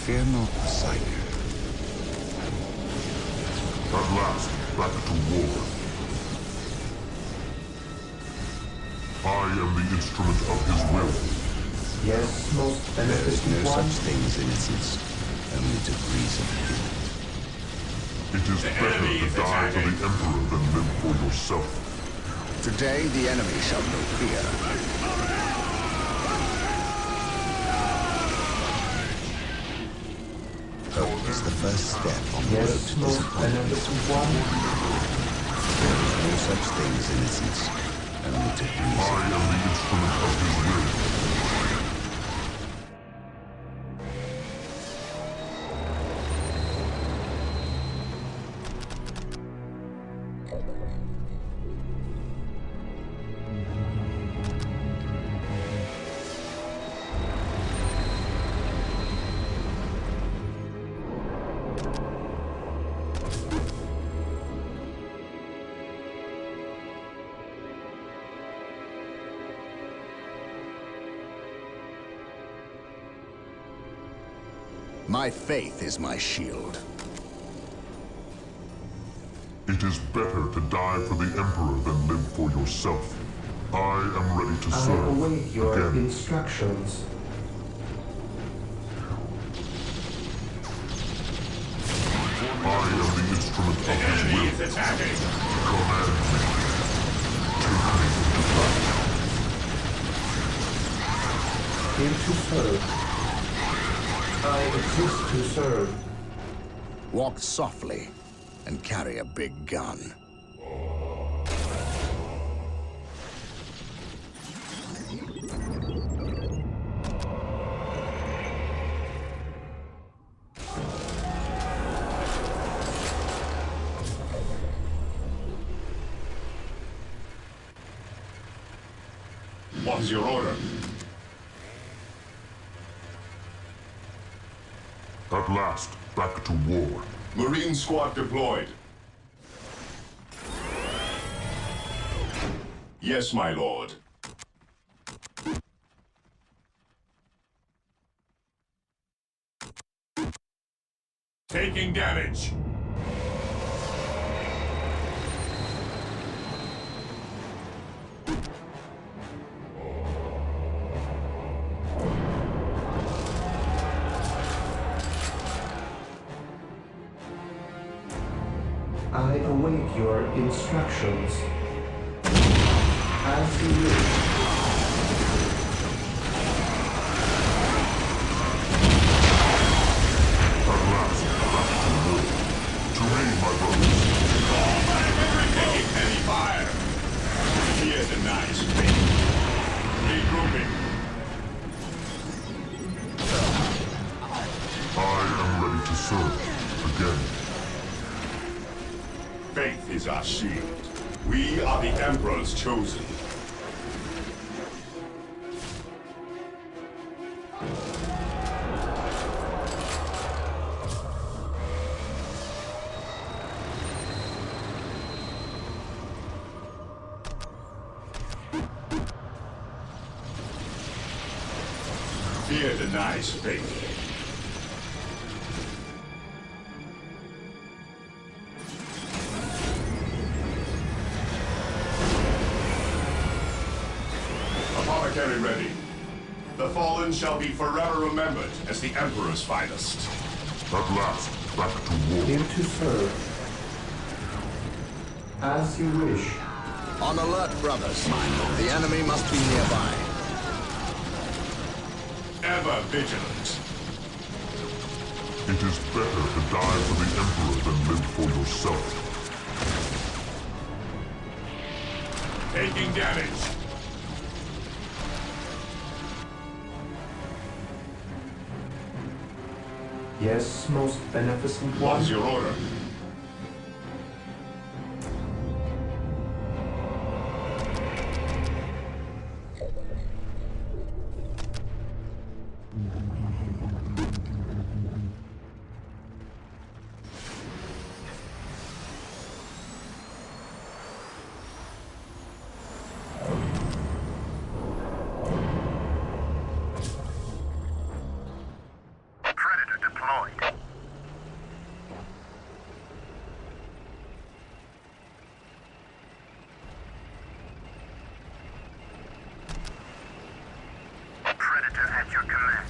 Fear not, Poseidon. At last, back to war. I am the instrument of his will. Yes, most There is beneficent no one. such thing as innocence, only degrees of guilt. It is better to die for the Emperor than live for yourself. Today, the enemy shall know fear. Hope is the first step on the road Yes, to most disappointment. beneficent one. There is no such thing as innocence, only degrees I of am the instrument of his will. My faith is my shield. It is better to die for the Emperor than live for yourself. I am ready to I serve await your again. instructions. I am the instrument of his will. Is attacking! Command me. Take me into battle. Here to serve. I exist to serve. Walk softly and carry a big gun. What is your order? At last, back to war. Marine squad deployed. Yes, my lord. Taking damage. I await your instructions. As you wish. At last, back to war. To me, my brothers. Taking heavy fire. Here's a nice bit. Regrouping. I am ready to serve again. Faith is our shield. We are the Emperor's chosen. denies faith. Apothecary ready. The fallen shall be forever remembered as the Emperor's finest. At last, back to war. Here to serve. As you wish. On alert, brothers. The enemy must be nearby. Ever vigilant. It is better to die for the Emperor than live for yourself. Taking damage. Yes, most beneficent one. What's your order? Predator deployed. Predator at your command.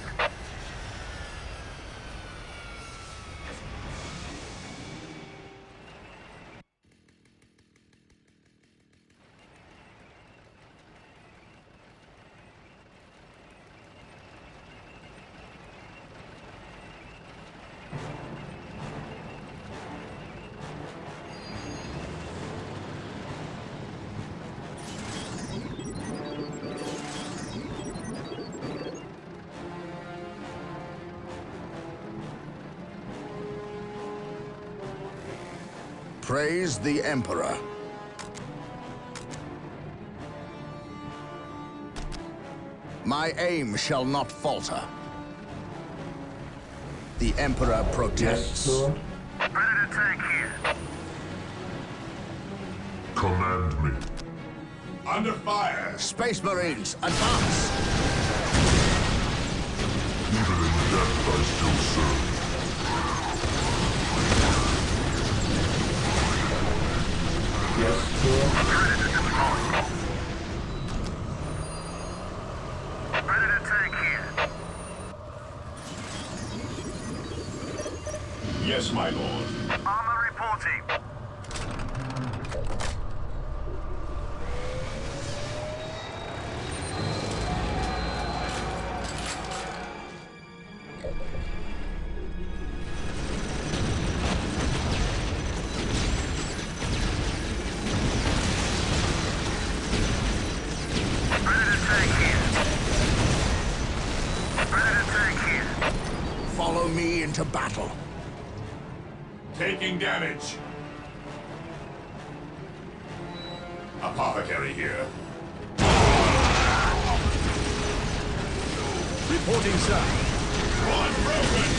Praise the Emperor. My aim shall not falter. The Emperor protects. Yes, Lord. Predator tank here. Command me. Under fire. Space Marines, advance! Even in death I still serve. Yes, Lord. Predator deployed. Predator tank here. Yes, my lord. Armor reporting. Predator tank here. Predator tank here. Follow me into battle. Taking damage. Apothecary here. Reporting, sir. One broken.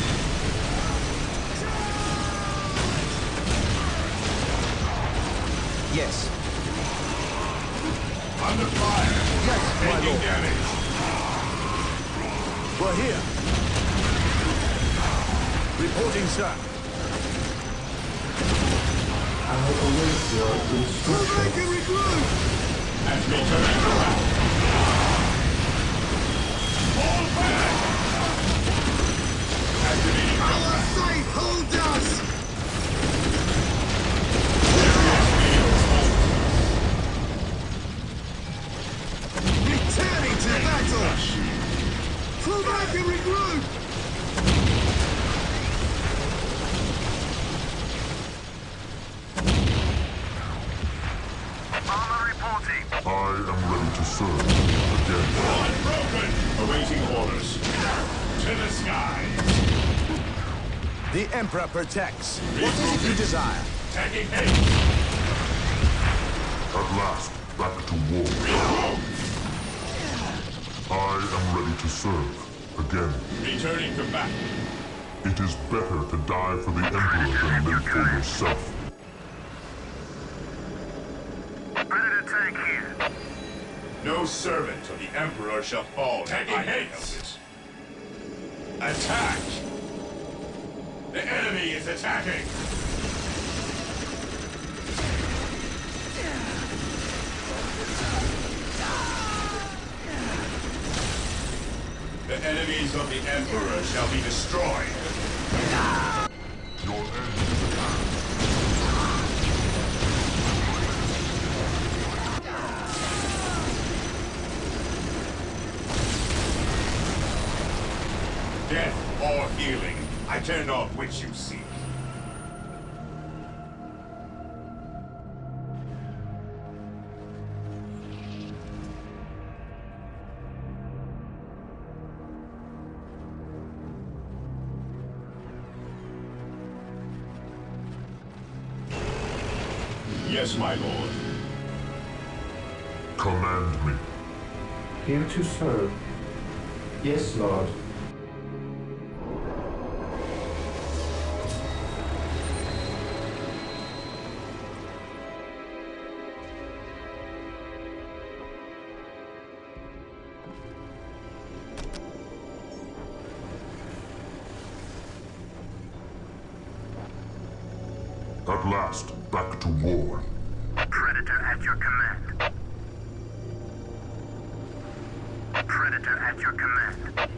Yes. Under fire. Yes, my Taking lord. damage. We're here. Reporting, sir. I await your instructions. And return to battle. Fall back. Activating combat. Hold us! Returning to battle! Fall back and regroup! Armor reporting. I am ready to serve. Again. One broken. Awaiting orders. To the skies. The Emperor protects. What is it you desire? Taking haste. At last, back to war. I am ready to serve. Again. Returning to battle. It is better to die for the Emperor than live for yourself. Predator tank here. No servant of the Emperor shall fall. Taking haste. Attack! The enemy is attacking! The enemies of the Emperor shall be destroyed. Your end is at hand. Death or healing, I care not which you seek. Yes, my lord. Command me. Here to serve. Yes, Lord. At last, back to war. Predator at your command. Predator at your command.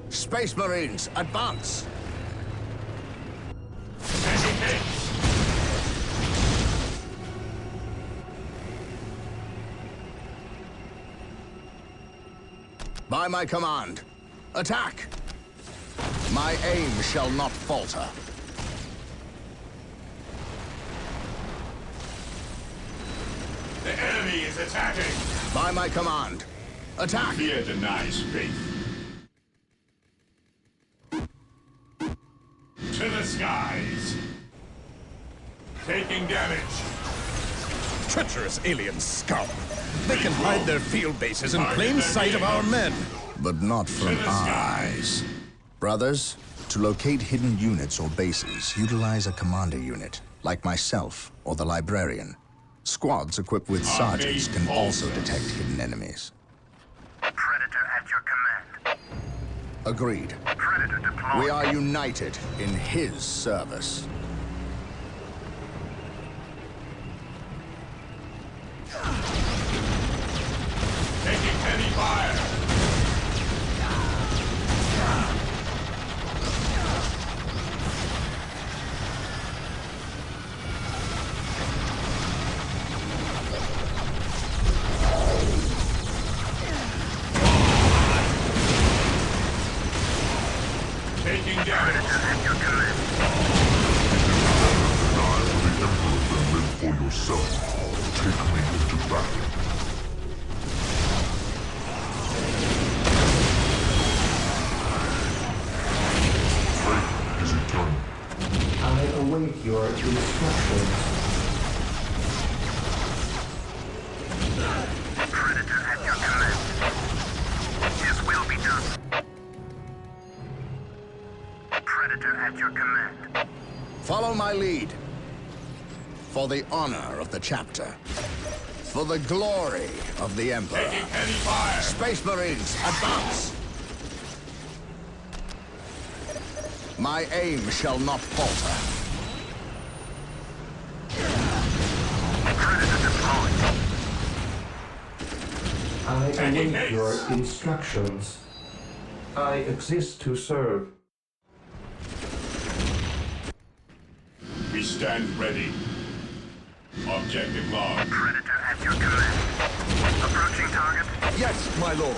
Space Marines, advance! By my command, attack! My aim shall not falter. The enemy is attacking! By my command, attack! Fear denies faith. To the skies! Taking damage! Treacherous alien scum! They can hide their field bases in plain sight of our men! But not from our eyes. Brothers, to locate hidden units or bases, utilize a commander unit, like myself or the librarian. Squads equipped with sergeants can also detect hidden enemies. Predator at your command. Agreed. Predator deployed. We are united in his service. Taking heavy fire! Taking damage! At your command. Die for the Emperor and live for yourself. Take me into battle. Fate is eternal. I await your instructions. Predator at your command. His will be done. Predator at your command. Follow my lead. For the honor of the chapter. For the glory of the Emperor. Taking heavy fire! Space Marines, advance! My aim shall not falter. Predator deployed. I await your instructions. I exist to serve. We stand ready. Objective log. Predator at your command. Approaching target. Yes, my lord.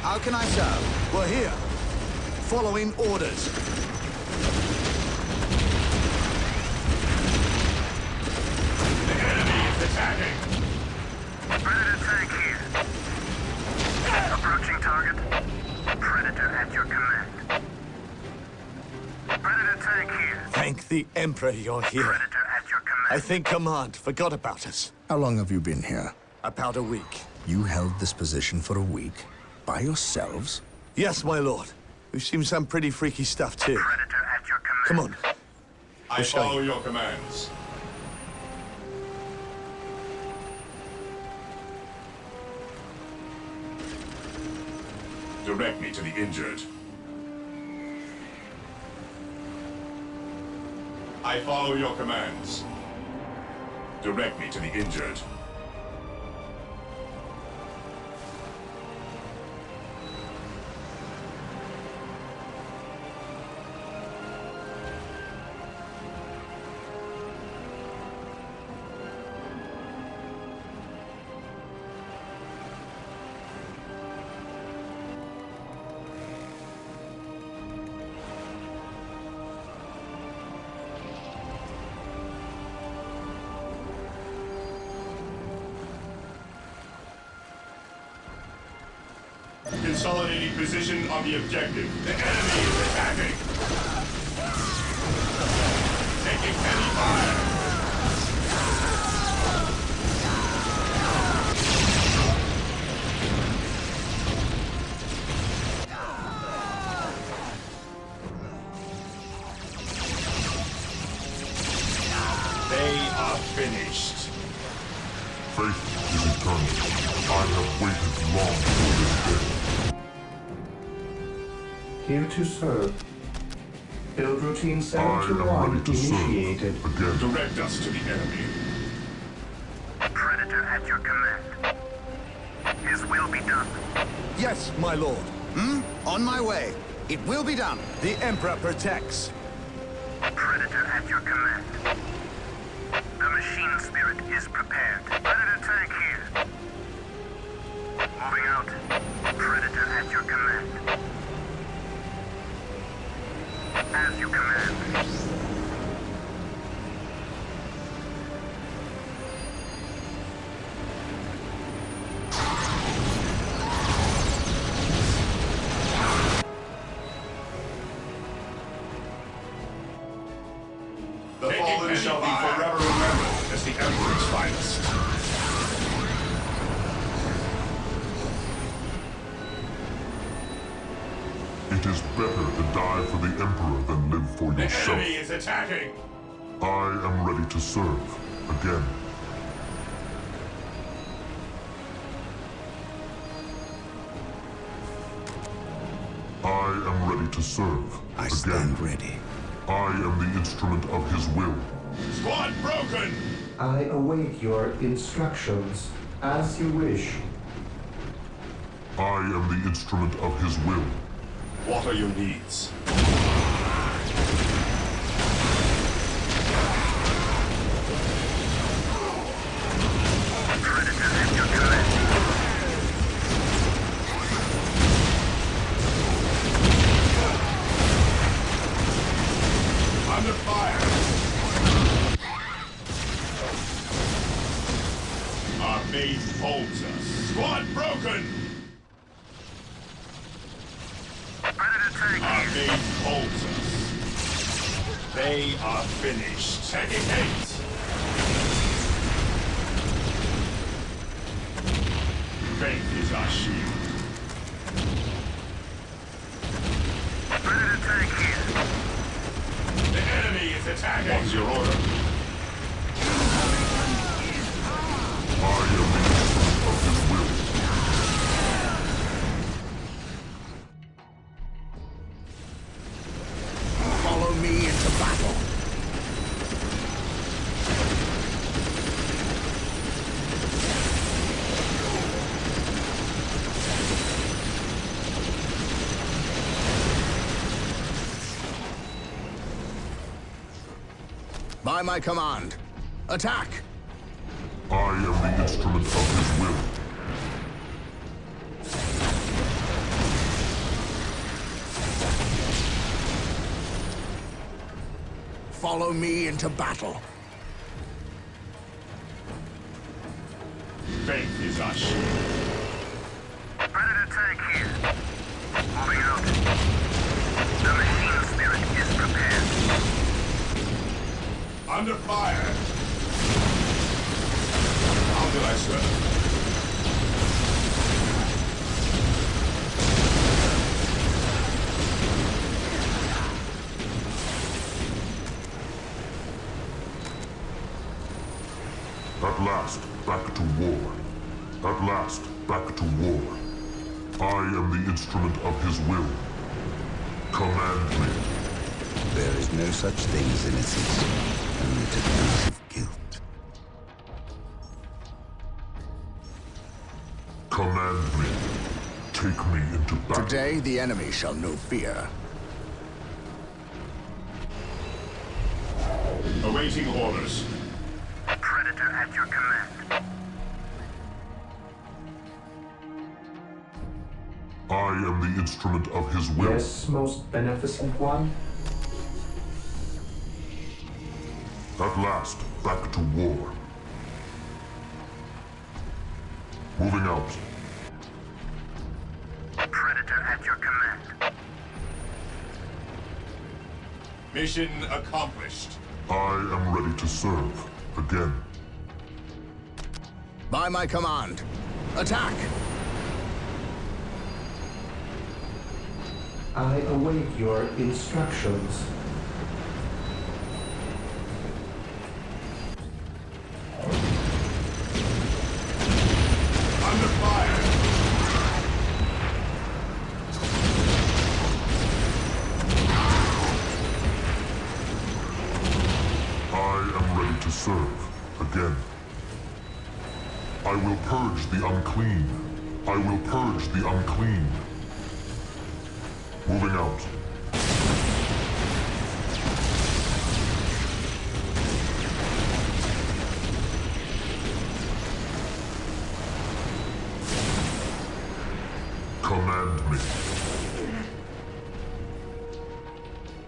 How can I serve? We're here. Following orders. The enemy is attacking! Predator tank here. Approaching target. Predator at your command. Predator tank here. Thank the Emperor you're here. Predator at your command. I think Command forgot about us. How long have you been here? About a week. You held this position for a week? By yourselves? Yes, my lord. We've seen some pretty freaky stuff, too. Predator at your command. Come on. I follow your commands. Direct me to the injured. I follow your commands. Direct me to the injured. Consolidating position on the objective. The enemy is attacking. Taking heavy fire. They are finished. Faith is eternal. I have waited long for this day. Here to serve. Build routine 721 initiated. Again. Direct us to the enemy. Predator at your command. His will be done. Yes, my lord. On my way. It will be done. The Emperor protects. Predator at your command. The machine spirit is prepared. Predator tank here. Moving out. Predator at your command. As you command. The fallen shall be forever remembered as the Emperor's finest. It is better to die for the Emperor than live for yourself. The enemy is attacking! I am ready to serve. Again. I am ready to serve. I stand ready. I am the instrument of his will. Squad broken! I await your instructions as you wish. I am the instrument of his will. What are your needs? Predator at your command. Under fire! Our base holds us. Squad broken! Our base holds us. They are finished. Taking hate! Faith is our shield. Predator tank here. The enemy is attacking! What's your order? I am the instrument of his will. Follow me into battle. By my command, attack! I am the instrument of his will. Follow me into battle. Faith is our shield. Predator tank here. Moving out. The machine spirit is prepared. Under fire! How do I serve? At last, back to war. At last, back to war. I am the instrument of his will. Command me. There is no such thing as innocence, only to those of guilt. Command me. Take me into battle. Today, the enemy shall know fear. Awaiting orders. Predator at your command. I am the instrument of his will. Yes, most beneficent one. At last, back to war. Moving out. Predator at your command. Mission accomplished. I am ready to serve. Again. By my command, attack! I await your instructions. Under fire. I am ready to serve. Again. I will purge the unclean. I will purge the unclean. Moving out. Command me.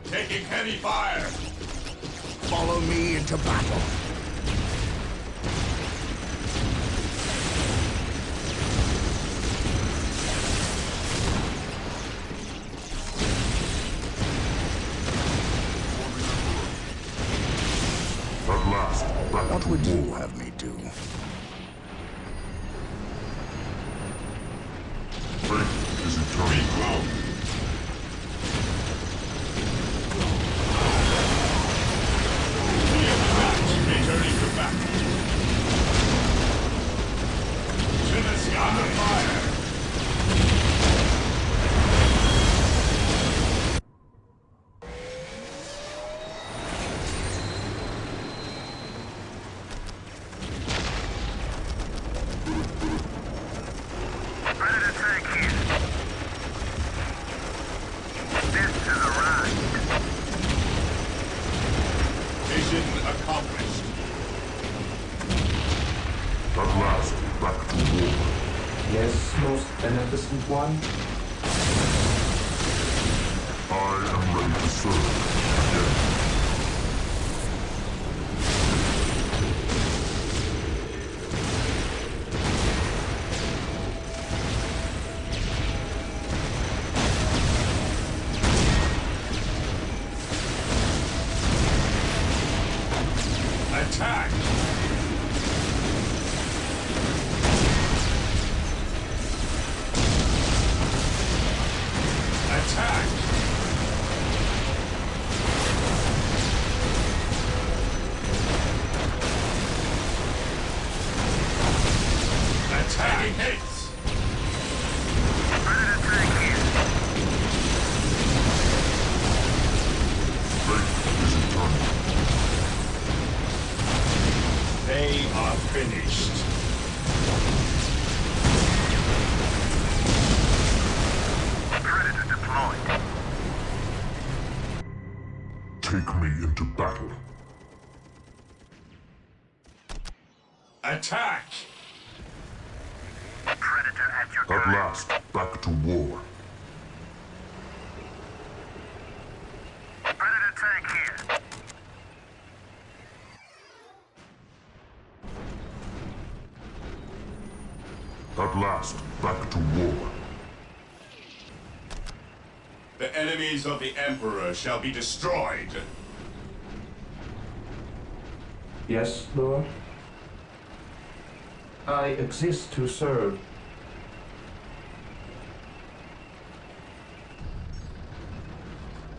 Taking heavy fire. Follow me into battle. At last, back What to would you war. have me do? Faith is eternal. Returning to battle. Tennessee under fire. Predator tank here. This is a ride. Mission accomplished. At last, back to war. Yes, most beneficent one. I am ready to serve. Again. Attack. Attack. Attacking hits. Predator tank here. Faith is eternal. They are finished. Predator deployed. Take me into battle. Attack. Predator at your At command. last, back to war. Predator tank here. At last, back to war. The enemies of the Emperor shall be destroyed. Yes, Lord. I exist to serve.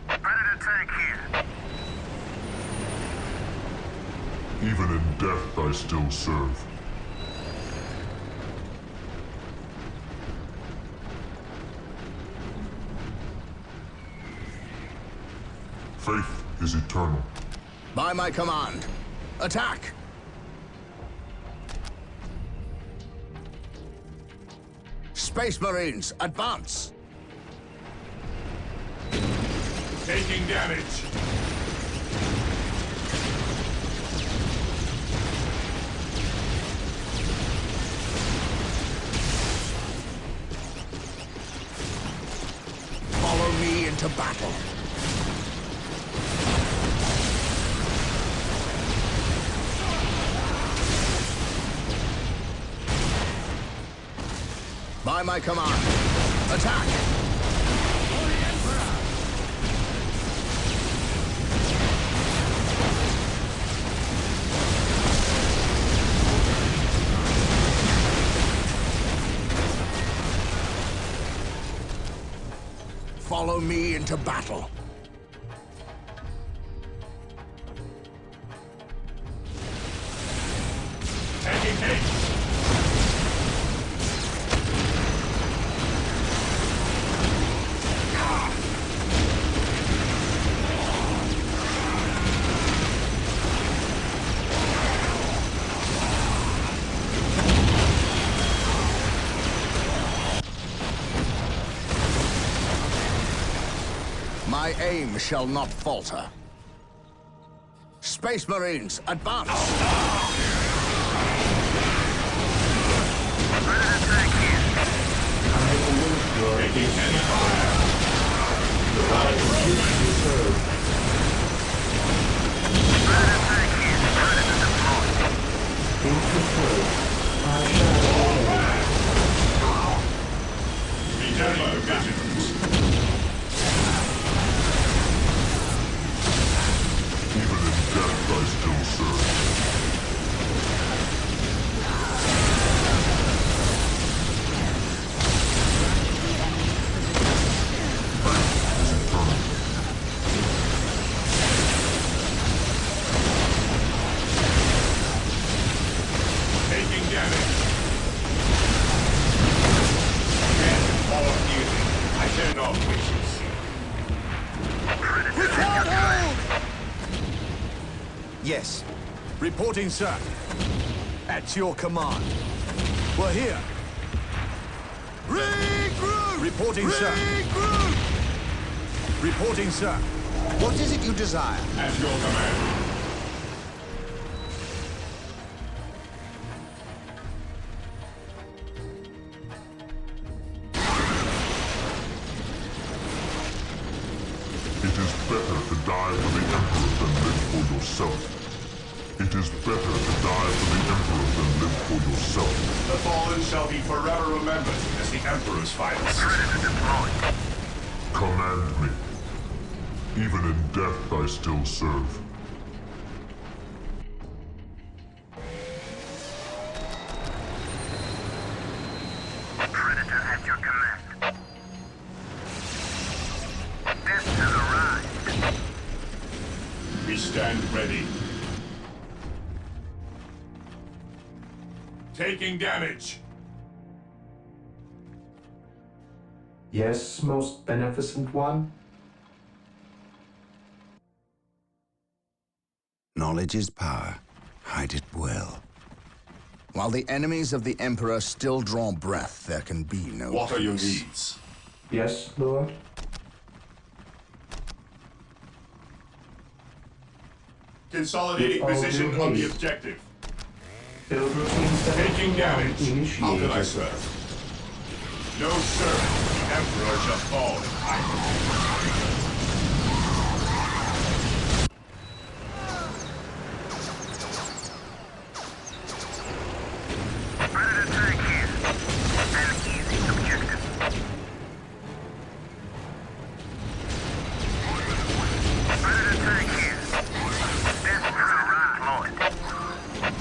Predator tank here. Even in death, I still serve. Faith is eternal. By my command, attack! Space Marines, advance! Taking damage. Follow me into battle. By my command, attack! Follow me into battle. Taking haste. My aim shall not falter. Space Marines, advance! Even in death I still serve. Taking damage. Again, all music. I share no wishes. Yes. Reporting, sir. At your command. We're here. Regroup! Reporting, sir. Regroup! Reporting, sir. What is it you desire? At your command. It is better to die for the Emperor than live for yourself. It is better to die for the Emperor than live for yourself. The fallen shall be forever remembered as the Emperor's finest. Command me. Even in death I still serve. Predator at your command. Death has arrived. We stand ready. Taking damage. Yes, most beneficent one? Knowledge is power. Hide it well. While the enemies of the Emperor still draw breath, there can be no What are your peace. needs? Yes, Lord? Consolidating With all position due on the haste. objective. Build routine 7 Taking damage. How can I initiated. serve? No servant. The Emperor shall fall in iron. Predator tank here. An easy objective. Predator tank here. Death has arrived, Lord.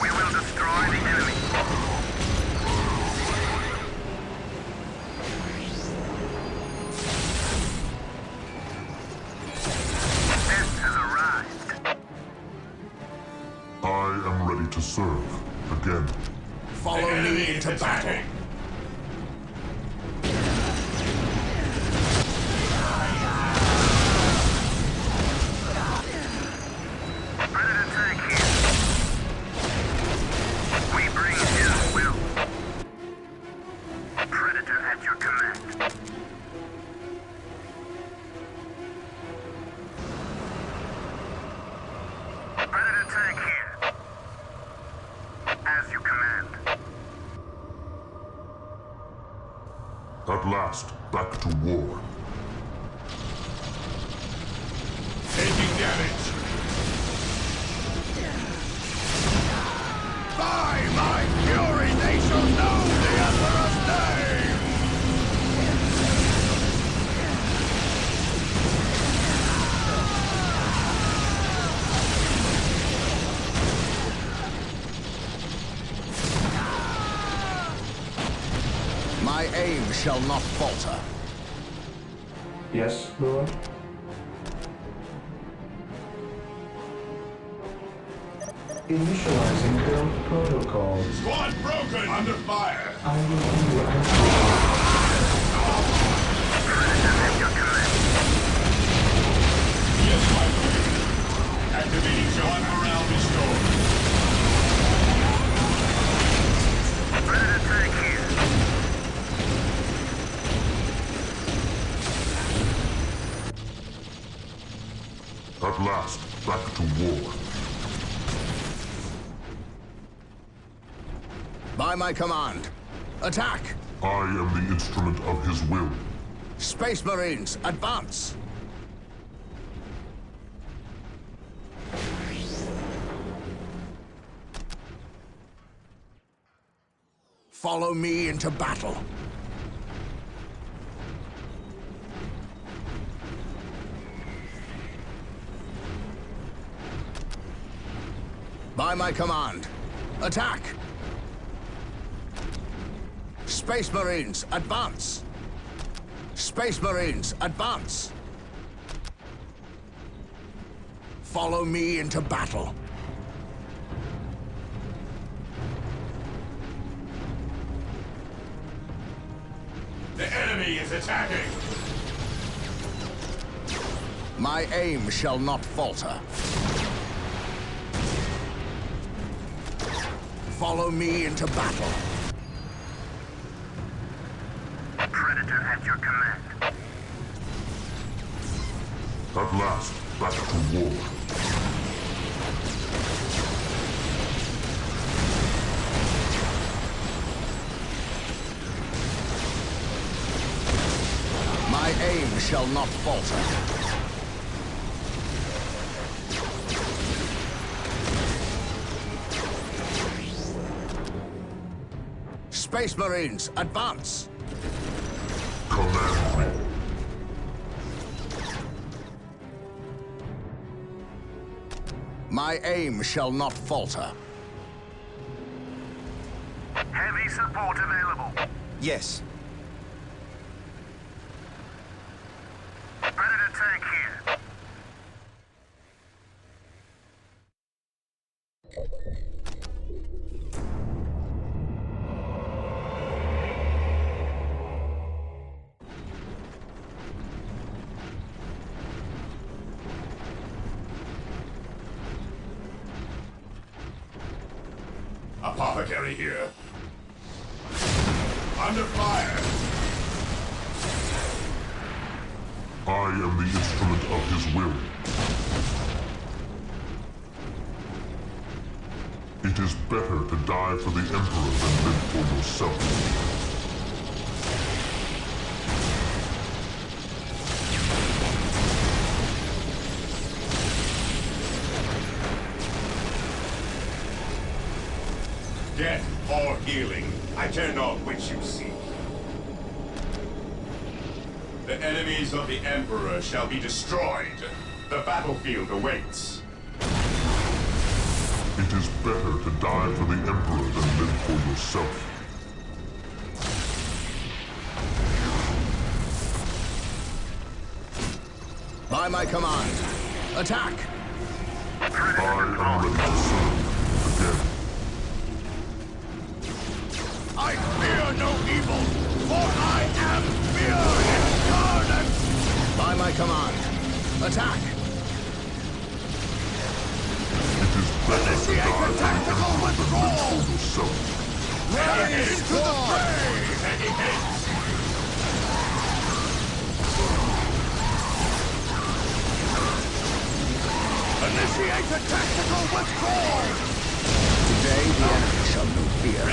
We will destroy the enemy. Death has arrived. I am ready to serve. Again. Follow me into battle. At last, back to war. Taking damage. By my fury, they shall know the Emperor's name! My aim shall not falter. Yes, Lord? Initializing build protocol. Squad broken! Under fire! I will do as Yes, my lord. Activating John morale restored. Predator tank here. At last, back to war. By my command, attack! I am the instrument of his will. Space Marines, advance! Follow me into battle. By my command, attack! Space Marines, advance! Space Marines, advance! Follow me into battle. The enemy is attacking! My aim shall not falter. Follow me into battle. Predator at your command. At last, back to war. My aim shall not falter. Space Marines, advance! Command me. My aim shall not falter. Heavy support available. Yes. Predator tank here. Apothecary here. Under fire! I am the instrument of his will. It is better to die for the Emperor than live for yourself. Death or healing, I care not which you seek. The enemies of the Emperor shall be destroyed. The battlefield awaits. It is better to die for the Emperor than live for yourself. By my command, attack! I am ready to serve again. I fear no evil, for I am fear incarnate! By my command, attack! It is better to Initiate die for the tactical Emperor than live withdrawal! for yourself. Ready into the fray! Taking haste! Initiate the tactical withdrawal! Today the enemy shall know fear.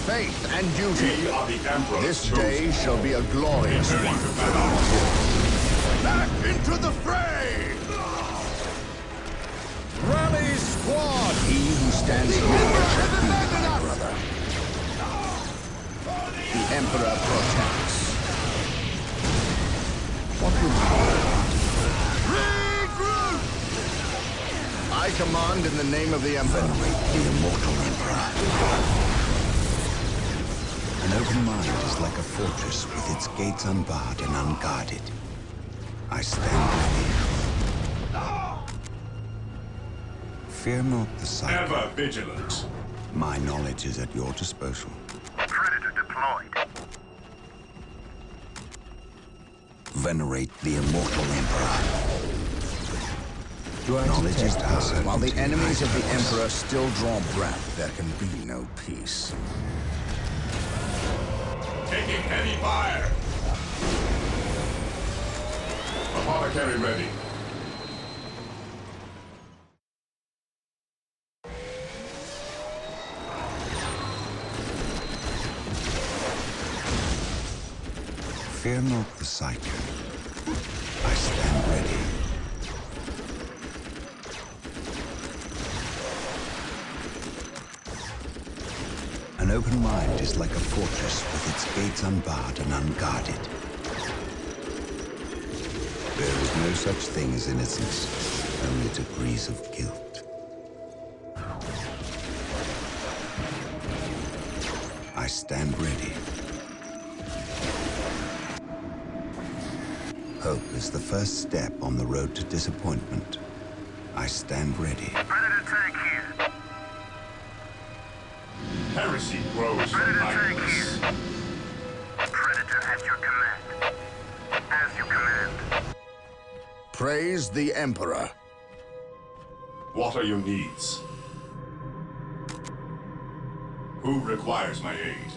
faith and duty. We are the Emperor's This chosen. day shall be a glorious Returning one. to battle. Back into the fray! Rally squad! He who stands here shall be my brother. The Emperor protects. What would you regroup? I command in the name of the Emperor. Venerate the immortal Emperor. An open mind is like a fortress with its gates unbarred and unguarded. I stand ready. Fear not the sight. Ever vigilant. My knowledge is at your disposal. Predator deployed. Venerate the immortal Emperor. Knowledge is power. While the enemies of the Emperor still draw breath, there can be no peace. Taking heavy fire. Apothecary ready. Fear not the psycho. I stand ready. An open mind is like a fortress with its gates unbarred and unguarded. There is no such thing as innocence, only degrees of guilt. I stand ready. Hope is the first step on the road to disappointment. I stand ready. Predator tank here. Heresy grows Predator tank relentless. here. Predator at your command. As you command. Praise the Emperor. What are your needs? Who requires my aid?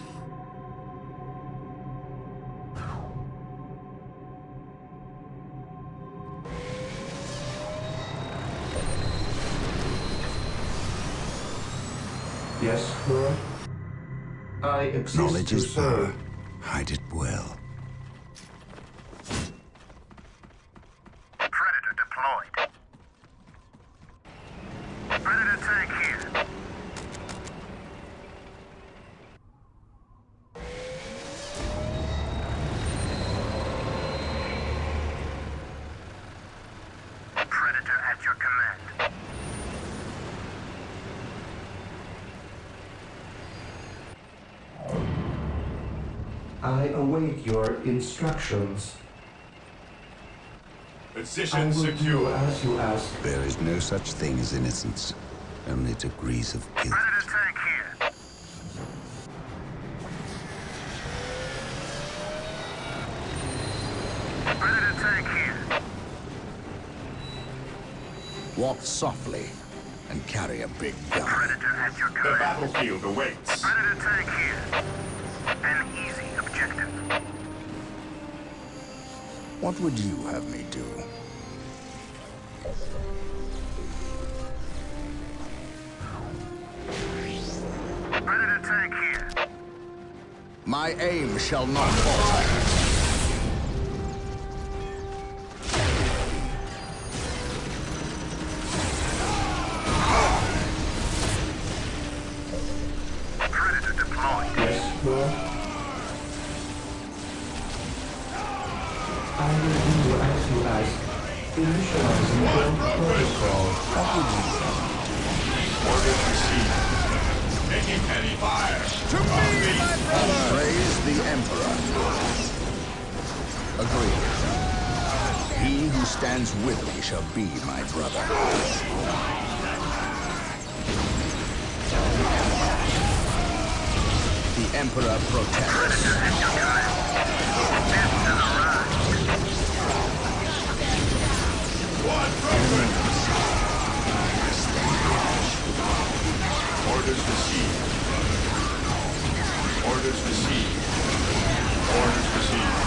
Yes, Lord. I exist Knowledge to is serve. power. Hide it well. Predator deployed. Predator tank here. Predator at your command. I await your instructions. I Position will do secure. as you ask. There is no such thing as innocence, only degrees of guilt. Predator tank here. Predator tank here. Walk softly and carry a big gun. Predator at your The command. battlefield awaits. Predator tank here. An easy objective. What would you have me do? Predator tank here. My aim shall not falter. Predator deployed. Yes, Lord. I will do as you ask. Initializing build protocol. Orders received. Taking heavy fire. To me, my brother! Praise the Emperor. Agreed. He who stands with me shall be my brother. The Emperor protects. Predator at your command. Death to the rise. One broken. Orders received. Orders received. Orders received.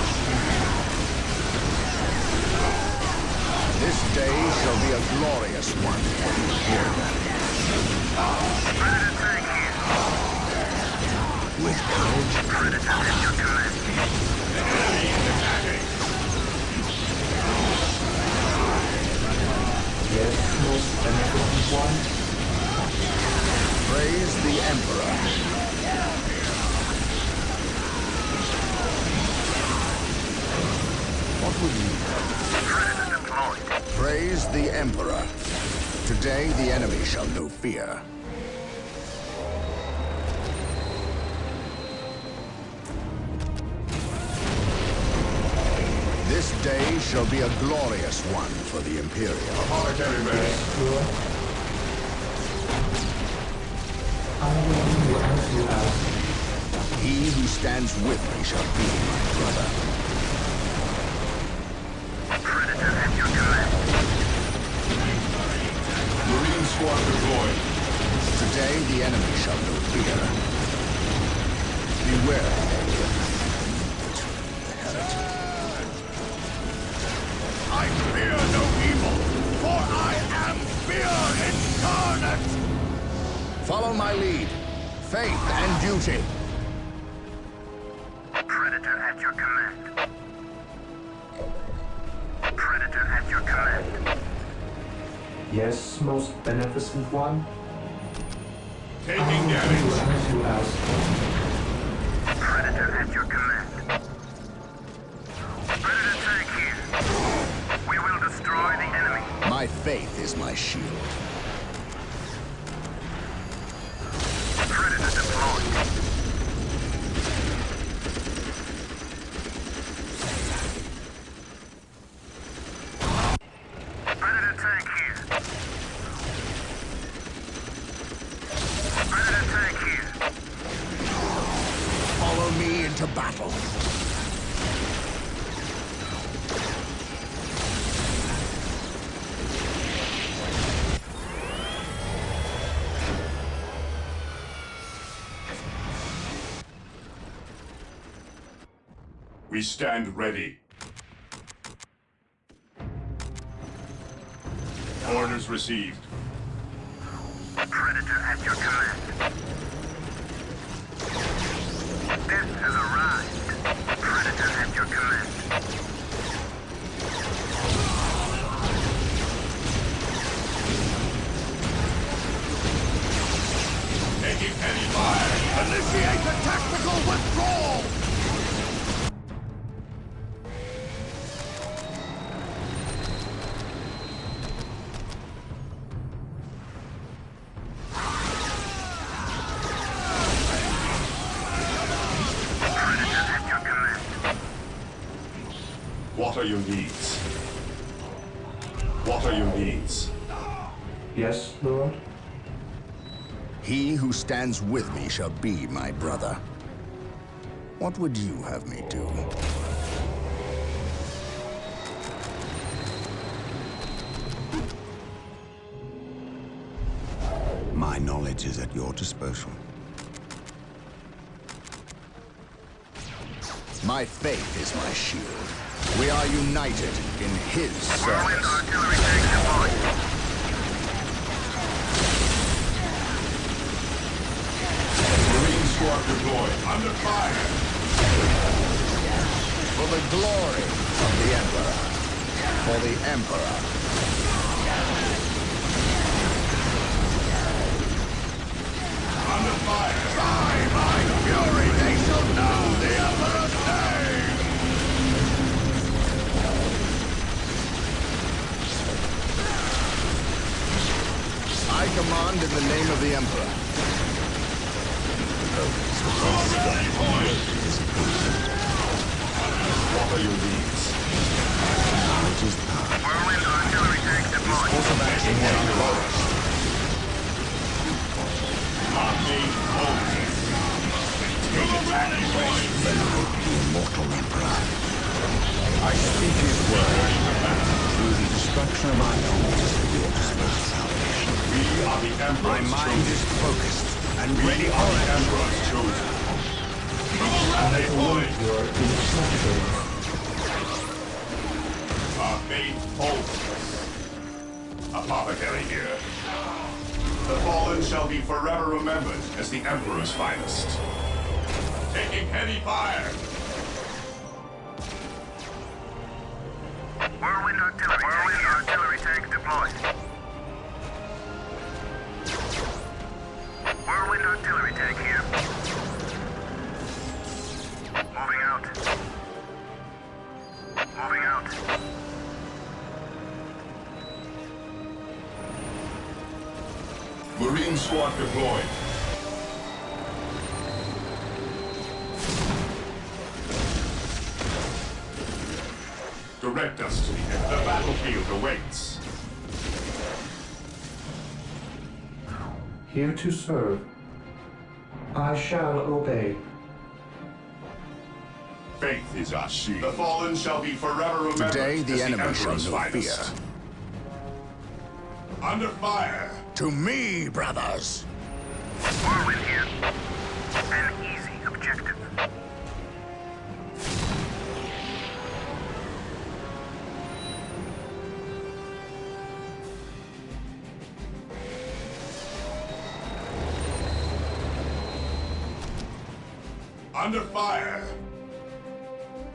This day shall be a glorious one. Predator tank here. With courage and honor. Yes, most beneficent one. Praise the Emperor. What would you have? Praise the Emperor. Today the enemy shall know fear. This day shall be a glorious one for the Imperial. Apothecary Bay. I will do as you ask. He who stands with me shall be my brother. Predator at your command. Marine squad deployed. Today the enemy shall know fear. Beware the heretic. I fear no evil, for I am fear incarnate! Follow my lead. Faith and duty. Predator at your command. Predator at your command. Yes, most beneficent one. Taking I will do damage. as you ask. Predator at your command. Predator tank here. We will destroy the enemy. My faith is my shield. Predator deployed. Predator tank here. Predator tank here. Follow me into battle. We stand ready. Orders received. Predator at your command. Death has arrived. Predator at your command. Taking heavy fire. Initiate the tactical withdrawal! Predator at your command. What are your needs? What are your needs? Yes, Lord. He who stands with me shall be my brother. What would you have me do? My knowledge is at your disposal. My faith is my shield. We are united in his Whirlwind service. artillery tank deployed. Marine squad deployed. Under fire. For the glory of the Emperor. For the Emperor. Under fire. By my fury, they shall know the Emperor's name! I command in the name of the Emperor. What are your needs? Knowledge is power. Whirlwind artillery tank deployed. Course of action will be launched. Our main focus. Take attack point. Venerate the immortal Emperor. I speak his word. Through the destruction of our knowledge at your disposal salvation. We are the My Emperor's mind chosen. is focused and We ready are for the action. Emperor's chosen. I await your instructions. Our main focus. Apothecary here. The fallen shall be forever remembered as the Emperor's finest. Taking heavy fire. Whirlwind artillery tank deployed. Whirlwind artillery tank here. Moving out. Moving out. Marine squad deployed. Direct us to the end. The battlefield awaits. Here to serve. I shall obey. Faith is our shield. The fallen shall be forever remembered. Today, the as enemy shall Emperor's know fear. finest. Under fire. To me, brothers. Whirlwind here. An easy objective. Under fire.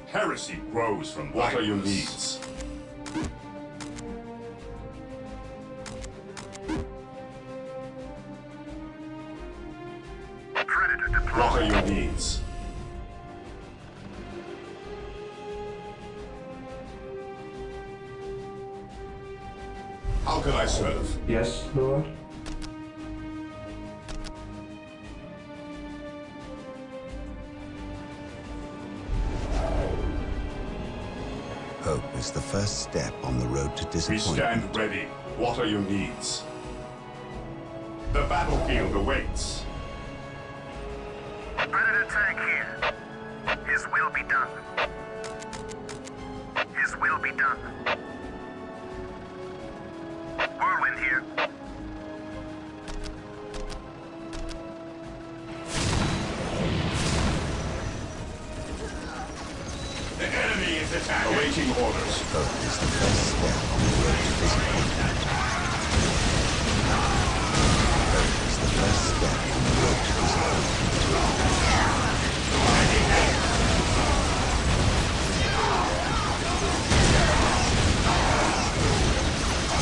Heresy grows from what are your needs? Predator deployed. What are your needs? How can I serve? Yes, Lord? Hope is the first step on the road to We disappointment. stand ready. What are your needs? The battlefield awaits. Predator tank here. His will be done. His will be done. Whirlwind here. The enemy is attacking. Awaiting orders. Hope is the first step on the road to disappointment. Hope is the first step on the road to disappointment.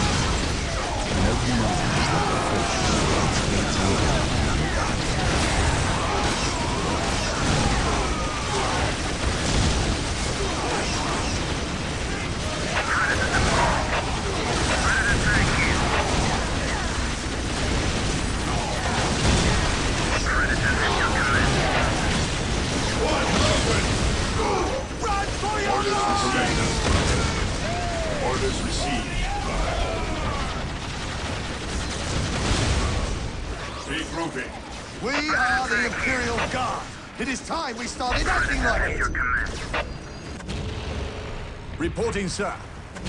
No command is like a fortress against the attack and unguarded. Orders received. Regrouping. We are the Imperial Guard. It is time we started acting like it. Reporting, sir.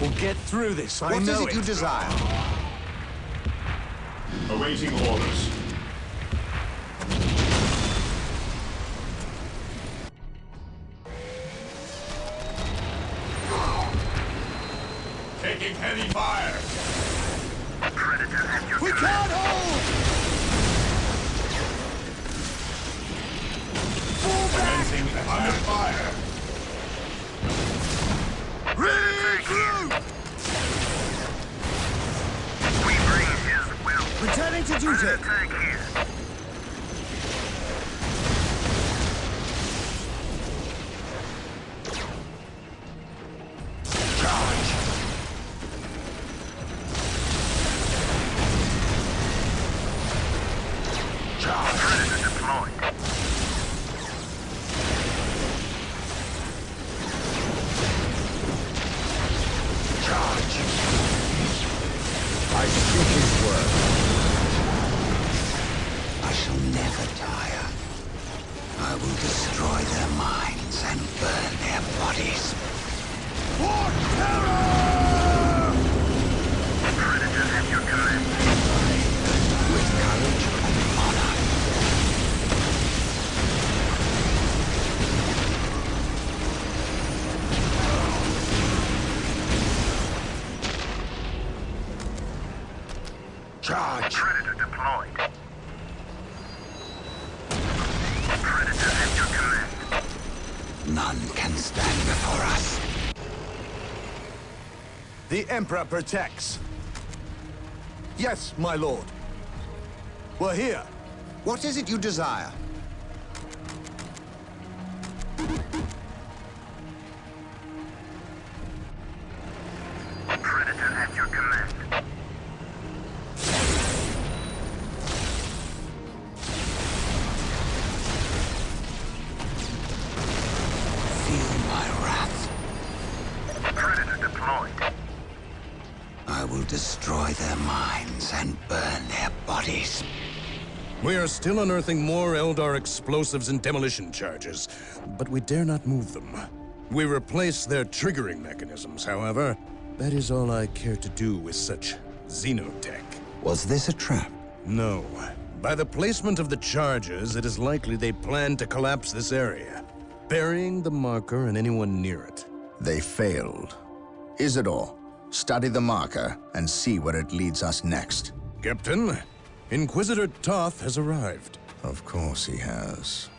We'll get through this. I know it. you desire? Awaiting orders. Taking heavy fire. Predator at your We command. can't hold! Commencing under fire. Regroup! We bring his will. Returning to duty. Predator tank here. Predator deployed. I speak his word. I shall never tire. I will destroy their minds and burn their bodies. For terror! Predator at your command. With courage and honor. Charge! Predator deployed. Predator at your command. None can stand before us. The Emperor protects. Yes, my lord. We're here. What is it you desire? Predator at your command. Feel my wrath. Predator deployed. I will destroy their minds and burn their bodies. We are still unearthing more Eldar explosives and demolition charges, but we dare not move them. We replace their triggering mechanisms, however. That is all I care to do with such xenotech. Was this a trap? No. By the placement of the charges, it is likely they plan to collapse this area, burying the marker and anyone near it. They failed. Isidore, study the marker and see where it leads us next. Captain, Inquisitor Toth has arrived. Of course he has.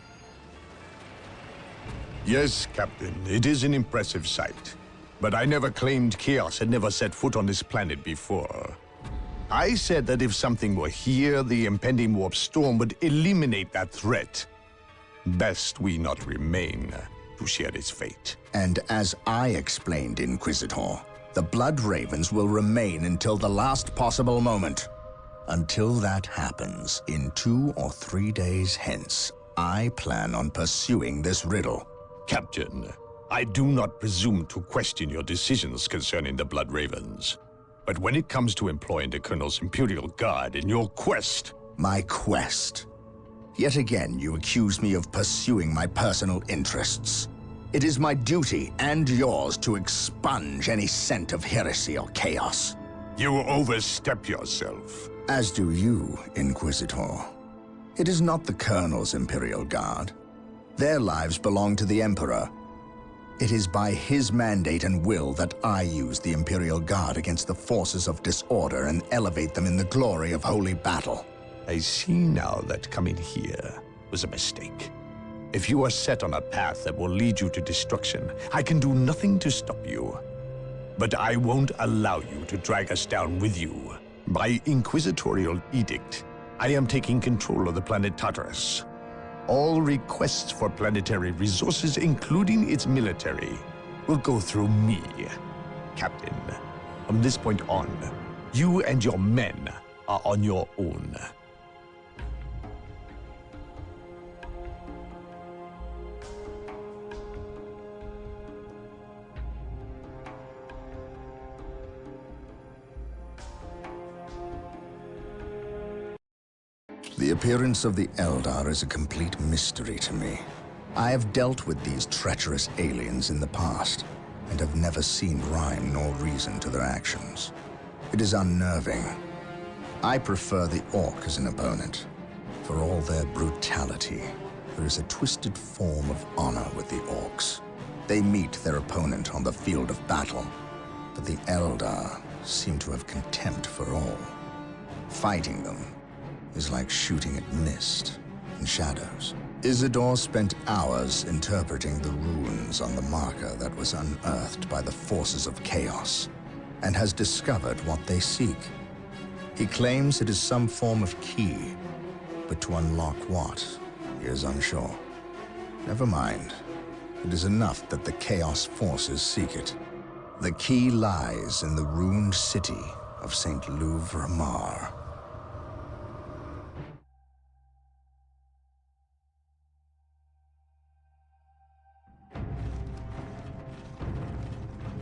Yes, Captain, it is an impressive sight. But I never claimed Chaos had never set foot on this planet before. I said that if something were here, the impending warp storm would eliminate that threat. Best we not remain to share its fate. And as I explained, Inquisitor, the Blood Ravens will remain until the last possible moment. Until that happens, in 2 or 3 days hence, I plan on pursuing this riddle. Captain, I do not presume to question your decisions concerning the Blood Ravens. But when it comes to employing the Colonel's Imperial Guard in your quest... My quest? Yet again, you accuse me of pursuing my personal interests. It is my duty, and yours, to expunge any scent of heresy or chaos. You overstep yourself. As do you, Inquisitor. It is not the Colonel's Imperial Guard. Their lives belong to the Emperor. It is by his mandate and will that I use the Imperial Guard against the forces of disorder and elevate them in the glory of holy battle. I see now that coming here was a mistake. If you are set on a path that will lead you to destruction, I can do nothing to stop you. But I won't allow you to drag us down with you. By inquisitorial edict, I am taking control of the planet Tartarus. All requests for planetary resources, including its military, will go through me, Captain. From this point on, you and your men are on your own. The appearance of the Eldar is a complete mystery to me. I have dealt with these treacherous aliens in the past, and have never seen rhyme nor reason to their actions. It is unnerving. I prefer the Orc as an opponent. For all their brutality, there is a twisted form of honor with the Orcs. They meet their opponent on the field of battle, but the Eldar seem to have contempt for all. Fighting them is like shooting at mist and shadows. Isidore spent hours interpreting the runes on the marker that was unearthed by the forces of chaos, and has discovered what they seek. He claims it is some form of key, but to unlock what, he is unsure. Never mind. It is enough that the chaos forces seek it. The key lies in the ruined city of St. Louvre-Mar.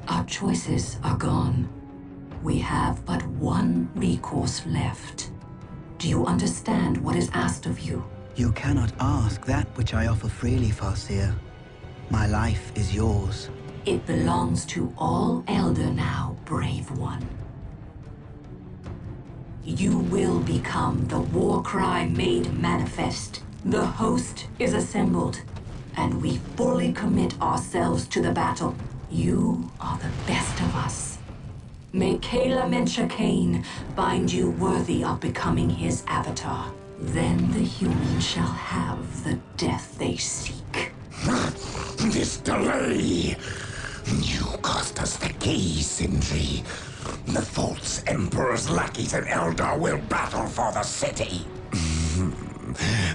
Our choices are gone. We have but one recourse left. Do you understand what is asked of you? You cannot ask that which I offer freely, Farseer. My life is yours. It belongs to all Elder now, brave one. You will become the war cry made manifest. The host is assembled, and we fully commit ourselves to the battle. You are the best of us. May Kayla Mencha Kane find you worthy of becoming his avatar. Then the humans shall have the death they seek. This delay! You cost us the key, Sindri. The false Emperor's lackeys and Eldar will battle for the city.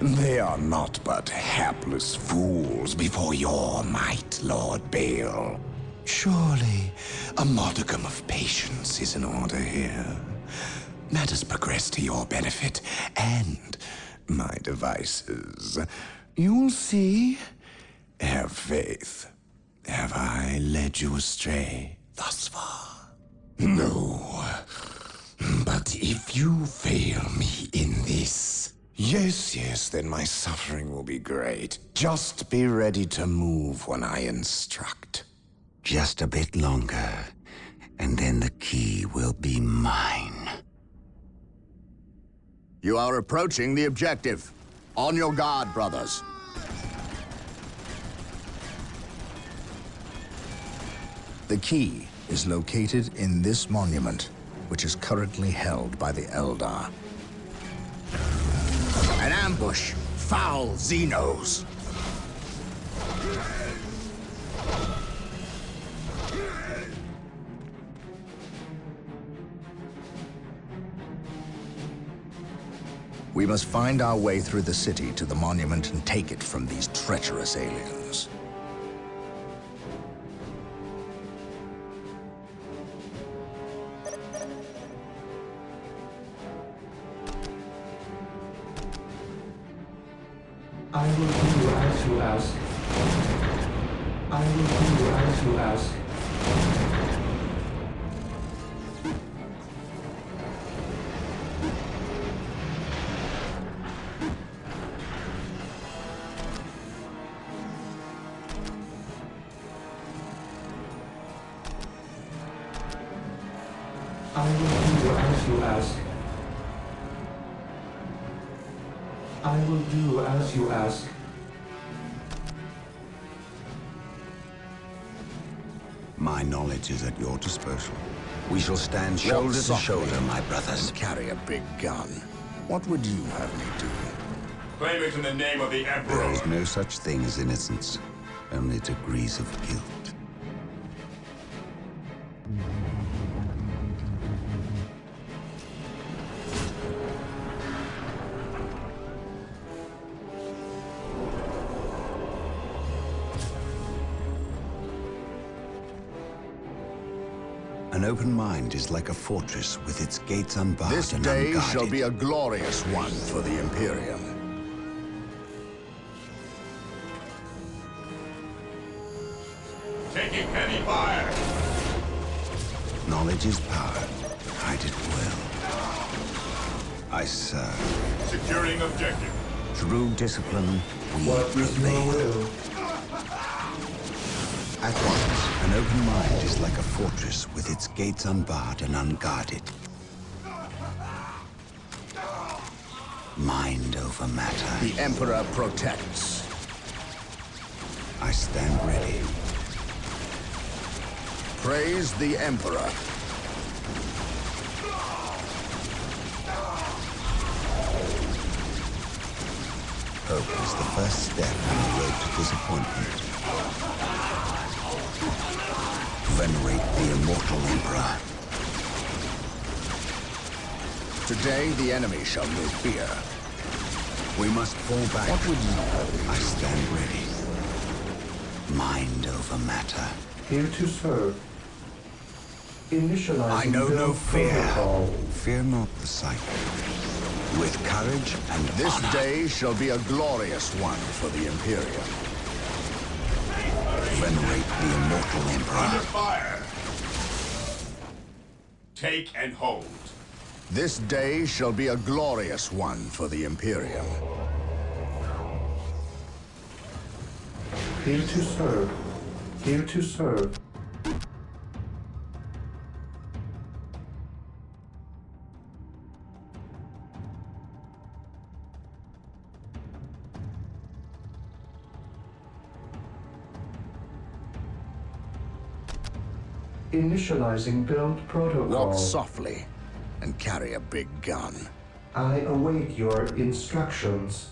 They are not but hapless fools before your might, Lord Bale. Surely, a modicum of patience is in order here. Matters progress to your benefit and my devices. You'll see. Have faith. Have I led you astray thus far? No. But if you fail me in this... Yes, then my suffering will be great. Just be ready to move when I instruct. Just a bit longer, and then the key will be mine. You are approaching the objective. On your guard, brothers. The key is located in this monument, which is currently held by the Eldar. An ambush! Foul Xenos! We must find our way through the city to the monument and take it from these treacherous aliens. I will do as you ask. I will do as you ask. I will do as you ask. I will do as you ask. My knowledge is at your disposal. We shall stand shoulder to shoulder, my brothers. Carry a big gun. What would you have me do? Claim it in the name of the Emperor. There is no such thing as innocence, only degrees of guilt. An open mind is like a fortress with its gates unbarred This and day unguarded. shall be a glorious one for the Imperium. Taking heavy fire. Knowledge is power. Hide it well. I serve. Securing objective. Through discipline, we What is your prevail. will? At once, an open mind is like a fortress with its gates unbarred and unguarded. Mind over matter. The Emperor protects. I stand ready. Praise the Emperor. Hope is the first step on the road to disappointment. Venerate the immortal Emperor. Today, the enemy shall know fear. We must fall back. What would you have? I stand ready. Mind over matter. Here to serve. Initializing I know no build fear. protocol. Fear not the sight. With courage and This honor. day shall be a glorious one for the Imperium. Venerate the immortal Under Emperor. fire. Take and hold. This day shall be a glorious one for the Imperium. Here to serve. Here to serve. Initializing build protocol. Walk softly and carry a big gun. I await your instructions.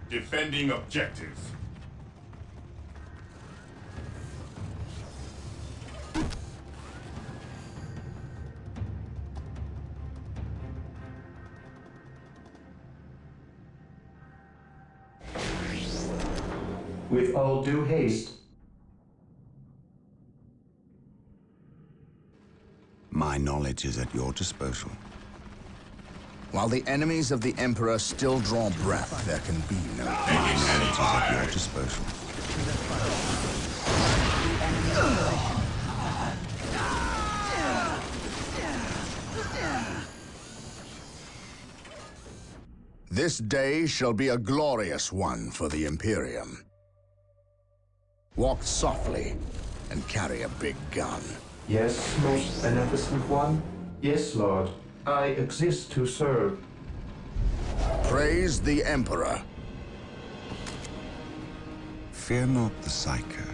Defending objective. With all due haste. My knowledge is at your disposal. While the enemies of the Emperor still draw breath, there can be no peace. My knowledge is at your disposal. This day shall be a glorious one for the Imperium. Walk softly and carry a big gun. Yes, most beneficent one? Yes, Lord. I exist to serve. Praise the Emperor. Fear not the Psyker.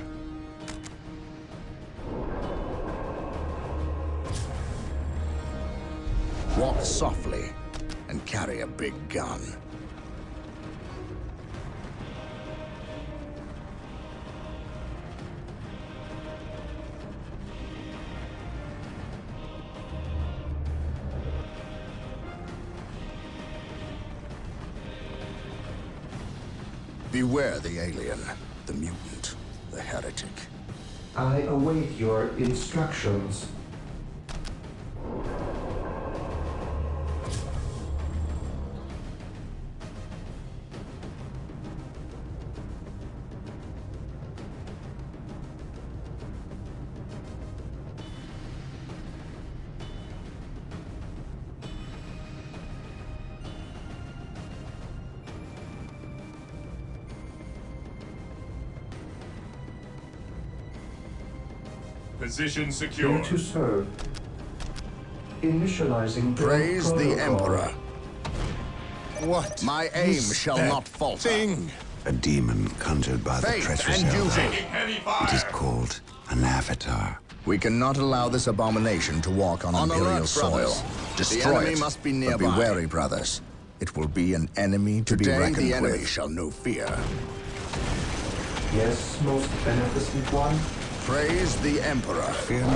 Walk softly and carry a big gun. Beware the alien, the mutant, the heretic. I await your instructions. Position secure. Here to serve. Initializing Praise the protocol. Emperor. What? My aim shall not falter. Thing. A demon conjured by the Faith treacherous and elder. duty. Heavy fire. It is called an avatar. We cannot allow this abomination to walk on Imperial alert, soil. brothers. Destroy The enemy it, must be but nearby. be wary, brothers. It will be an enemy to be reckoned the enemy with. Shall know fear. Yes, most beneficent one? Praise the Emperor. Fear not.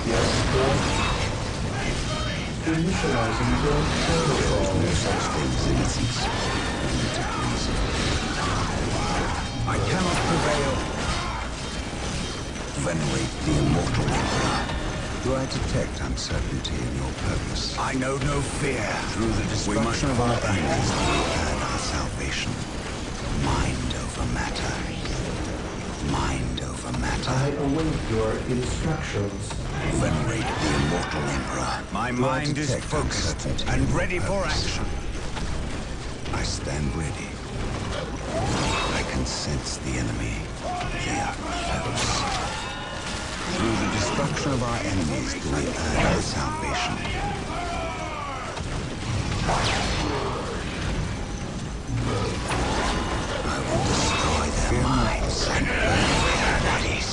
Yes, Lord. Initializing protocol. No such thing as innocence. Only to please you. I cannot prevail. Venerate the immortal Emperor. Do I detect uncertainty in your purpose? I know no fear. Through the destruction of our enemies, we earn our salvation. Mind over matter. Mind over matter. I await your instructions. Venerate the immortal Emperor. My mind is focused and ready for action. I stand ready. I can sense the enemy. They are close. Through the destruction of our enemies do we earn our salvation. I will destroy their minds and burn their bodies.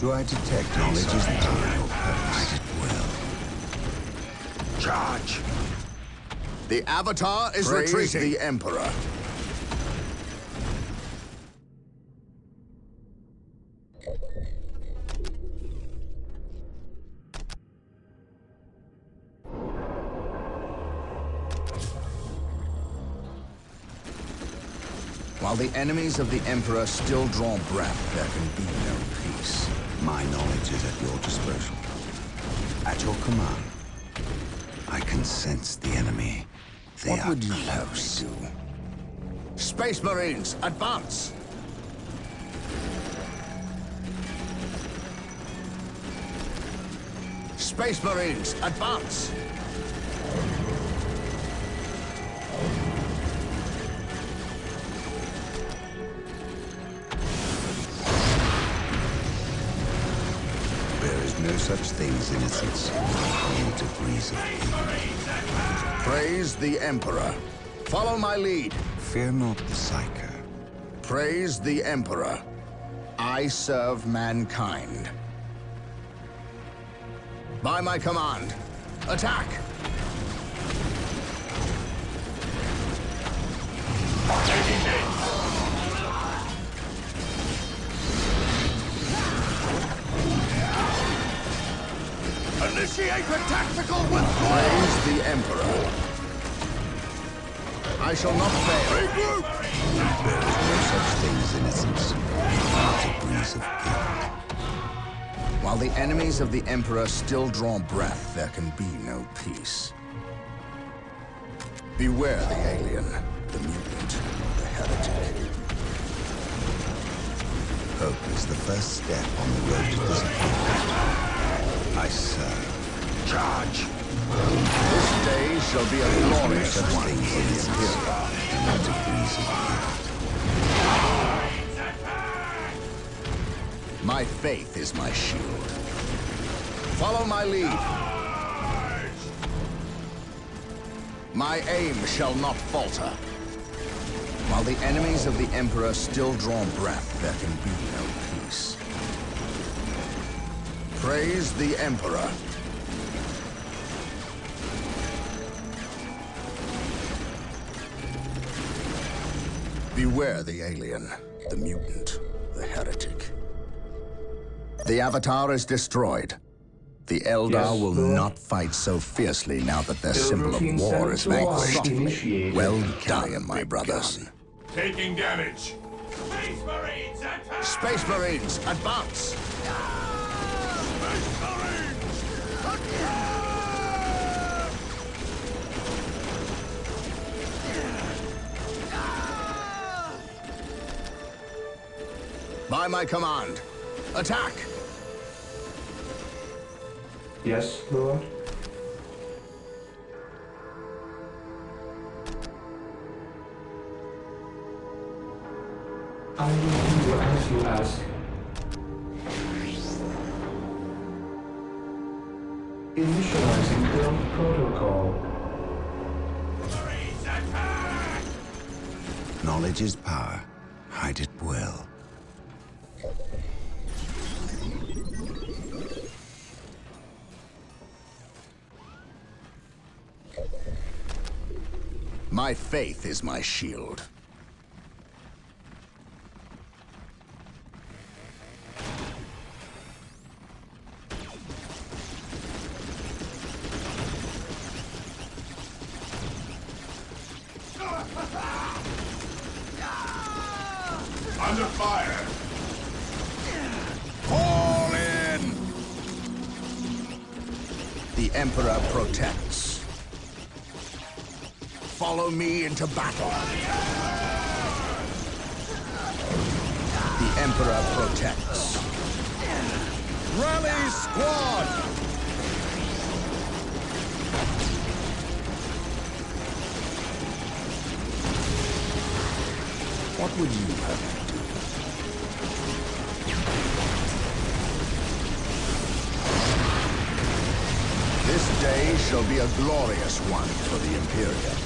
Do I detect knowledge is power or purpose? It will. Charge! The Avatar is retreating. The Emperor. While the enemies of the Emperor still draw breath, there can be no peace. My knowledge is at your disposal. At your command. I can sense the enemy. They What are would you close. have me do? Space Marines, advance! Space Marines, advance! There is no such thing as innocence. You degrees of evil. Praise the Emperor. Follow my lead. Fear not the Psyker. Praise the Emperor. I serve mankind. By my command, attack! Initiate a tactical withdrawal! Praise the Emperor. I shall not fail. Regroup! There is no such thing as innocence. Degrees of guilt. While the enemies of the Emperor still draw breath, there can be no peace. Beware the alien, the mutant, the heretic. Hope is the first step on the road to disappointment. I serve. Charge! This day shall be a glorious one for the Imperium. Degrees of guilt. My faith is my shield. Follow my lead. My aim shall not falter. While the enemies of the Emperor still draw breath, there can be no peace. Praise the Emperor. Beware the alien, the mutant, the heretic. The Avatar is destroyed. The Eldar will not fight so fiercely now that their symbol of war is vanquished. Well done, my brothers. Taking damage. Space Marines attack! Space Marines, advance! Space Marines attack! By my command, attack! Yes, Lord? I will do as you ask. Initializing build protocol. Knowledge is power. Hide it well. My faith is my shield. Under fire! Fall in! The Emperor protects. Follow me into battle. The Emperor protects. Rally squad! What would you have me do? This day shall be a glorious one for the Imperium.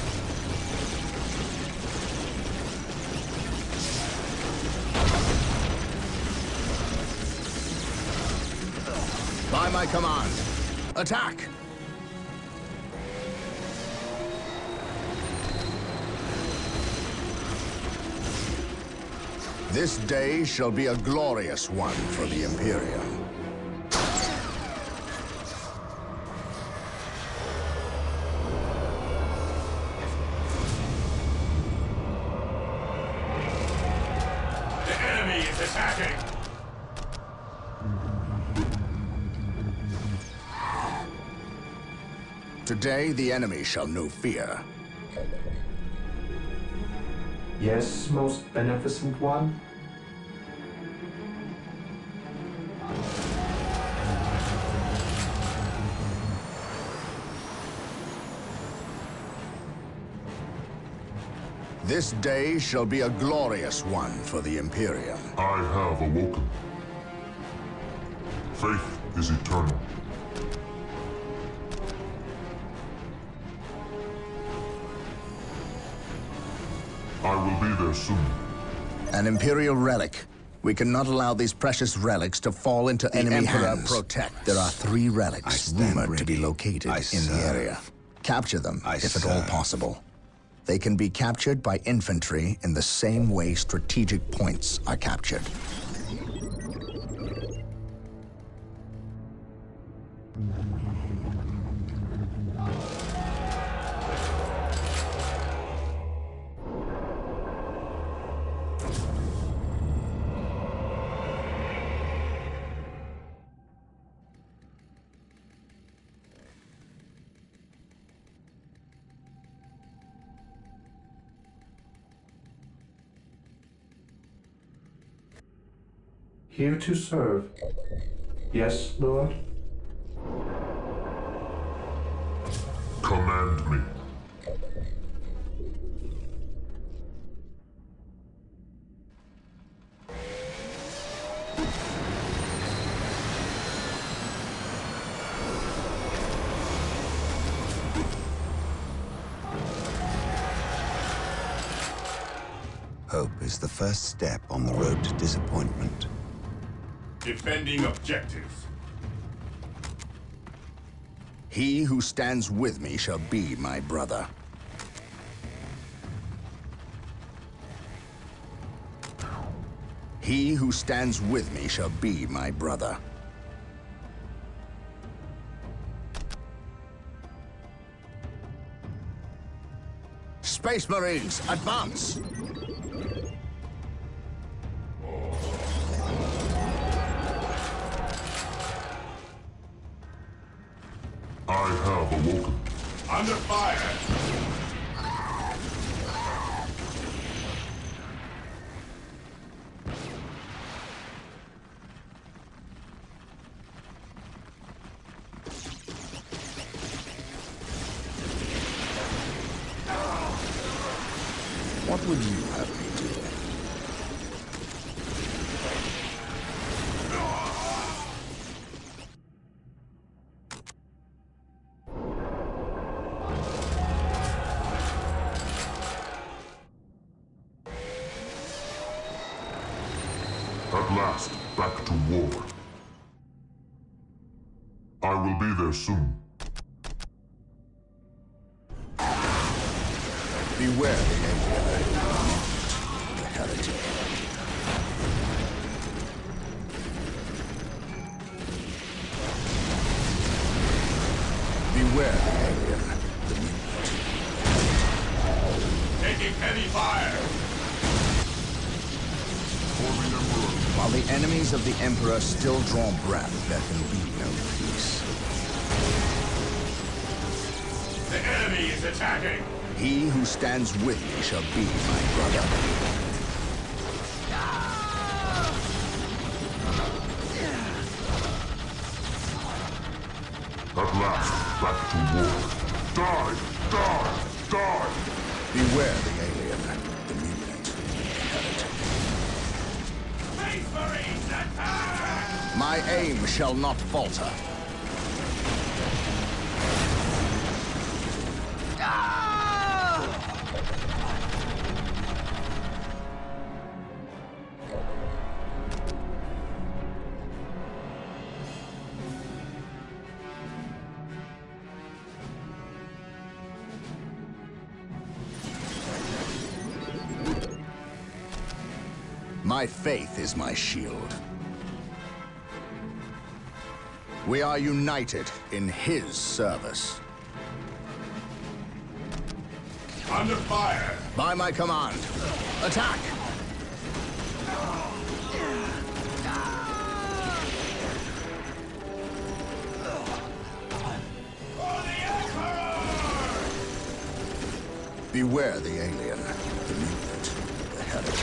By my command, attack! This day shall be a glorious one for the Imperium. The enemy is attacking! Today, the enemy shall know fear. Yes, most beneficent one? This day shall be a glorious one for the Imperium. I have awoken. Faith is eternal. I will be there soon. An Imperial relic. We cannot allow these precious relics to fall into enemy hands. Protect. There are 3 relics rumored to be located in the area. Capture them, if at all possible. They can be captured by infantry in the same way strategic points are captured. Here to serve. Yes, Lord? Command me. Hope is the first step on the road to disappointment. Defending objectives. He who stands with me shall be my brother. He who stands with me shall be my brother. Space Marines, advance! I have awoken. Under fire! What would you have me do? At last, back to war. I will be there soon. Beware the heretic. Beware the alien, the mutant. Taking heavy fire! While the enemies of the Emperor still draw breath, there can be no peace. The enemy is attacking! He who stands with me shall be my brother. At last, back to war. Die! Die! Die! Beware the alien, the mutant, the heretic. Space Marines attack! My aim shall not falter. My faith is my shield. We are united in his service. Under fire! By my command, attack! Beware the alien, the mutant, the heretic.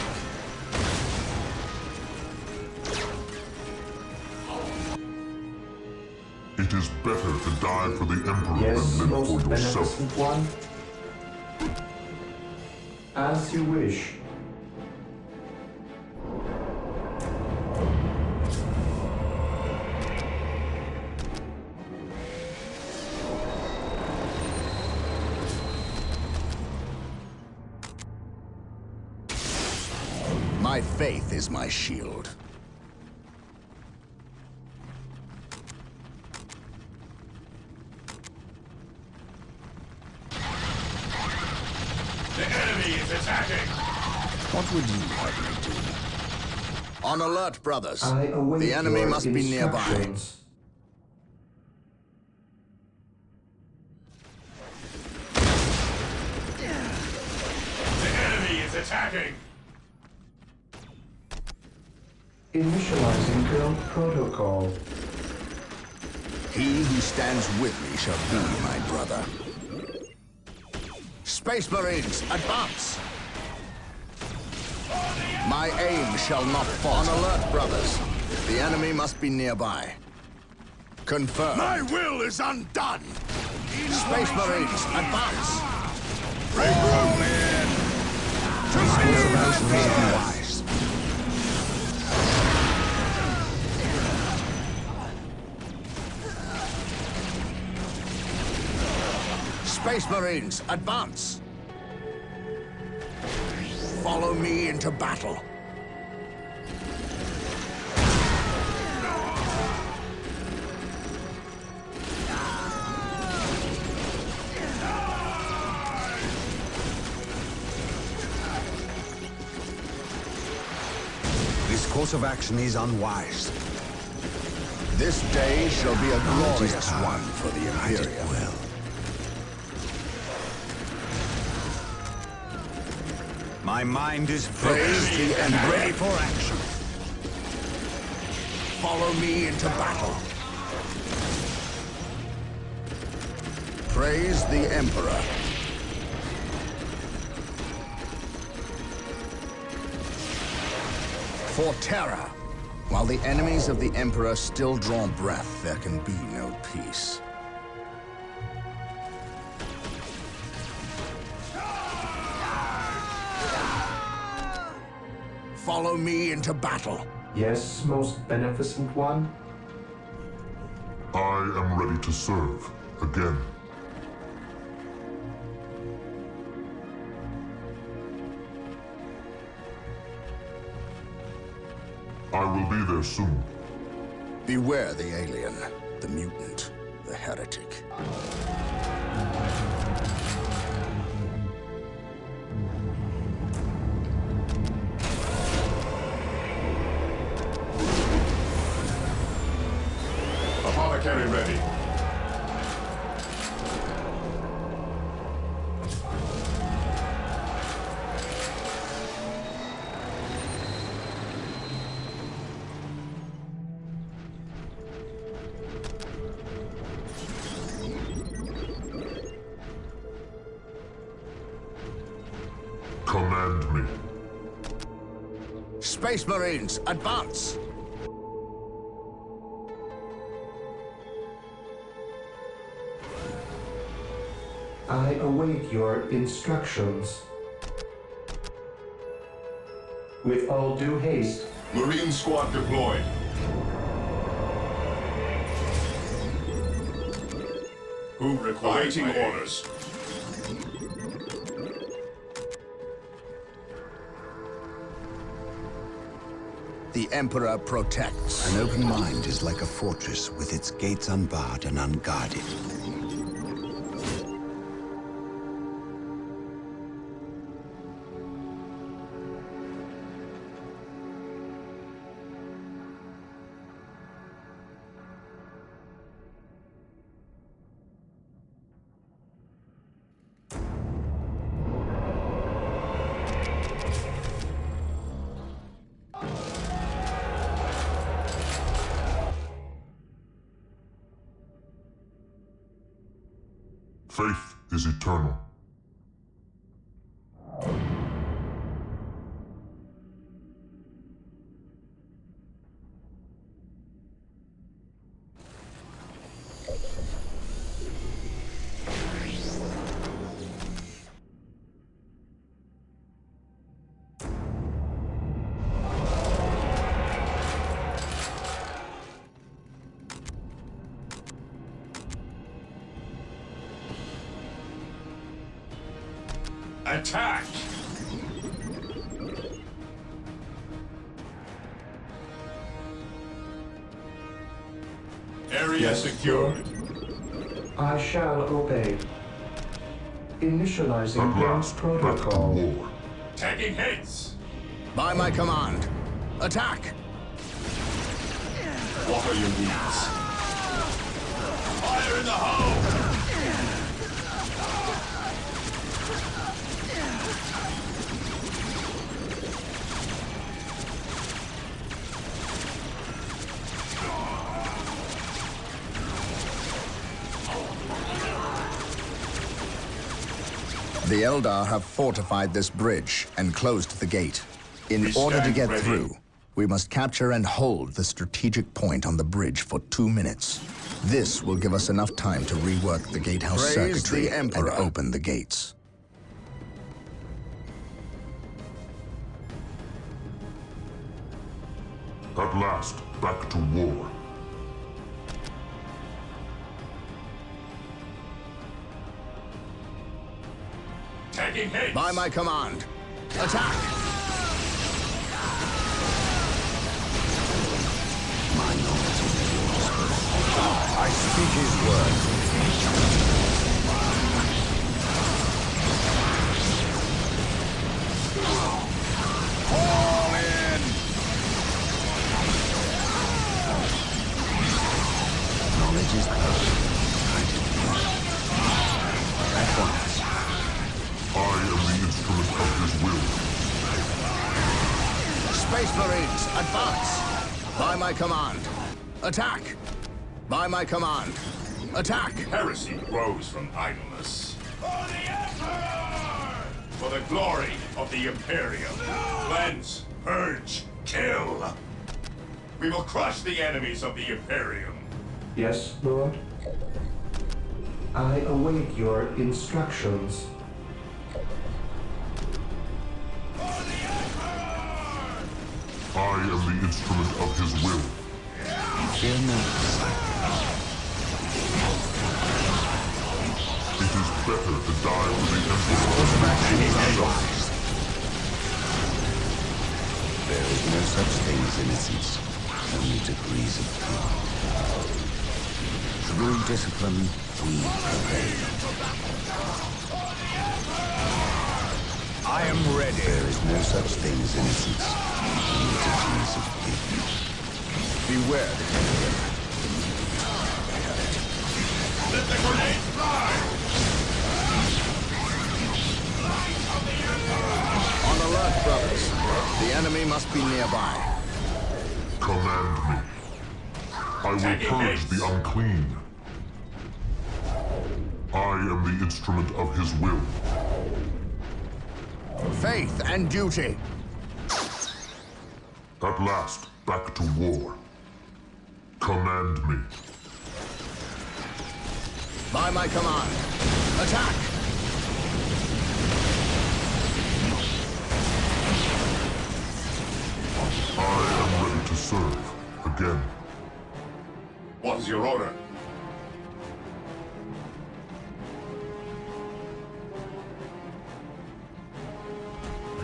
It is better to die for the Emperor Yes, than live most for yourself. beneficent one. As you wish. My faith is my shield. The enemy is attacking! What would you have me do? On alert, brothers. I await The enemy your must be nearby. instructions. The enemy is attacking! Initializing build protocol. He who stands with me shall be my brother. Space Marines, advance! My aim shall not fall. On alert, brothers. The enemy must be nearby. Confirmed. My will is undone! Space Marines, advance! Regroup, man! Wise. Space Marines, advance! Follow me into battle. This course of action is unwise. This day shall be a glorious one for the Imperium. Well. My mind is focused and ready for action. Follow me into battle. Praise the Emperor. For terror. While the enemies of the Emperor still draw breath, there can be no peace. Follow me into battle. Yes, most beneficent one. I am ready to serve again. I will be there soon. Beware the alien, the mutant, the heretic. Apothecary ready. Command me. Space Marines, advance! I await your instructions. With all due haste. Marine squad deployed. Who requires awaiting orders? The Emperor protects. An open mind is like a fortress with its gates unbarred and unguarded. Faith is eternal. Attack! area secured. I shall obey. Initializing game's protocol. Taking hits. By my command. Attack! What are your needs? Fire in the hole! The Eldar have fortified this bridge and closed the gate. In order to get through, we must capture and hold the strategic point on the bridge for 2 minutes. This will give us enough time to rework the gatehouse circuitry and open the gates. At last, back to war. Taking hits. By my command. Attack! My knowledge is at your disposal. I speak his word. Fall in! Knowledge is power. At once. I am the instrument of his will. Space Marines, advance! By my command. Attack! By my command. Attack! Heresy grows from idleness. For the Emperor! For the glory of the Imperium. Cleanse, purge, kill! We will crush the enemies of the Imperium. Yes, Lord? I await your instructions. I am the instrument of his will. Fear not. It is better to die for the Emperor. There is no such thing as innocence, only degrees of guilt. Through discipline, we prevail. I am ready. There is no such thing as innocence, only degrees of guilt. Beware the enemy. Let the grenade fly! On alert, brothers. The enemy must be nearby. Command me. I will purge the unclean. I am the instrument of his will. Faith and duty. At last, back to war. Command me. By my command. Attack! I am ready to serve again. What is your order?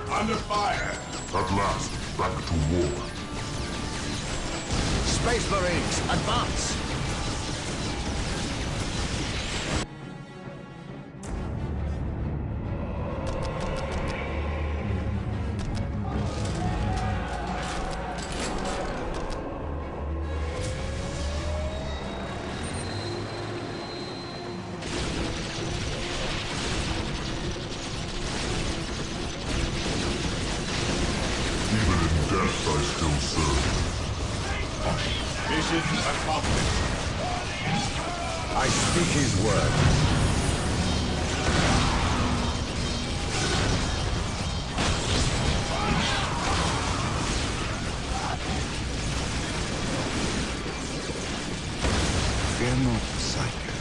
Under fire! At last, back to war. Space Marines, advance! I still serve. Mission accomplished. I speak his word. Fear not, Psycho.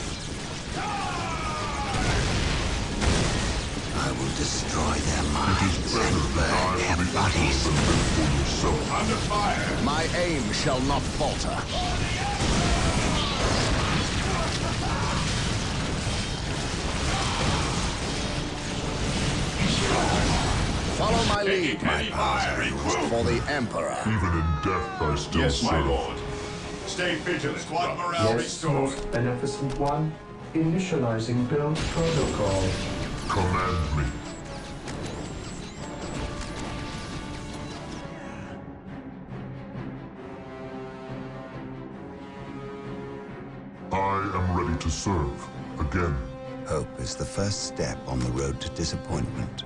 I will destroy their minds and burn their bodies. Under fire! My aim shall not falter. Follow my lead, my path, for the Emperor. Even in death, I still yes, serve. my lord. Stay vigilant. Squad morale Yes, restored. most beneficent one. Initializing build protocol. Command me. I am ready to serve again. Hope is the first step on the road to disappointment.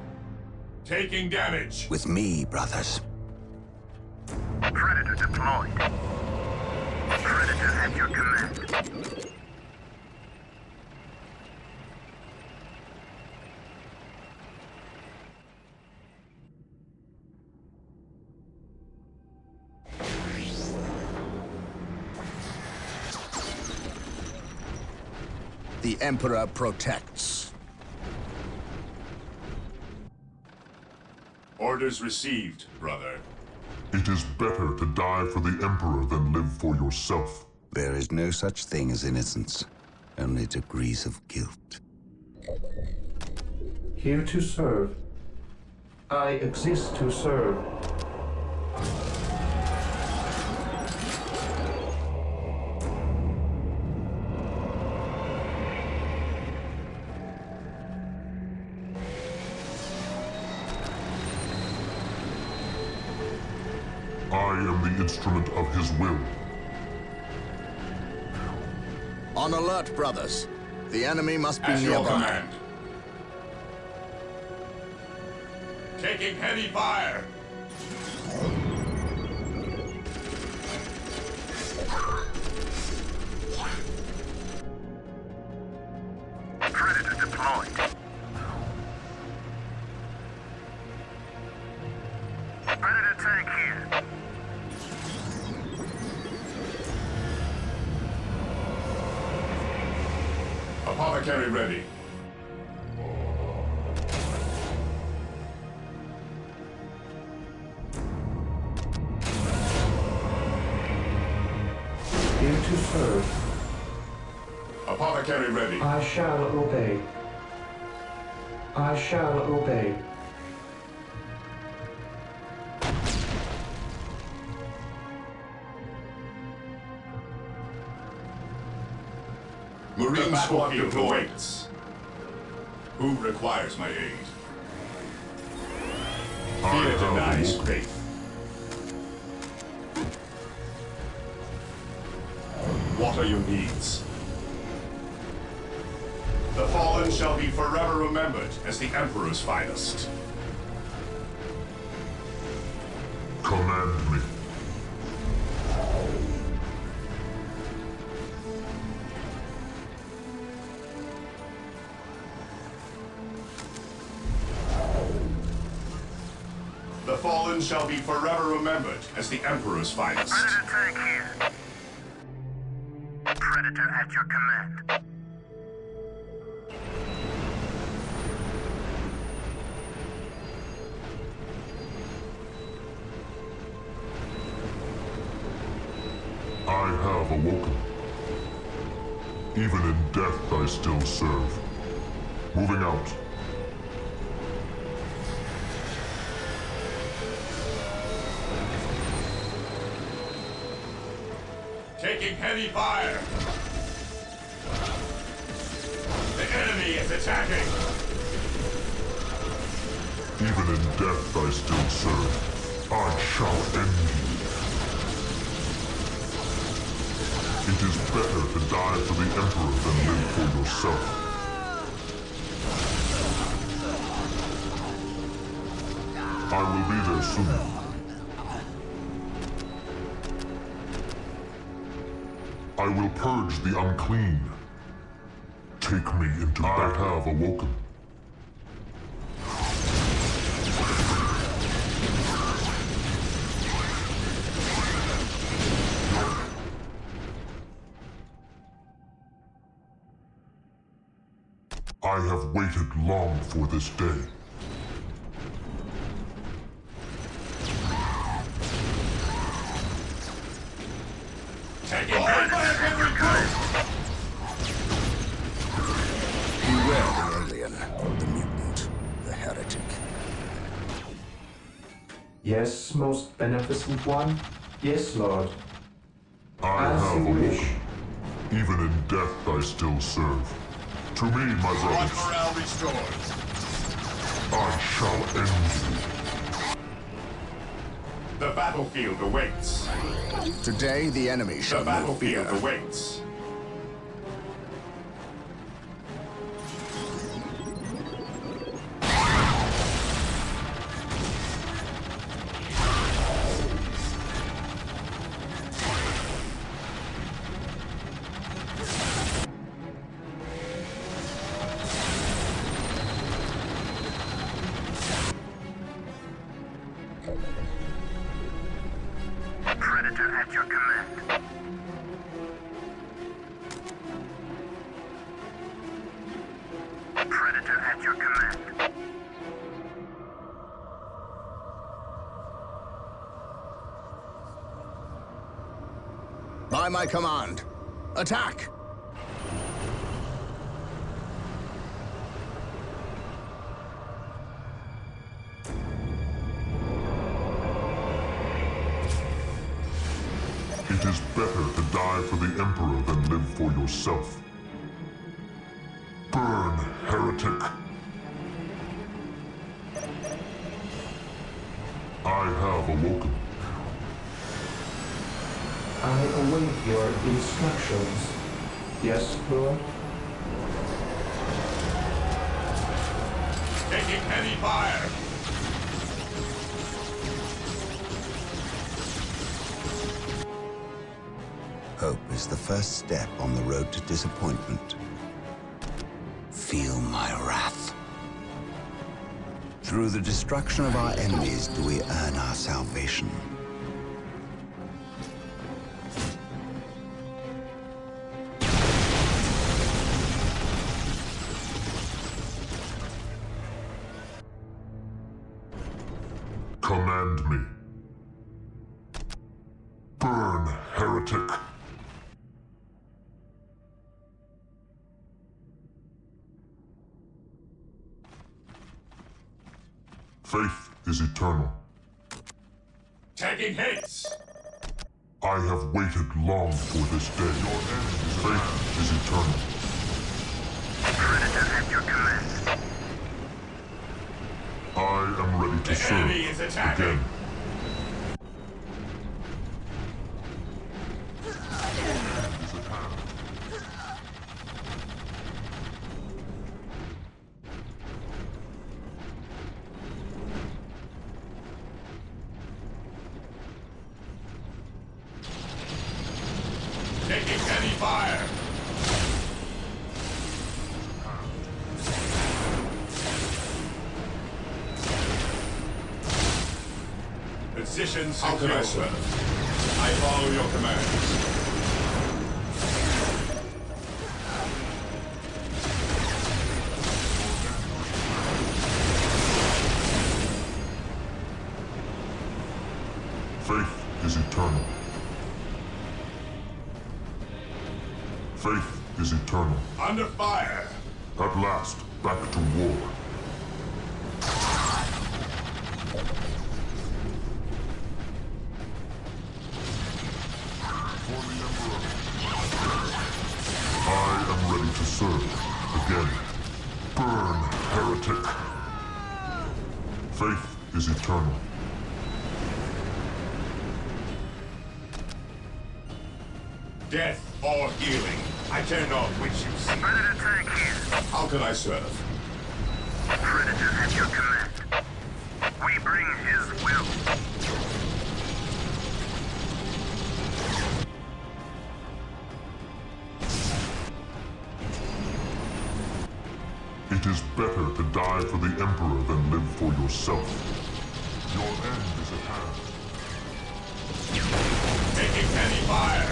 Taking damage. With me, brothers. Predator deployed. Predator at your command. The Emperor protects. Orders received, brother. It is better to die for the Emperor than live for yourself. There is no such thing as innocence, only degrees of guilt. Here to serve. I exist to serve. I am the instrument of his will. On alert, brothers. The enemy must be At your nearby. command. Taking heavy fire. Predator deployed. Predator tank here. Apothecary ready. Here to serve. Apothecary ready. I shall obey. I shall obey. Marine squad awaits. Who requires my aid? Fear denies faith. What are your needs? The fallen shall be forever remembered as the Emperor's finest. Command me. The fallen shall be forever remembered as the Emperor's finest. Predator tank here. Predator at your command. I have awoken. Even in death I still serve. Moving out. Taking heavy fire. The enemy is attacking. Even in death I still serve. I shall end you. It is better to die for the Emperor than live for yourself. I will be there soon. I will purge the unclean. Take me into battle. I have awoken. I have waited long for this day. Beware the alien, the mutant, the heretic. Yes, most beneficent one. Yes, Lord. I have awoken. Even in death I still serve. To me, my brothers. Squad morale restored. I shall end you. The battlefield awaits. Today, the enemy shall The know fear. battlefield awaits. Predator at your command. Predator at your command. By my command, attack! It is better to die for the Emperor than live for yourself. Burn, heretic! I have awoken. I await your instructions. Yes, Lord? Taking heavy fire. Hope is the first step on the road to disappointment. Feel my wrath. Through the destruction of our enemies do we earn our salvation. Command me. Burn, heretic! Faith is eternal. Taking hits. I have waited long for this day. Faith is eternal. Predator at your command. I am ready to serve enemy is attacking. again. Taking heavy fire. Position secure. I follow your commands. Faith is eternal. Faith is eternal. Under fire. At last, back to war. I am ready to serve again. Burn, heretic. Faith is eternal. Death or healing. I care not which you see. Predator tank here. How can I serve? Predator at your command. We bring his will. It is better to die for the Emperor than live for yourself. Your end is at hand. Taking heavy fire.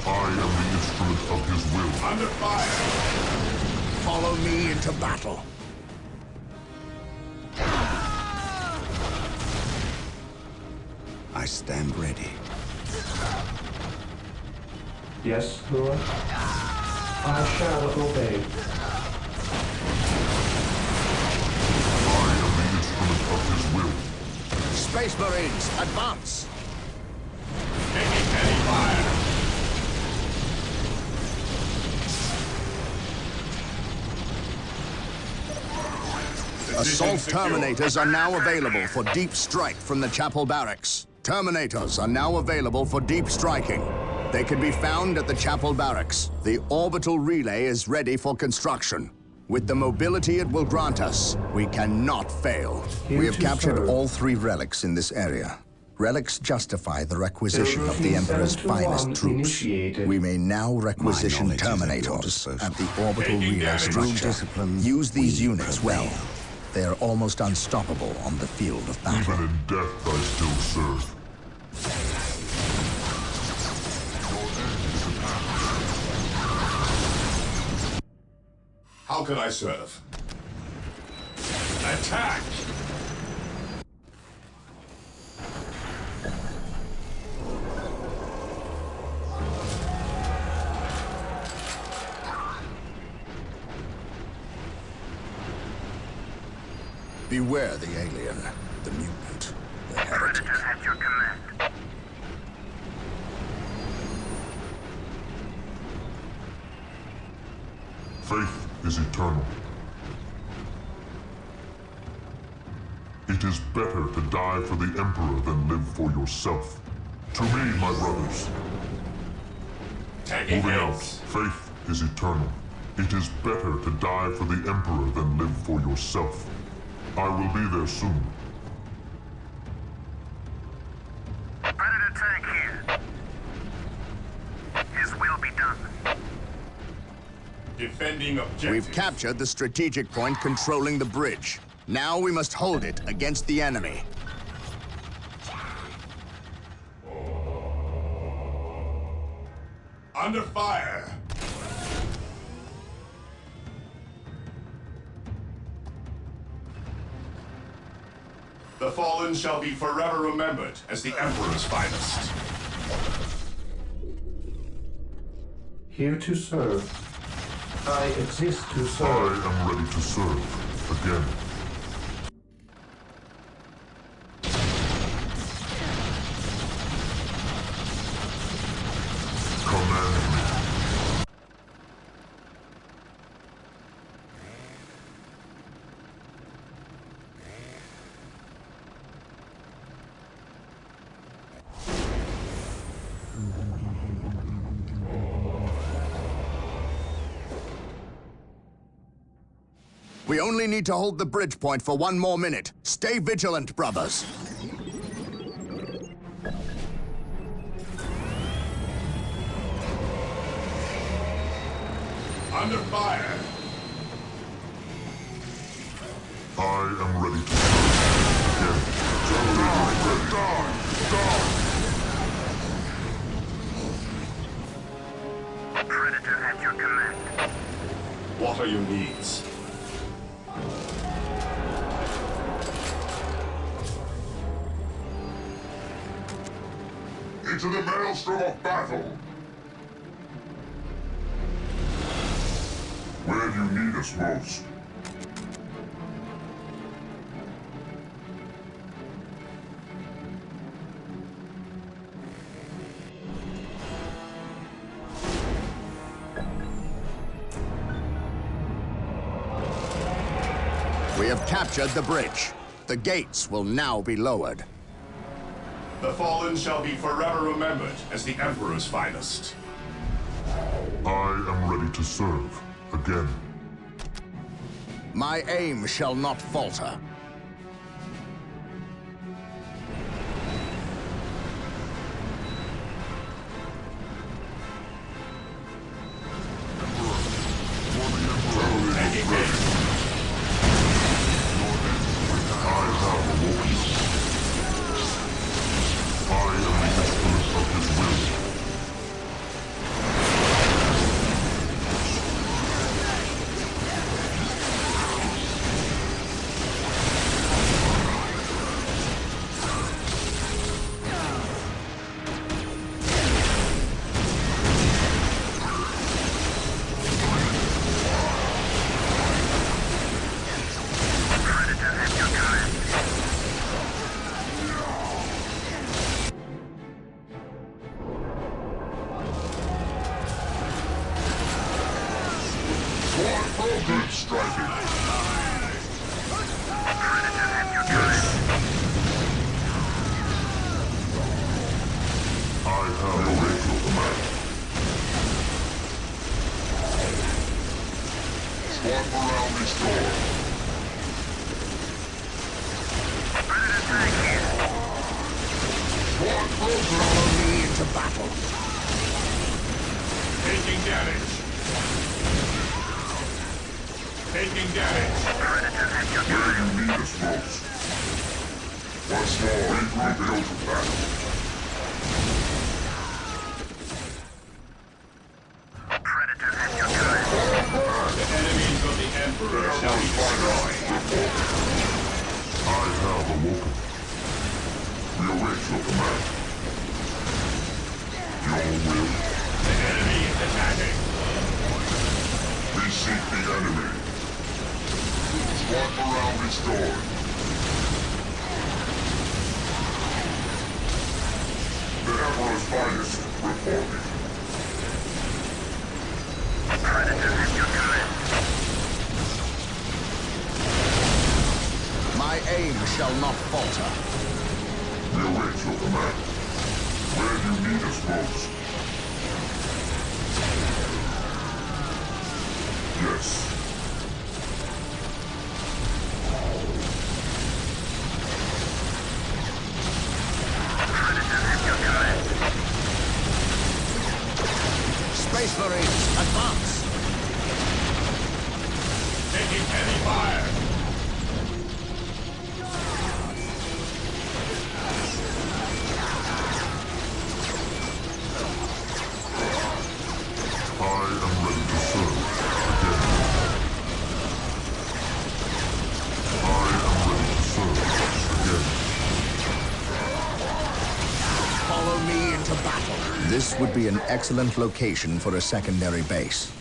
I am the instrument of his will. Under fire. Follow me into battle. I stand ready. Yes, Lord? I shall obey. I am the instrument of his will. Space Marines, advance! Taking heavy fire. Assault Terminators are now available for deep strike from the Chapel Barracks. Terminators are now available for deep striking. They can be found at the Chapel Barracks. The orbital relay is ready for construction. With the mobility it will grant us, we cannot fail. We have captured all 3 relics in this area. Relics justify the requisition of the Emperor's finest troops. We may now requisition Terminators at the orbital relay structure. Use these units well. They are almost unstoppable on the field of battle. Even in death I still serve. How can I serve? Attack! Beware the alien, the mutant, the heretic. Predator at your command. Faith is eternal. It is better to die for the Emperor than live for yourself. To me, my brothers. Moving out, faith is eternal. It is better to die for the Emperor than live for yourself. I will be there soon. Predator tank here. His will be done. Defending objectives. We've captured the strategic point controlling the bridge. Now we must hold it against the enemy. Under fire. The fallen shall be forever remembered as the Emperor's finest. Here to serve. I exist to serve. I am ready to serve again. Command me. We only need to hold the bridge point for 1 more minute. Stay vigilant, brothers. Under fire. I am ready to serve again. Predator at your command. What are your needs? Into the maelstrom of battle! Where do you need us most? We have captured the bridge. The gates will now be lowered. The fallen shall be forever remembered as the Emperor's finest. I am ready to serve again. My aim shall not falter. Follow me into battle. Taking damage. Taking damage. Predator at your Where command. you need us most. Once more, regrouping to battle. Predator at your command. The enemies of the Emperor shall be destroyed. I have awoken. We await your command. Your will. The enemy is attacking. We seek the enemy. Squad morale restored. The Emperor's finest reporting. Predator at your command. My aim shall not falter. We await your command. Where you need us most. Yes. Predator at your command. Space Marines, advance! Taking heavy fire. I am ready to serve again. I am ready to serve again. Follow me into battle. This would be an excellent location for a secondary base.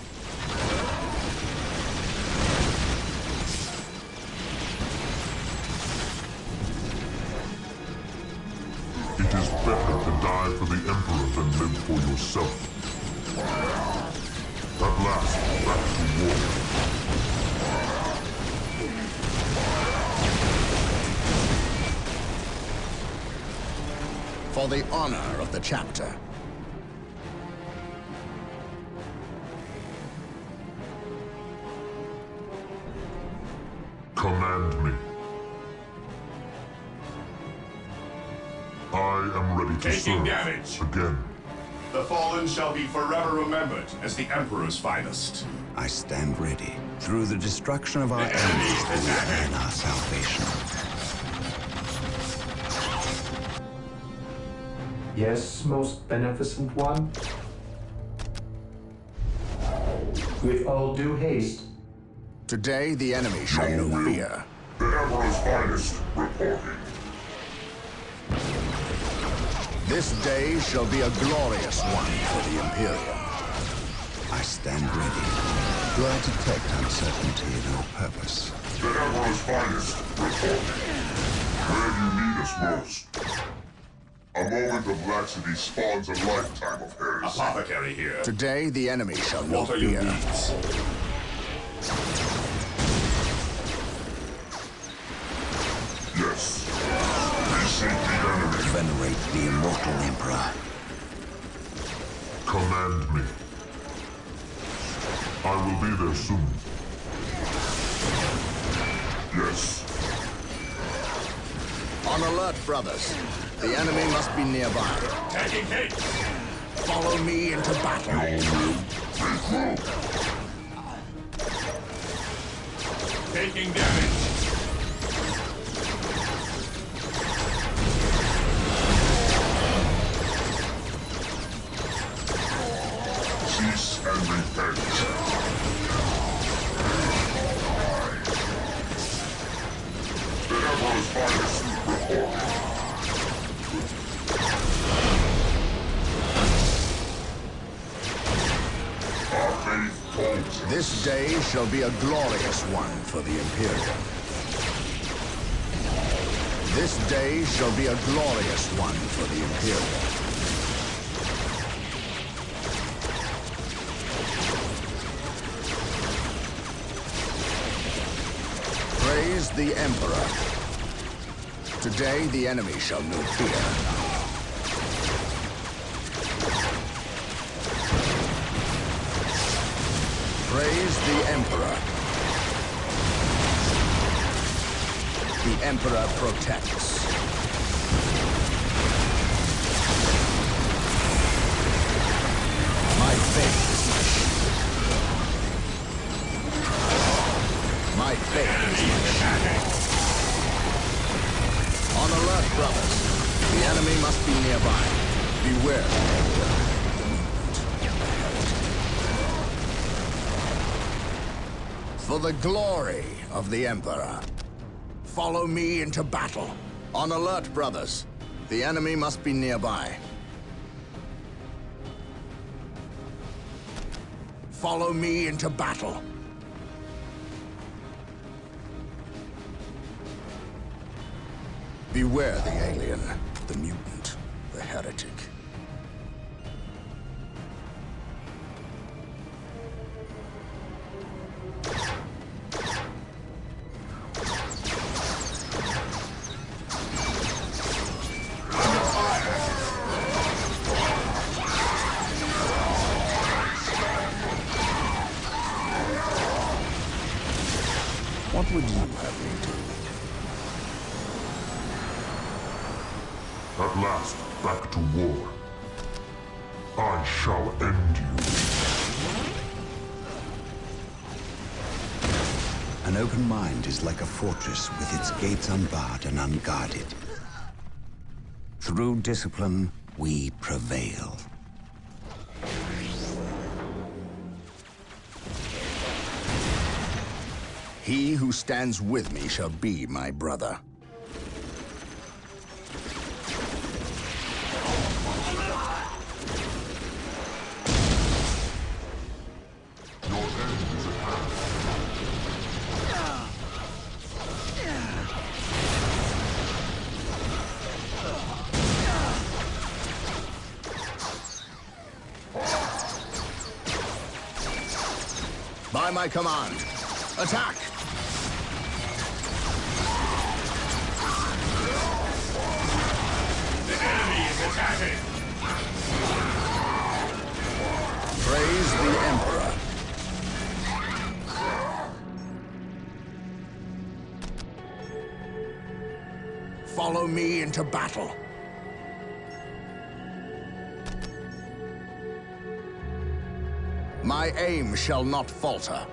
It is better to die for the Emperor than live for yourself. At last, back to war. For the honor of the chapter. Command me. I am ready to Taking serve damage. again. The fallen shall be forever remembered as the Emperor's finest. I stand ready. Through the destruction of our The enemy enemies, is we attacking. earn our salvation. Yes, most beneficent one? With all due haste, Today, the enemy shall know fear. The Emperor's finest reporting. This day shall be a glorious one for the Imperium. I stand ready. Do I detect uncertainty in your purpose? The Emperor's finest reporting. Where you need us most. A moment of laxity spawns a lifetime of heresy. Apothecary here. Today, the enemy shall know What are your fear. needs? Yes. We seek the enemy. Venerate the immortal Emperor. Command me. I will be there soon. Yes. On alert, brothers. The enemy must be nearby. Taking hit. Follow me into battle. Taking damage. Cease and repent. The Emperor's finest reporting. Our faith holds. This day shall be a glorious one for the Imperium. This day shall be a glorious one for the Imperium. Praise the Emperor. Today the enemy shall know fear. Praise the Emperor. The Emperor protects. My faith is my shield. My faith is my shield. On alert, brothers. The enemy must be nearby. Beware. For the glory of the Emperor. Follow me into battle. On alert, brothers. The enemy must be nearby. Follow me into battle. Beware the alien, the mutant, the heretic. What would you have me do? At last, back to war. I shall end you. An open mind is like a fortress with its gates unbarred and unguarded. Through discipline, we prevail. He who stands with me shall be my brother. Your end is at hand. By my command, attack! The enemy is attacking! Praise the Emperor. Follow me into battle. My aim shall not falter.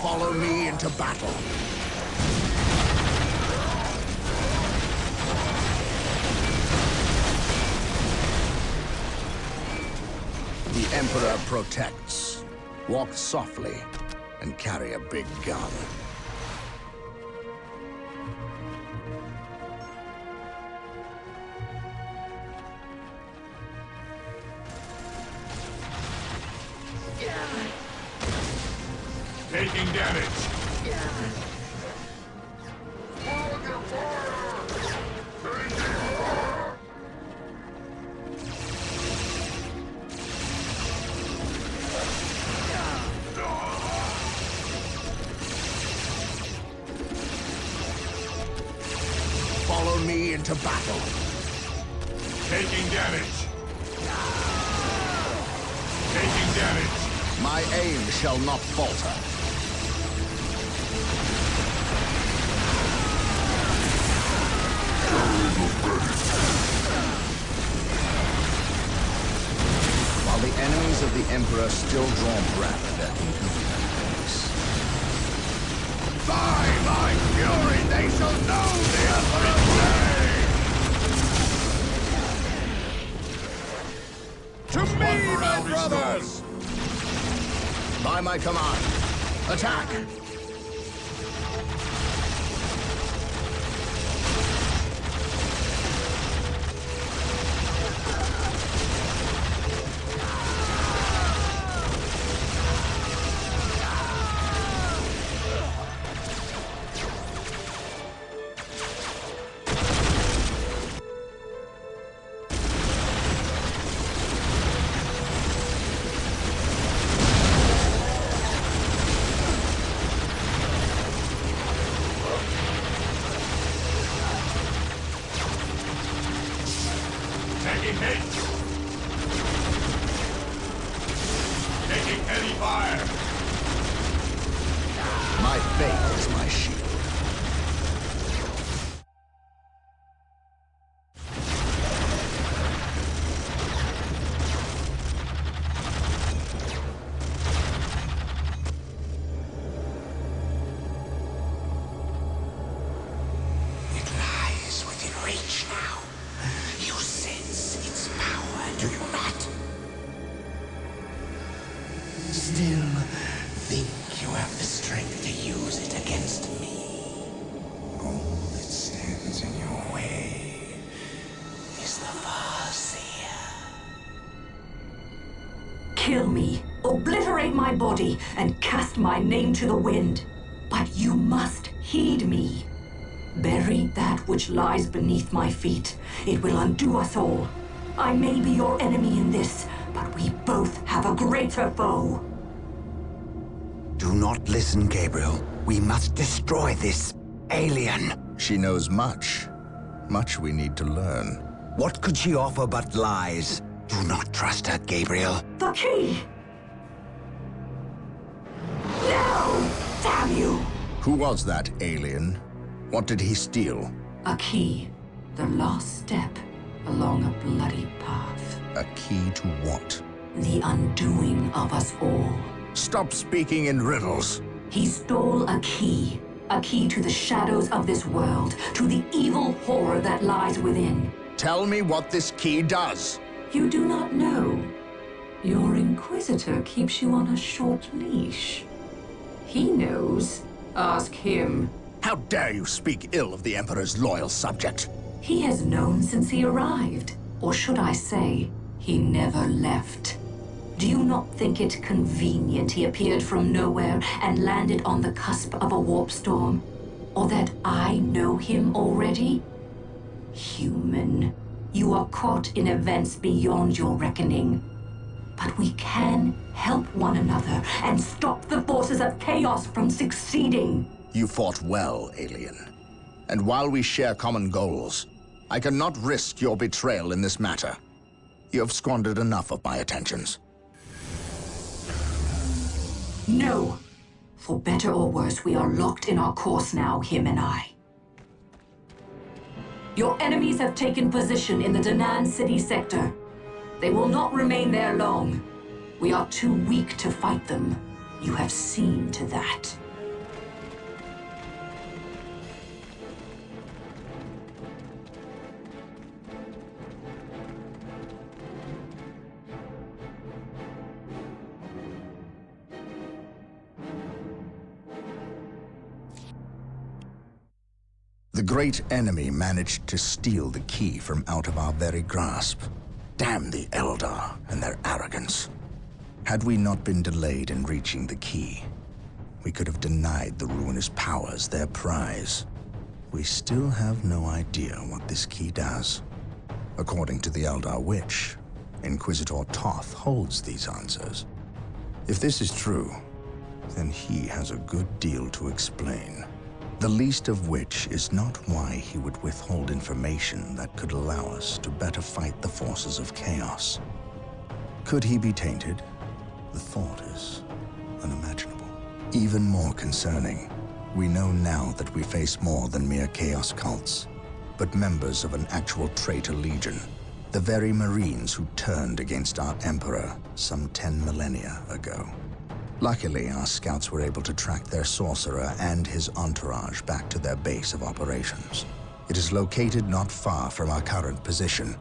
Follow me into battle. The Emperor protects. Walk softly and carry a big gun. Taking damage. Follow me into battle. Taking damage. Taking damage. My aim shall not falter. While the enemies of the Emperor still draw breath, their incompetence. By my fury, they shall know the Emperor's name! To me, my brothers! By my command, attack! My faith is my shield. Reach now. You sense its power, do you not? Still think you have the strength to use it against me. All that stands in your way is the Farseer. Kill me, obliterate my body, and cast my name to the wind. But you must heed me. Bury that which lies beneath my feet. It will undo us all. I may be your enemy in this, but we both have a greater foe. Do not listen, Gabriel. We must destroy this alien. She knows much. Much we need to learn. What could she offer but lies? Do not trust her, Gabriel. The key! No! Damn you! Who was that alien? What did he steal? A key. The last step along a bloody path. A key to what? The undoing of us all. Stop speaking in riddles. He stole a key. A key to the shadows of this world, to the evil horror that lies within. Tell me what this key does. You do not know. Your Inquisitor keeps you on a short leash. He knows. Ask him. How dare you speak ill of the Emperor's loyal subject? He has known since he arrived. Or should I say, he never left. Do you not think it convenient he appeared from nowhere and landed on the cusp of a warp storm? Or that I know him already? Human, you are caught in events beyond your reckoning. But we can help one another and stop the forces of chaos from succeeding. You fought well, alien. And while we share common goals, I cannot risk your betrayal in this matter. You have squandered enough of my attentions. No. For better or worse, we are locked in our course now, him and I. Your enemies have taken position in the Danan City sector. They will not remain there long. We are too weak to fight them. You have seen to that. The great enemy managed to steal the key from out of our very grasp. Damn the Eldar and their arrogance. Had we not been delayed in reaching the key, we could have denied the ruinous powers their prize. We still have no idea what this key does. According to the Eldar Witch, Inquisitor Toth holds these answers. If this is true, then he has a good deal to explain. The least of which is not why he would withhold information that could allow us to better fight the forces of chaos. Could he be tainted? The thought is unimaginable. Even more concerning, we know now that we face more than mere chaos cults, but members of an actual traitor legion, the very Marines who turned against our Emperor some 10 millennia ago. Luckily, our scouts were able to track their sorcerer and his entourage back to their base of operations. It is located not far from our current position.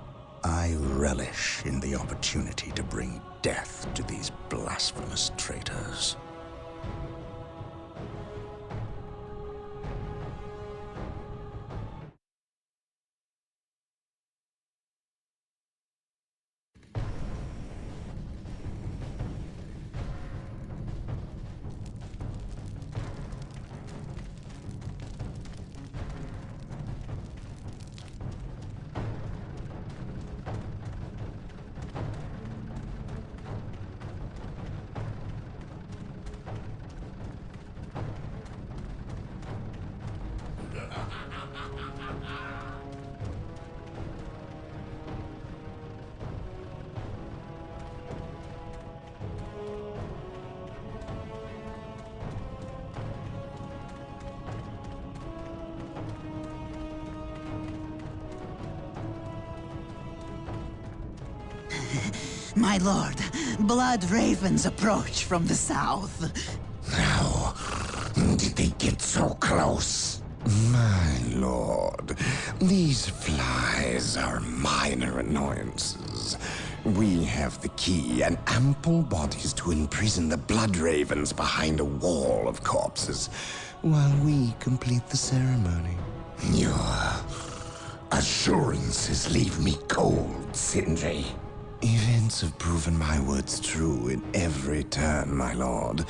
I relish in the opportunity to bring death to these blasphemous traitors. My lord, blood ravens approach from the south. How did they get so close? My lord, these flies are minor annoyances. We have the key and ample bodies to imprison the blood ravens behind a wall of corpses, while we complete the ceremony. Your assurances leave me cold, Sindri. Events have proven my words true in every turn, my lord.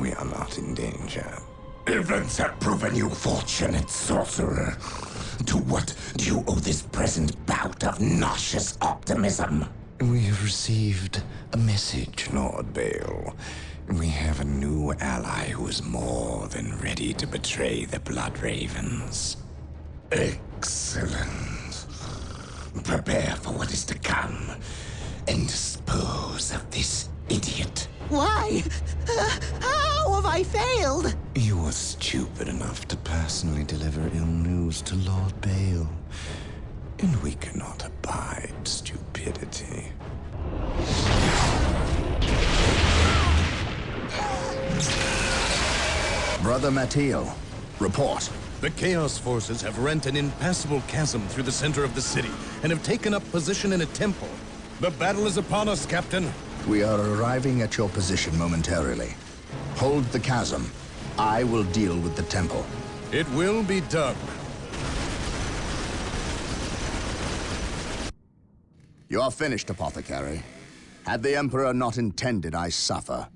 We are not in danger. Events have proven you fortunate, sorcerer. To what do you owe this present bout of nauseous optimism? We have received a message, Lord Bale. We have a new ally who is more than ready to betray the Blood Ravens. Excellent. Prepare for what is to come, and dispose of this idiot. Why? How have I failed? You were stupid enough to personally deliver ill news to Lord Bale, and we cannot abide stupidity. Brother Mateo, report. The Chaos Forces have rent an impassable chasm through the center of the city and have taken up position in a temple. The battle is upon us, Captain. We are arriving at your position momentarily. Hold the chasm. I will deal with the temple. It will be done. You are finished, Apothecary. Had the Emperor not intended I suffer,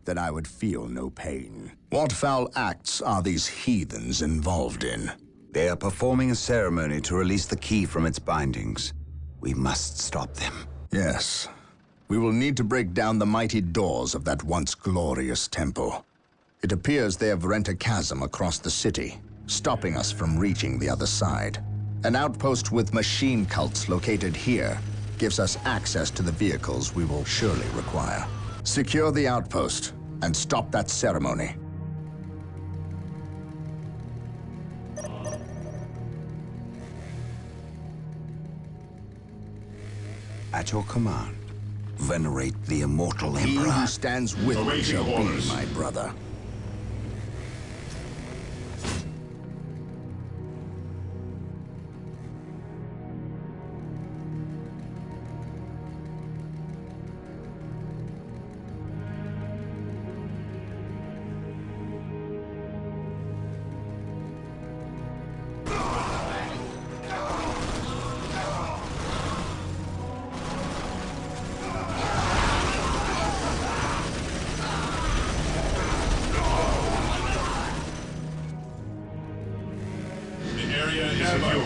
then I would feel no pain. What foul acts are these heathens involved in? They are performing a ceremony to release the key from its bindings. We must stop them. Yes. We will need to break down the mighty doors of that once glorious temple. It appears they have rent a chasm across the city, stopping us from reaching the other side. An outpost with machine cults located here gives us access to the vehicles we will surely require. Secure the outpost and stop that ceremony. At your command, venerate the immortal Emperor. He who stands with me shall be orders. my brother.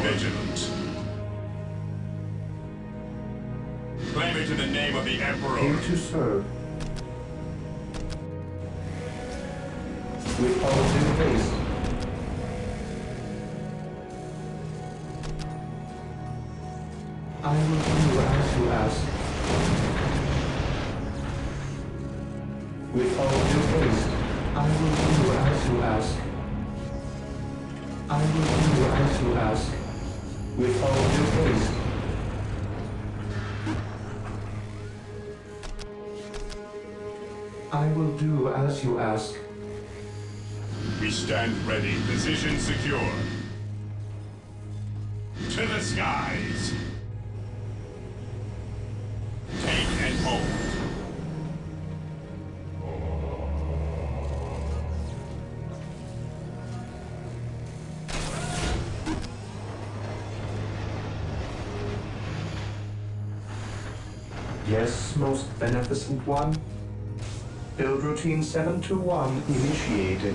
Vigilant. Claim it in the name of the Emperor. Here to serve. With all due haste. I will do as you ask. With all due haste. I will do as you ask. I will do as you ask. With all due haste. I will do as you ask. We stand ready. Position secure. To the skies. Take and hold. Yes, most beneficent one. Build routine 721 initiated.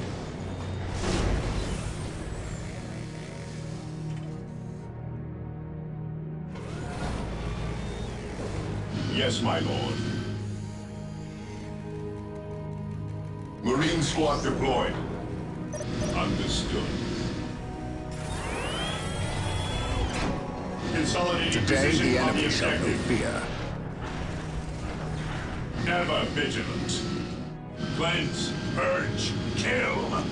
Yes, my lord. Marine squad deployed. Understood. Consolidating Today position the on enemy shall know objective. fear. Ever vigilant. Cleanse, purge, kill.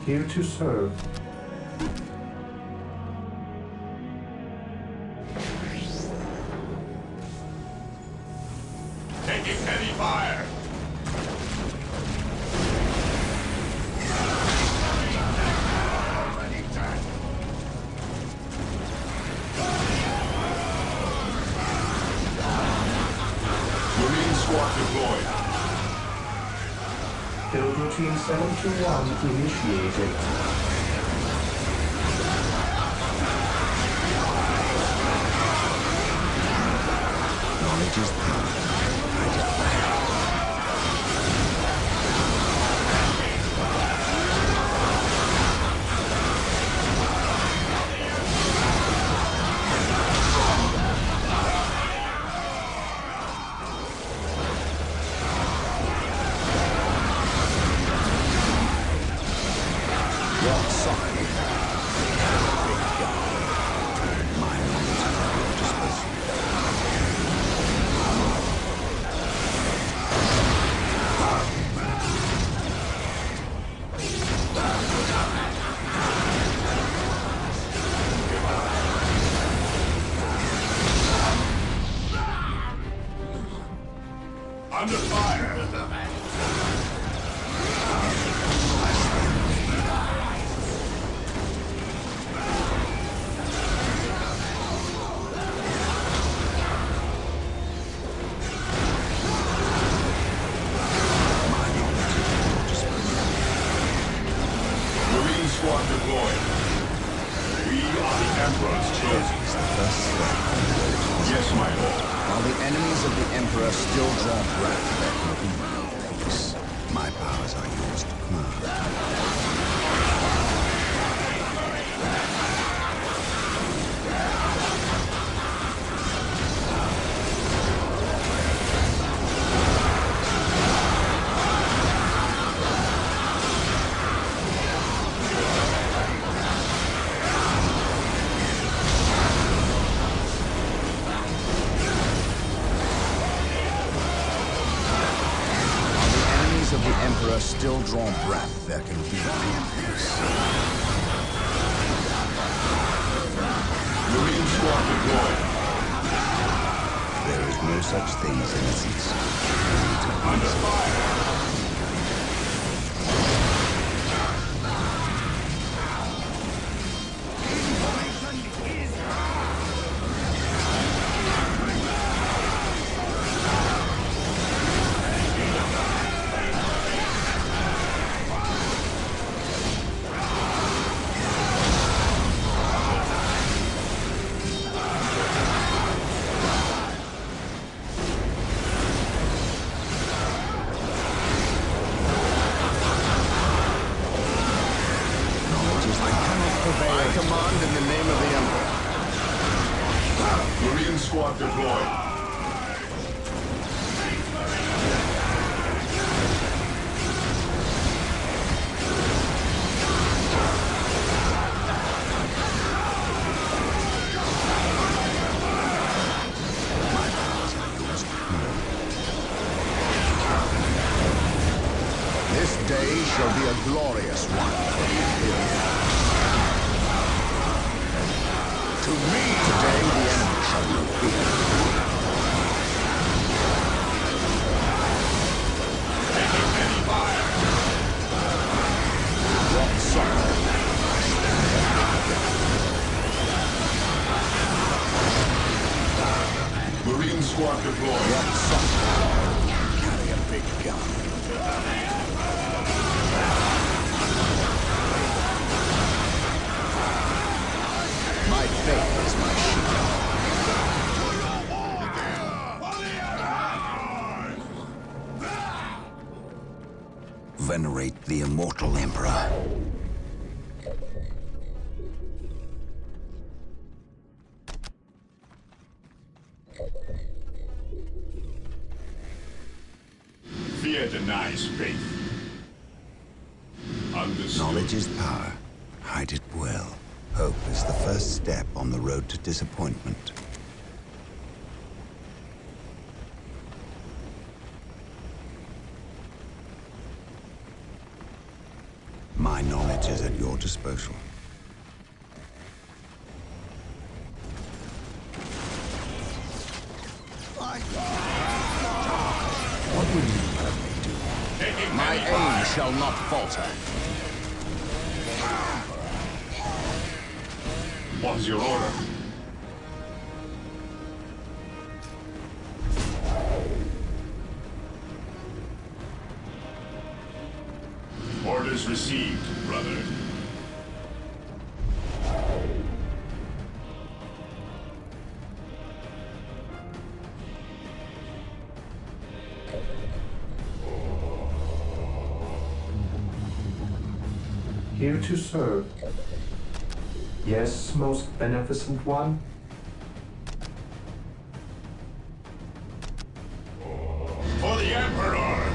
Here to serve. Taking heavy fire. Marine squad deployed. Build routine 721 initiated. Knowledge is power. Hide it well. Rock solid. My knowledge is at your disposal. Under fire. Marine squad deployed. We are the Emperor's chosen. Yes, my lord. While the enemies of the Emperor still draw breath, there can be no peace. My powers are yours to command. Of the Emperor still draw breath, there can be no peace. Marine squad deployed. There is no such thing as innocence. Under fire. I command in the name of the Emperor. Marine squad deployed. This day shall be a glorious one for the Imperium. To me, today the enemy shall know fear. Taking heavy fire. Rock solid. Marine squad deployed. Rock solid. Carry a big gun. My faith is my shield. Venerate the immortal Emperor. Fear denies faith. Understood. Knowledge is power. Hide it well. Hope is the first step on the road to disappointment. My knowledge is your disposal. What will you have me do? My aim shall not falter. What is your order? Orders received, brother. Here to serve. Yes, most beneficent one. For the Emperor!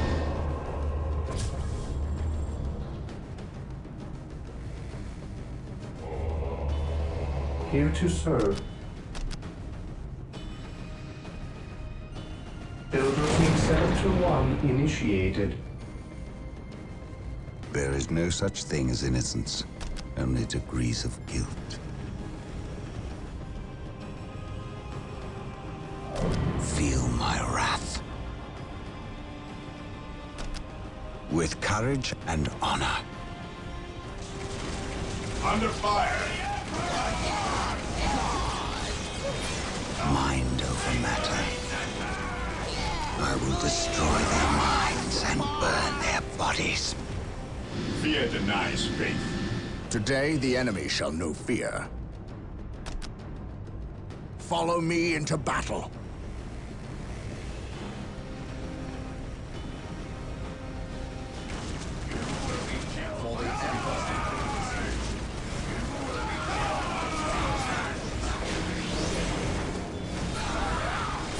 Here to serve. Builder Team 721 initiated. There is no such thing as innocence, only degrees of guilt. Feel my wrath. With courage and honor. Under fire! Mind over matter. I will destroy their minds and burn their bodies. Fear denies faith. Today, the enemy shall know fear. Follow me into battle.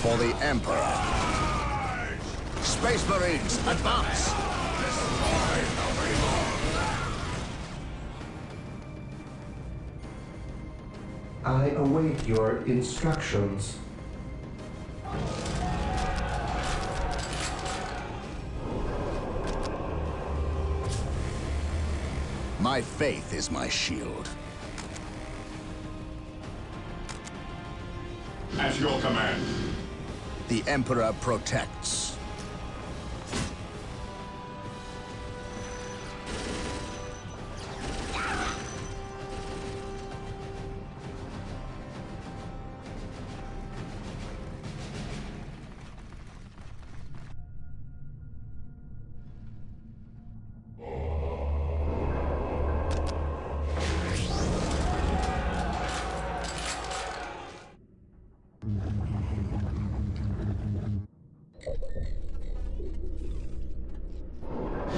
For the Emperor. Space Marines, advance! I await your instructions. My faith is my shield. At your command. The Emperor protects.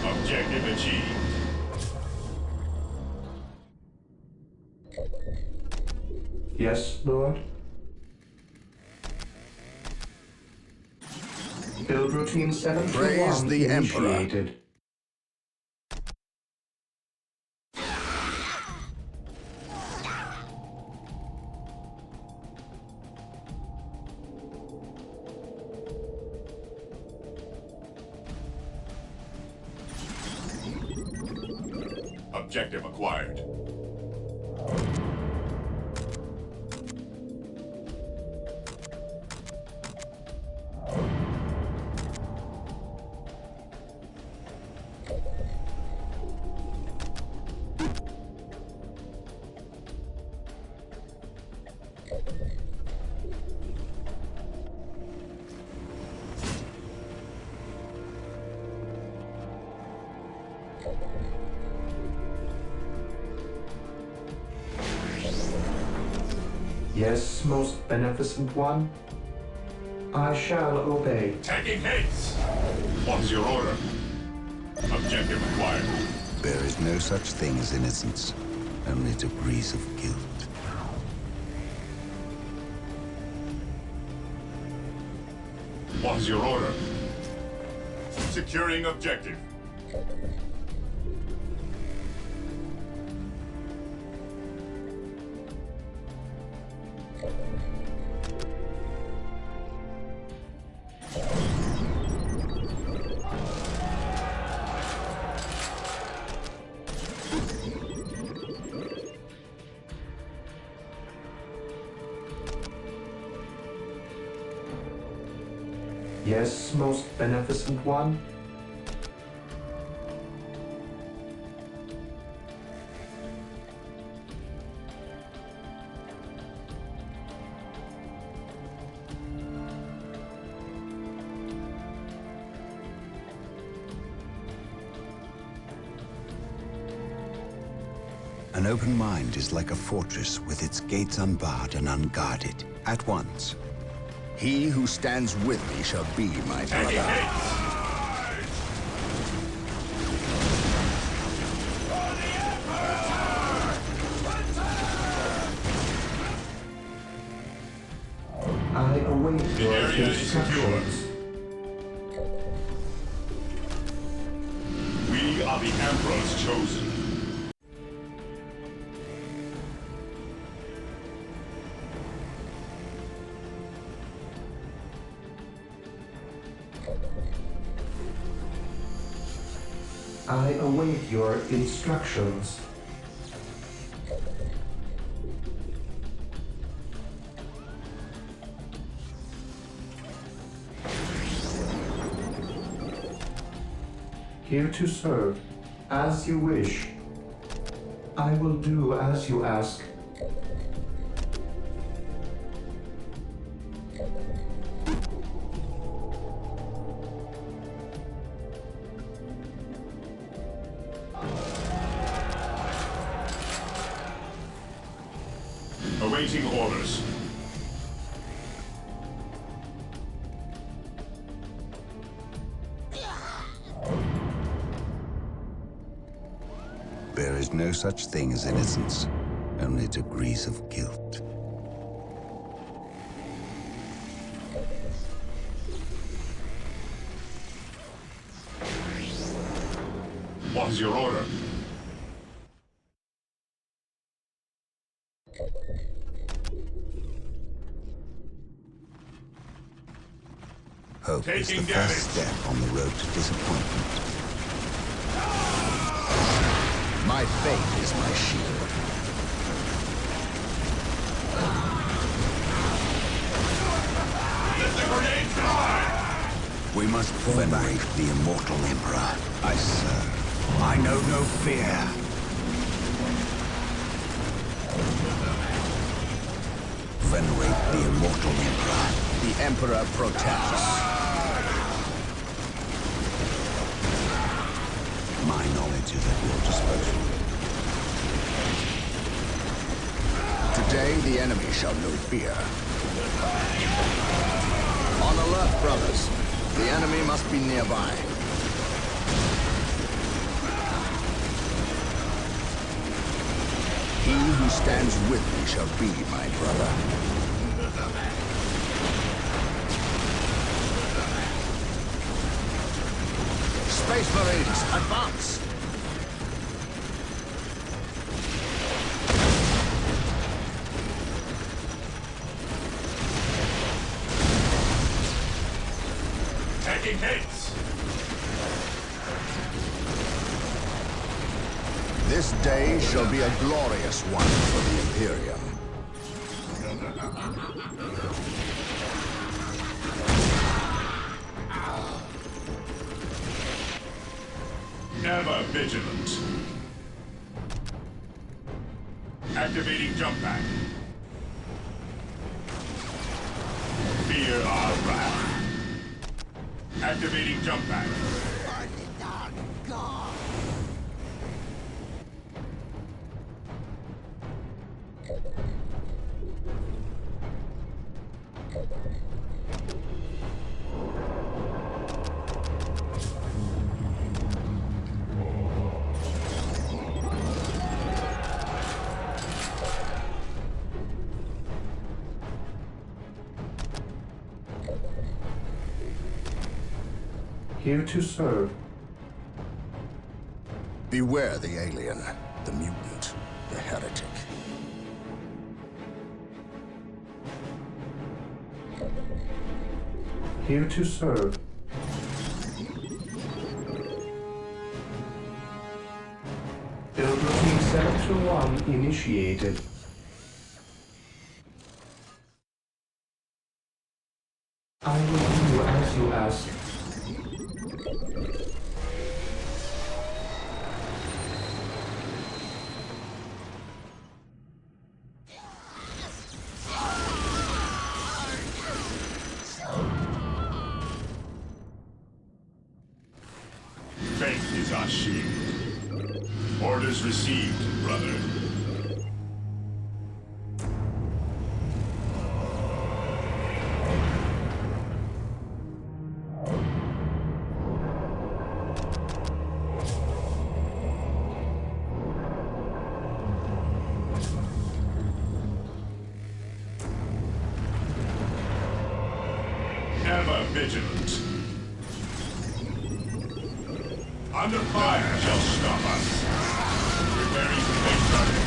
Objective achieved. Yes, Lord? Build routine 721 Praise the Emperor. initiated. Objective acquired. Yes, most beneficent one. I shall obey. Taking hits! What's your order? Objective acquired. There is no such thing as innocence, only degrees of guilt. What's your order? Securing objective. Yes, most beneficent one? An open mind is like a fortress with its gates unbarred and unguarded at once. He who stands with me shall be my brother. I await your instructions. We are the Emperor's chosen. I await your instructions. Here to serve, as you wish. I will do as you ask. Awaiting orders. There is no such thing as innocence, only degrees of guilt. What is your order? Hope is the first step on the road to disappointment. My faith is my shield. Let the grenade fly! We must venerate the immortal Emperor. I serve. I know no fear. Venerate the immortal Emperor. The Emperor protects. My knowledge is at your disposal. Today, the enemy shall know fear. On alert, brothers. The enemy must be nearby. He who stands with me shall be my brother. Space Marines, advance! Taking hits! This day shall be a glorious one for the Imperium. Ever vigilant. Activating jump pack. Fear our wrath. Activating jump pack. Here to serve. Beware the alien, the mutant, the heretic. Here to serve. Build routine 721 initiated. I will do as as you ask. Faith is our shield. Orders received, brother. Ever vigilant. Under fire shall stop us. Preparing to take target.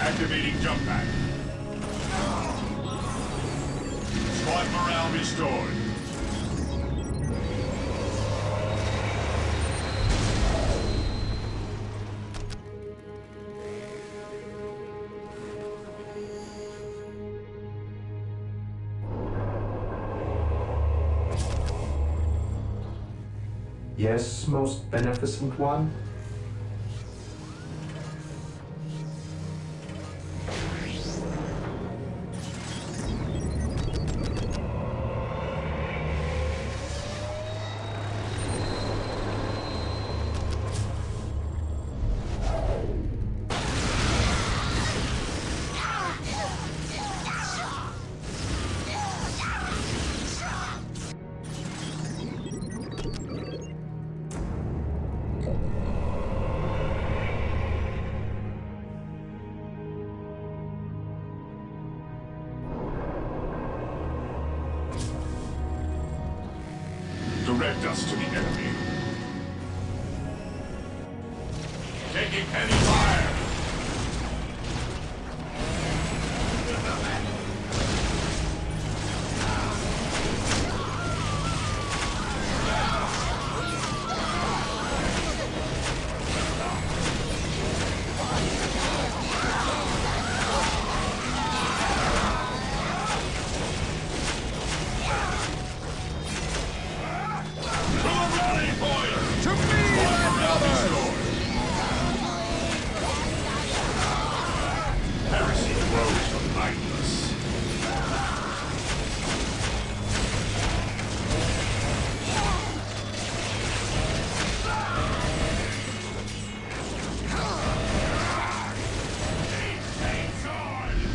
Activating jump pack. Squad morale restored. Yes, most beneficent one? Direct us to the enemy. Taking heavy fire!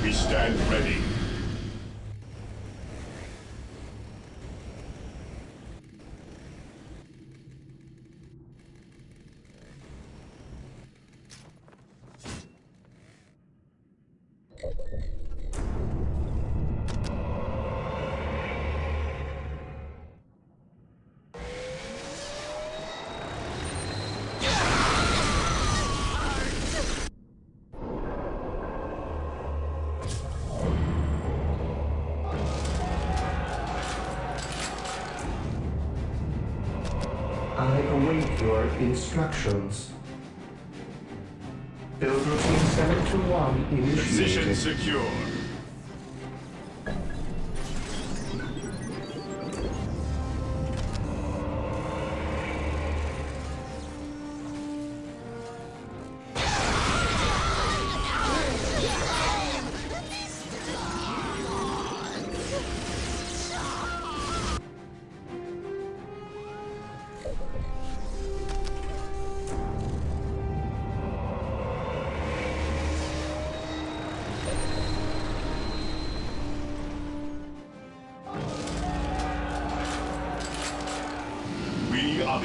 We stand ready. I await your instructions. Build routine 721 initiated. Position secure.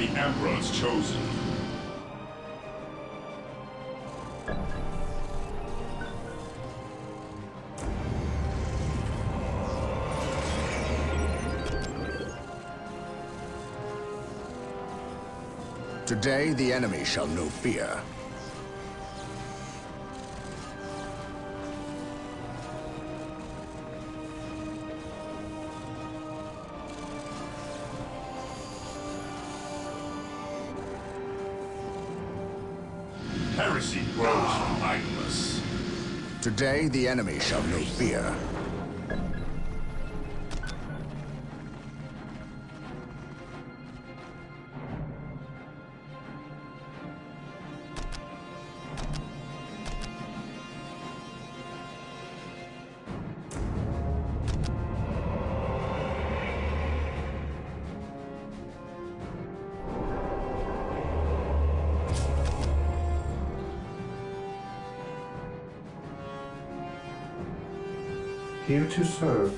The Emperor's chosen. Today, the enemy shall know fear. Heresy grows from idleness. Today, the enemy shall know fear. Here to serve.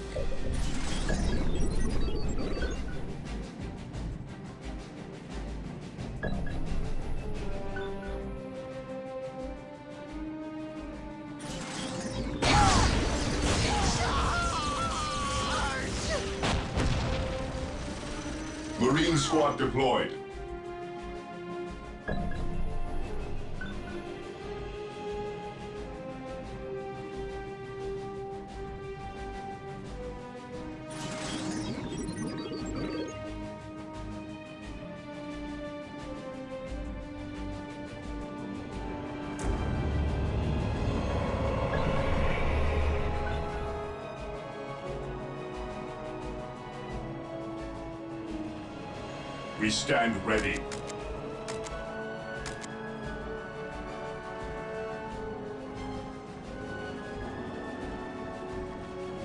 Marine squad deployed. We stand ready.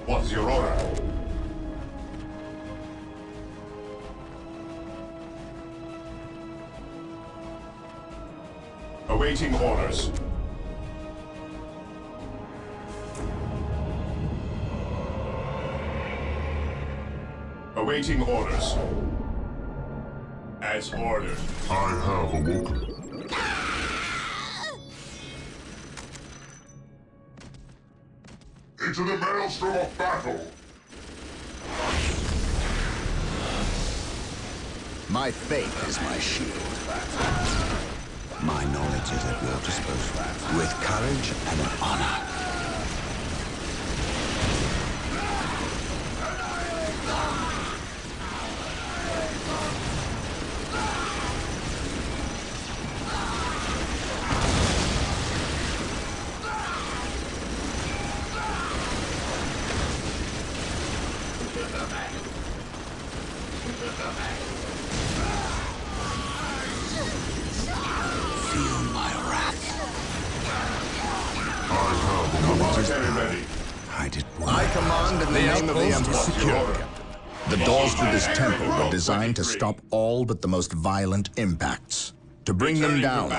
What's your order? Awaiting orders. Awaiting orders. As ordered. I have awoken. Into the maelstrom of battle! My faith is my shield. My knowledge is at your disposal, with courage and honor. I command in the name of the Emperor. The doors to this temple were designed to stop all but the most violent impacts. To bring them down,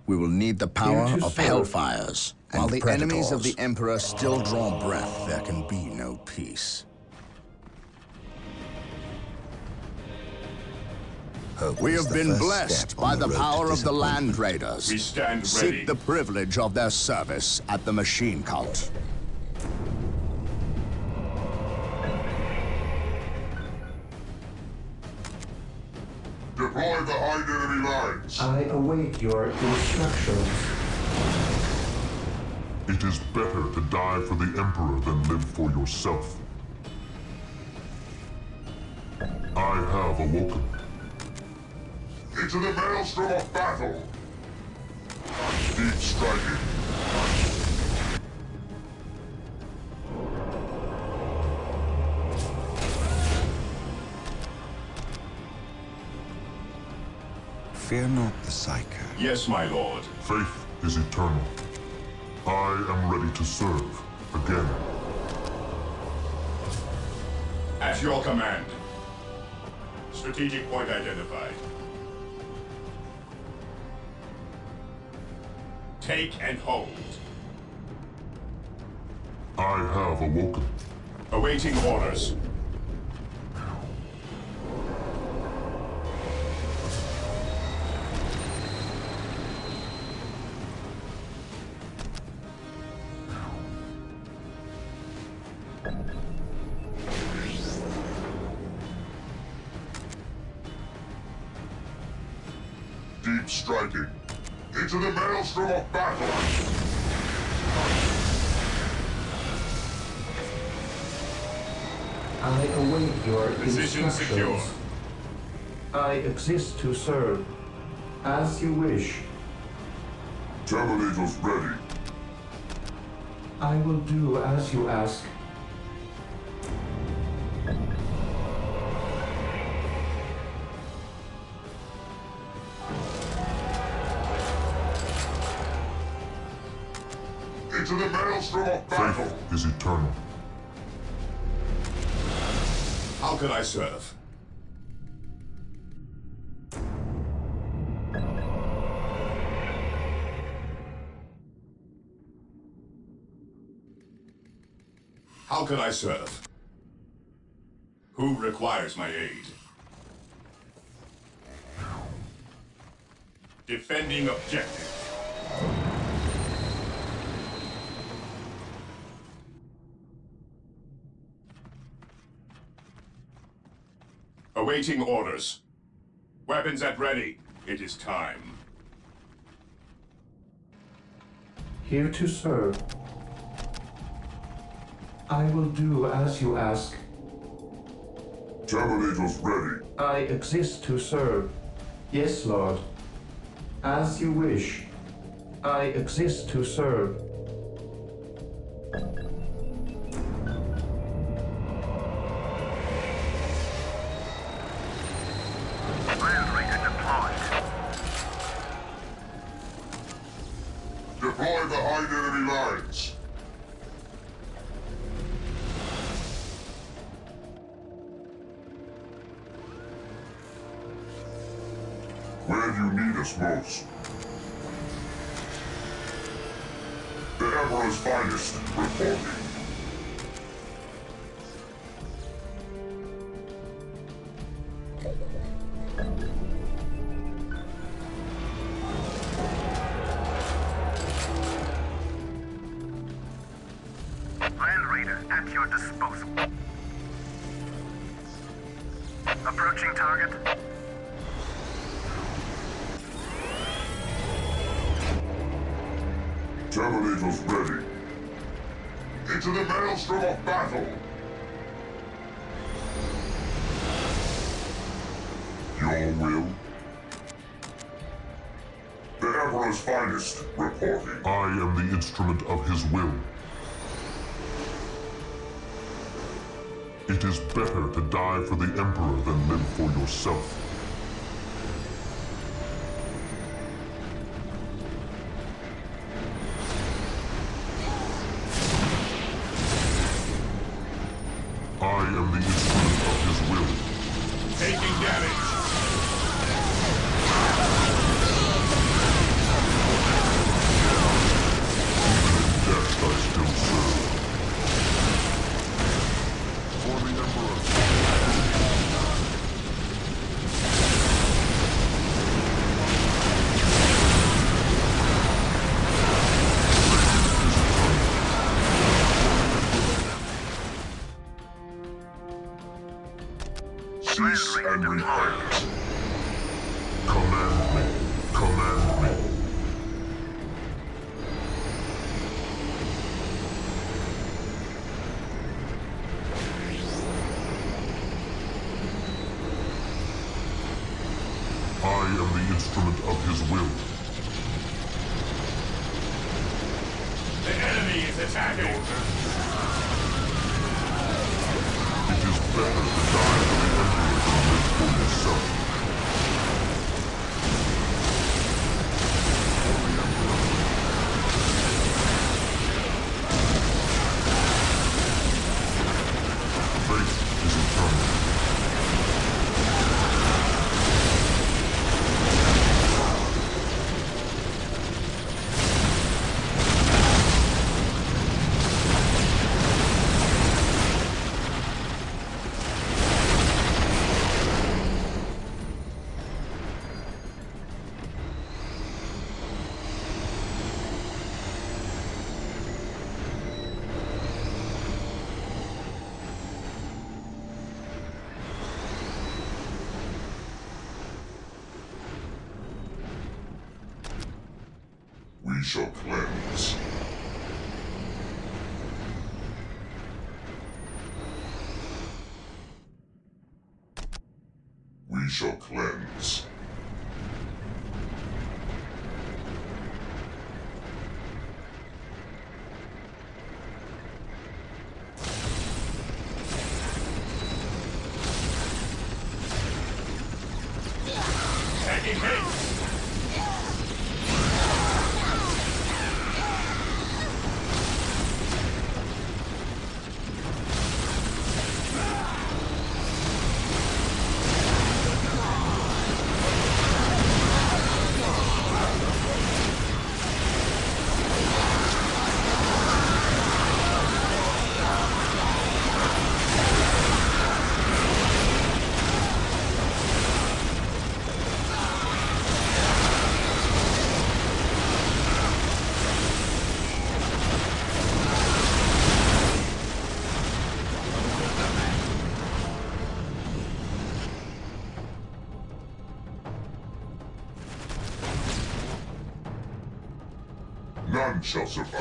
we will need the power of hellfires. While the enemies of the Emperor still draw breath, there can be no peace. We have been blessed by the power of the Land Raiders. We stand ready. Seek the privilege of their service at the Machine Cult. Deploy the hide enemy lines. I await your instructions. It is better to die for the Emperor than live for yourself. I have awoken. Into the maelstrom of battle! Deep striking. Fear not the Psyker. Yes, my lord. Faith is eternal. I am ready to serve again. At your command. Strategic point identified. Take and hold. I have awoken. Awaiting orders. striking. Into the maelstrom of battle! I await your Position instructions. secure. I exist to serve. As you wish. Terminators ready. I will do as you ask. Into the maelstrom of battle! Faith is eternal. How can I serve? How can I serve? Who requires my aid? Defending objective. Awaiting orders. Weapons at ready. It is time. Here to serve. I will do as you ask. Terminators ready. I exist to serve. Yes, Lord. As you wish. I exist to serve. Land Raider deployed. Deploy behind enemy lines. Where you need us most. The Emperor's finest reporting. Land Raider at your disposal. Approaching target. Terminators ready. Into the maelstrom of battle! Your will? The Emperor's finest reporting. I am the instrument of his will. It is better to die for the Emperor than live for yourself. I am the instrument of his will. Taking damage. Death I still serve. For the Emperor. Cease and repent. Command me. Command me. I am the instrument of his will. The enemy is attacking. It is better to die for the Emperor than live for yourself. Faith is eternal. We shall cleanse. We shall cleanse. Taking haste! None shall survive.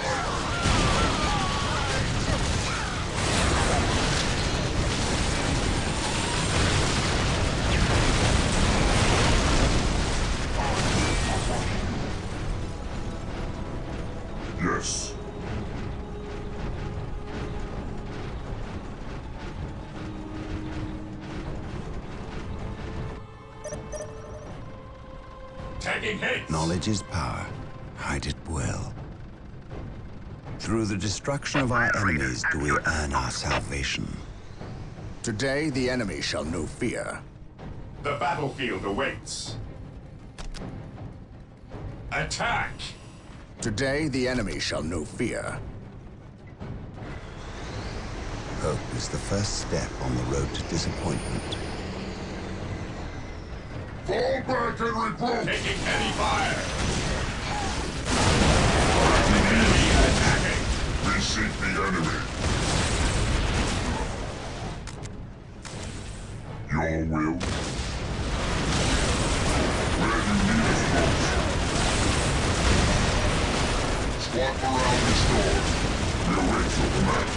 Yes. Taking haste! Knowledge is power. Hide it well. Through the destruction of our enemies do we earn our salvation. Today, the enemy shall know fear. The battlefield awaits. Attack! Today, the enemy shall know fear. Hope is the first step on the road to disappointment. Fall back and regroup! Taking heavy fire! The enemy is attacking! We seek the enemy. Your will? Where you need us most. Squat around the store. We await your command.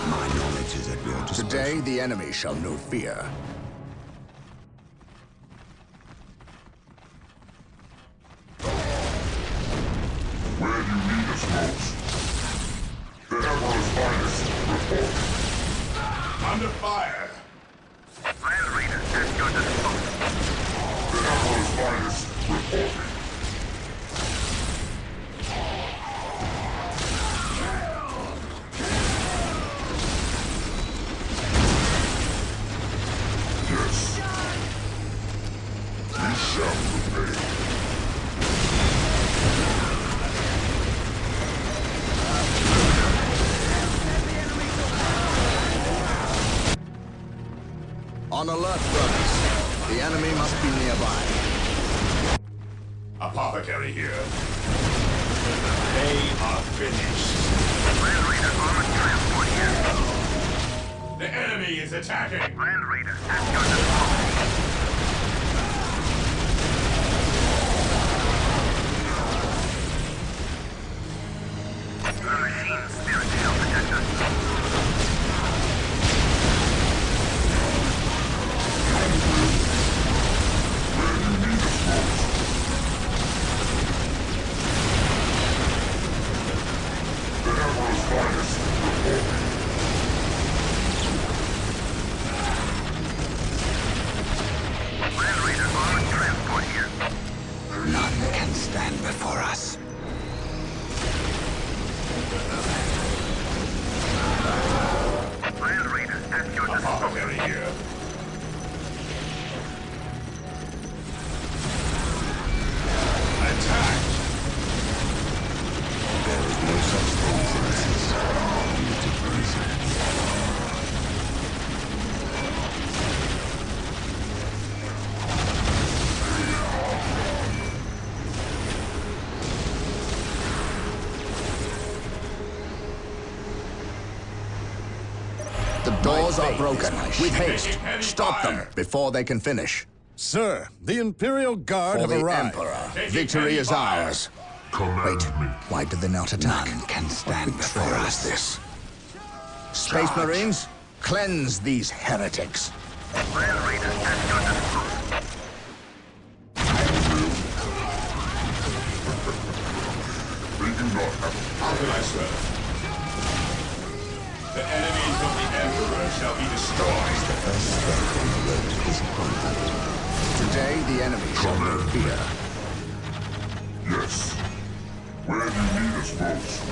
My knowledge is at your disposal. Today, the enemy shall know fear. Where you need us most. The Emperor's finest, report. Under fire! Land Raider at your disposal. The Emperor's finest, reporting. Yes. We shall prevail. On alert, brothers. The enemy must be nearby. Apothecary here. They are finished. Land Raider armored transport here. The enemy is attacking! Land Raider at your disposal. The machine spirit shall protect us. Where you need us most. The Emperor's finest, reporting. are broken. With haste, stop them before they can finish. Sir, the Imperial Guard have arrived. Emperor, victory is ours. Wait, why did they not attack? None can stand before What us. is this? Space Marines, cleanse these heretics. How can I serve? The enemies of the Emperor shall be destroyed. The first step on the road to disappointment. Today, the enemy shall know fear. Yes. Where do you need us most?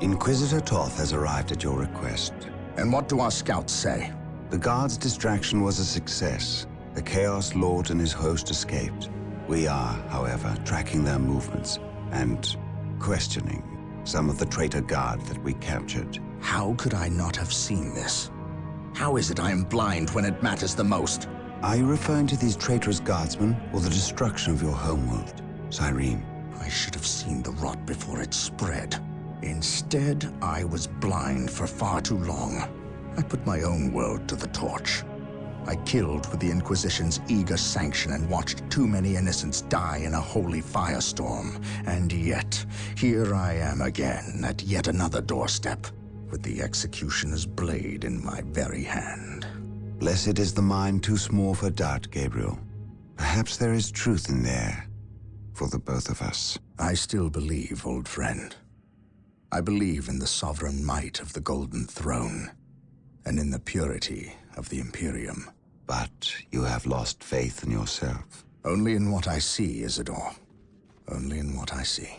Inquisitor Toth has arrived at your request. And what do our scouts say? The Guard's distraction was a success. The Chaos Lord and his host escaped. We are, however, tracking their movements and questioning some of the traitor Guard that we captured. How could I not have seen this? How is it I am blind when it matters the most? Are you referring to these traitorous guardsmen or the destruction of your homeworld, Cyrene? I should have seen the rot before it spread. Instead, I was blind for far too long. I put my own world to the torch. I killed with the Inquisition's eager sanction and watched too many innocents die in a holy firestorm. And yet, here I am again at yet another doorstep, with the executioner's blade in my very hand. Blessed is the mind too small for doubt, Gabriel. Perhaps there is truth in there, for the both of us. I still believe, old friend. I believe in the sovereign might of the Golden Throne, and in the purity of the Imperium. But you have lost faith in yourself. Only in what I see, Isidore. Only in what I see.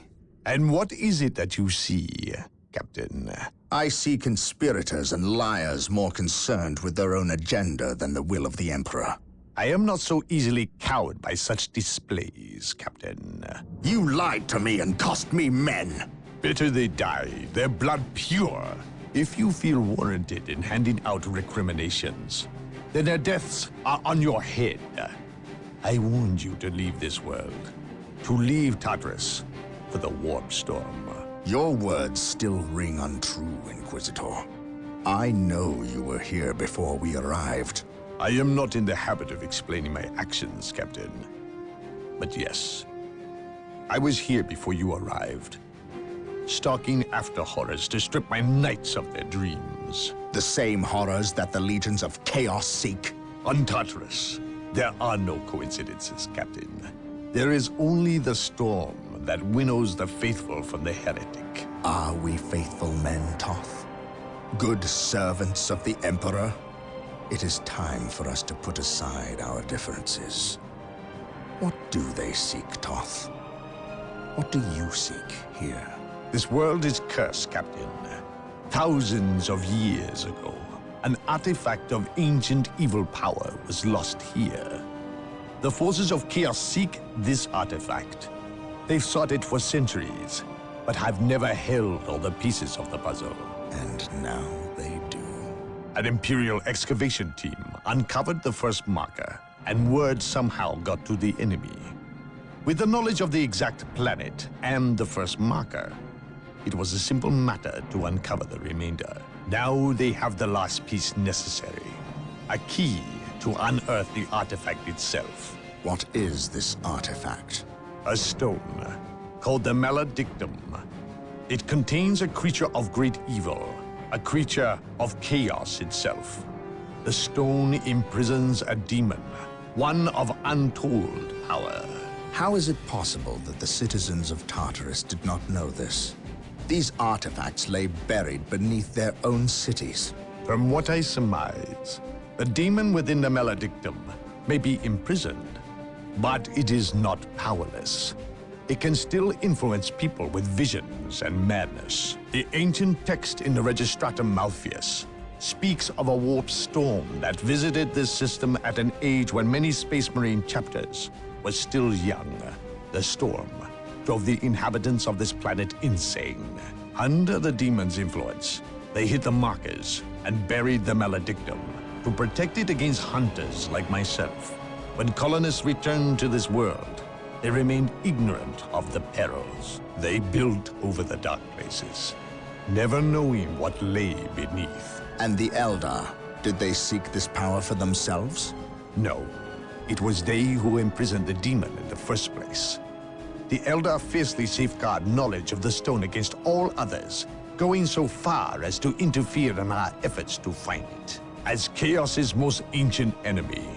And what is it that you see, Captain? I see conspirators and liars more concerned with their own agenda than the will of the Emperor. I am not so easily cowed by such displays, Captain. You lied to me and cost me men! Better they die, their blood pure. If you feel warranted in handing out recriminations, then their deaths are on your head. I warned you to leave this world, to leave Tartarus for the warp storm. Your words still ring untrue, Inquisitor. I know you were here before we arrived. I am not in the habit of explaining my actions, Captain. But yes, I was here before you arrived, stalking after horrors to strip my knights of their dreams. The same horrors that the legions of chaos seek. On Tartarus, there are no coincidences, Captain. There is only the storm that winnows the faithful from the heretic. Are we faithful men, Toth? Good servants of the Emperor? It is time for us to put aside our differences. What do they seek, Toth? What do you seek here? This world is cursed, Captain. Thousands of years ago, an artifact of ancient evil power was lost here. The forces of chaos seek this artifact. They've sought it for centuries, but have never held all the pieces of the puzzle. And now they do. An Imperial excavation team uncovered the first marker, and word somehow got to the enemy. With the knowledge of the exact planet and the first marker, it was a simple matter to uncover the remainder. Now they have the last piece necessary, a key to unearth the artifact itself. What is this artifact? A stone, called the Maledictum. It contains a creature of great evil, a creature of chaos itself. The stone imprisons a demon, one of untold power. How is it possible that the citizens of Tartarus did not know this? These artifacts lay buried beneath their own cities. From what I surmise, the demon within the Maledictum may be imprisoned, but it is not powerless. It can still influence people with visions and madness. The ancient text in the Registratum Malpheus speaks of a warp storm that visited this system at an age when many Space Marine chapters were still young. The storm drove the inhabitants of this planet insane. Under the demon's influence, they hit the markers and buried the Maledictum to protect it against hunters like myself. When colonists returned to this world, They remained ignorant of the perils. They built over the dark places, never knowing what lay beneath. And the Eldar, did they seek this power for themselves? No. It was they who imprisoned the demon in the first place. The Eldar fiercely safeguard knowledge of the stone against all others, going so far as to interfere in our efforts to find it. As Chaos's most ancient enemy,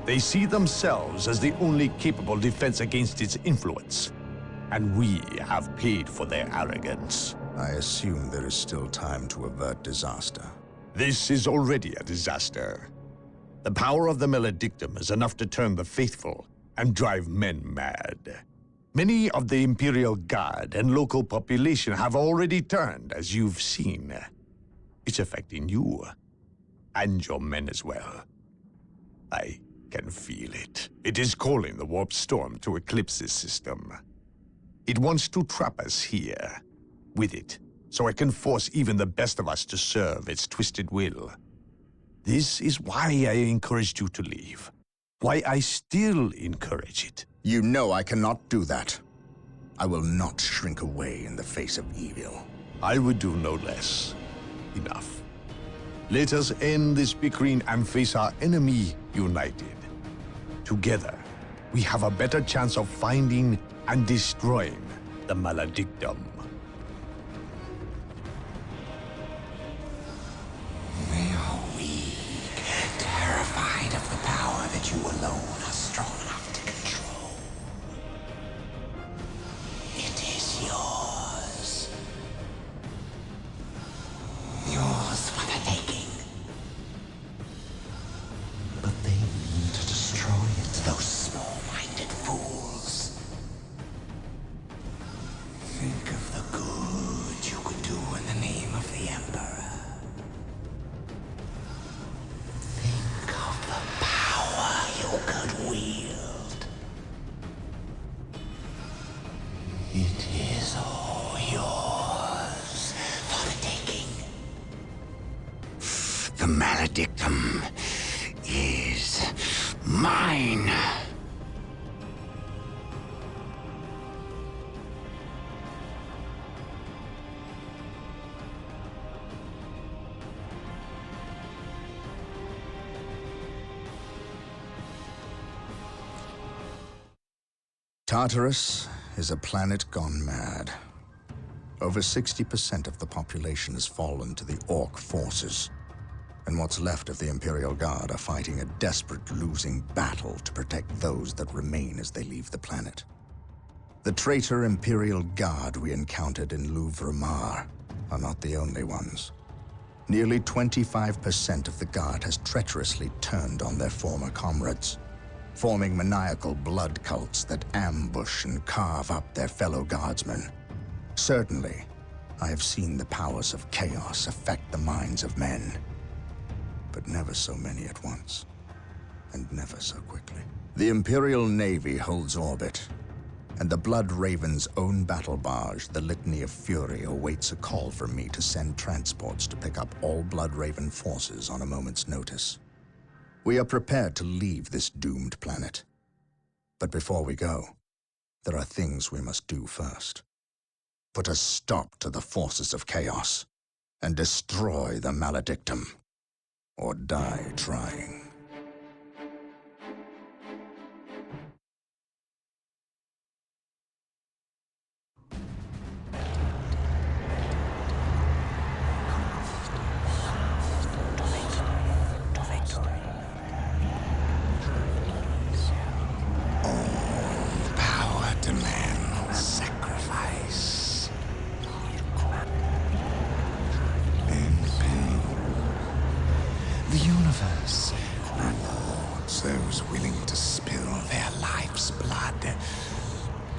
they see themselves as the only capable defense against its influence. And we have paid for their arrogance. I assume there is still time to avert disaster. This is already a disaster. The power of the Maledictum is enough to turn the faithful and drive men mad. Many of the Imperial Guard and local population have already turned, as you've seen. It's affecting you, and your men as well. I can feel it. It is calling the warp storm to eclipse this system. It wants to trap us here, with it, so it can force even the best of us to serve its twisted will. This is why I encouraged you to leave. Why I still encourage it. You know I cannot do that. I will not shrink away in the face of evil. I would do no less. Enough. Let us end this bickering and face our enemy united. Together, we have a better chance of finding and destroying the Maledictum. They are weak, terrified of the power that you alone are strong enough to control. It is yours. Yours for the taking. But they mean to destroy it, those small-minded fools. Think of the good you could do in the name of the Emperor. Think of the power you could wield. It is all yours for the taking. The Maledictum is mine. Tartarus is a planet gone mad. Over 60% of the population has fallen to the Orc forces, and what's left of the Imperial Guard are fighting a desperate losing battle to protect those that remain as they leave the planet. The traitor Imperial Guard we encountered in Louvre-Mar are not the only ones. Nearly 25% of the Guard has treacherously turned on their former comrades, forming maniacal blood cults that ambush and carve up their fellow guardsmen. Certainly, I have seen the powers of chaos affect the minds of men, but never so many at once, and never so quickly. The Imperial Navy holds orbit, and the Blood Raven's own battle barge, the Litany of Fury, awaits a call from me to send transports to pick up all Blood Raven forces on a moment's notice. We are prepared to leave this doomed planet. But before we go, there are things we must do first. Put a stop to the forces of chaos, and destroy the Maledictum, or die trying. Those willing to spill their life's blood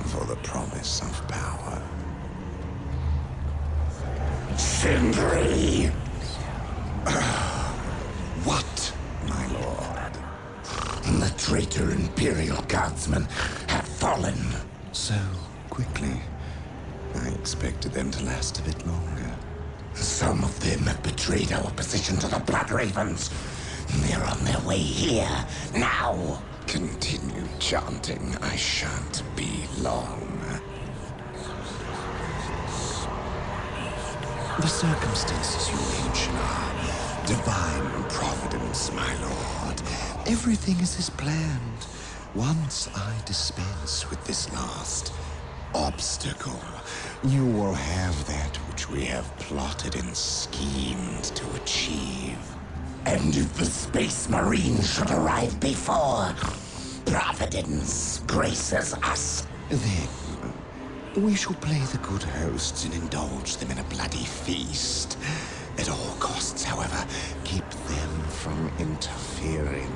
for the promise of power. Sindri! What, my lord? The traitor Imperial Guardsmen have fallen. So quickly. I expected them to last a bit longer. Some of them have betrayed our position to the Blood Ravens. They're on their way here, now. Continue chanting. I shan't be long. The circumstances you mention are divine providence, my lord. Everything is as planned. Once I dispense with this last obstacle, you will have that which we have plotted and schemed to achieve. And if the Space Marine should arrive before Providence graces us, then we shall play the good hosts and indulge them in a bloody feast. At all costs, however, keep them from interfering.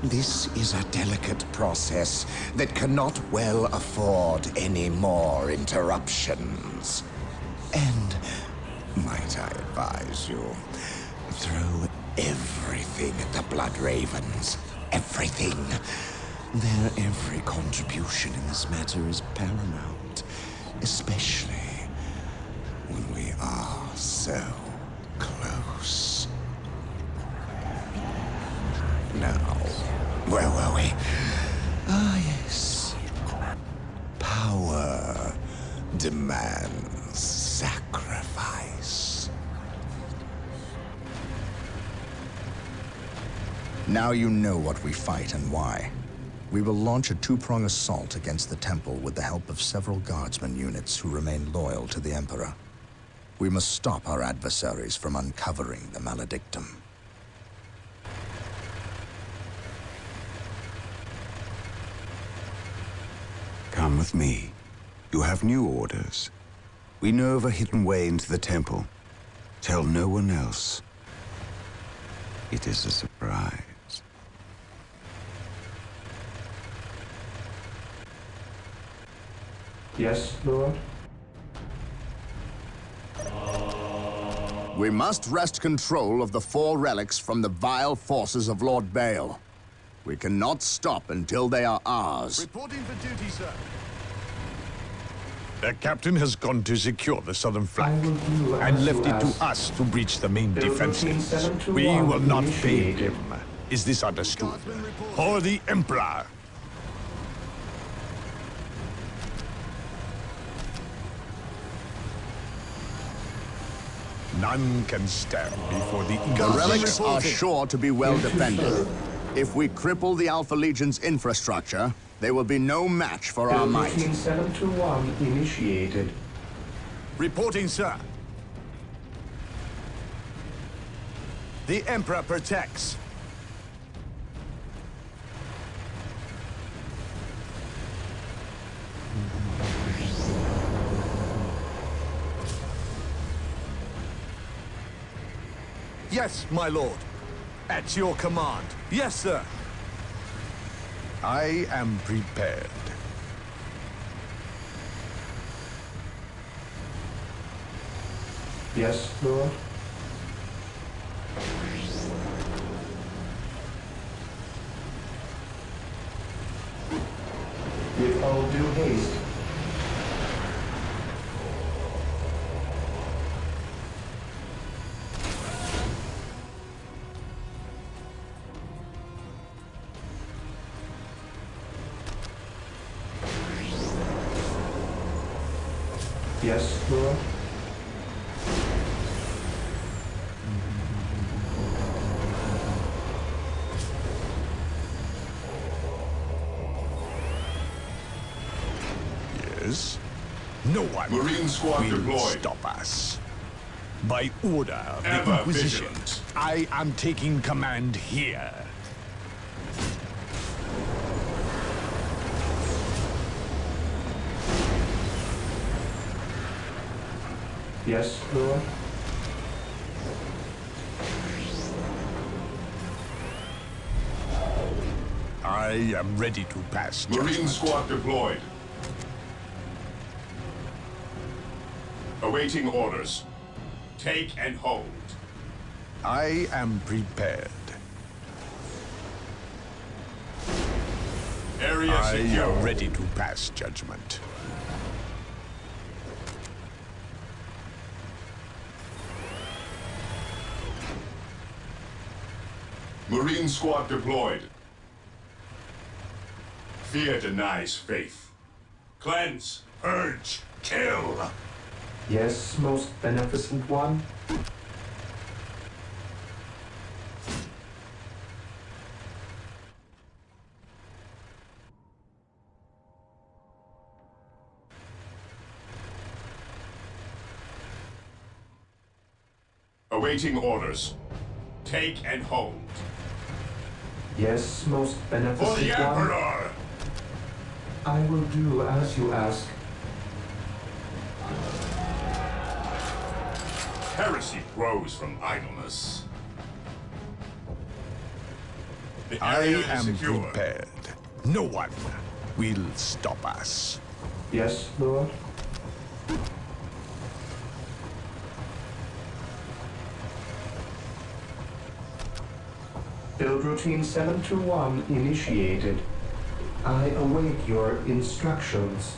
This is a delicate process that cannot well afford any more interruptions. And, might I advise you, throw everything at the Blood Ravens. Everything. Their every contribution in this matter is paramount, especially when we are so close. Now, where were we? Ah, yes. Power demands sacrifice. Now you know what we fight and why. We will launch a two-prong assault against the temple with the help of several guardsman units who remain loyal to the Emperor. We must stop our adversaries from uncovering the maledictum. Come with me. You have new orders. We know of a hidden way into the temple. Tell no one else. It is a surprise. Yes, Lord? We must wrest control of the 4 relics from the vile forces of Lord Baal. We cannot stop until they are ours. Reporting for duty, sir. The captain has gone to secure the southern flank and left it to us to breach the main defenses. We will not fail him. Is this understood? For the Emperor! None can stand before the The relics are sure to be well defended. If we cripple the Alpha Legion's infrastructure, they will be no match for our might. 721 initiated. Reporting, sir. The Emperor protects. Yes, my lord. At your command. Yes, sir. I am prepared. Yes, Lord? With all due haste. Yes, Lord? Yes? No one Marine squad will deployed. stop us. By order of the Ever Inquisition, vigilant. I am taking command here. Yes, Lord? I am ready to pass Marine judgment. squad deployed. Awaiting orders. Take and hold. I am prepared. Area I secure. am ready to pass judgment. Marine squad deployed. Fear denies faith. Cleanse, purge, kill! Yes, most beneficent one. Awaiting orders. Take and hold. Yes, most For beneficent the one. Emperor! I will do as you ask. Heresy grows from idleness. The I area is am secure. prepared. No one will stop us. Yes, Lord. Build routine 721 initiated. I await your instructions.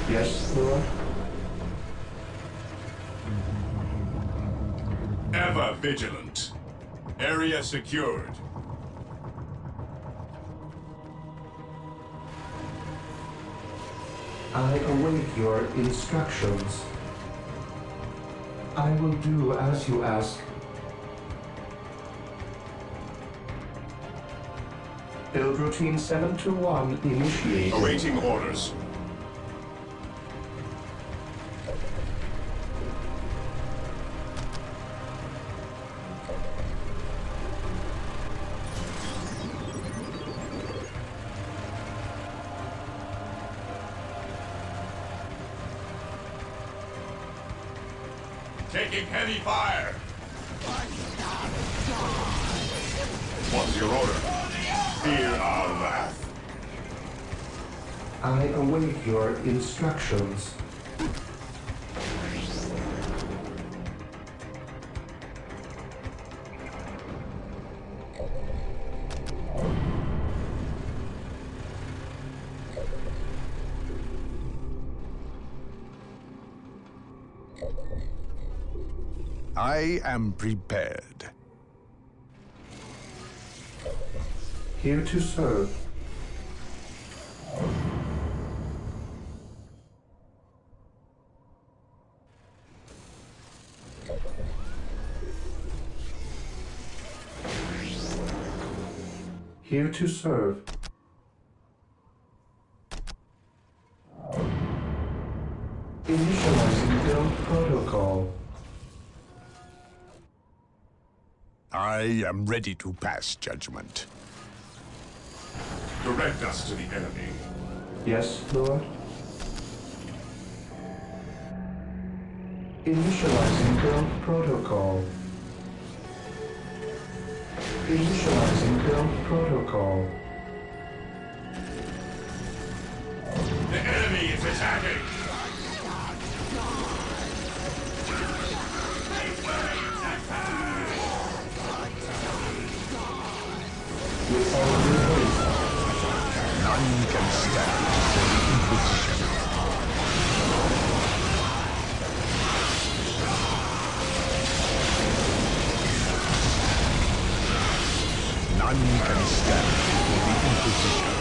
Yes, Lord. Ever vigilant. Area secured. I await your instructions. I will do as you ask. Build routine 721 initiated. Awaiting orders. Taking heavy fire. What's your order? Fear our wrath. I await your instructions. I am prepared. Here to serve. Here to serve. Initializing build protocol. I am ready to pass judgment. Direct us to the enemy. Yes, Lord. Initializing build protocol. Initializing build protocol. The enemy is attacking. With all due haste. None can stand before the Inquisition. None can stand before the Inquisition.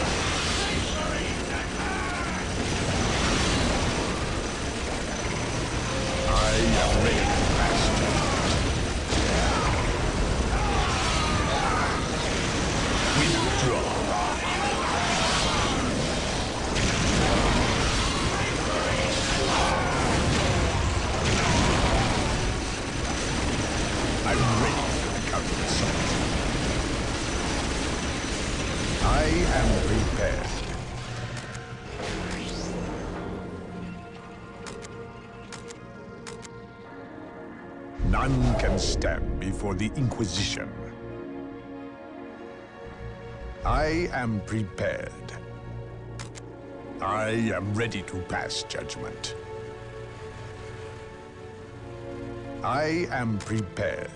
I am ready to pass judgment. Withdraw. I'm ready for the counter-assault. I am prepared. None can stand before the Inquisition. I am prepared. I am ready to pass judgment. I am prepared.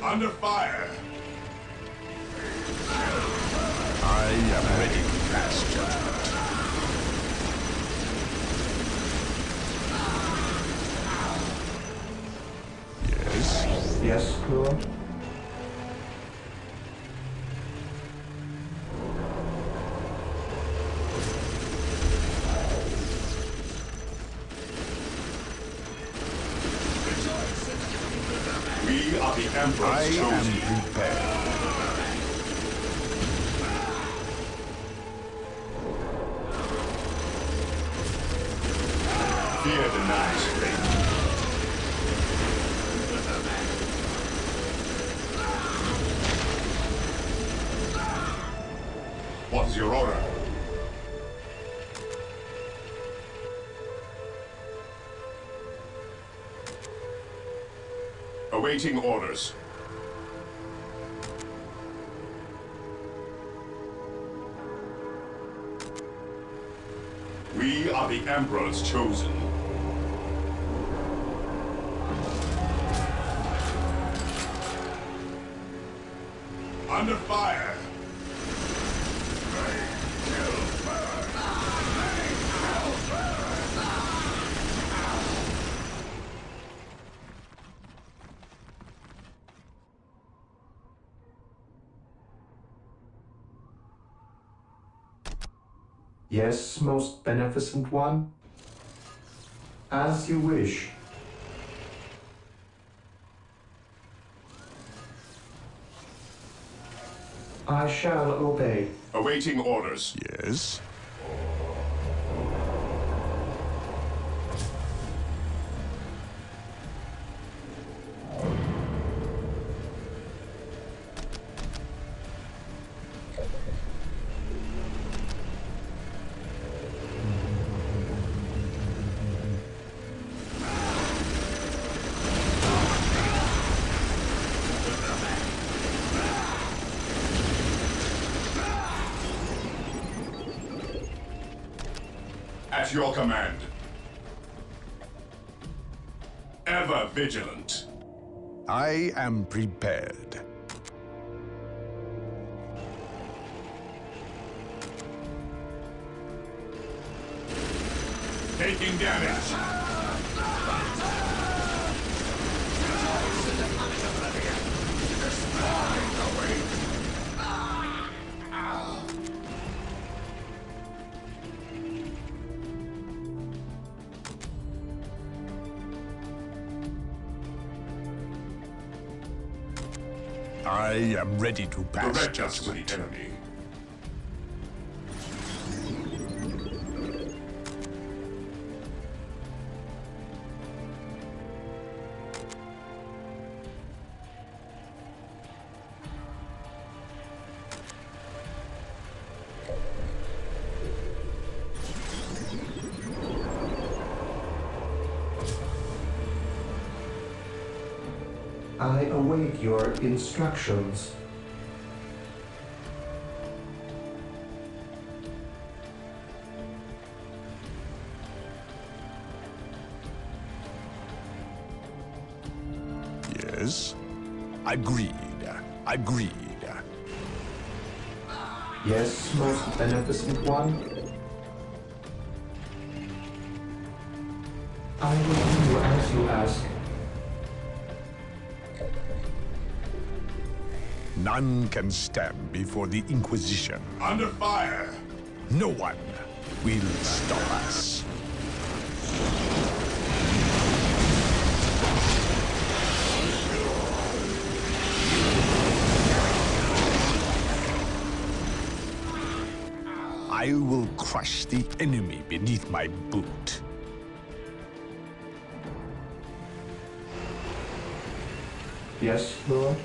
Under fire. I am ready to pass judgment. Emperor's chosen. I am prepared. Fear denies faith. What's your order? Awaiting orders. We are the Emperor's chosen. Under fire! Yes, most beneficent one? As you wish. I shall obey. Awaiting orders. Yes? At your command. Ever vigilant. I am prepared. Taking damage. I am ready to pass Direct us to judgment. the enemy. I await your instructions. Yes? Agreed. Agreed. Yes, most beneficent one? I will do as you ask. None can stand before the Inquisition. Under fire! No one will stop us. I will crush the enemy beneath my boot. Yes, Lord?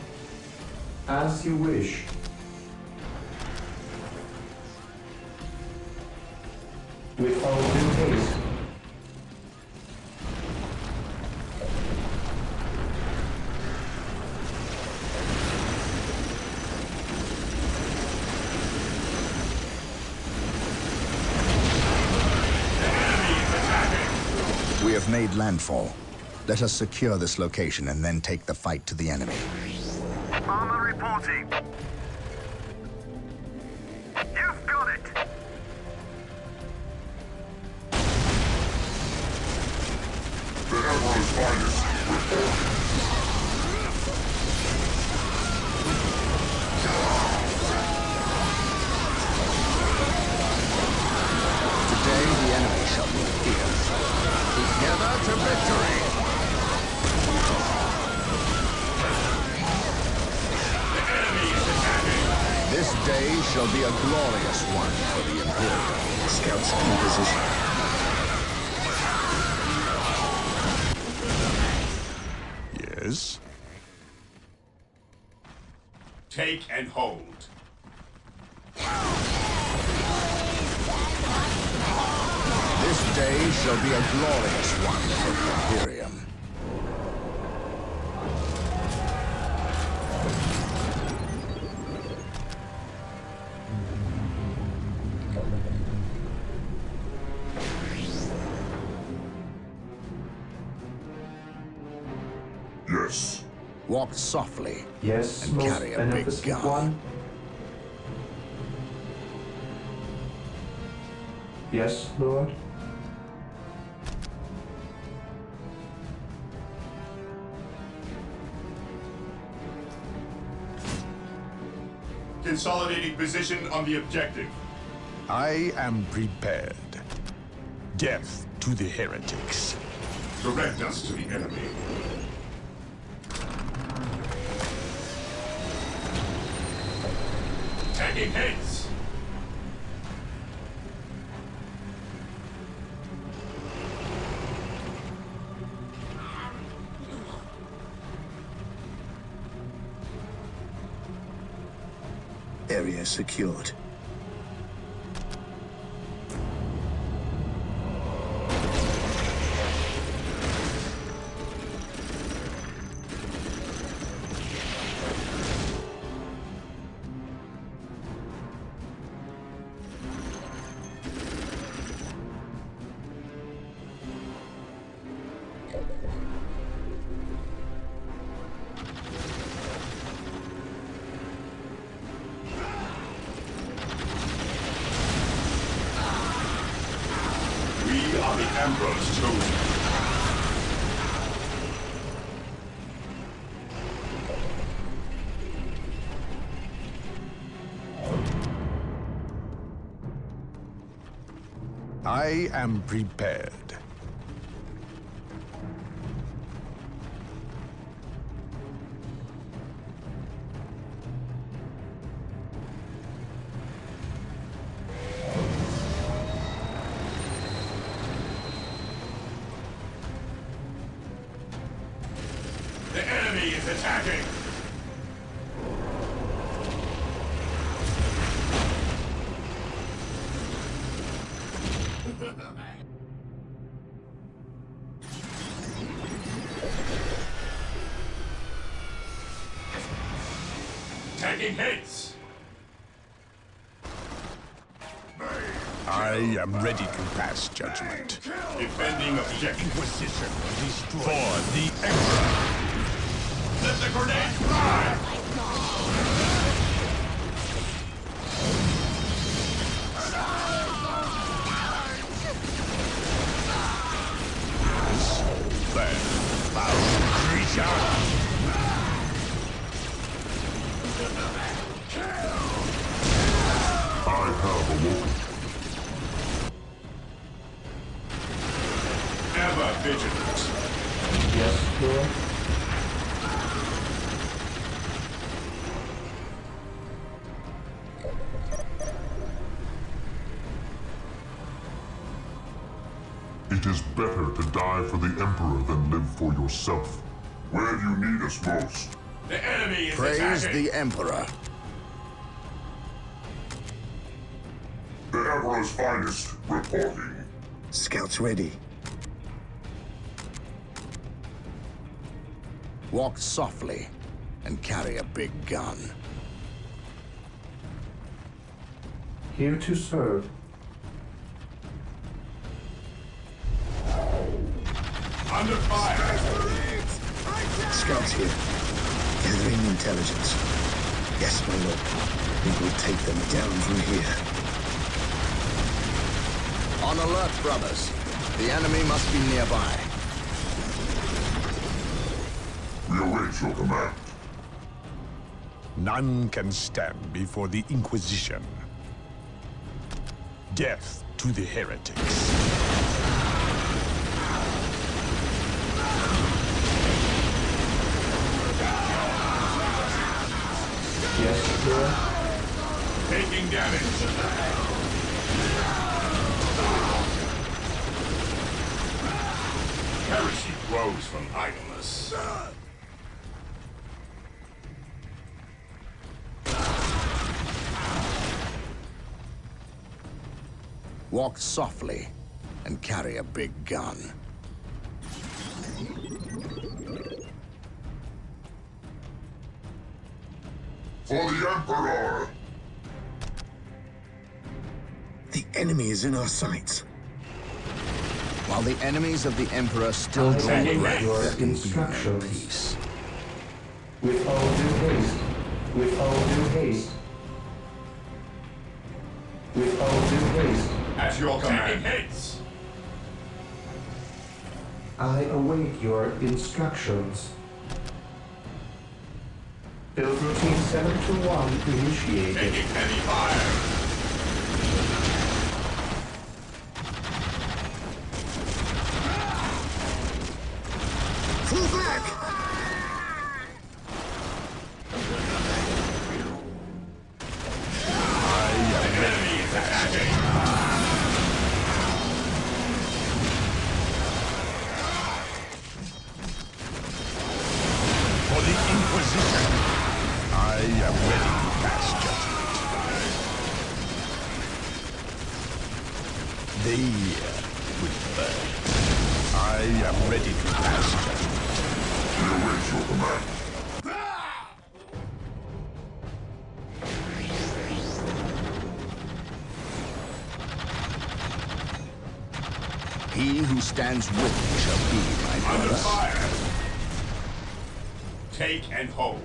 As you wish. With all due haste. We have made landfall. Let us secure this location and then take the fight to the enemy. Armor reporting. You've got it. The Emperor's finest report. Today the enemy shall be feared. Together to victory! day shall be a glorious one for the Imperial. Scouts in position. Yes? Take and hold. This day shall be a glorious one for the Imperium. Yes. Walk softly. Yes, and most carry a big beneficent gun. one. Yes, Lord. Consolidating position on the objective. I am prepared. Death to the heretics. Direct us to the enemy. Tagging hits! Area secured. We are the Emperor's chosen. I am prepared. The enemy is attacking! Taking hits! I am ready to pass judgment. Defending objective. Inquisition destroyed. For the Emperor! Let the grenade fly! That foul creature! I have awoken. Ever vigilant. Yes, Lord. It is better to die for the Emperor than live for yourself. Where do you need us most? The enemy is Praise attacking! the Emperor. The Emperor's finest, reporting. Scouts ready. Walk softly and carry a big gun. Here to serve. Under fire! Scouts here. Gathering intelligence. Yes, my lord. We will take them down from here. On alert, brothers. The enemy must be nearby. We await your command. None can stand before the Inquisition. Death to the heretics. Yes, Lord. Taking damage. Heresy grows from idleness. Walk softly and carry a big gun. For the Emperor! The enemy is in our sights. While the enemies of the Emperor still draw breath, your there can be no instructions. peace. With all due haste. With all due haste. With all due haste. At your command. Hits. I await your instructions. Build routine 721 initiated. Taking heavy fire. Fall back! For the Inquisition, I am ready to pass judgment. They will burn. I am ready to pass judgment. We await your command. He who stands with me shall be my Under brother. fire. Take and hold.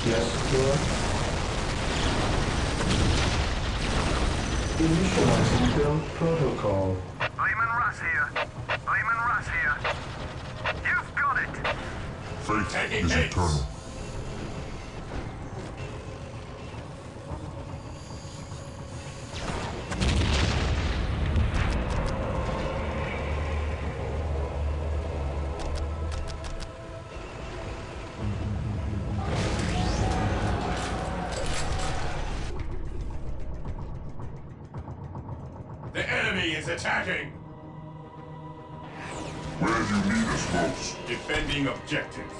Yes, Lord. Initializing build protocol. Lehman Russ here. Lehman Russ here. You've got it. Faith is eternal. The enemy is attacking. Where do you need us most? Defending objective.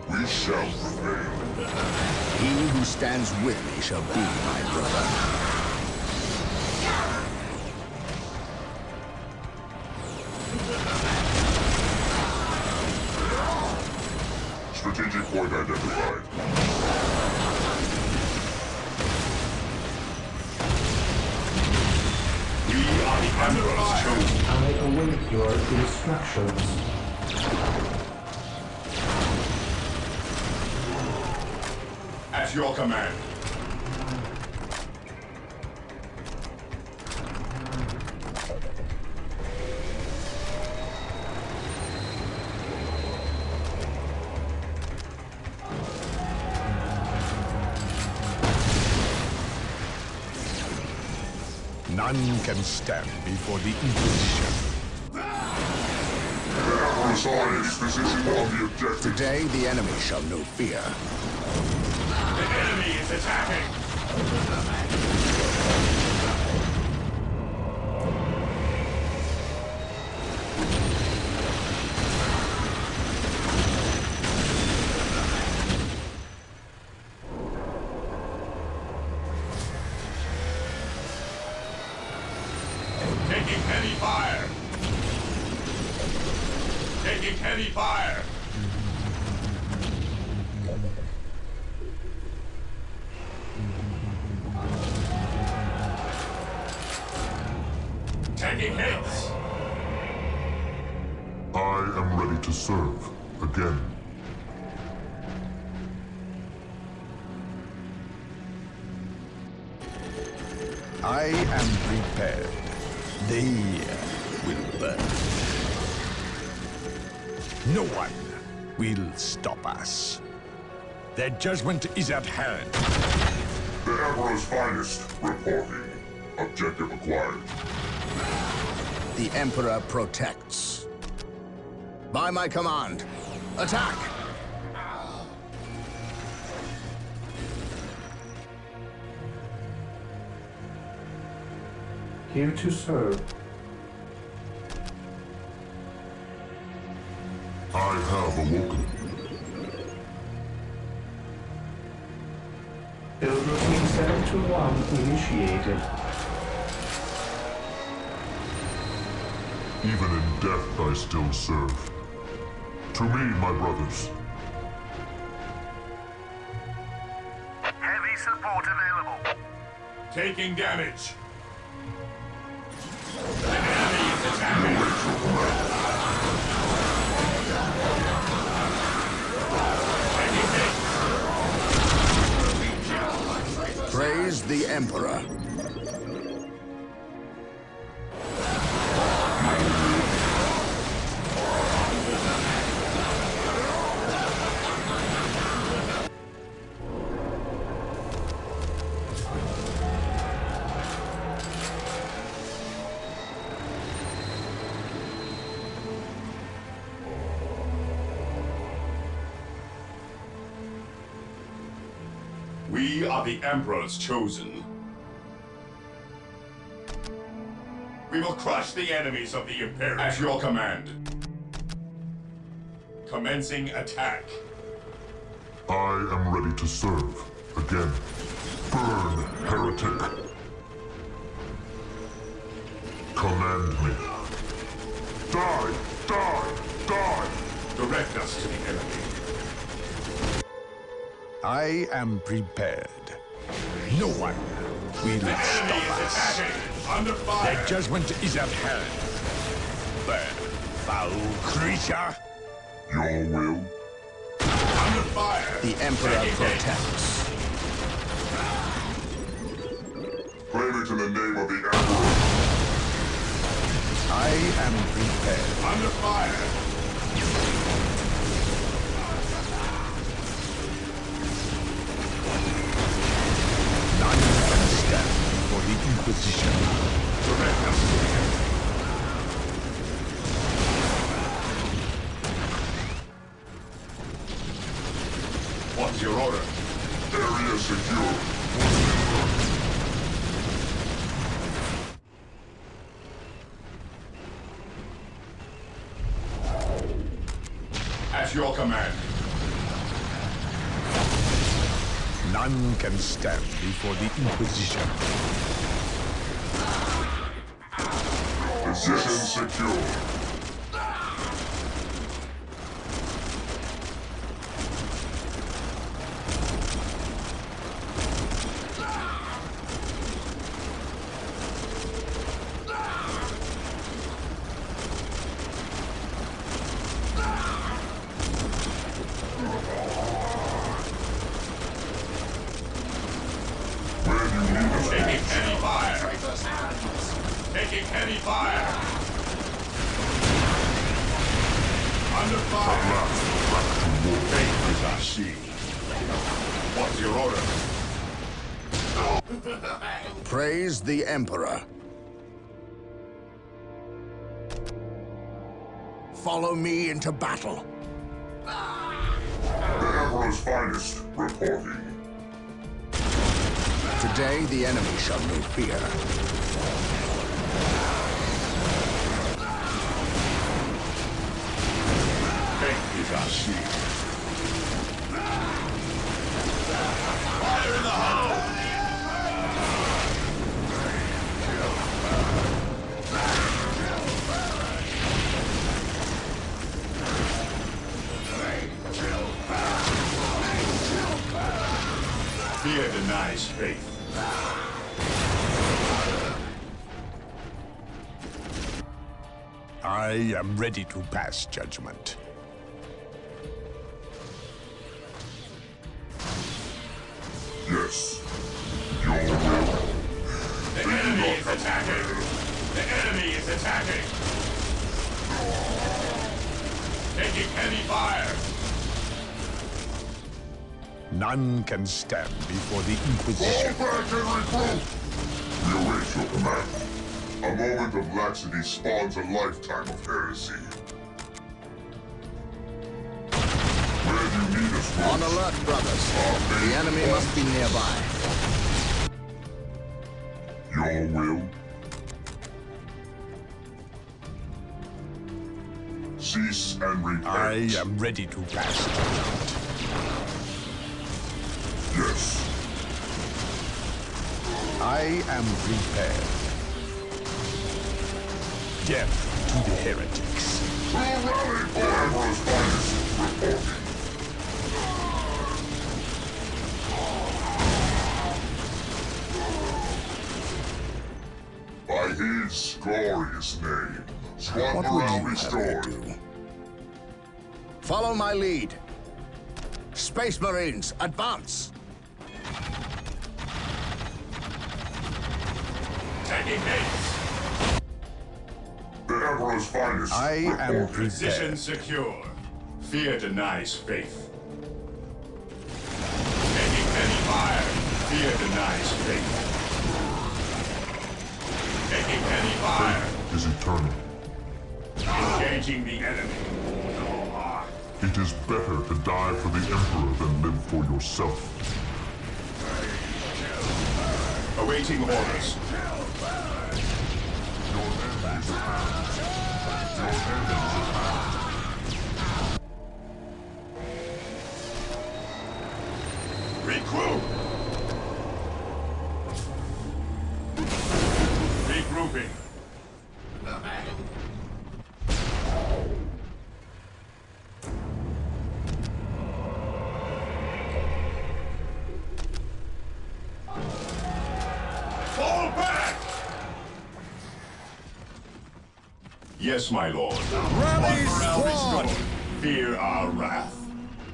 We shall prevail. He who stands with me shall be my brother. Strategic point identified. We are the Emperor's chosen. I await your instructions. At your command. None can stand before the Inquisition. Emperor's position on the objective. Today, the enemy shall know fear. The enemy is attacking. Taking heavy fire. Taking heavy fire. Taking hits. I am ready to serve again. I am prepared. They will burn. No one will stop us. Their judgment is at hand. The Emperor's finest reporting. Objective acquired. The Emperor protects. By my command, attack! Here to serve. I have awoken. Build routine 721 initiated. Even in death I still serve. To me, my brothers. Heavy support available. Taking damage. The enemy is attacking. Praise the Emperor. We are the Emperor's chosen. We will crush the enemies of the Imperium. At your command. Commencing attack. I am ready to serve. Again. Burn, heretic. Command me. Die! Die! Die! Direct us to the enemy. I am prepared. No one will stop us. Under fire. Their judgment is at hand. Burn, foul creature. Your will? Under fire. The Emperor protects. Claim it in the name of the Emperor. I am prepared. Under fire. None can stand before the Inquisition. Direct us to the enemy. What's your order? Area secure. At your command. None can stand before the Inquisition. Position secure. Taking heavy fire. Taking heavy fire. Under fire. Faith is our shield. What's your order? Praise the Emperor. Follow me into battle. The Emperor's finest, reporting. Today, the enemy shall know fear. Faith is our shield. Fire in the hole! Fear denies faith. I am ready to pass judgment. Yes. Your will. The enemy is attacking! The enemy is attacking! Taking heavy fire! None can stand before the Inquisition. Fall back and regroup! We await your command. A moment of laxity spawns a lifetime of heresy. Where do you need us most? On alert, brothers. The enemy must be nearby. Your will? Cease and repent. I am ready to pass judgment. Yes. I am prepared. Death to the heretics. Relic Warhammer's finest reporting. By his glorious name, squad morale restored. Follow my lead. Space Marines, advance! Taking hits. The Emperor's finest. I am Position prepared. secure. Fear denies faith. Taking heavy fire. Fear denies faith. Taking heavy fire. Is eternal. Engaging the enemy. It is better to die for the Emperor than live for yourself. Awaiting orders. Recruit! Regrouping. Fall back! Yes, my lord. Rally Morale squad! restored. Fear our wrath.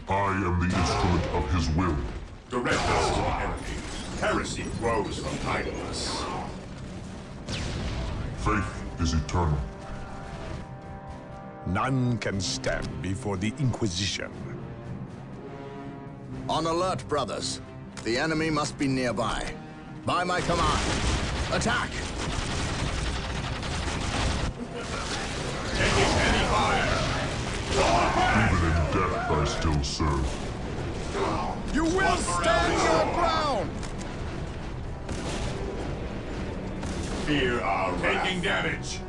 I am the instrument of his will. Direct us to the enemy. Heresy grows from idleness. Faith is eternal. None can stand before the Inquisition. On alert, brothers. The enemy must be nearby. By my command, attack! Taking heavy fire. Even in death I still serve. You will stand your ground! Fear our wrath. Taking damage.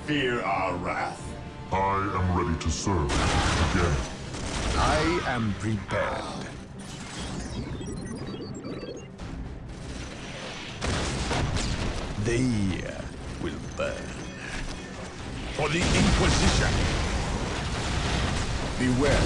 Fear our wrath. I am ready to serve again. I am prepared. They will burn. For the Inquisition. Beware.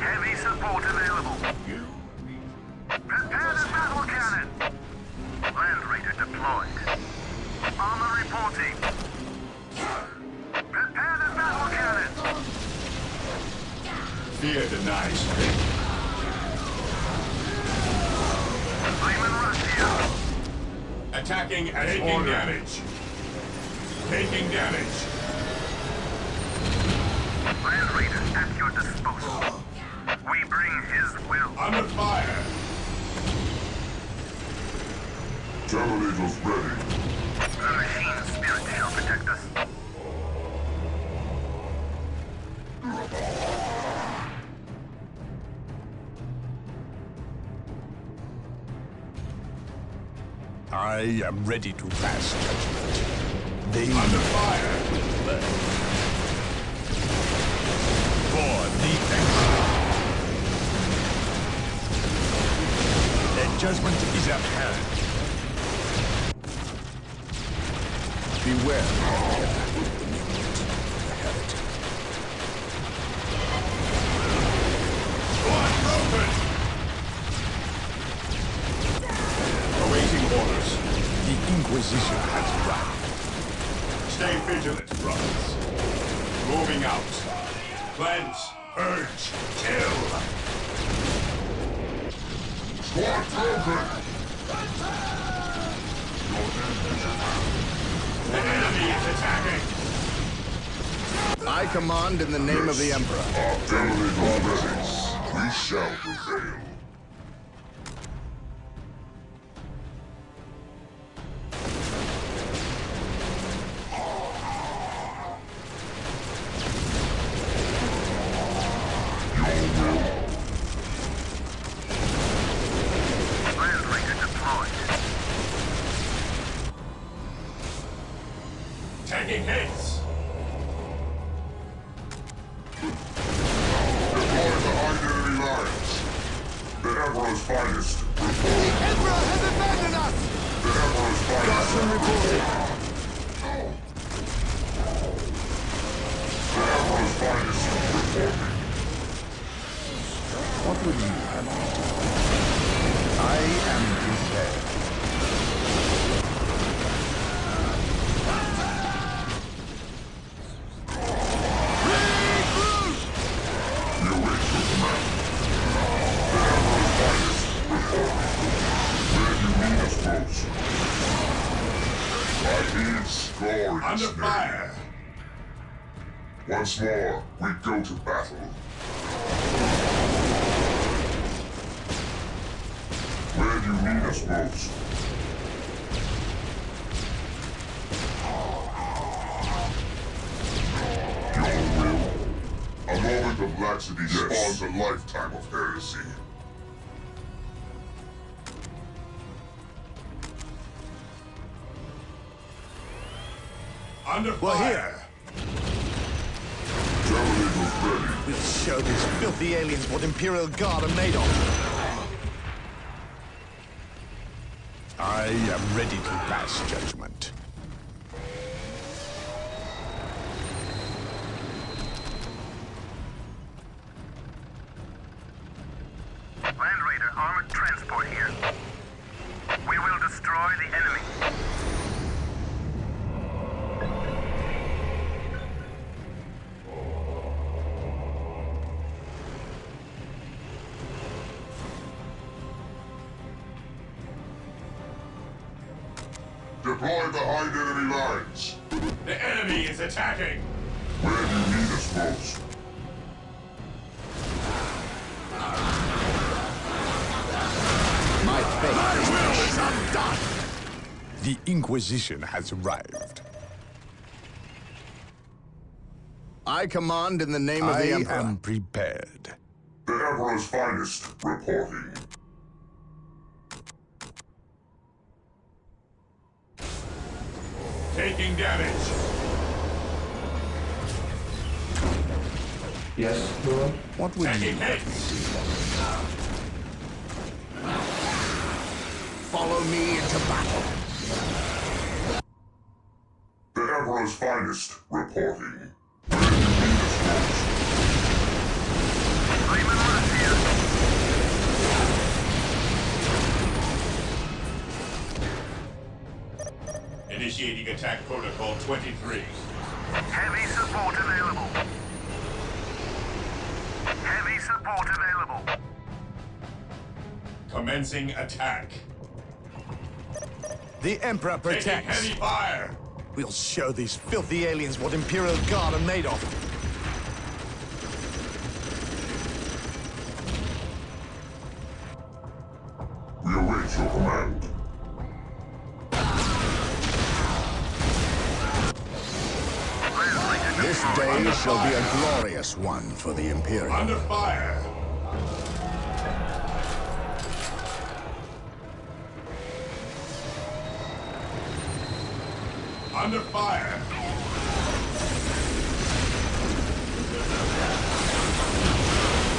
Heavy support available. Prepare the battle cannon. Land Raider deployed. Armor reporting. Prepare the battle cannon. Fear denies faith. Flamin' rush here. Attacking and taking damage. Taking damage. Land Raider at your disposal. We bring his will. Under fire. Channel Eagles ready. The machine spirit shall protect us. I am ready to pass judgment. They Under fire. will burn. For the Emperor. Their judgment is at hand. Beware. Squad broken. Awaiting orders. The Inquisition has arrived. Stay vigilant, brothers. Moving out. Cleanse, purge, kill. Squad broken. The enemy is attacking. I command in the name of the Emperor. Channel Eagles ready. We shall prevail. Taking hits! Deploy behind enemy lines. The Emperor's finest. The Emperor has abandoned us! The Emperor's finest. Garson reporting. The Emperor's finest reporting. What would you have? I am prepared. You await your command. The Emperor's finest reporting. Where do you need us most? By his glorious Under name. fire! Once more, we go to battle. Where do you need us most? Your will? A moment of laxity spawns a lifetime of heresy. Under We're fire! here. Javelin was ready. We'll show these filthy aliens what Imperial Guard are made of. I am ready to pass judgment. Land Raider armored transport here. We will destroy the enemy. Deploy behind enemy lines. The enemy is attacking! Where do you need us most? My fate Will is undone! The Inquisition has arrived. I command in the name of the Emperor. I am prepared. The Emperor's finest reporting. Taking damage! Yes, Lord? What would you Taking hits! Follow me into battle. The Emperor's finest reporting. Where do you need us most? Raymond Russ here. Initiating attack protocol 23. Heavy support available. Heavy support available. Commencing attack. The Emperor Taking protects. heavy fire! We'll show these filthy aliens what Imperial Guard are made of. We await your command. This day shall be a glorious one for the Imperial. Under fire! Under fire!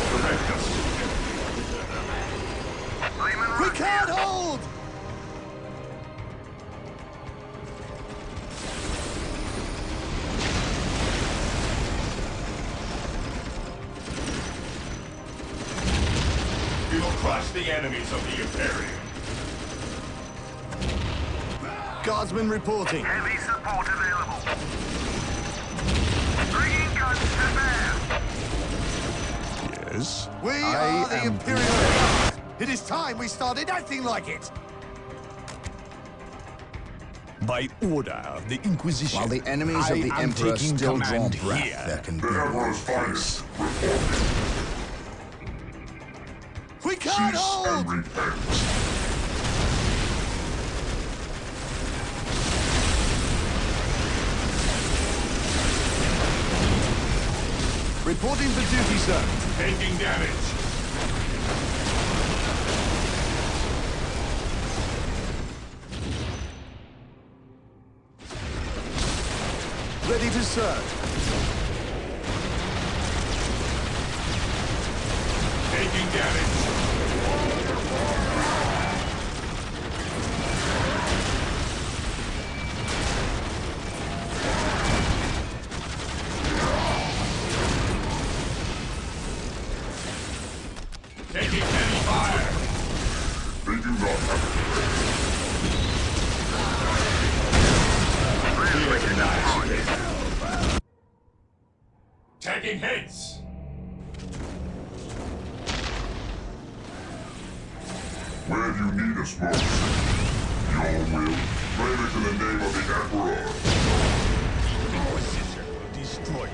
Protect us! We can't hold! We will crush the enemies of the Imperium. Guardsman reporting. Heavy support available. Bringing guns to bear. Yes? We I are the am Imperial Guard. It is time we started acting like it. By order of the Inquisition. While the enemies of the I am Emperor taking still draw command breath, here. there can The be no Emperor's finest reporting. We can't Cease hold! and repent. Reporting for duty, sir. Taking damage. Ready to serve. Taking damage. Taking heavy fire. They do not have it. Taking hits. Where do you need us most? Your will. Claim it in the name of the Emperor. Inquisition will destroy you.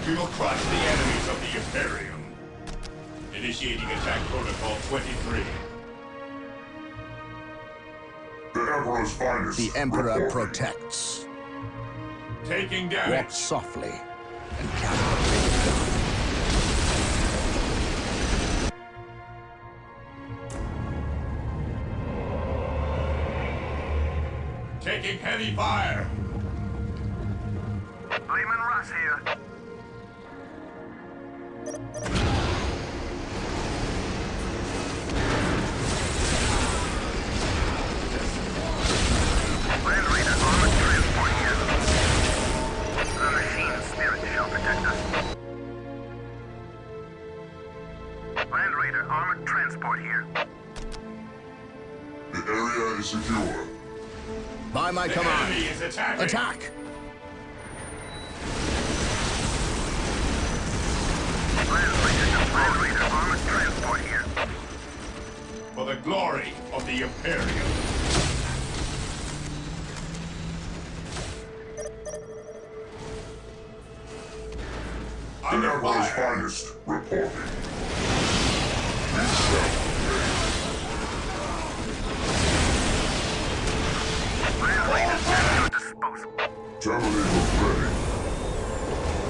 We will crush the enemies of the Imperium. Initiating attack protocol 23. The Emperor's finest. The Emperor protects. Taking damage. Walk softly and calculate. Taking heavy fire. Lehman Russ here. Land Raider armored transport here. The machine spirit shall protect us. Land Raider armored transport here. The area is secure. By my The command. enemy is attacking. Attack! Land Raider armored transport here. For the glory of the Imperium. The Emperor's finest reporting. We shall Land Raiders at your disposal. Terminator ready.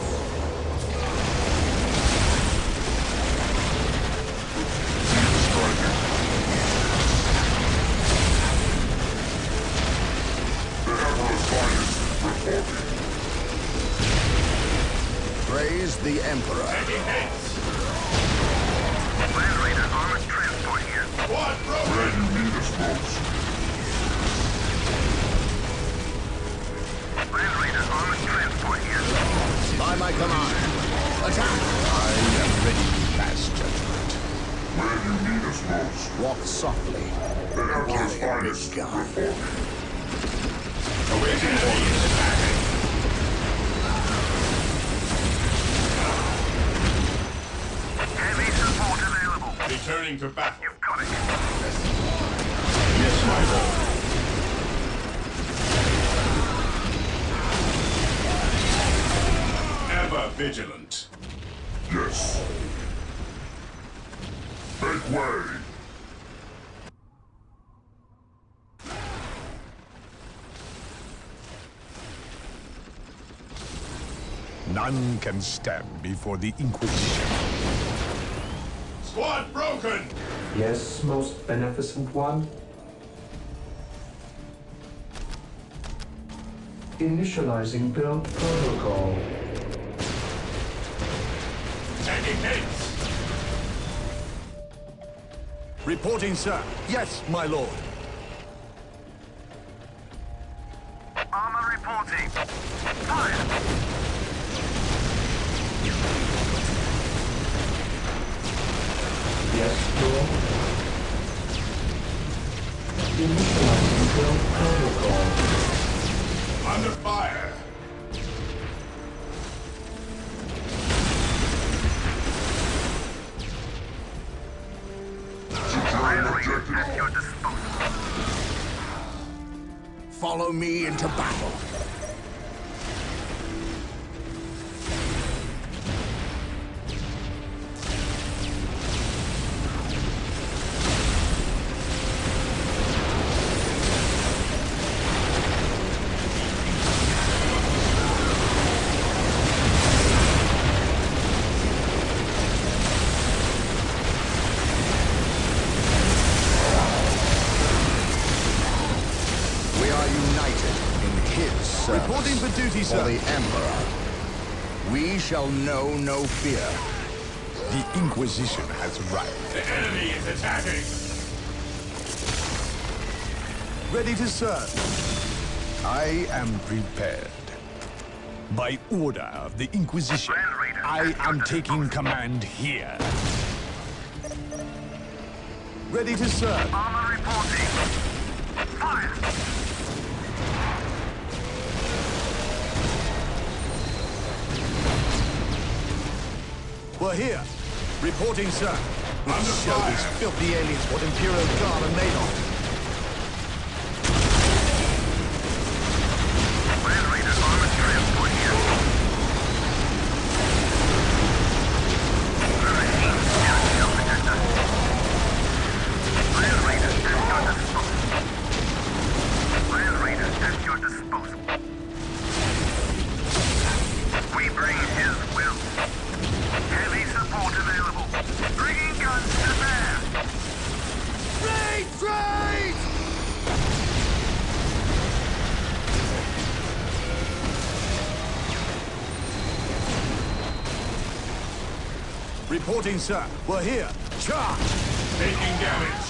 Praise the Emperor. Taking hits. Land Raider armored transport here. One broken. Where you need us most. Land Raider armored transport here. By my command. Attack! I am ready to pass judgment. Where you need us most. Walk softly. The Emperor's Carry a big finest gun. reporting. Awaiting orders. Attacking. Heavy support available. Returning to battle. You've got it. Yes, my lord. Ever vigilant. Yes. Make way. None can stand before the Inquisition. Squad broken. Yes, most beneficent one. Initializing build protocol. Taking hits. Reporting, sir. Yes, my lord. Armor reporting. Fire. Yes, Lord. Initializing build protocol. Under fire. objective. At your disposal. Follow me into battle. Reporting for duty, sir. For the Emperor. We shall know no fear. The Inquisition has arrived. The enemy is attacking. Ready to serve. I am prepared. By order of the Inquisition, I am taking command here. Ready to serve. Armor reporting. Fire! We're here. Reporting, sir. We'll Under show fire. these filthy aliens what Imperial Guard are made of. Land Raiders armor transport here. The machine spirit shall protect us. Land Raiders at your disposal. Land Raiders at your disposal. We bring his will. Heavy support available. Bringing guns to bear. Retreat! Reporting, sir. We're here. Charge! Taking damage.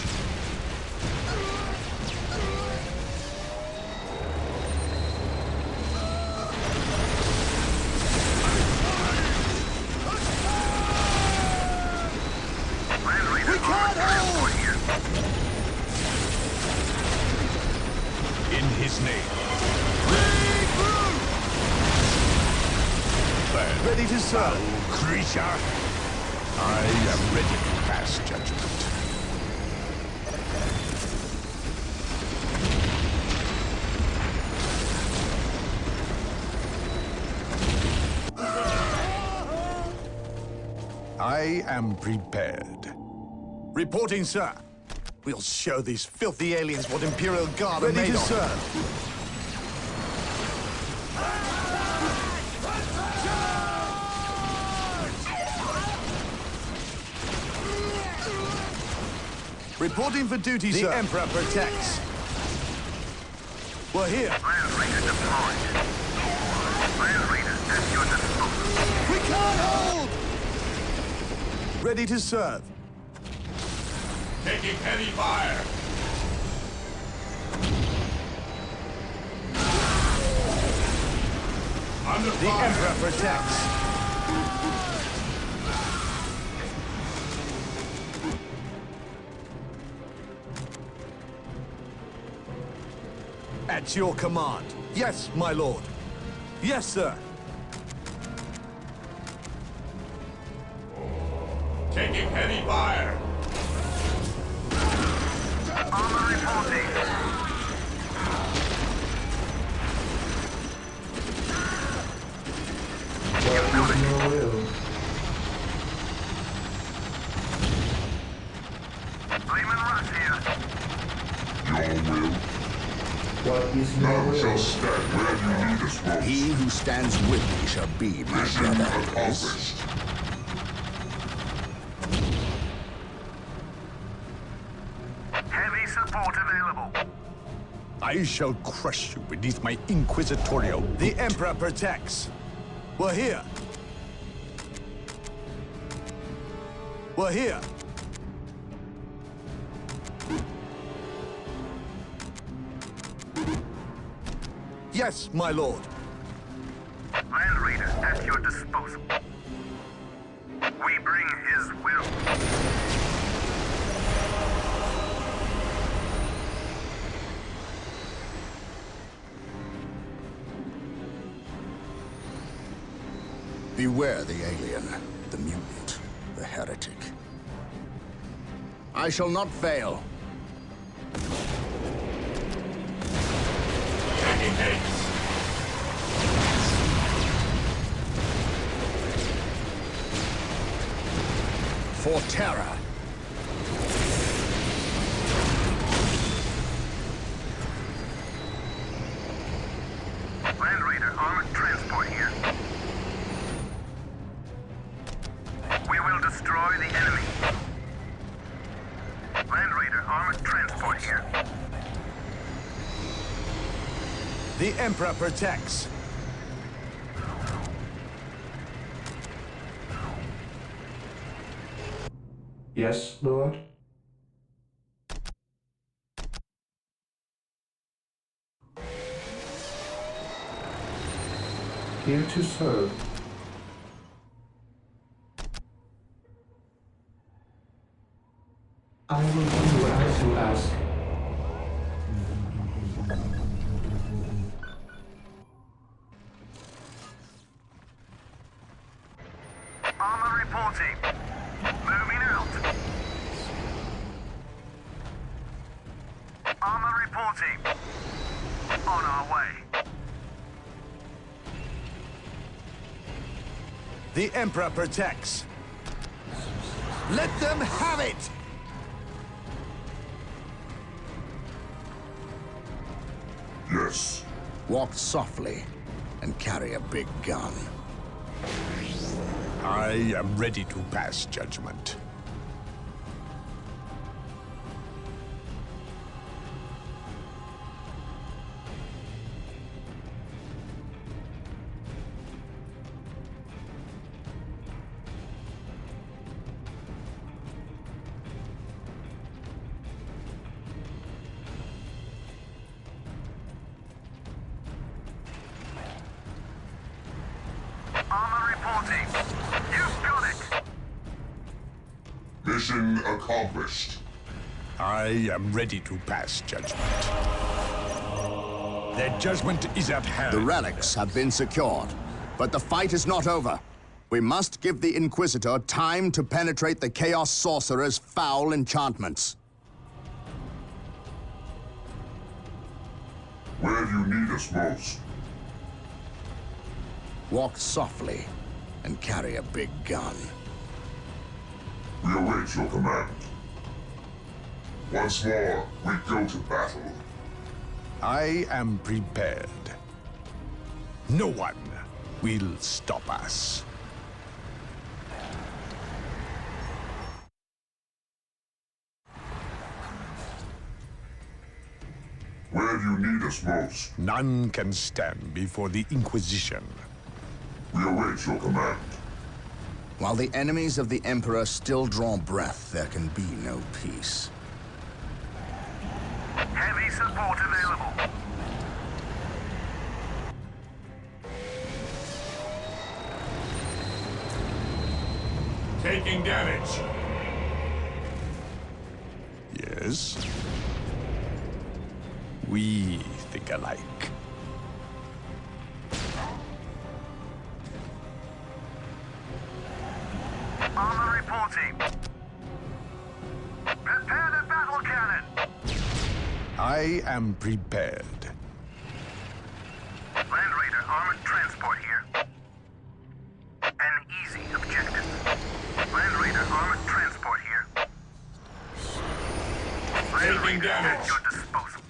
Land Raiders We can't hold! here. In his name. Ready to serve. Creature, I am ready to pass judgment. I am prepared. Reporting, sir. We'll show these filthy aliens what Imperial Guard are made of. Ready to serve. Reporting for duty, sir. The Emperor protects. We're here. Land Raider deployed. Land Raiders at your disposal. We can't hold! Ready to serve. Taking heavy fire. Under The fire. Emperor protects. At your command. Yes, my lord. Yes, sir. Taking heavy fire. Armor reporting. Lehman Russ here. Your will. What is None your shall will? stand where you need us most. He who stands with me shall be my Mission brother. accomplished. Heavy support available. I shall crush you beneath my inquisitorial boot. The Emperor protects. We're here. We're here. Yes, my lord. Land Raiders at your disposal. We bring his will. Beware the alien, the mutant, the heretic. I shall not fail. Taking haste. For terror. Land Raider armored transport here. We will destroy the enemy. Land Raider armored transport here. The Emperor protects. Yes, Lord? Here to serve. I will do as you ask. Armor reporting. Moving out. Armor reporting. On our way. The Emperor protects. Let them have it! Yes. Walk softly and carry a big gun. I am ready to pass judgment. Armor reporting. You've got it. Mission accomplished. I am ready to pass judgment. Their judgment is at hand. The relics have been secured, but the fight is not over. We must give the Inquisitor time to penetrate the Chaos Sorcerer's foul enchantments. Where do you need us most? Walk softly and carry a big gun. We await your command. Once more, we go to battle. I am prepared. No one will stop us. Where do you need us most? None can stand before the Inquisition. We await your command. While the enemies of the Emperor still draw breath, there can be no peace. Heavy support available. Taking damage. Yes? We think alike. Armor reporting. Prepare the battle cannon. I am prepared. Land Raider armored transport here. An easy objective. Land Raider armored transport here. Land Taking Raider damage. at your disposal.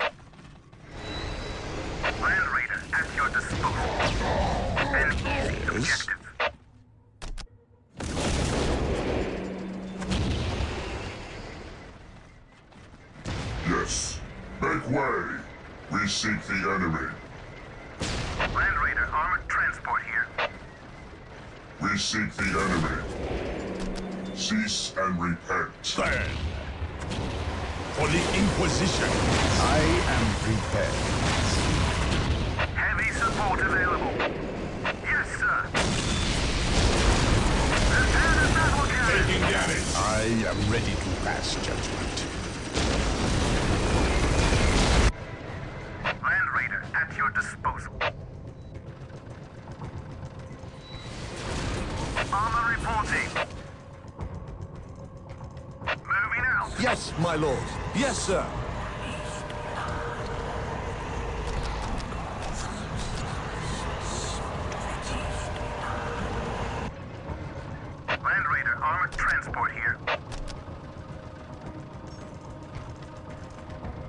Land Raider at your disposal. An easy objective. Yes. Make way. We seek the enemy. Land Raider armored transport here. We seek the enemy. Cease and repent. Burn! For the Inquisition, I am prepared. Heavy support available. Yes, sir. Prepare the battle cannon. Taking damage. I am ready to pass judgment. Land Raider at your disposal. Armor reporting. Moving out. now. Yes, my lord. Yes, sir. Land Raider, armored transport here.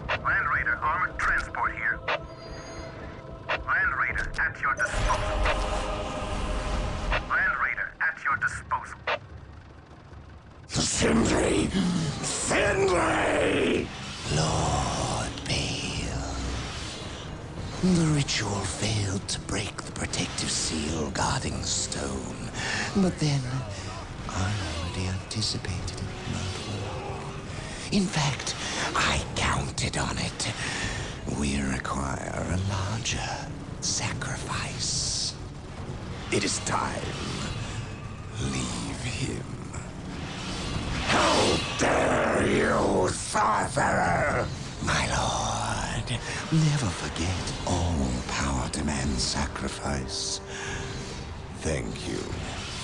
Land Raider, armored transport here. Land Raider, at your disposal. Land Raider, at your disposal. Sindri! Sindri! Lord Bale. The ritual failed to break the protective seal guarding the stone. But then, I already anticipated it, not war. In fact, I counted on it. We require a larger sacrifice. It is time. Leave him. How dare you, sorcerer! My lord, never forget all power demands sacrifice. Thank you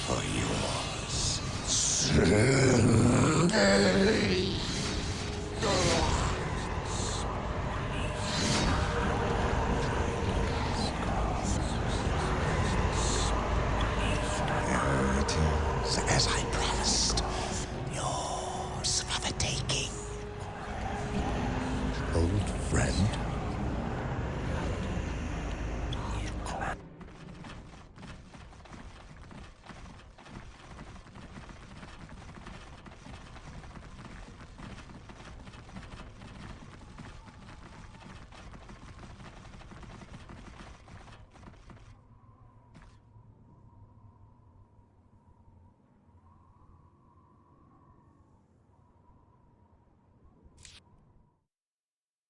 for yours. There it is, as I promised. Yours for the taking. Old friend?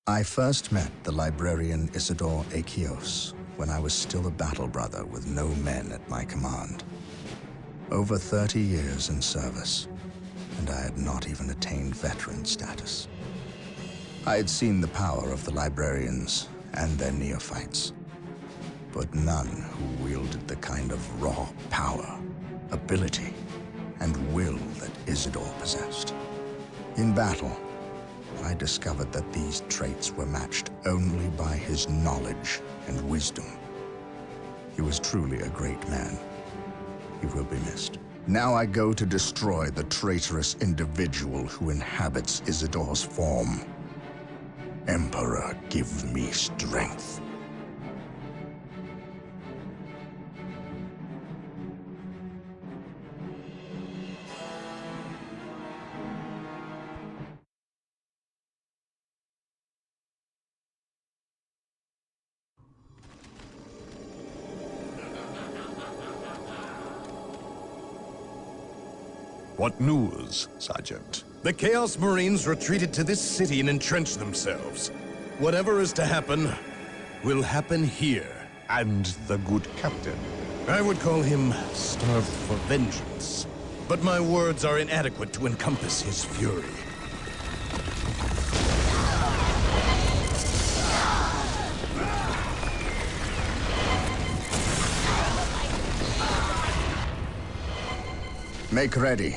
I first met the librarian Isidore Achios when I was still a battle brother with no men at my command. Over 30 years in service, and I had not even attained veteran status. I had seen the power of the librarians and their neophytes, but none who wielded the kind of raw power, ability, and will that Isidore possessed. In battle, I discovered that these traits were matched only by his knowledge and wisdom. He was truly a great man. He will be missed. Now I go to destroy the traitorous individual who inhabits Isidore's form. Emperor, give me strength. What news, Sergeant? The Chaos Marines retreated to this city and entrenched themselves. Whatever is to happen, will happen here. And the good captain? I would call him starved for vengeance. But my words are inadequate to encompass his fury. Make ready.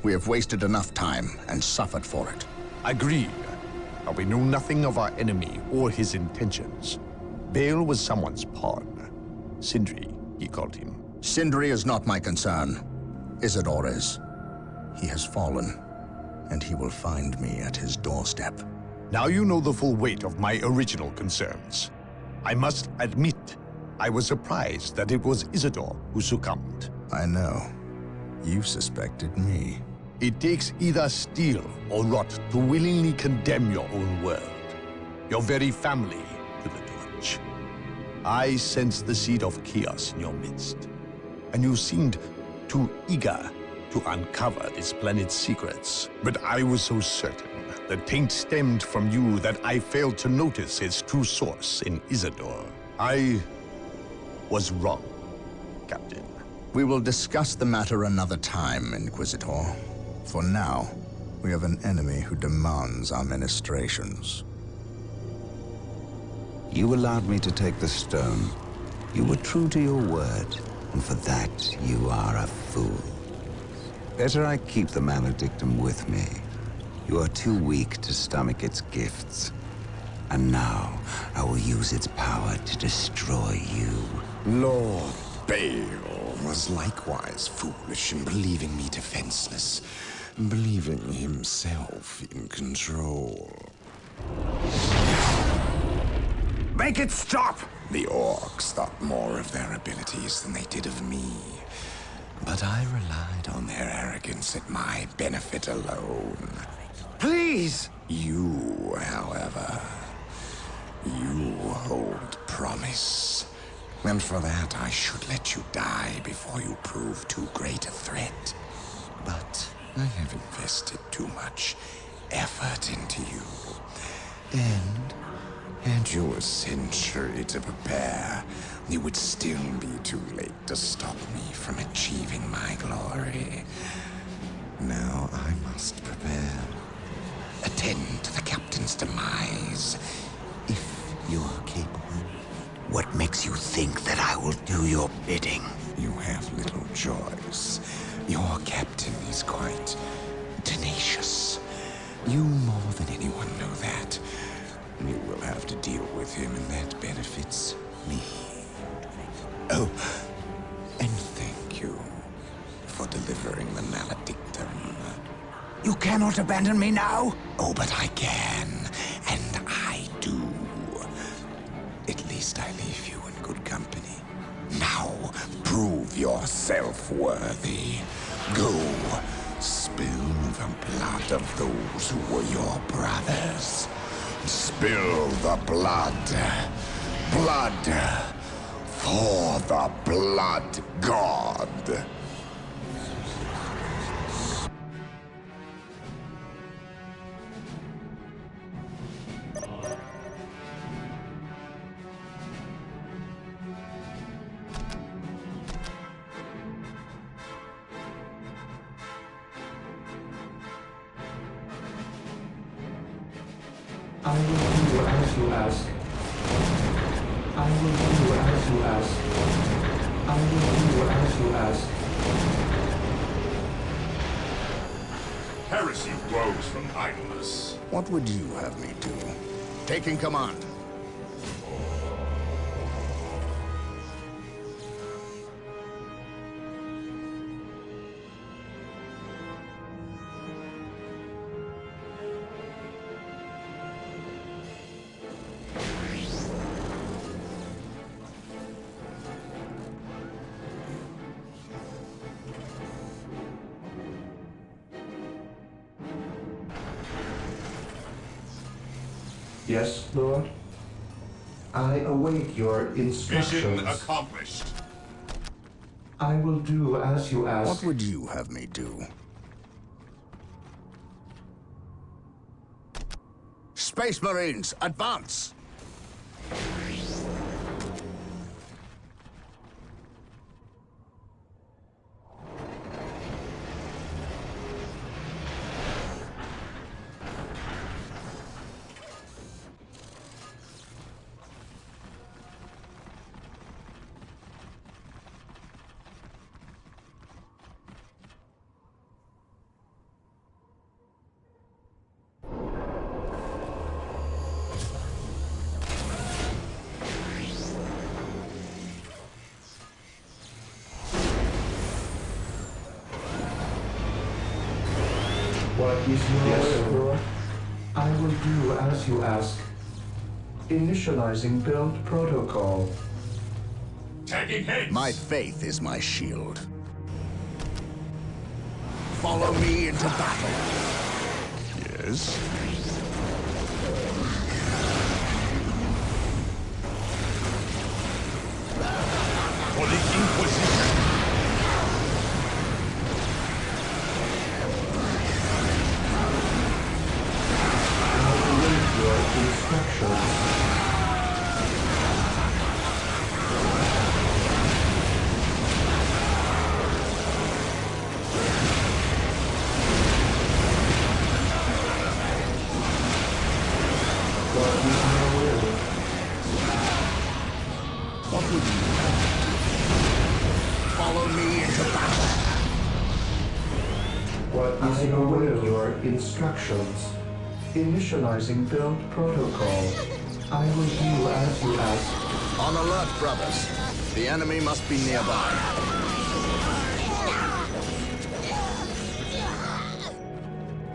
We have wasted enough time and suffered for it. Agreed. But we know nothing of our enemy or his intentions. Bale was someone's pawn. Sindri, he called him. Sindri is not my concern. Isidore is. He has fallen, and he will find me at his doorstep. Now you know the full weight of my original concerns. I must admit, I was surprised that it was Isidore who succumbed. I know. You suspected me. It takes either steel or rot to willingly condemn your own world, your very family to the torch. I sensed the seed of chaos in your midst, and you seemed too eager to uncover this planet's secrets. But I was so certain the taint stemmed from you that I failed to notice its true source in Isidore. I was wrong, Captain. We will discuss the matter another time, Inquisitor. For now, we have an enemy who demands our ministrations. You allowed me to take the stone. You were true to your word, and for that, you are a fool. Better I keep the maledictum with me. You are too weak to stomach its gifts. And now, I will use its power to destroy you. Lord Bale was likewise foolish in believing me defenseless, believing himself in control. Make it stop! The orcs thought more of their abilities than they did of me. But I relied on their arrogance at my benefit alone. Please! You, however, you hold promise. And for that, I should let you die before you prove too great a threat. But I have invested too much effort into you. And had you a century to prepare, it would still be too late to stop me from achieving my glory. Now I must prepare. Attend to the captain's demise, if you are capable. What makes you think that I will do your bidding? You have little choice. Your captain is quite tenacious. You more than anyone know that. You will have to deal with him, and that benefits me. Oh, and thank you for delivering the maledictum. You cannot abandon me now? Oh, but I can, and I do. At least I leave you in good company. Now, prove yourself worthy. Go, spill the blood of those who were your brothers. Spill the blood. Blood for the blood god. I will do as you ask. I will do as you ask. I will do as you ask. Heresy grows from idleness. What would you have me do? Taking command. Yes, Lord? I await your instructions. Mission accomplished. I will do as you ask. What would you have me do? Space Marines, advance! What is your will, Lord? I will do as you ask. Initializing build protocol. Taking hits. My faith is my shield. Follow me into battle. Yes? For the Inquisition. I await your instructions. Initializing build protocol. I will do as you ask. On alert, brothers. The enemy must be nearby.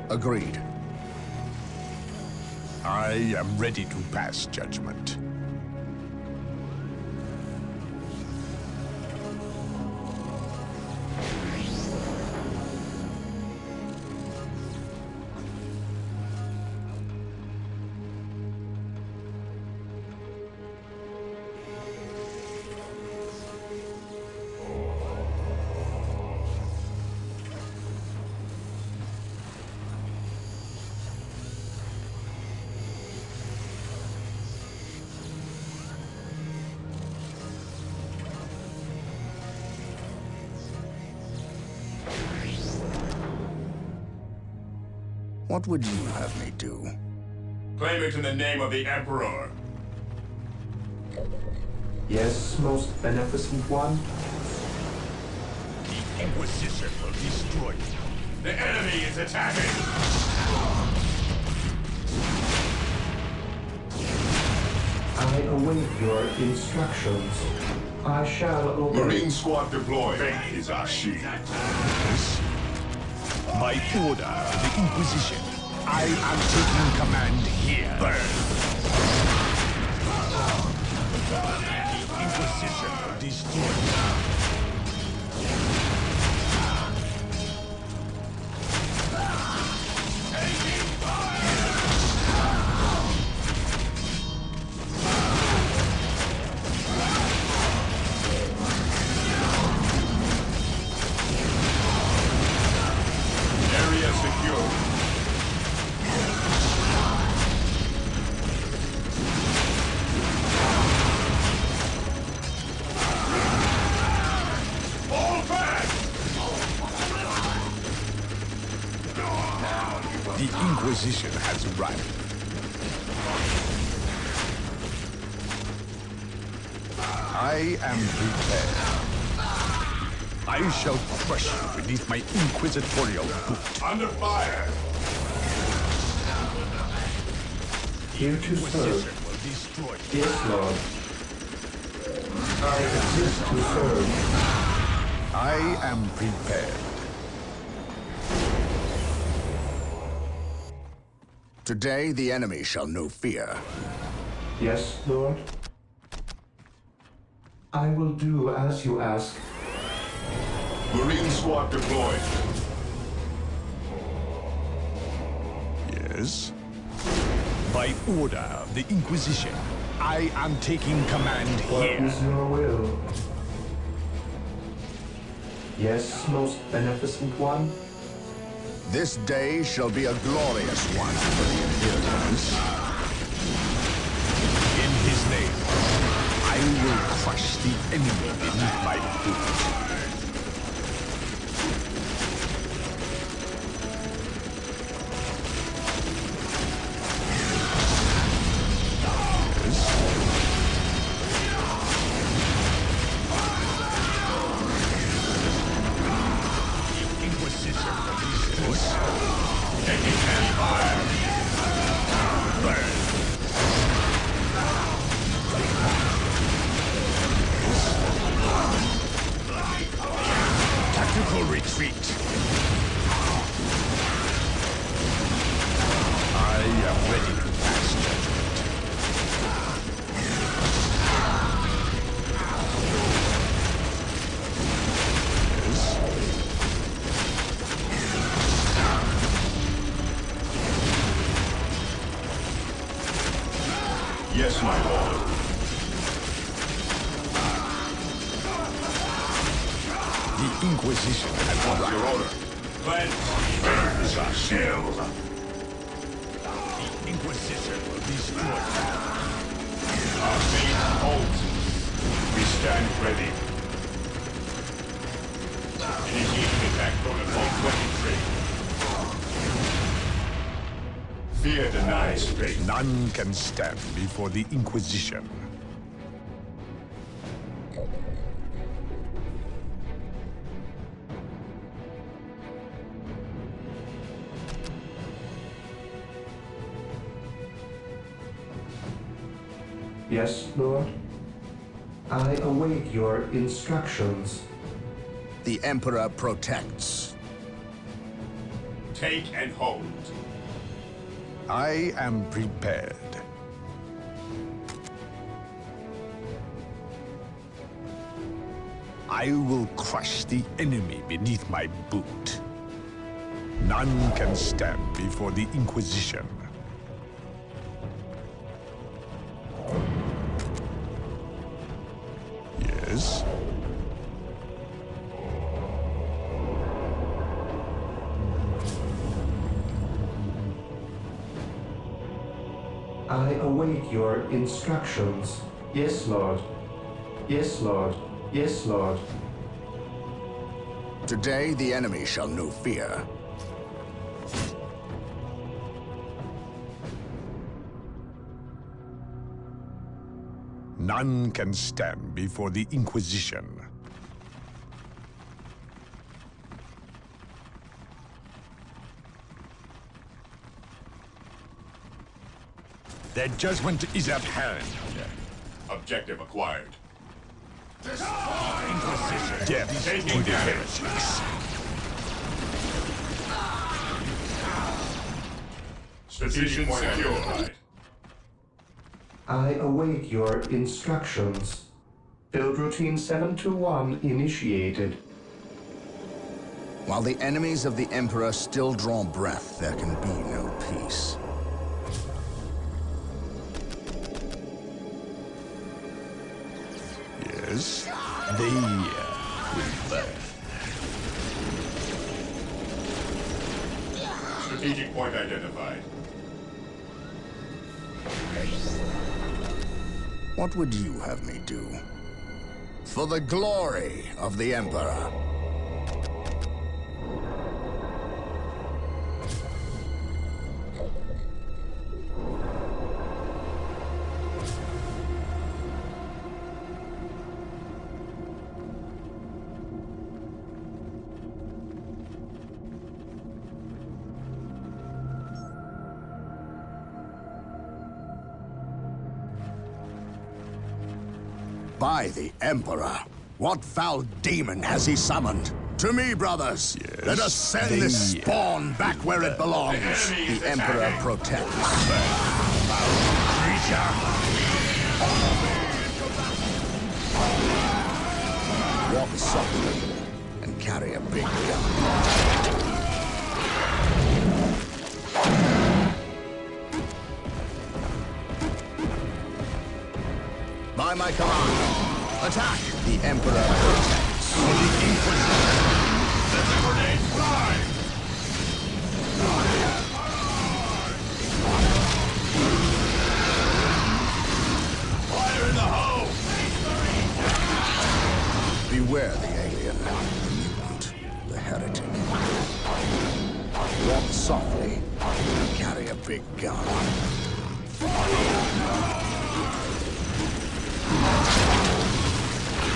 Agreed. I am ready to pass judgment. What would you have me do? Claim it in the name of the Emperor. Yes, most beneficent one. The Inquisition will destroy you. The enemy is attacking! I await your instructions. I shall obey. Marine squad deployed. Fate is our shield. By order of the Inquisition, I am taking command here. Burn! The Inquisition will destroy you. The Inquisition has arrived. I am prepared. I shall crush you beneath my inquisitorial boot. Under fire! Here to serve. Yes, Lord. I exist to serve. I am prepared. Today, the enemy shall know fear. Yes, Lord. I will do as you ask. Marine squad deployed. Yes? By order of the Inquisition, I am taking command here. What is your will? Yes, most beneficent one. This day shall be a glorious one for the Imperials. In his name, I will crush the enemy beneath my boot. Retreat. I am ready to pass judgment. Yes, my lord. The Inquisition has What's your order? Cleanse is our shield. The Inquisition will destroy. Our fate holds. We stand ready. Initiating attack protocol 23. Fear denies fate. None can stand before the Inquisition. Yes, Lord? I await your instructions. The Emperor protects. Take and hold. I am prepared. I will crush the enemy beneath my boot. None can stand before the Inquisition. Yes? I await your instructions. Yes, Lord. Yes, Lord. Yes, Lord. Today, the enemy shall know fear. None can stand before the Inquisition. Their judgment is at hand. Objective acquired. Inquisition. Death to the heretics. Strategic point identified. I await your instructions. Build routine 721 initiated. While the enemies of the Emperor still draw breath, there can be no peace. Yes, they will burn. Strategic point identified. What would you have me do? For the glory of the Emperor. By the Emperor, what foul demon has he summoned? To me, brothers, yes, let us send this spawn back where it belongs. The Emperor protects. Walk softly and carry a big gun. By my command, attack! The Emperor protects. For the Inquisition, let the grenades fly! Fire in the hole! Beware the alien, the mutant, the heretic. Walk softly and carry a big gun.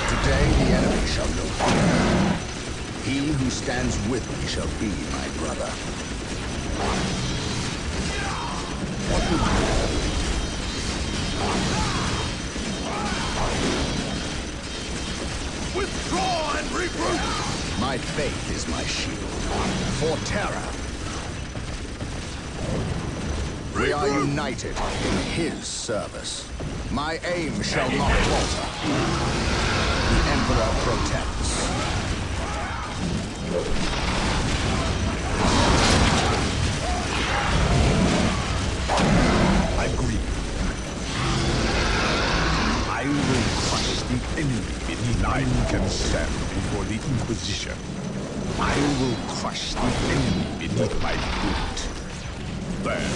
Today the enemy shall know fear. He who stands with me shall be my brother. What would you have? Withdraw and regroup! My faith is my shield. For terror. We are united in his service. My aim shall not falter. The Emperor protects. Agree. I will crush the enemy beneath. None can stand before the Inquisition. I will crush the enemy beneath my boot. Burn,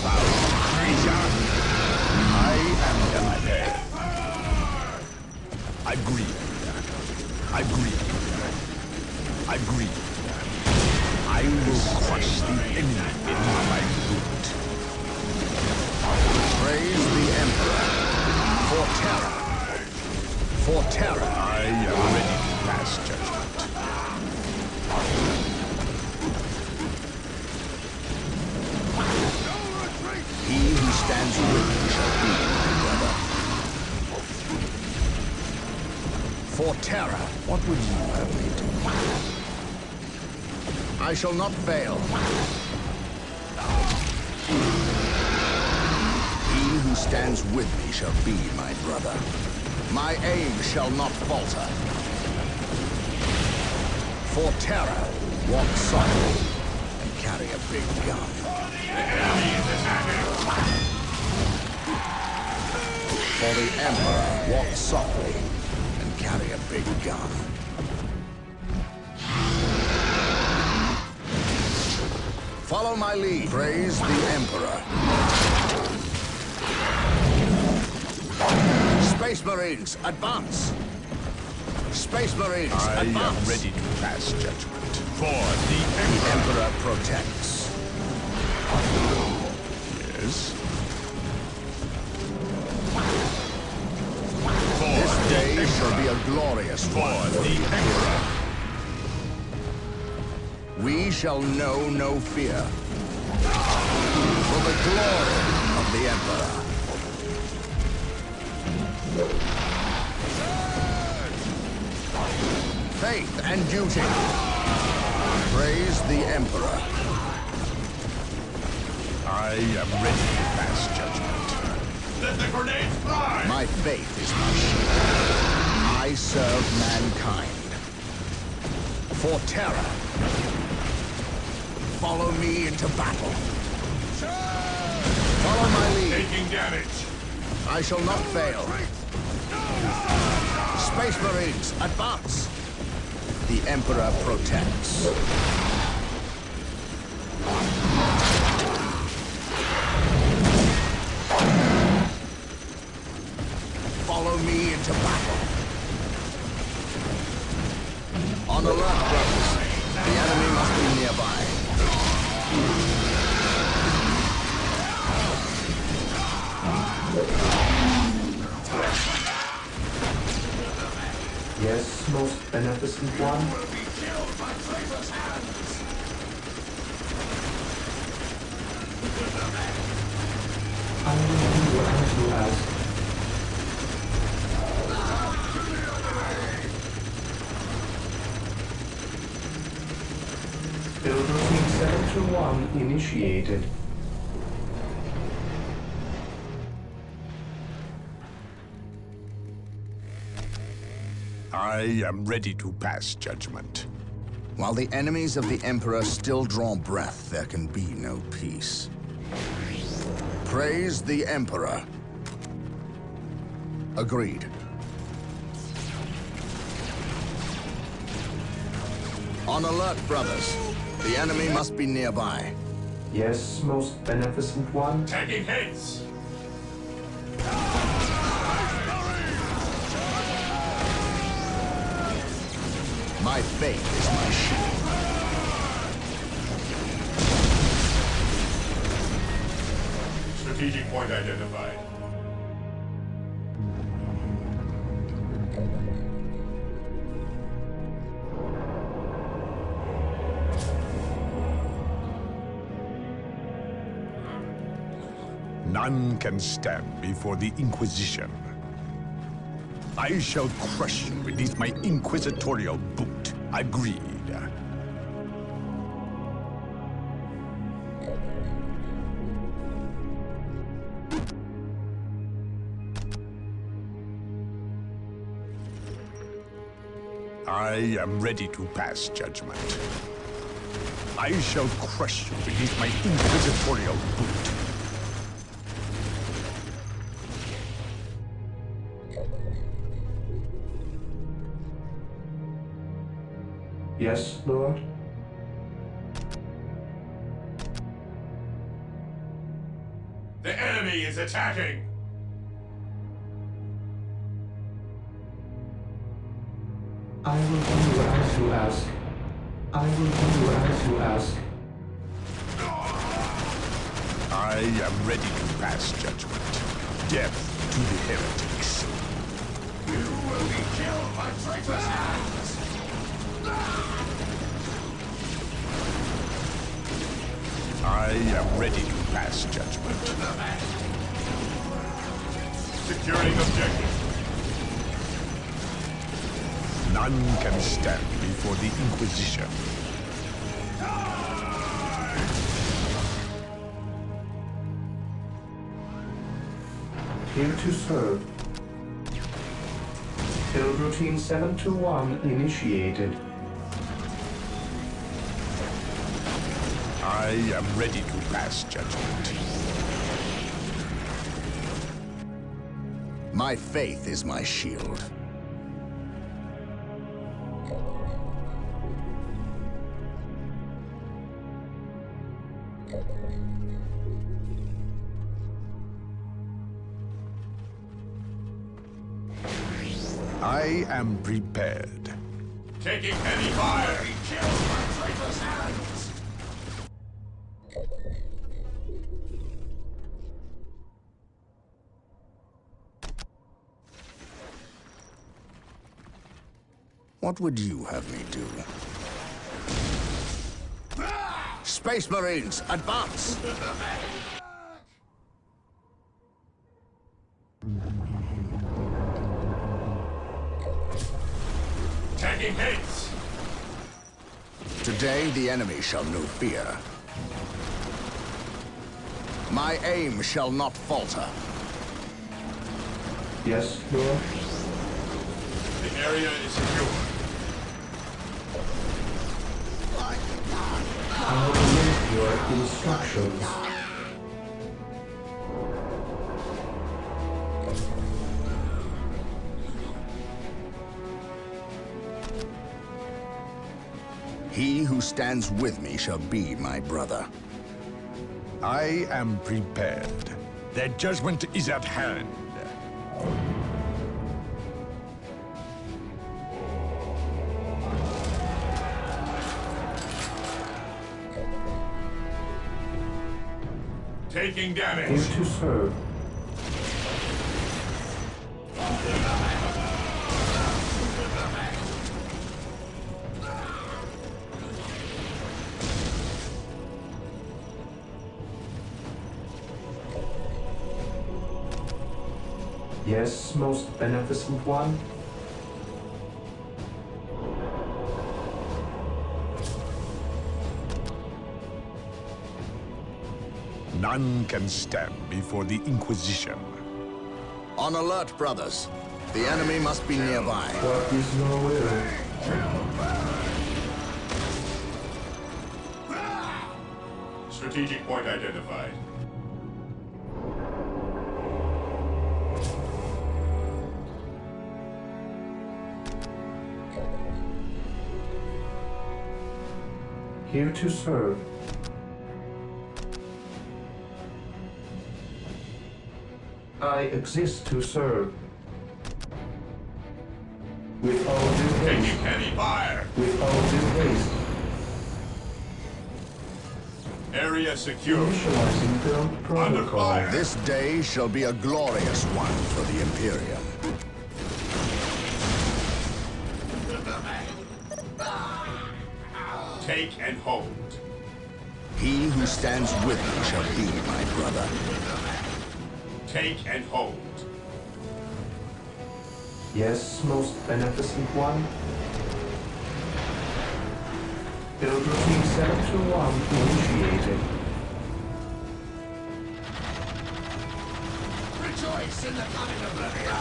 foul creature! I am prepared. Agree. Agree. Agree. I will crush the enemy beneath my boot. Praise the Emperor. For terror. For terror. I am ready to pass judgment. He who stands with me shall be my brother. For terror, what would you have me do? I shall not fail. He who stands with me shall be my brother. My aim shall not falter. For terror, walk softly and carry a big gun. The enemy is attacking! For the Emperor, walk softly and carry a big gun. Follow my lead. Praise the Emperor. Space Marines, advance! Space Marines, I advance! am ready to pass judgment. For the Emperor protects. Yes? This day shall be a glorious one for the Emperor. We shall know no fear. For the glory of the Emperor. Faith and duty. Praise the Emperor. I am ready to pass judgment. Let the grenades fly! My faith is my shield. I serve mankind. For terror. Follow me into battle. Follow my lead. Taking damage. I shall not fail. Space Marines, advance. The Emperor protects. Follow me into battle. On alert, brothers. The enemy must be nearby. Yes, most beneficent one. I will do as you ask. Building Sector 1 initiated. I am ready to pass judgment. While the enemies of the Emperor still draw breath, there can be no peace. Praise the Emperor. Agreed. On alert, brothers. The enemy must be nearby. Yes, most beneficent one. Taking hits! My faith is my shield. Strategic point identified. None can stand before the Inquisition. I shall crush you beneath my inquisitorial boot. Agreed. I am ready to pass judgment. I shall crush you beneath my inquisitorial boot. Yes, Lord. The enemy is attacking! I will do as you ask. I will do as you ask. I am ready to pass judgment. Death to the heretics. You will be killed by traitor's hands! I am ready to pass judgment. Securing objective. None can stand before the Inquisition. Here to serve. Build routine 721 initiated. I am ready to pass judgment. My faith is my shield. I am prepared. Taking heavy fire! Kills my traitor's hands! What would you have me do? Space Marines, advance! Taking hits! Today, the enemy shall know fear. My aim shall not falter. Yes, Lord. The area is secure. I will await your instructions. He who stands with me shall be my brother. I am prepared. Their judgment is at hand. Taking damage. Here to serve. Yes, most beneficent one. None can stand before the Inquisition. On alert, brothers. The enemy must be nearby. What is your will? Strategic point identified. Here to serve. I exist to serve. With all due haste. Taking heavy fire. With all due haste. Area secure. Initializing build protocol. Under fire. This day shall be a glorious one for the Imperium. Take and hold. He who stands with me shall be my brother. Take and hold. Yes, most beneficent one. Build routine 721 initiated. Rejoice in the coming oblivion!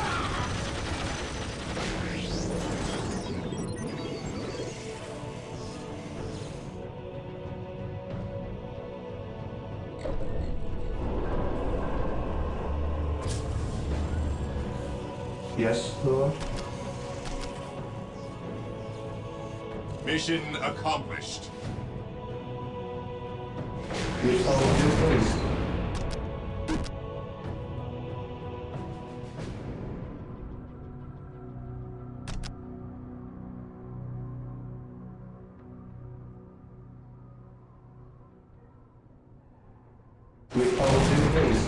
Yes, Lord. Mission accomplished. With all due haste. With all due haste.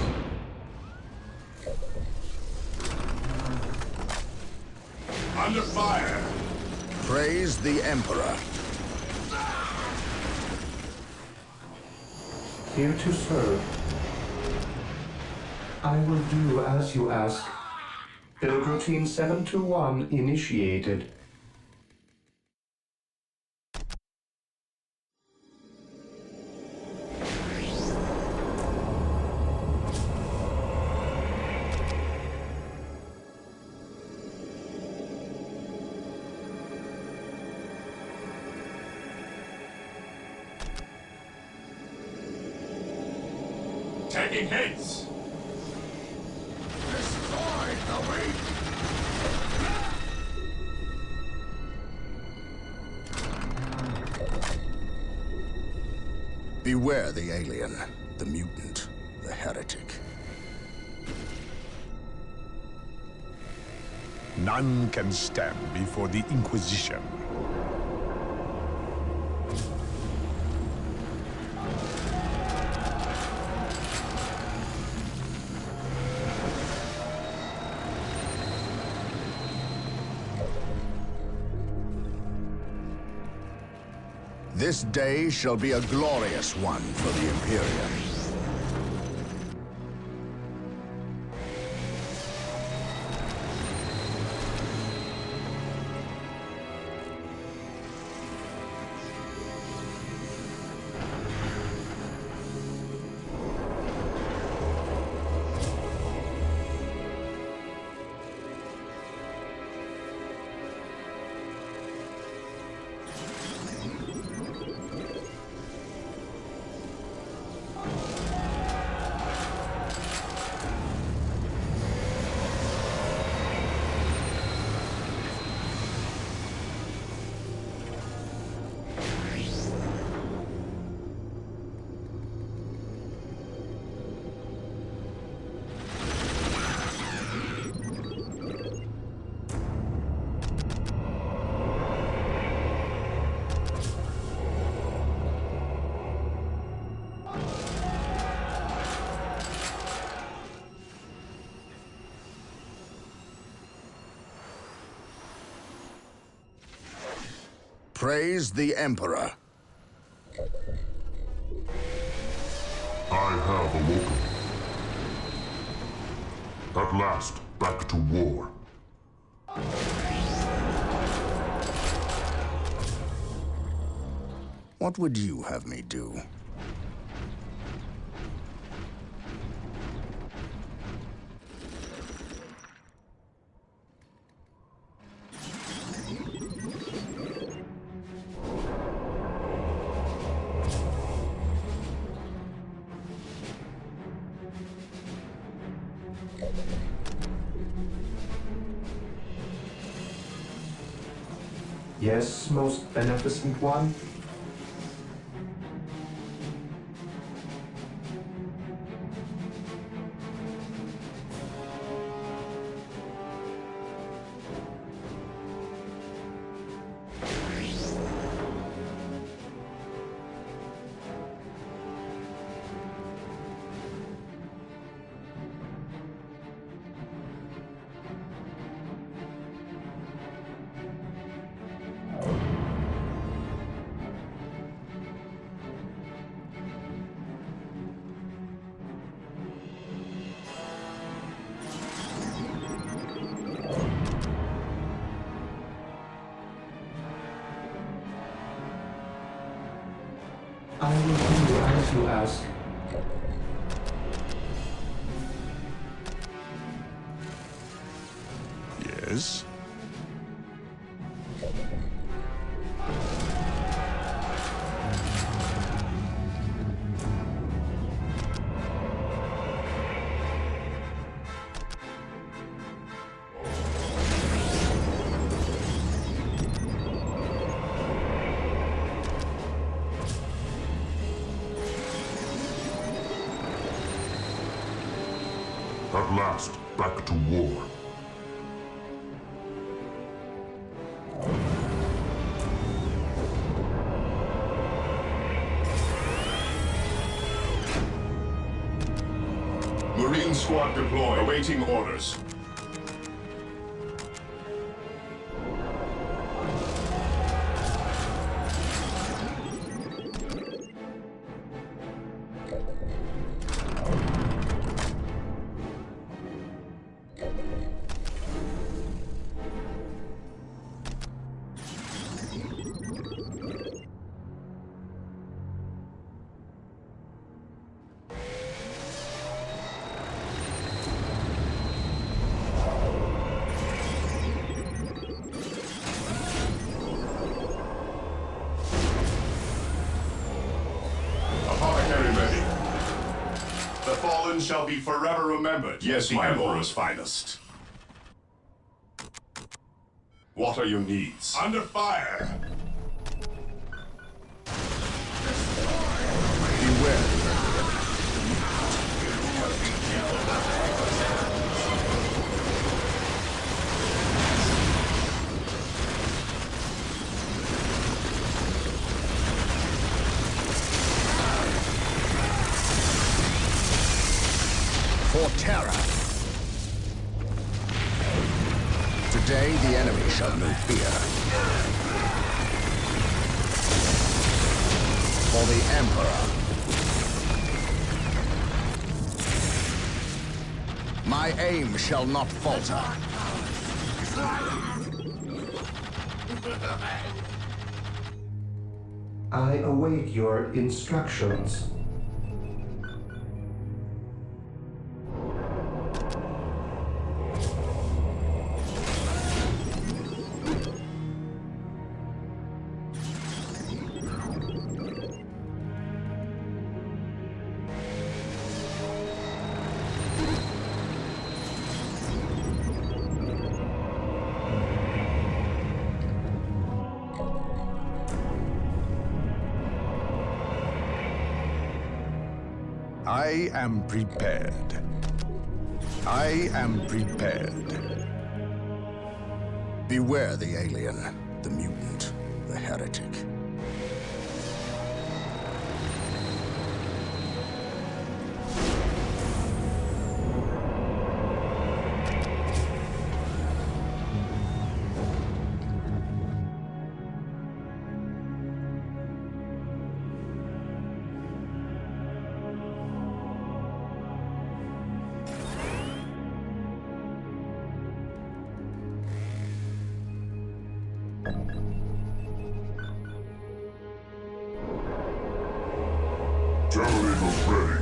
Under fire. Praise the Emperor. Here to serve. I will do as you ask. Build routine 721 initiated. Taking hits! Destroy the weak! Beware the alien, the mutant, the heretic. None can stand before the Inquisition. This day shall be a glorious one for the Imperium. Praise the Emperor. I have awoken. At last, back to war. What would you have me do? Yes, most beneficent one. I will do as you ask. Yes? At last, back to war. Marine squad deployed. Awaiting orders. The fallen shall be forever remembered. Yes, the Emperor's finest. What are your needs? Under fire! Beware. For terror. Today, the enemy shall know fear. For the Emperor. My aim shall not falter. I await your instructions. I am prepared. I am prepared. Beware the alien, the mutant, the heretic. Terminators ready.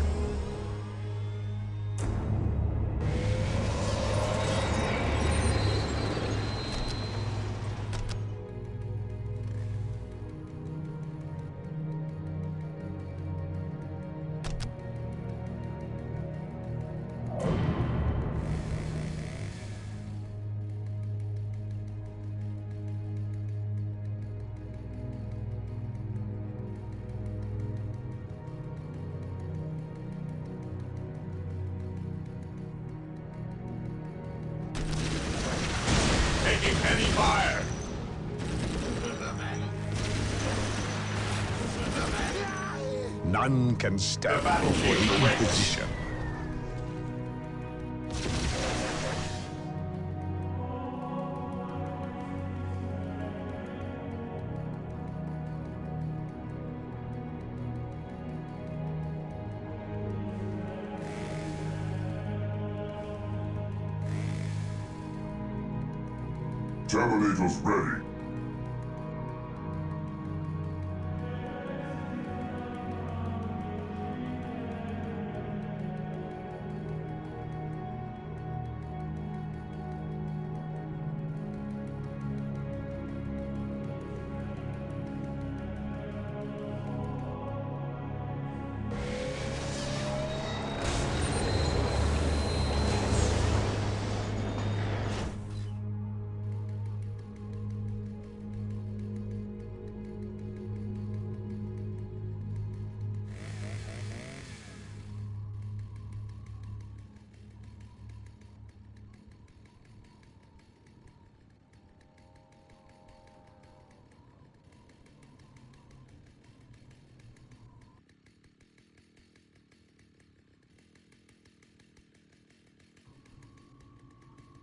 Taking heavy fire! None can stand before the Inquisition. Terminators ready.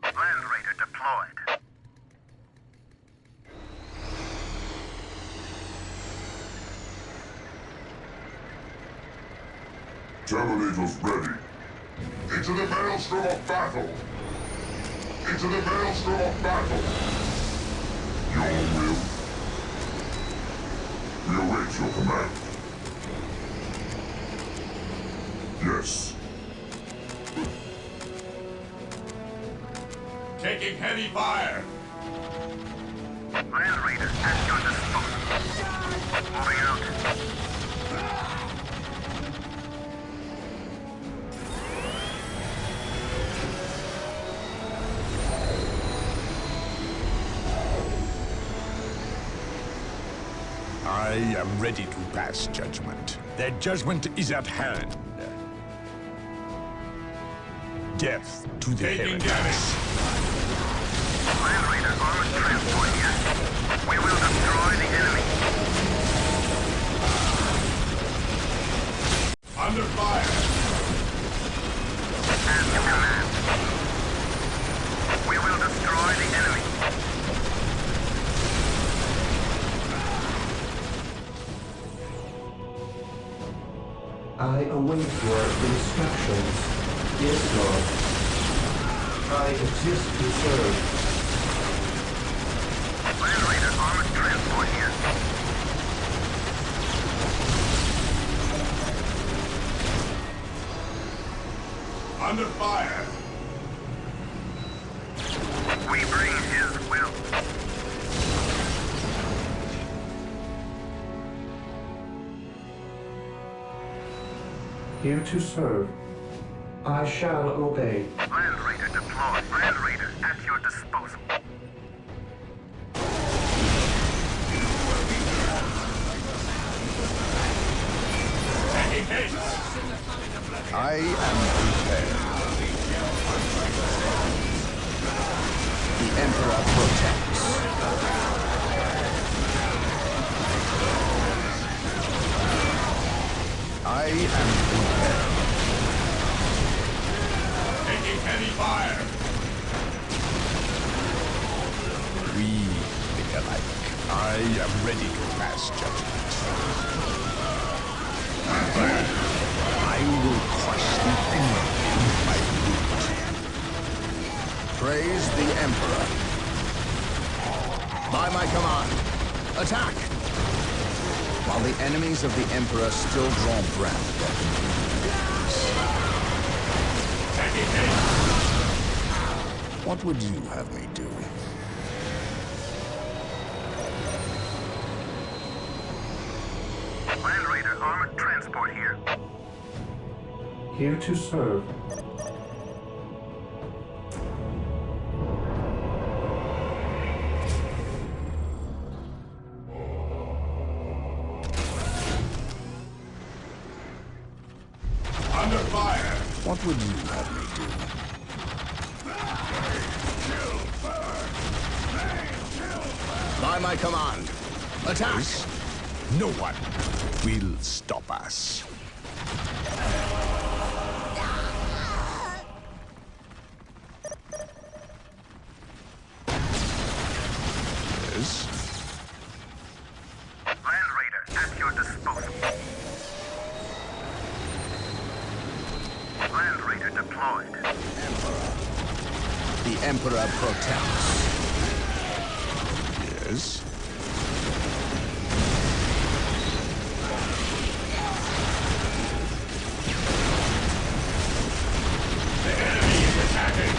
Land Raider deployed. Terminators ready. Into the maelstrom of battle! Into the maelstrom of battle! Your will. We await your command. Yes. Taking heavy fire! Land Raider at your disposal. Moving out. am ready to pass judgment. Their judgment is at hand. Death to the heretics. Land Raider armored transport here. We will destroy the enemy. Under fire. As you command. We will destroy the enemy. I await your instructions. Yes, Lord. I exist to serve. Land Raider armored transport here. Under fire. We bring his will. Here to serve. I shall obey. Land Raider deployed. Land Raider at your disposal. I am prepared. The Emperor protects. I am prepared. Taking heavy fire. We think alike. I am ready to pass judgment. I will crush the enemy beneath my boot. Praise the Emperor. By my command, attack! While the enemies of the Emperor still draw breath. What would you have me do? Land Raider armored transport here. Here to serve. Under fire. What would you have me do? By my command, attack! No one will stop us. Yes. Land Raider at your disposal. Land Raider deployed. The Emperor protects. Yes. The enemy is attacking.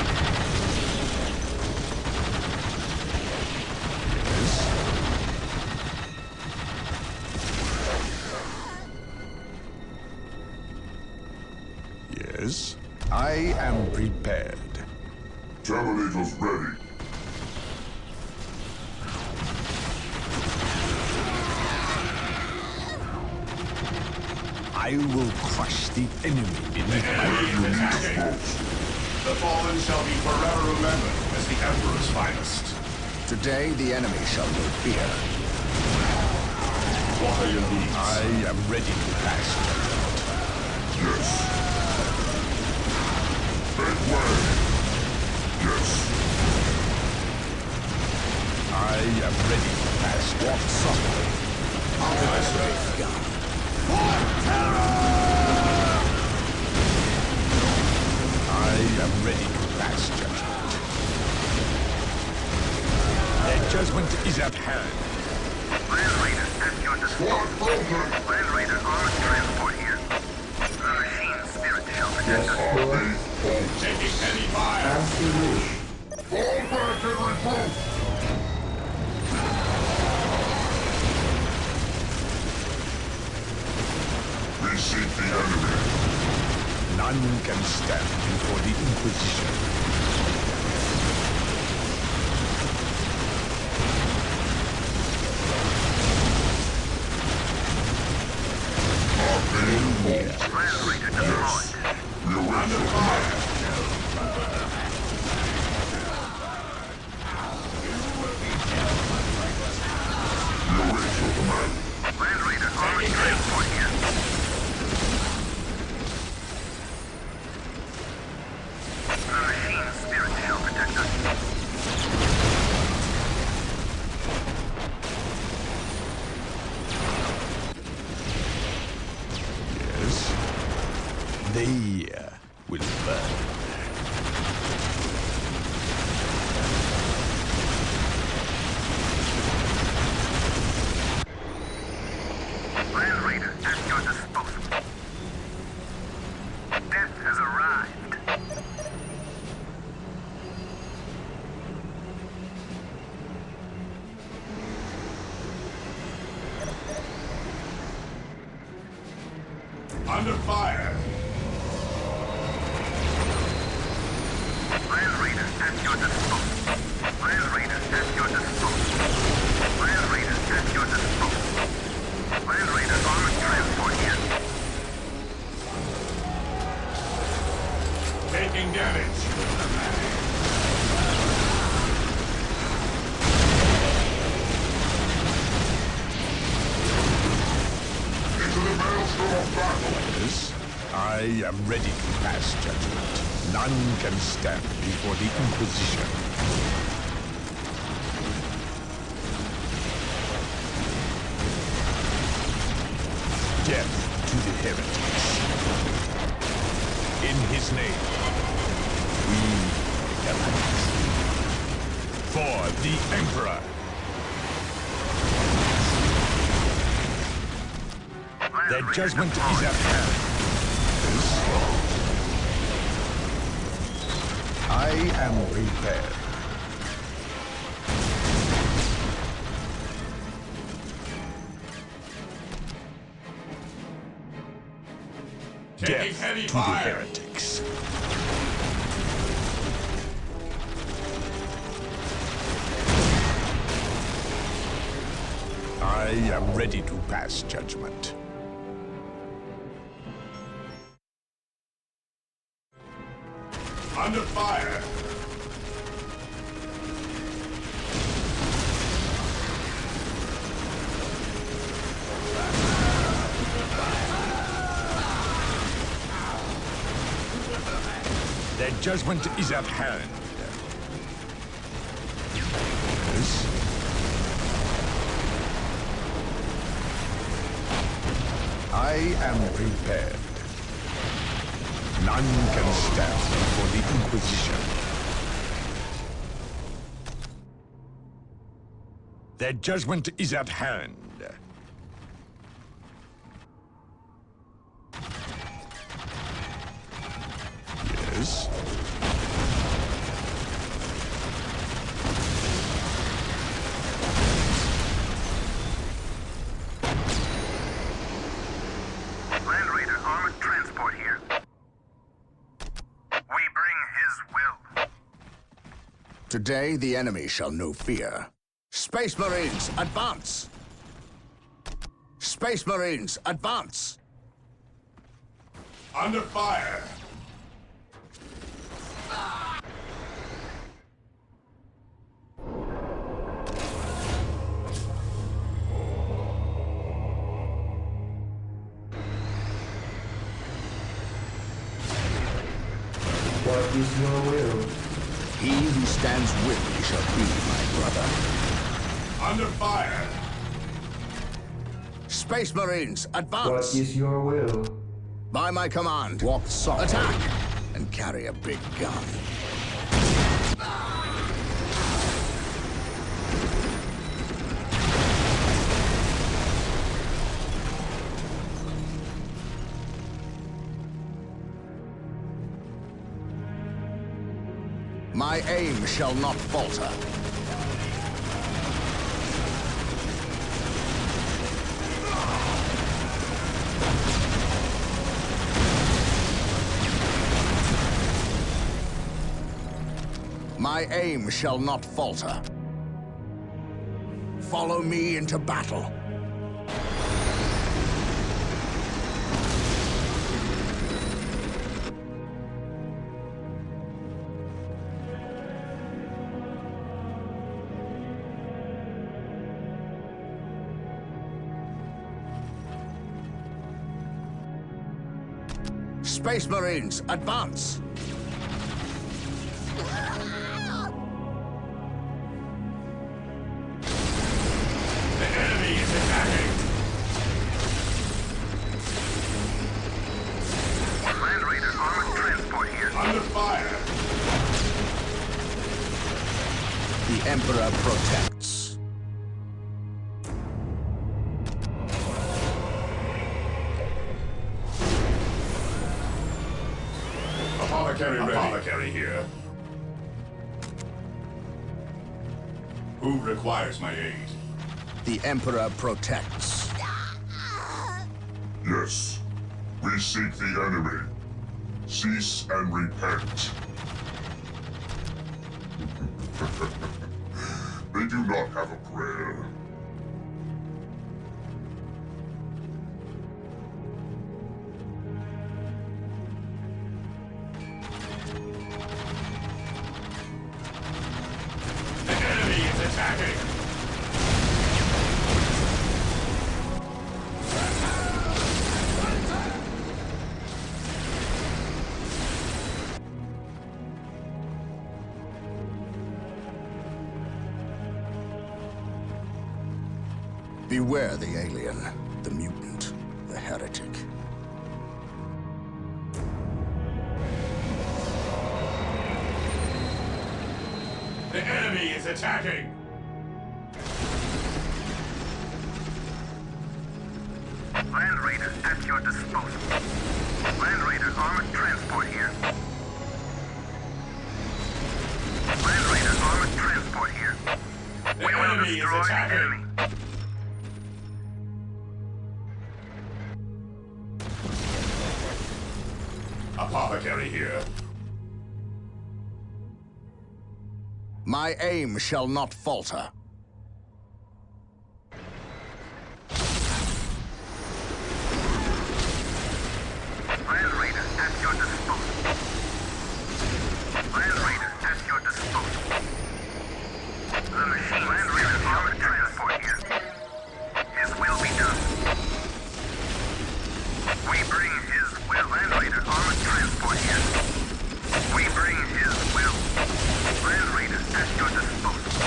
Yes. I am prepared. Terminators ready. I will crush the enemy beneath my boot. The fallen shall be forever remembered as the Emperor's finest. Today, the enemy shall know fear. What are your needs? I am ready to pass judgment. Yes. Make way. Yes. I am ready to pass. Walk softly. I am ready to pass judgment. Their judgment is at hand. Land Raider at your disposal. Land Raider armored transport here. The machine spirit shall protect us. Lord. Taking heavy fire. As you wish. Fall back and regroup. We seek the enemy. None can stand before the Inquisition. Under fire! Land Raider, armored transport here. The machine spirit shall protect us. Yes. They will burn. Land Raider, at your disposal. Death has arrived. Under fire! Land Raider, at your disposal. Land Raider, at your disposal. Land Raider, at your disposal. Land Raider, armored transport here. Taking damage. Into the maelstrom of battle! Yes. I am ready to pass judgment. None can stand before the Inquisition. Death to the heretics. In his name, we galactic. For the Emperor. Their judgment is at hand. I am prepared. Taking Death heavy to fire. the heretics. I am ready to pass judgment. Under fire! Their judgment is at hand. Yes. I am prepared. None can stand before the Inquisition. Their judgment is at hand. Yes. Land Raider, armored transport here. We bring his will. Today, the enemy shall know fear. Space Marines, advance! Space Marines, advance! Under fire! What is your will? He who stands with me shall be my brother. Under fire! Space Marines, advance! What is your will? By my command, walk softly. Attack! And carry a big gun. My aim shall not falter. My aim shall not falter. Follow me into battle. Space Marines, advance! The enemy is attacking! Land Raider armored transport here. Under fire! The Emperor protects. Apothecary ready. Apothecary here. Who requires my aid? The Emperor protects. Yes. We seek the enemy. Cease and repent. They do not have a prayer. The enemy is attacking! Beware the alien, the mutant, the heretic. The enemy is attacking! Land Raiders at your disposal. Land Raider armored transport here. Land Raider armored transport here. The We will enemy is destroy the attacking! enemy. Apothecary here. My aim shall not falter. Land Raider at your disposal. Land Raider at your disposal. The machine Land Raider armored transport here. His will be done. We bring his will. Land Raider armored transport here. We bring his will. Land Raider at your disposal.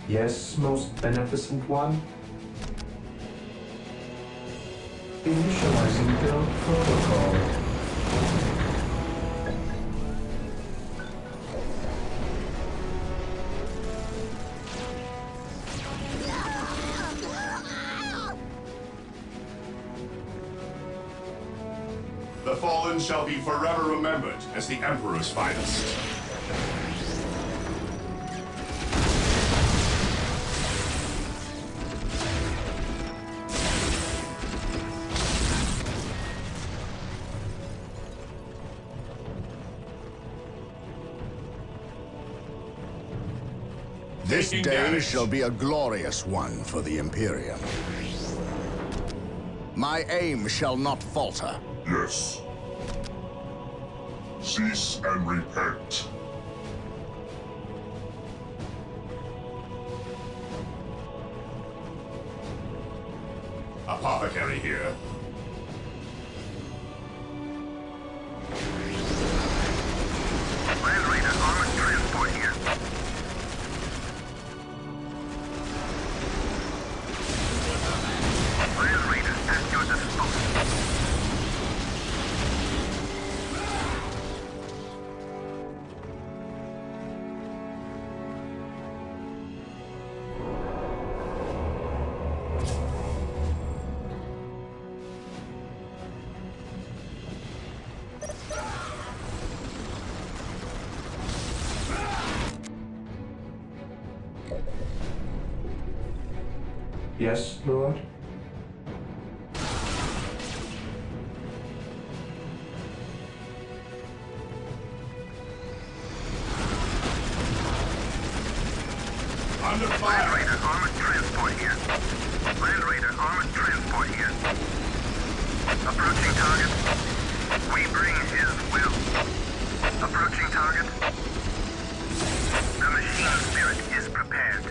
Yes, most beneficent one. Initializing build protocol. The fallen shall be forever remembered as the Emperor's finest. This Taking day damage. shall be a glorious one for the Imperium. My aim shall not falter. Yes. Cease and repent. Apothecary here. Land Raider armored transport here. Land Raider at your disposal. Yes, Lord? Under Land fire! Raider armored transport here. Land Raider armored transport here. Approaching target. We bring his will. Approaching target. The machine spirit is prepared.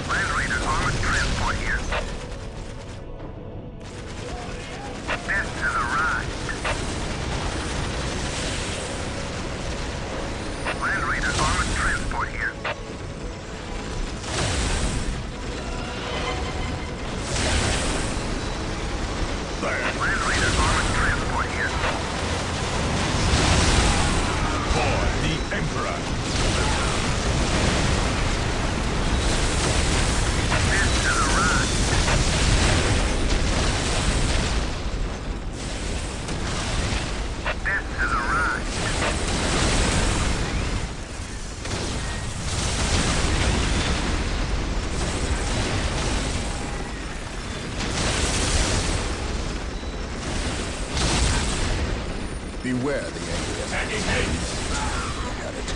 Land Raiders armored transport here. Death has arrived. Land Raiders armored transport here. Land Raiders armored transport here. For the Emperor. Death has arrived. Death has arrived. Beware the alien. Attacking hits. Got it.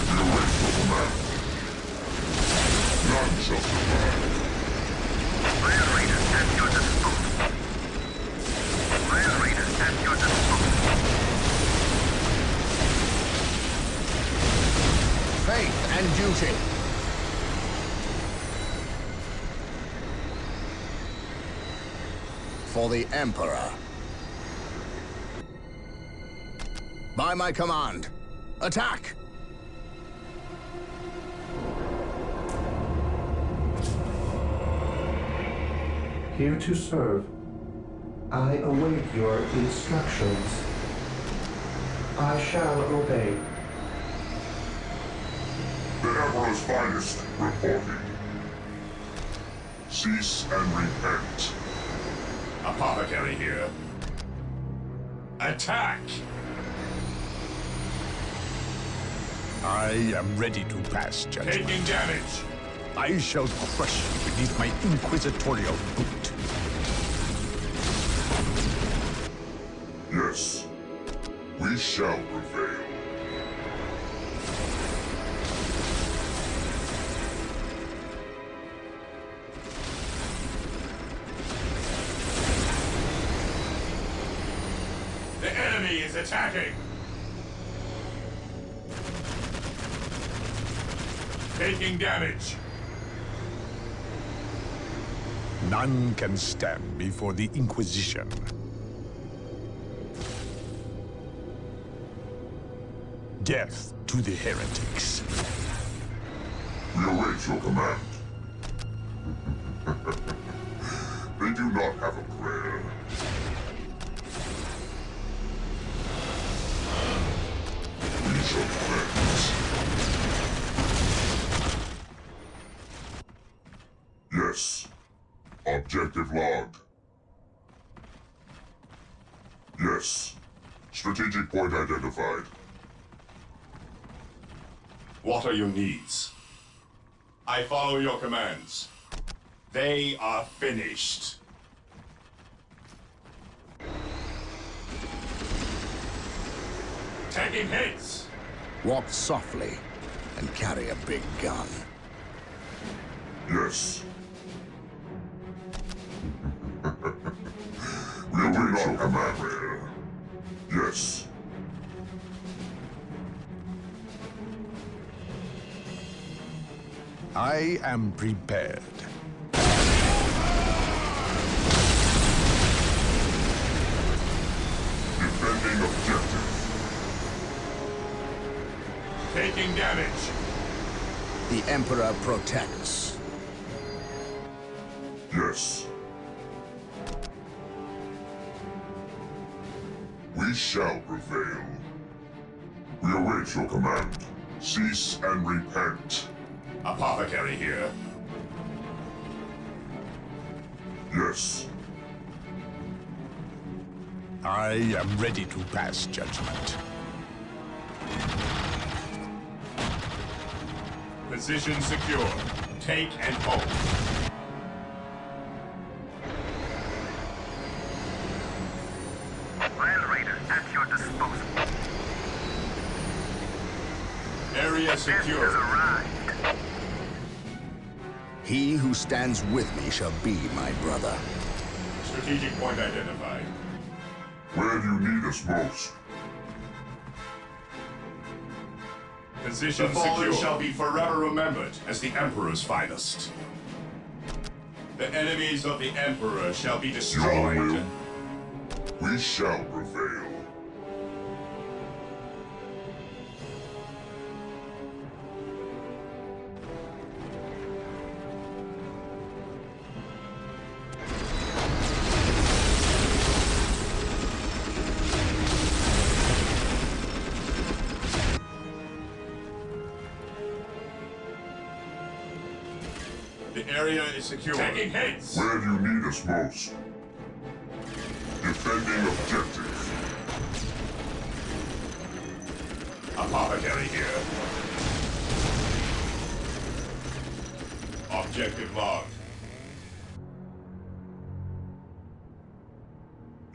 We await your command. None shall survive. Land Raiders at your disposal. Land Raiders at your disposal. Faith and duty. For the Emperor. By my command, attack! Here to serve. I await your instructions. I shall obey. The Emperor's finest reporting. Cease and repent. Apothecary here. Attack! I am ready to pass judgment. Taking damage. I shall crush you beneath my inquisitorial boot. Yes, we shall prevail. The enemy is attacking. Taking damage. None can stand before the Inquisition. Death to the heretics. We await your command. They do not have a prayer. We shall cleanse. Yes. Objective log. Yes. Strategic point identified. What are your needs? I follow your commands. They are finished. Taking hits. Walk softly and carry a big gun. Yes. We await your command. Yes. I am prepared. Defending objective. Taking damage. The Emperor protects. Yes. We shall prevail. We await your command. Cease and repent. Apothecary here. Yes. I am ready to pass judgment. Position secure. Take and hold. Land Raider at your disposal. Area secure. Has arrived. He who stands with me shall be my brother. Strategic point identified. Where do you need us most? Position The fallen secure. shall be forever remembered as the Emperor's finest. The enemies of the Emperor shall be Your destroyed. will. We shall prevail. The area is secure. Taking hits. Where do you need us most? Defending objective. Apothecary here. Objective logged.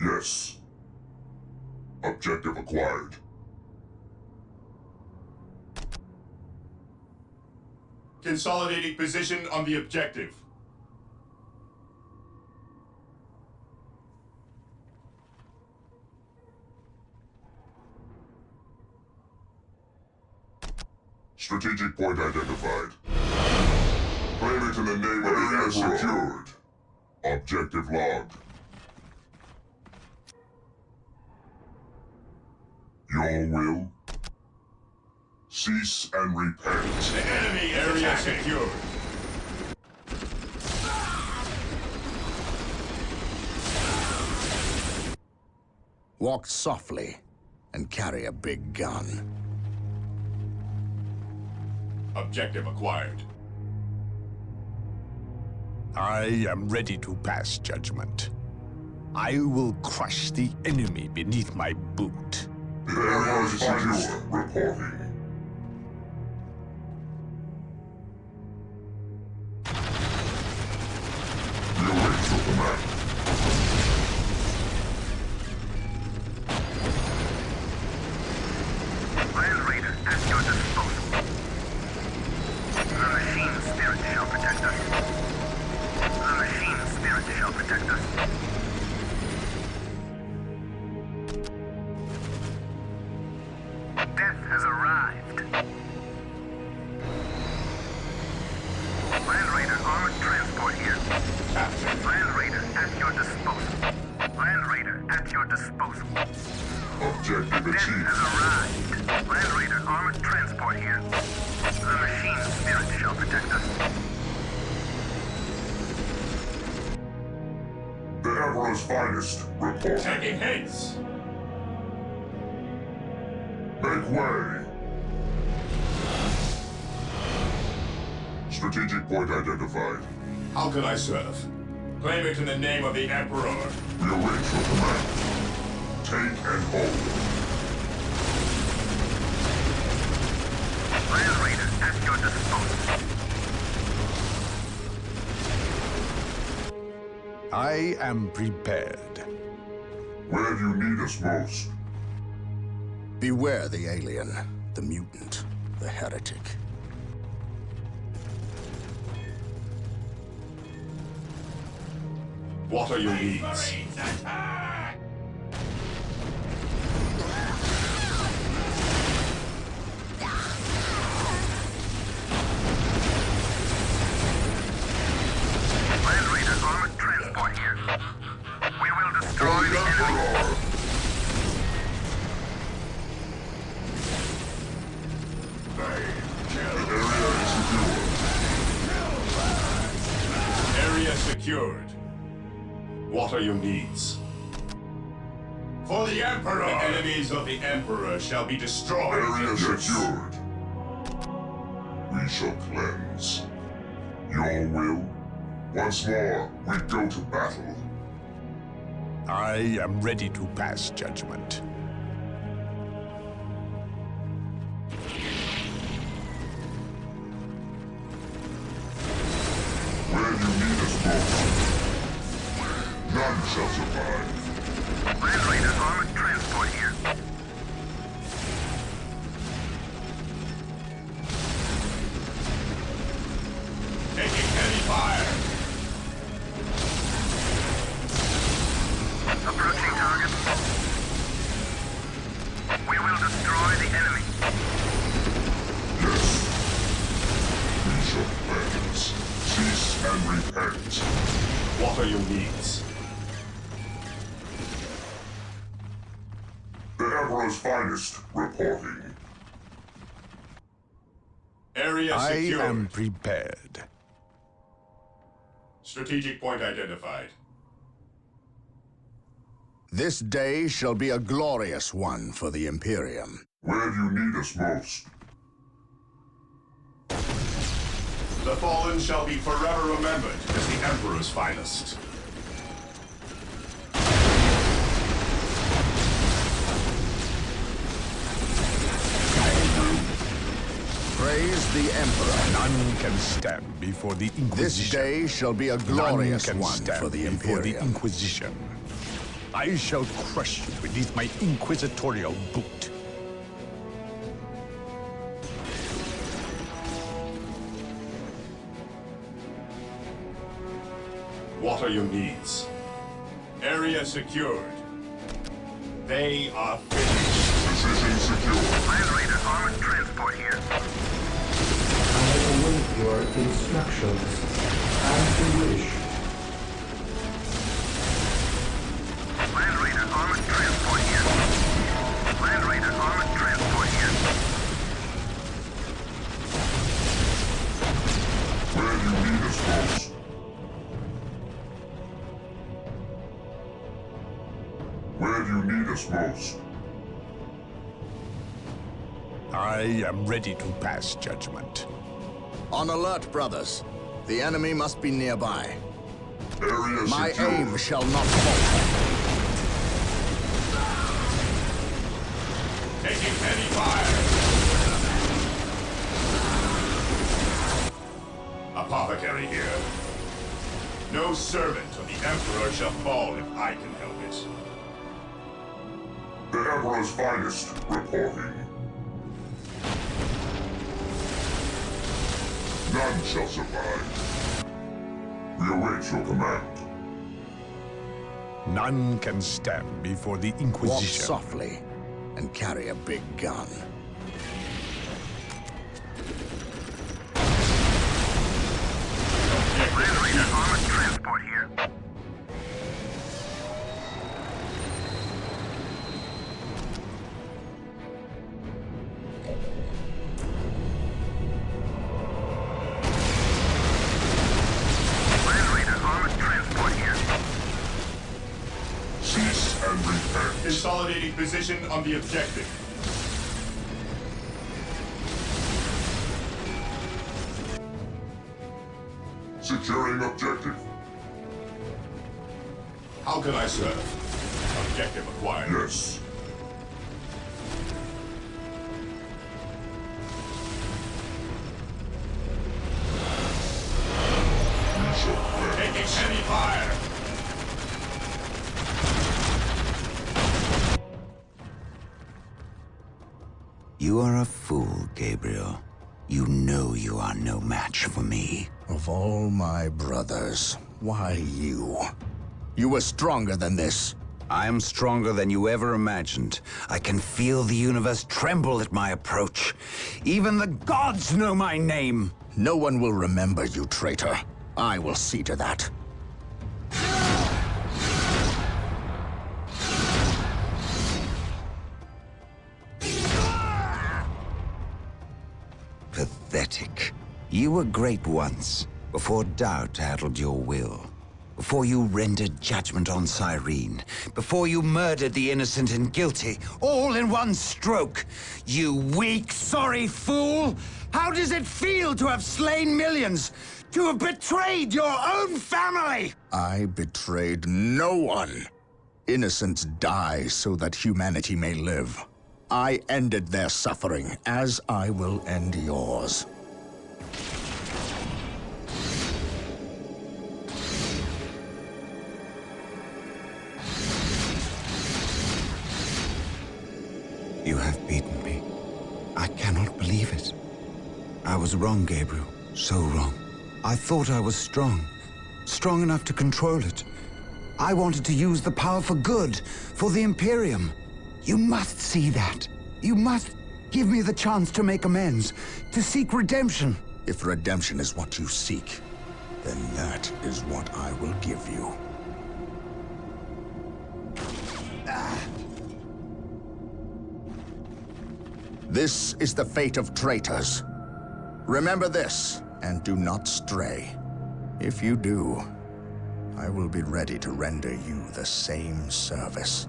Yes. Objective acquired. Consolidating position on the objective. Strategic point identified. Claim it in the name of the Emperor. Secured. Objective logged. Your will? Cease and repent. The enemy area secured. Walk softly and carry a big gun. Objective acquired. I am ready to pass judgment. I will crush the enemy beneath my boot. The Emperor's finest reporting. We await your command. Land Raider at your disposal. The machine spirit shall protect us. The machine spirit shall protect us. Death has arrived. Land Raider armored transport here. Land Raider at your disposal. Land Raider at your disposal. Objective Death achieved. has arrived. Land Raider armored transport here. The machine spirit shall protect us. The Emperor's finest reporting. Taking hits. Make way. Strategic point identified. How can I serve? Claim it in the name of the Emperor. We await your command. Take and hold. Land Raider at your disposal. I am prepared. Where do you need us most? Beware the alien, the mutant, the heretic. What are your needs? Land Raider armored transport here. We will destroy the enemy. Area secured. What are your needs? For the Emperor! The enemies of the Emperor shall be destroyed. Area secured. We shall cleanse. Your will? Once more, we go to battle. I am ready to pass judgment. None shall survive. Land Raiders armored transport here. Taking heavy fire. Approaching target. We will destroy the enemy. Yes. We shall cleanse. Cease and repent. What are your needs? The Emperor's finest reporting. Area I secured. am prepared. Strategic point identified. This day shall be a glorious one for the Imperium. Where do you need us most? The fallen shall be forever remembered as the Emperor's finest. Praise the Emperor. None can stand before the Inquisition. This day shall be a glorious None can one stand for the before the Imperium. Inquisition. I shall crush you beneath my inquisitorial boot. What are your needs? Area secured. They are finished. Position secure. Land Raiders armored transport here. I await your instructions. As you wish. Land Raiders armored transport here. Land Raiders armored transport here. Where do you need us most? Where do you need us most? I am ready to pass judgment. On alert, brothers. The enemy must be nearby. Area My secure. aim shall not falter. Taking heavy fire. Apothecary here. No servant of the Emperor shall fall if I can help it. The Emperor's finest reporting. None shall survive. We await your command. None can stand before the Walk Inquisition. softly and carry a big gun. Land Raiders armored transport here. Land Raiders armored transport here. Cease and repent. Consolidating position on the objective. Securing objective. How can I serve? Objective acquired. Yes. We shall cleanse. Taking heavy fire. You are a fool, Gabriel. You know you are no match for me. Of all my brothers, why you? You were stronger than this. I am stronger than you ever imagined. I can feel the universe tremble at my approach. Even the gods know my name. No one will remember you, traitor. I will see to that. Pathetic. You were great once, before doubt addled your will. Before you rendered judgment on Cyrene. Before you murdered the innocent and guilty, all in one stroke. You weak, sorry fool! How does it feel to have slain millions? To have betrayed your own family? I betrayed no one. Innocents die so that humanity may live. I ended their suffering, as I will end yours. believe it. I was wrong, Gabriel. So wrong. I thought I was strong. Strong enough to control it. I wanted to use the power for good, for the Imperium. You must see that. You must give me the chance to make amends, to seek redemption. If redemption is what you seek, then that is what I will give you. This is the fate of traitors. Remember this, and do not stray. If you do, I will be ready to render you the same service.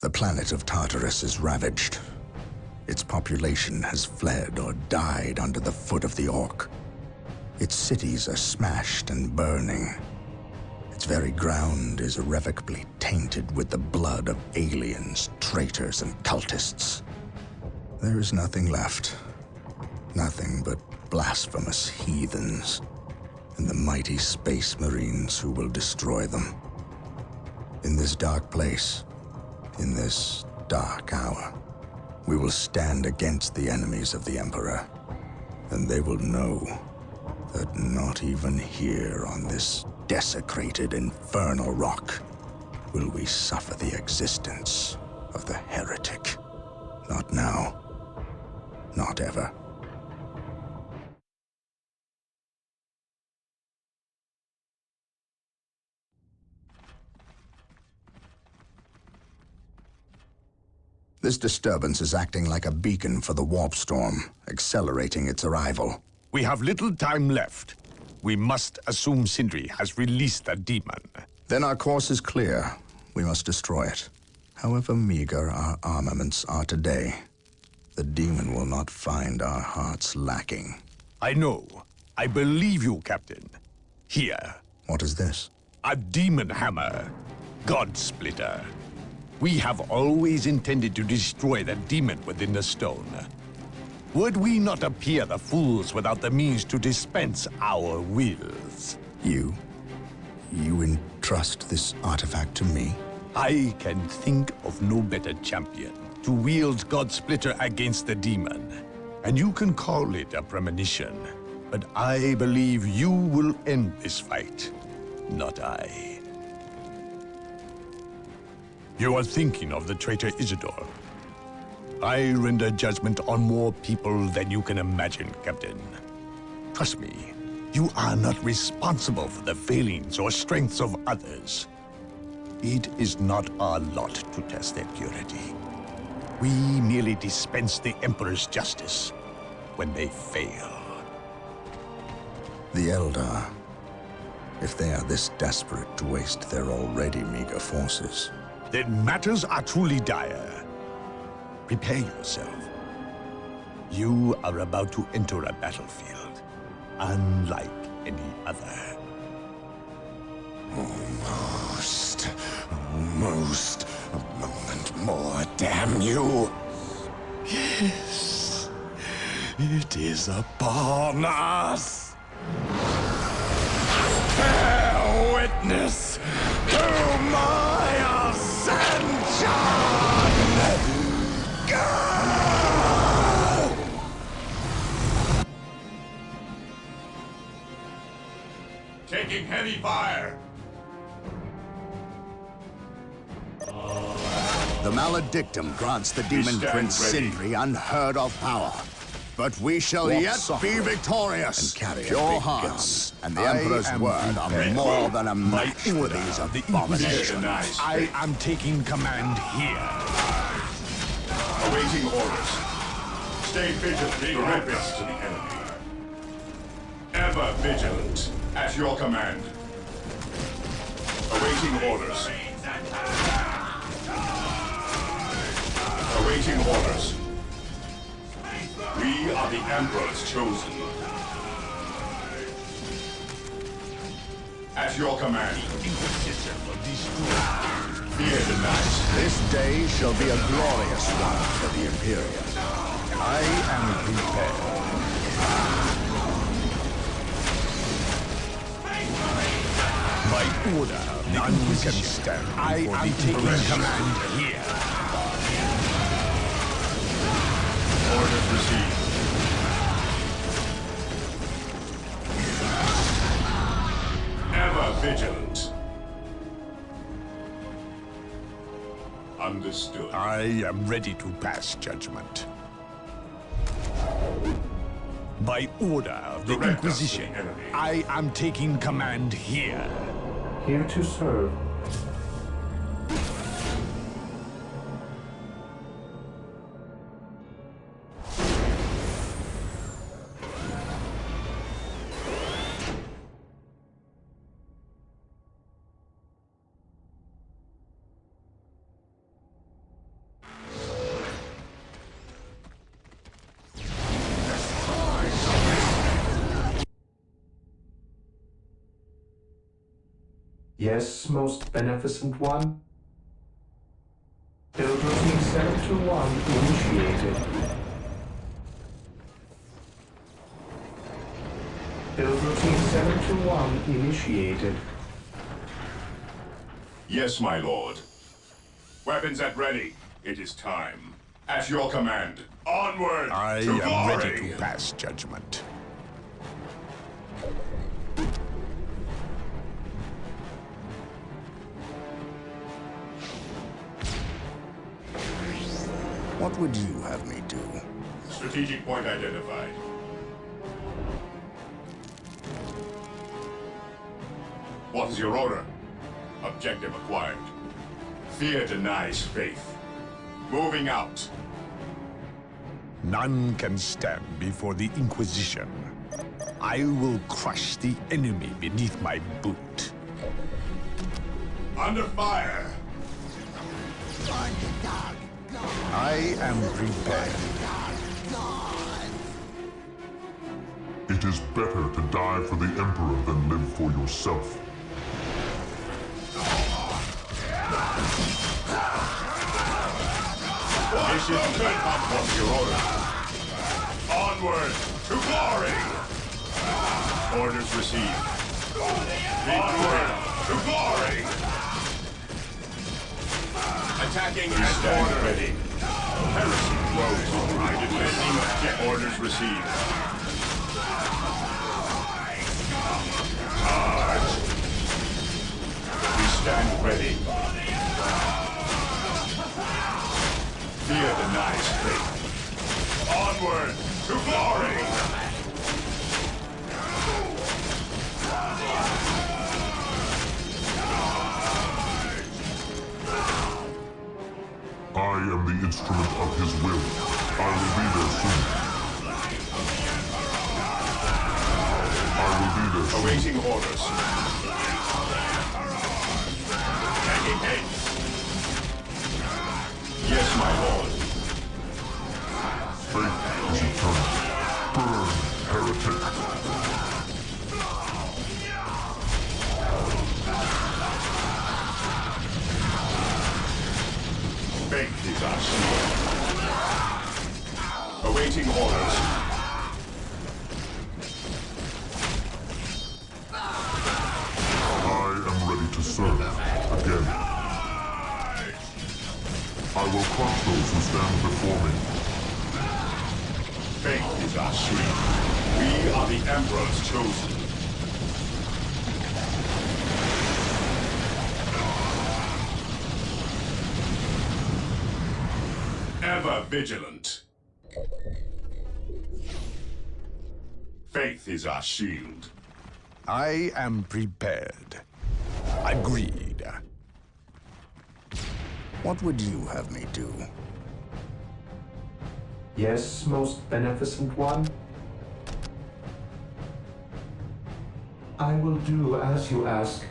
The planet of Tartarus is ravaged. Its population has fled or died under the foot of the Orc. Its cities are smashed and burning. Its very ground is irrevocably tainted with the blood of aliens, traitors, and cultists. There is nothing left. Nothing but blasphemous heathens and the mighty space marines who will destroy them. In this dark place, in this dark hour, we will stand against the enemies of the Emperor, and they will know that not even here on this desecrated infernal rock will we suffer the existence of the heretic. Not now, not ever. This disturbance is acting like a beacon for the warp storm, accelerating its arrival. We have little time left. We must assume Sindri has released the demon. Then our course is clear. We must destroy it. However meager our armaments are today, the demon will not find our hearts lacking. I know. I believe you, Captain. Here. What is this? A demon hammer. God Splitter. We have always intended to destroy the demon within the stone. Would we not appear the fools without the means to dispense our wills? You entrust this artifact to me? I can think of no better champion to wield God Splitter against the demon. And you can call it a premonition. But I believe you will end this fight, not I. You are thinking of the traitor Isidore. I render judgment on more people than you can imagine, Captain. Trust me, you are not responsible for the failings or strengths of others. It is not our lot to test their purity. We merely dispense the Emperor's justice when they fail. The Eldar, if they are this desperate to waste their already meager forces, then matters are truly dire. Prepare yourself. You are about to enter a battlefield, unlike any other. Almost. A moment more, damn you. Yes. It is upon us. Bear witness to my ascension! Taking heavy fire! The Maledictum grants the demon prince Sindri unheard of power. But we shall yet be victorious. Pure hearts and the Emperor's word are more than a match for these abominations. I am taking command here. Awaiting orders. Stay vigilant. Being reverence to the enemy. Ever vigilant. At your command. Awaiting orders. Awaiting orders. We are the Emperor's chosen. At your command. Fear denied. This day shall be a glorious one for the Imperium. I am prepared. By order, none can stand. I am taking command here. Orders received. Ever vigilant. Understood. I am ready to pass judgment. By order of the Inquisition, I am taking command here. Here to serve. Yes, most beneficent one. Build routine 721 initiated. Build routine 721 initiated. Yes, my lord. Weapons at ready. It is time. At your command. Onward I to am glory. ready to pass judgment. What would you have me do? Strategic point identified. What is your order? Objective acquired. Fear denies faith. Moving out. None can stand before the Inquisition. I will crush the enemy beneath my boot. Under fire. I am prepared. It is better to die for the Emperor than live for yourself. Mission good. What's your order? Onward to glory. Orders received. Onward to glory. Attacking as ordered. Ready. Heresy rose. Defending object. Orders received. Charge. We stand ready. Fear denies faith. Onward to glory! I am the instrument of his will. I will be there soon. I will be there soon. Awaiting orders. Taking aim. Yes, my lord. Faith is eternal. Burn, heretic. Faith is our shield. Awaiting orders. I am ready to serve again. I will crush those who stand before me. Faith is our shield. We are the Emperor's chosen. Ever vigilant. Faith is our shield. I am prepared. Agreed. What would you have me do? Yes, most beneficent one. I will do as you ask.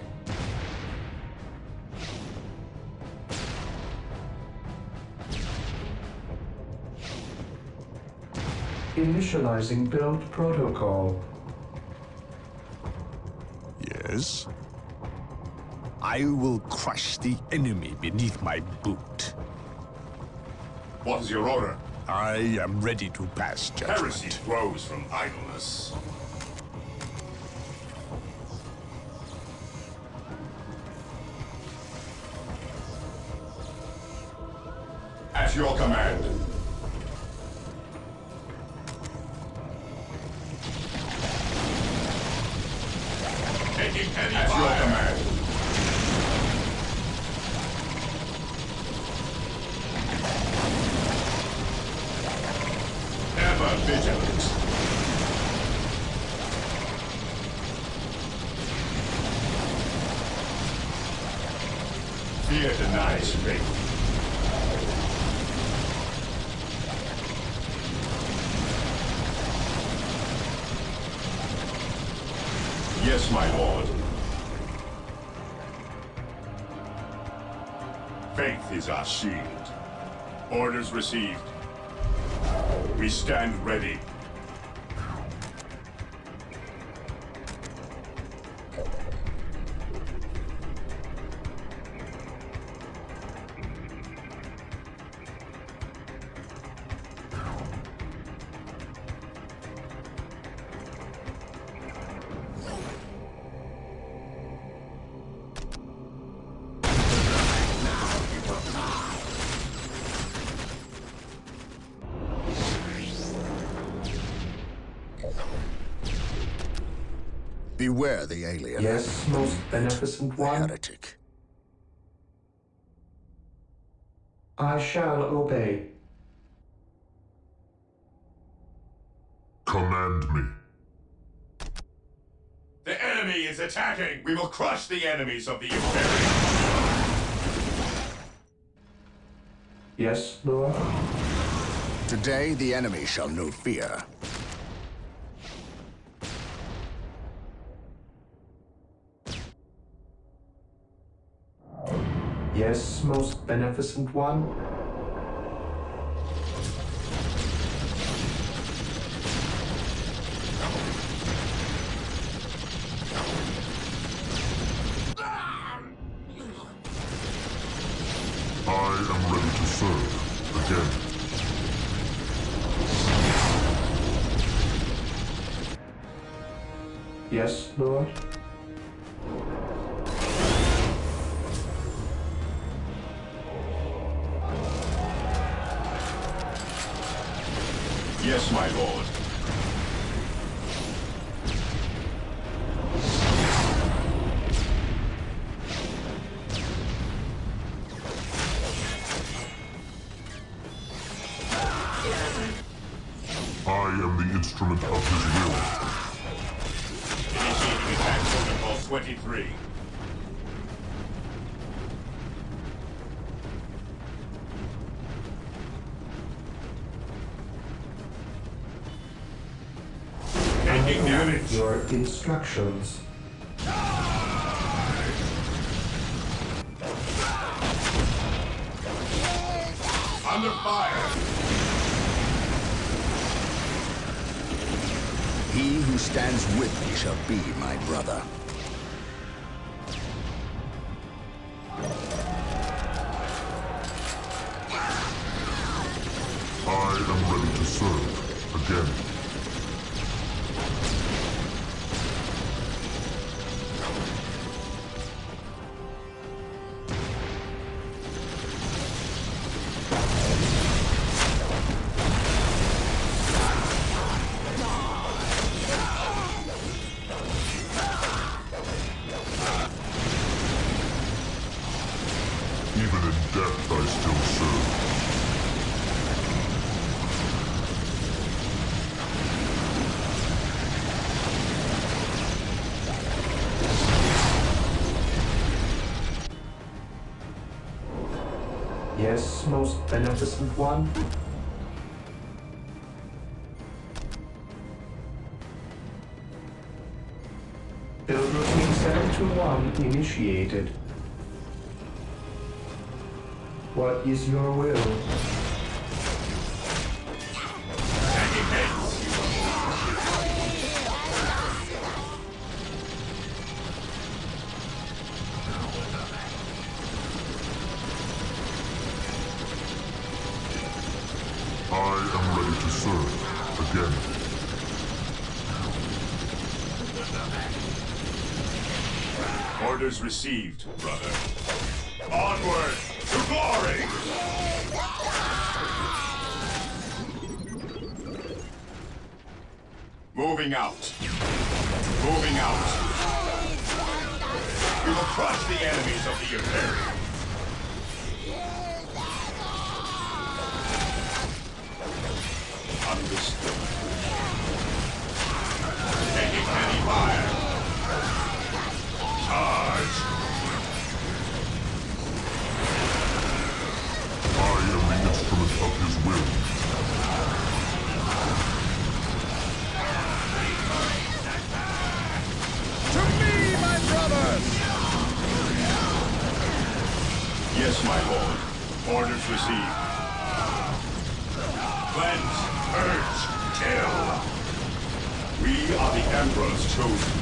Initializing build protocol. Yes? I will crush the enemy beneath my boot. What is your order? I am ready to pass judgment. Heresy grows from idleness. At your command. Taking heavy fire. At your command. Ever vigilant. Fear denies faith. Yes, my lord. Faith is our shield. Orders received. We stand ready. Beware the alien. Yes, most beneficent one. Heretic. I shall obey. Command me. The enemy is attacking! We will crush the enemies of the Imperium! Yes, Lord. Today, the enemy shall know fear. Yes, most beneficent one. I am ready to serve again. Yes, Lord. Yes, my lord. I am the instrument of his will. Initiating attack protocol 23. Taking damage. Your instructions. Under fire. He who stands with me shall be my brother. I am ready to serve again. Even in death, I still serve. Yes, most beneficent one. Build routine 721 initiated. What is your will? I serve again. Orders received, brother. Onward to glory! Moving out. Moving out. We will crush the enemies of the Imperium. Understood. Taking heavy fire. Charge! I am the instrument of his will. To me, my brothers! Yes, my lord. Orders received. Cleanse, purge, kill. We are the Emperor's chosen.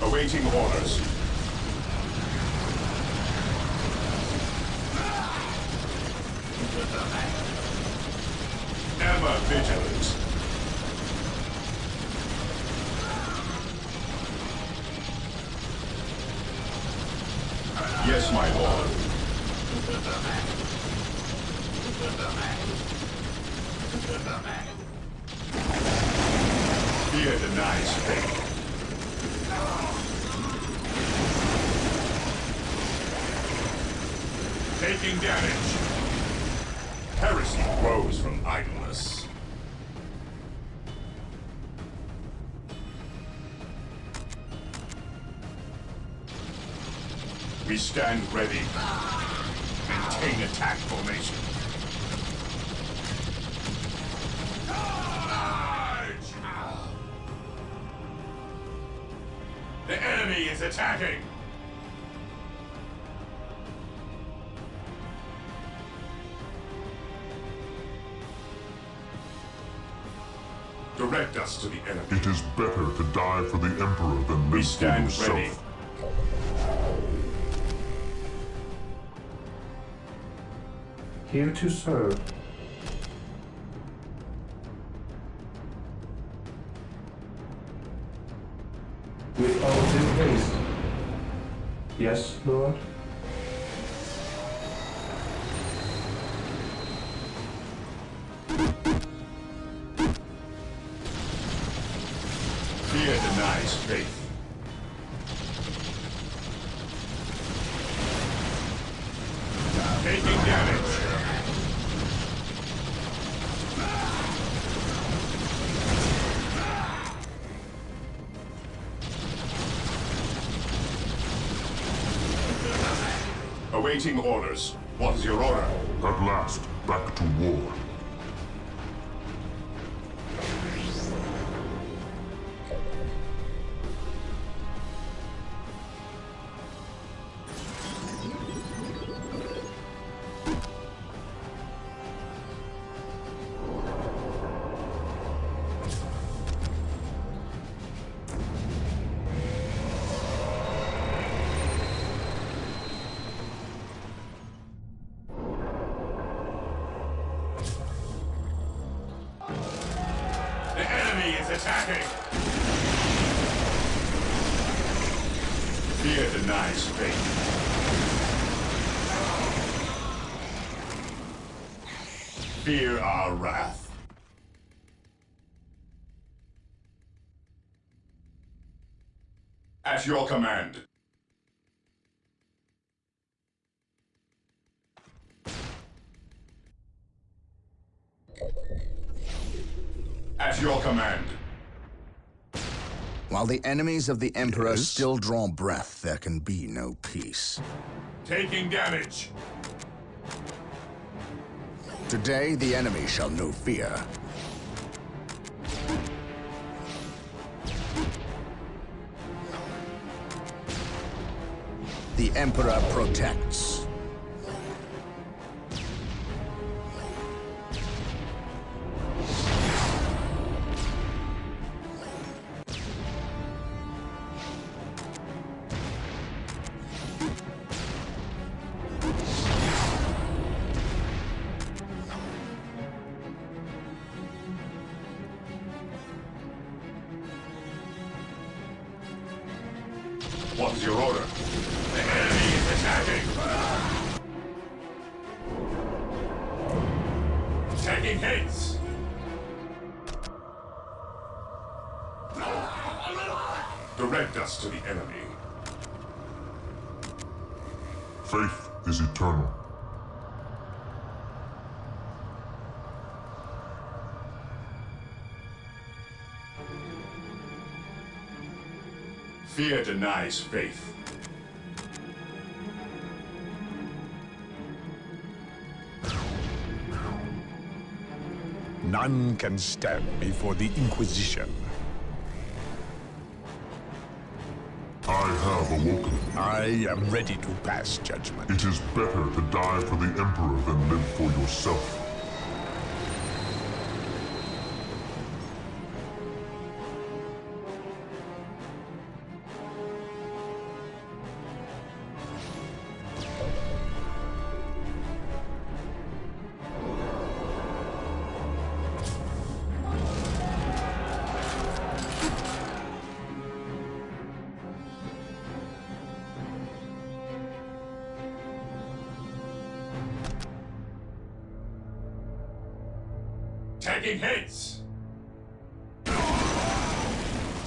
Awaiting orders. Ever vigilant. Yes, my lord. Fear denies faith. Taking damage. Heresy grows from idleness. We stand ready. Maintain attack formation. Charge! The enemy is attacking! Direct us to the enemy. It is better to die for the Emperor than live for yourself. Ready. Here to serve. With all due haste. Yes, Lord? Fear denies faith. Taking damage. Awaiting orders. What is your order? At last, back to war. Attacking! Fear denies faith. Fear our wrath. At your command. At your command. While the enemies of the Emperor still draw breath, there can be no peace. Taking damage. Today, the enemy shall know fear. The Emperor protects. What's your order? The enemy is attacking! Taking hits! Direct us to the enemy. Faith is eternal. Fear denies faith. None can stand before the Inquisition. I have awoken. I am ready to pass judgment. It is better to die for the Emperor than live for yourself. Taking hits!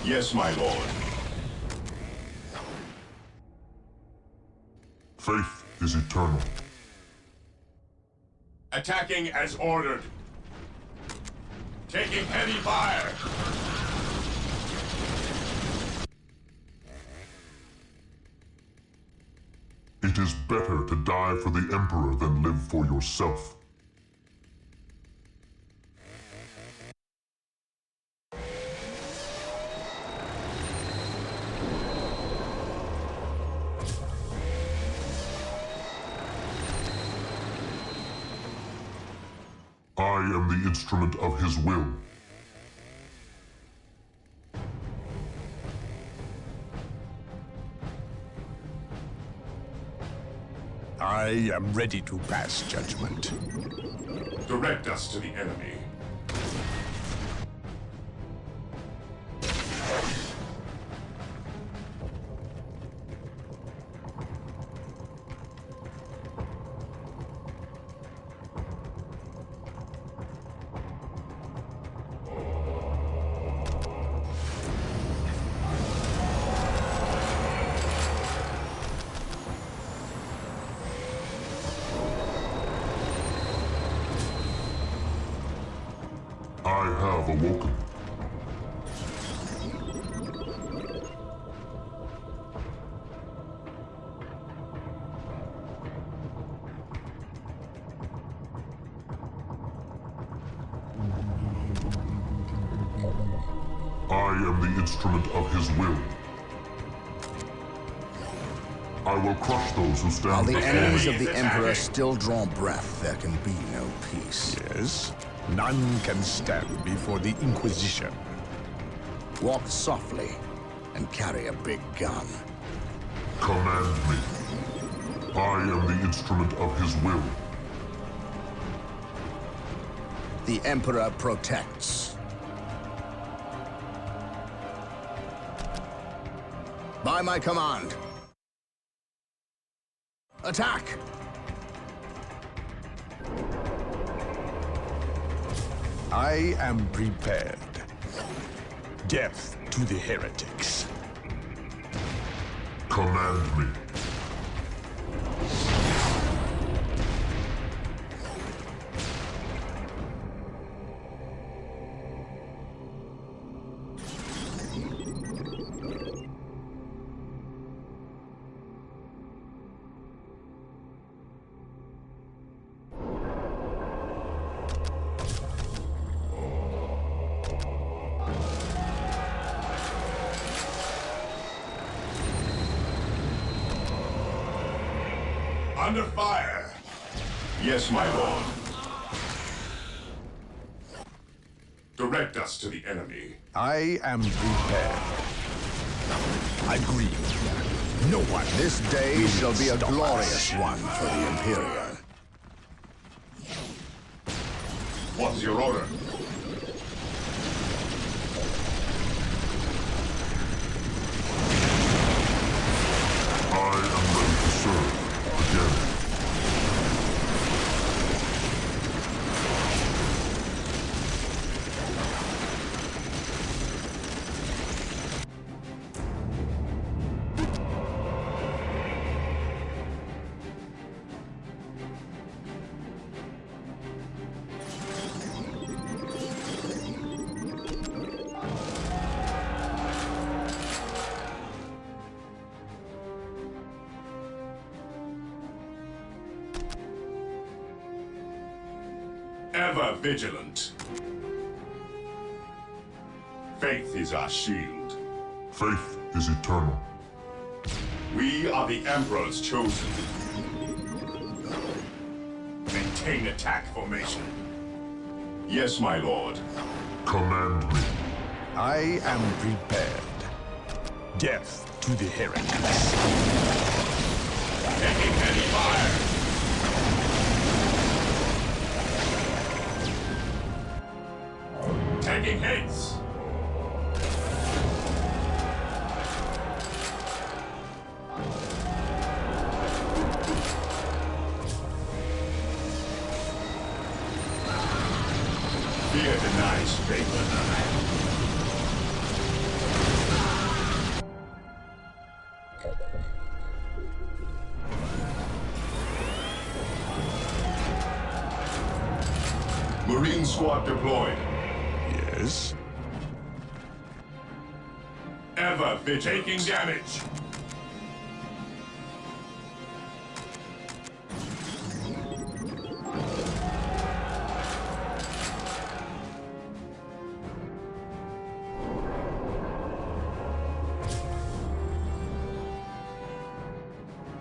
Yes, my lord. Faith is eternal. Attacking as ordered. Taking heavy fire. It is better to die for the Emperor than live for yourself. I am the instrument of his will. I am ready to pass judgment. Direct us to the enemy. I have awoken. I am the instrument of his will. I will crush those who stand While the before enemies me. of the Emperor still draw breath, there can be no peace. Yes, none can stand before the Inquisition. Walk softly and carry a big gun. Command me. I am the instrument of his will. The Emperor protects. By my command. Attack! I am prepared. Death to the heretics. Command me. Under fire! Yes, my lord. Direct us to the enemy. I am prepared. Agree. No one. This day will shall be a stop glorious us. one for the Imperial. What's your order? Ever vigilant. Faith is our shield. Faith is eternal. We are the Emperor's chosen. Maintain attack formation. Yes, my lord. Command me. I am prepared. Death to the heretics. Taking heavy fire. Taking hits. Fear denies favor. Marine squad deployed. Yes? Ever taking damage.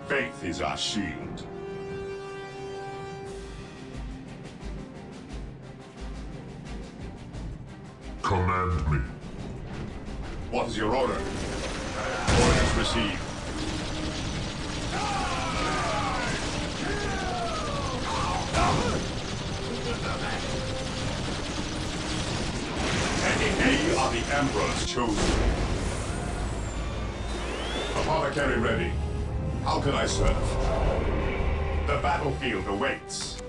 Faith is our shield. Command me. What is your order? Orders received. We are the Emperor's chosen. Apothecary ready. How can I serve? The battlefield awaits.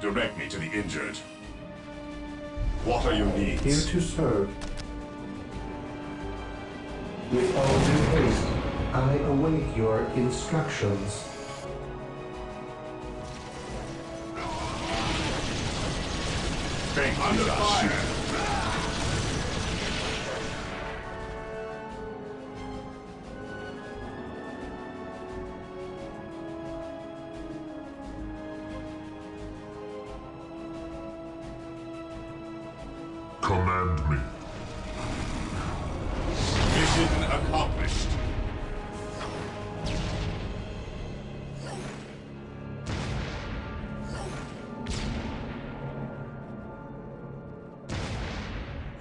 Direct me to the injured. What are your needs? Here to serve. With all due haste, I await your instructions. Faith under fire. Command me. Mission accomplished.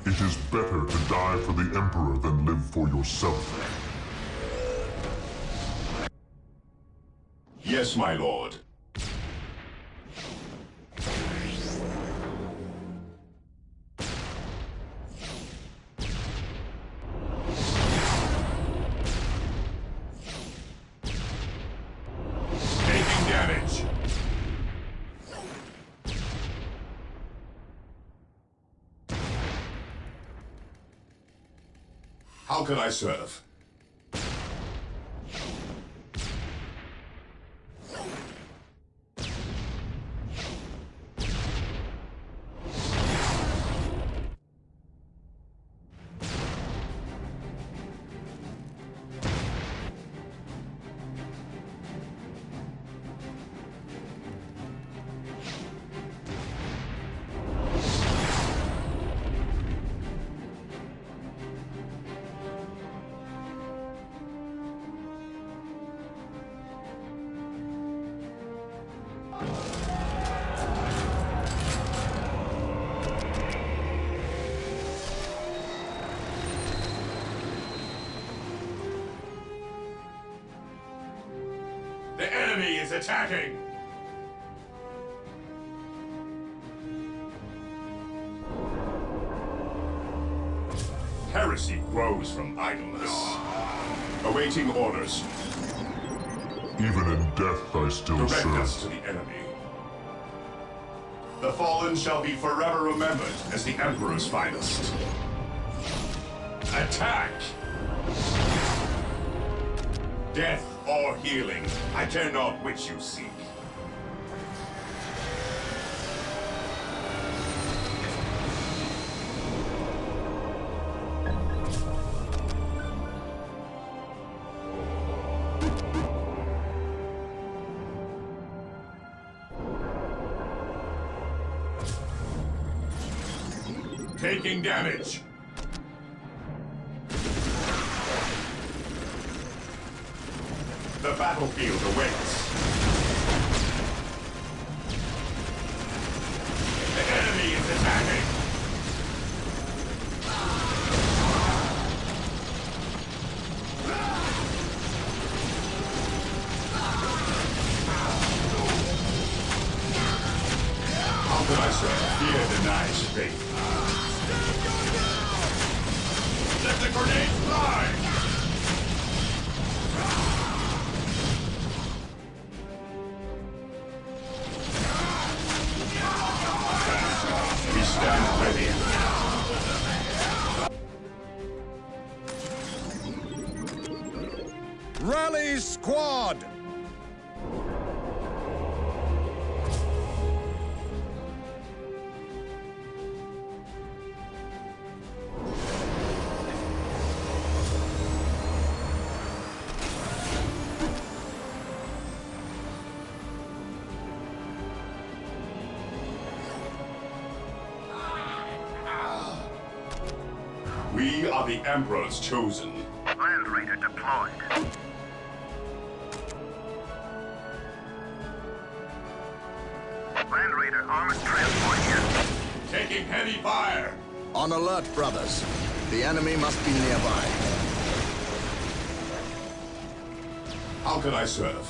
It is better to die for the Emperor than live for yourself. Yes, my lord. Taking damage. How can I serve? The enemy is attacking! Heresy grows from idleness. Awaiting orders. Even in death I still Direct serve. us to the enemy. The fallen shall be forever remembered as the Emperor's finest. Attack! Death or healing, I care not which you seek. Taking damage. The battlefield awaits. The enemy is attacking. How can I say? Fear denies faith. Let the grenades fly! We stand ready. Rally squad! We are the Emperor's chosen. Land Raider deployed. Land Raider armored transport here. Taking heavy fire. On alert, brothers. The enemy must be nearby. How can I serve?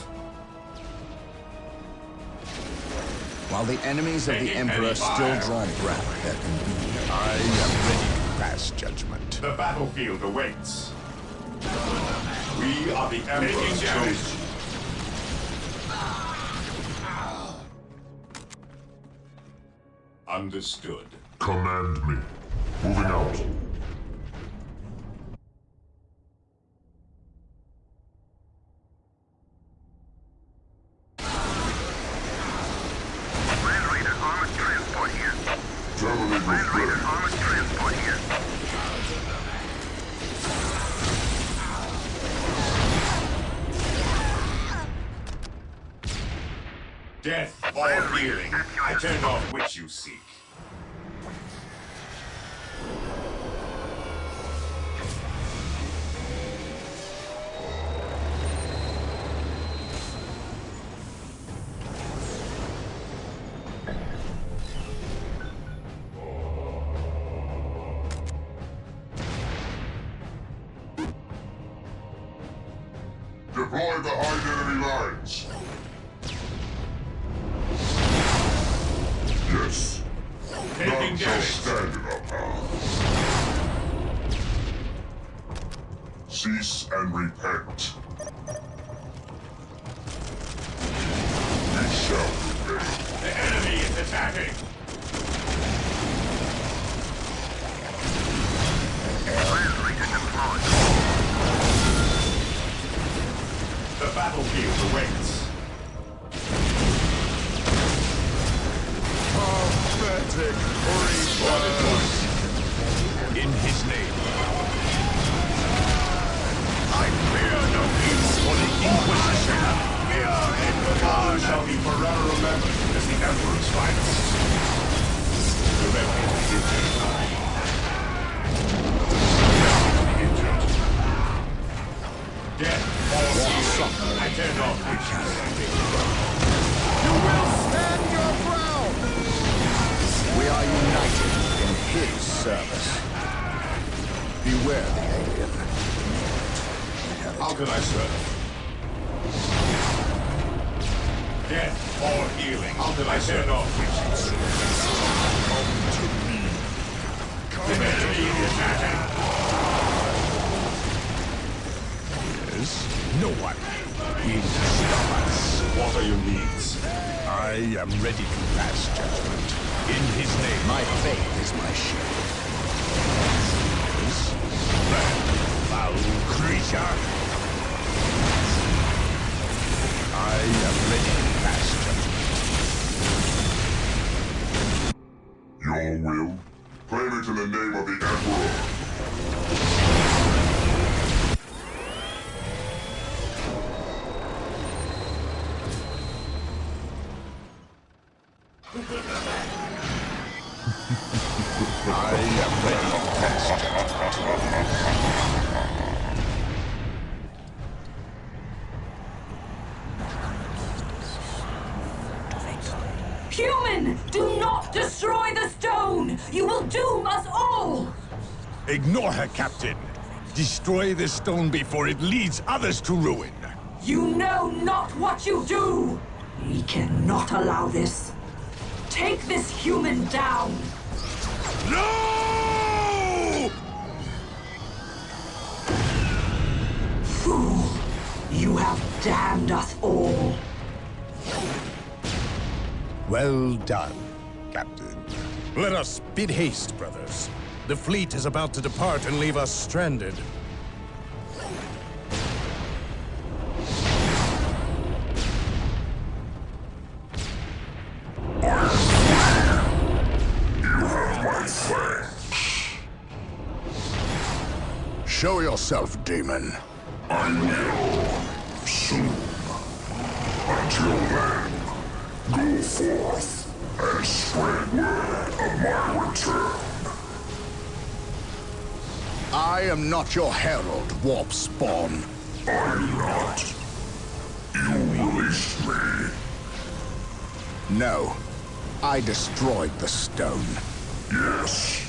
While the enemies of the Taking Emperor heavy still fire. draw breath, there can be I am ready to pass judgment. The battlefield awaits. We are the Emperor's chosen. Understood. Command me. Moving out. Land Raider armored transport here. Terminate Land this Raider threat. armored transport here. Death or healing. I turn off which you seek. Deploy behind enemy lines. Yes. None shall stand in our path. Cease and repent. We shall obey. The enemy is attacking. Land Raider deployed. The battlefield awaits. Pathetic in his name. I fear no evil for the Inquisition. Honor shall be forever remembered as the Emperor's finest. Directly to the injured. Death or healing. I dare not which You will stand your ground! We are united in his service. Beware the alien. How can I serve? Death or healing. How can I serve? Not which you serve. Come to me. The enemy is attacking. Yes, no one will stop us. What are your needs? I am ready to pass judgment. In his name. My faith is my shield. Yes, red, foul creature. I am ready to pass judgment. Your will? Claim it in the name of the Emperor. I am ready to pass judgment. Human! Do not destroy the stone! You will doom us all! Ignore her, Captain. Destroy the stone before it leads others to ruin. You know not what you do! We cannot allow this. Take this human down! No! Fool! You have damned us all. Well done, Captain. Let us bid haste, brothers. The fleet is about to depart and leave us stranded. Show yourself, demon. I will, soon. Until then, go forth and spread word of my return. I am not your herald, warp spawn. I'm not. You released me. No, I destroyed the stone. Yes.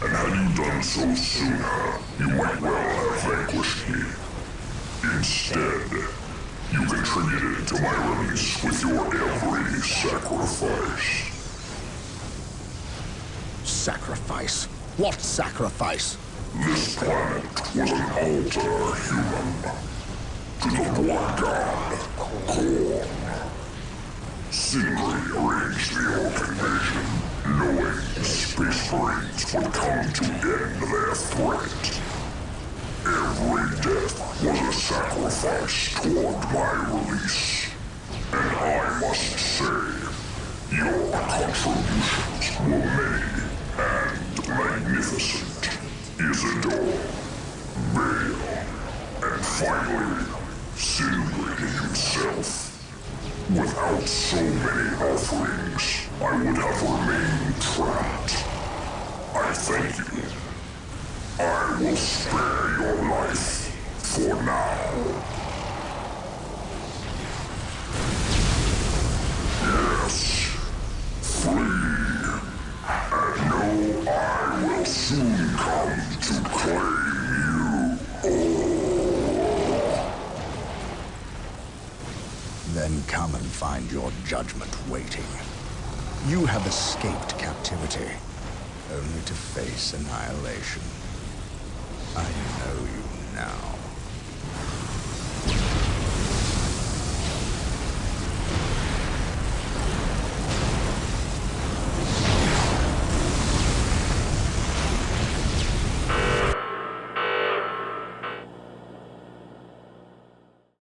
And had you done so sooner, you might well have vanquished me. Instead, you contributed to my release with your every sacrifice. Sacrifice? What sacrifice? This planet was an altar, human. To the blood god, Korn. Sindri arranged the Orc invasion, knowing the Space Marines would come to end their threat. Every death was a sacrifice toward my release. And I must say, your contributions were many and magnificent. Isidore, Vale, and finally, Sindri himself. Without so many offerings, I would have remained trapped. I thank you. I will spare your life for now. Yes, flee, and know I will soon come to claim you all. Then come and find your judgment waiting. You have escaped captivity, only to face annihilation. I know you now.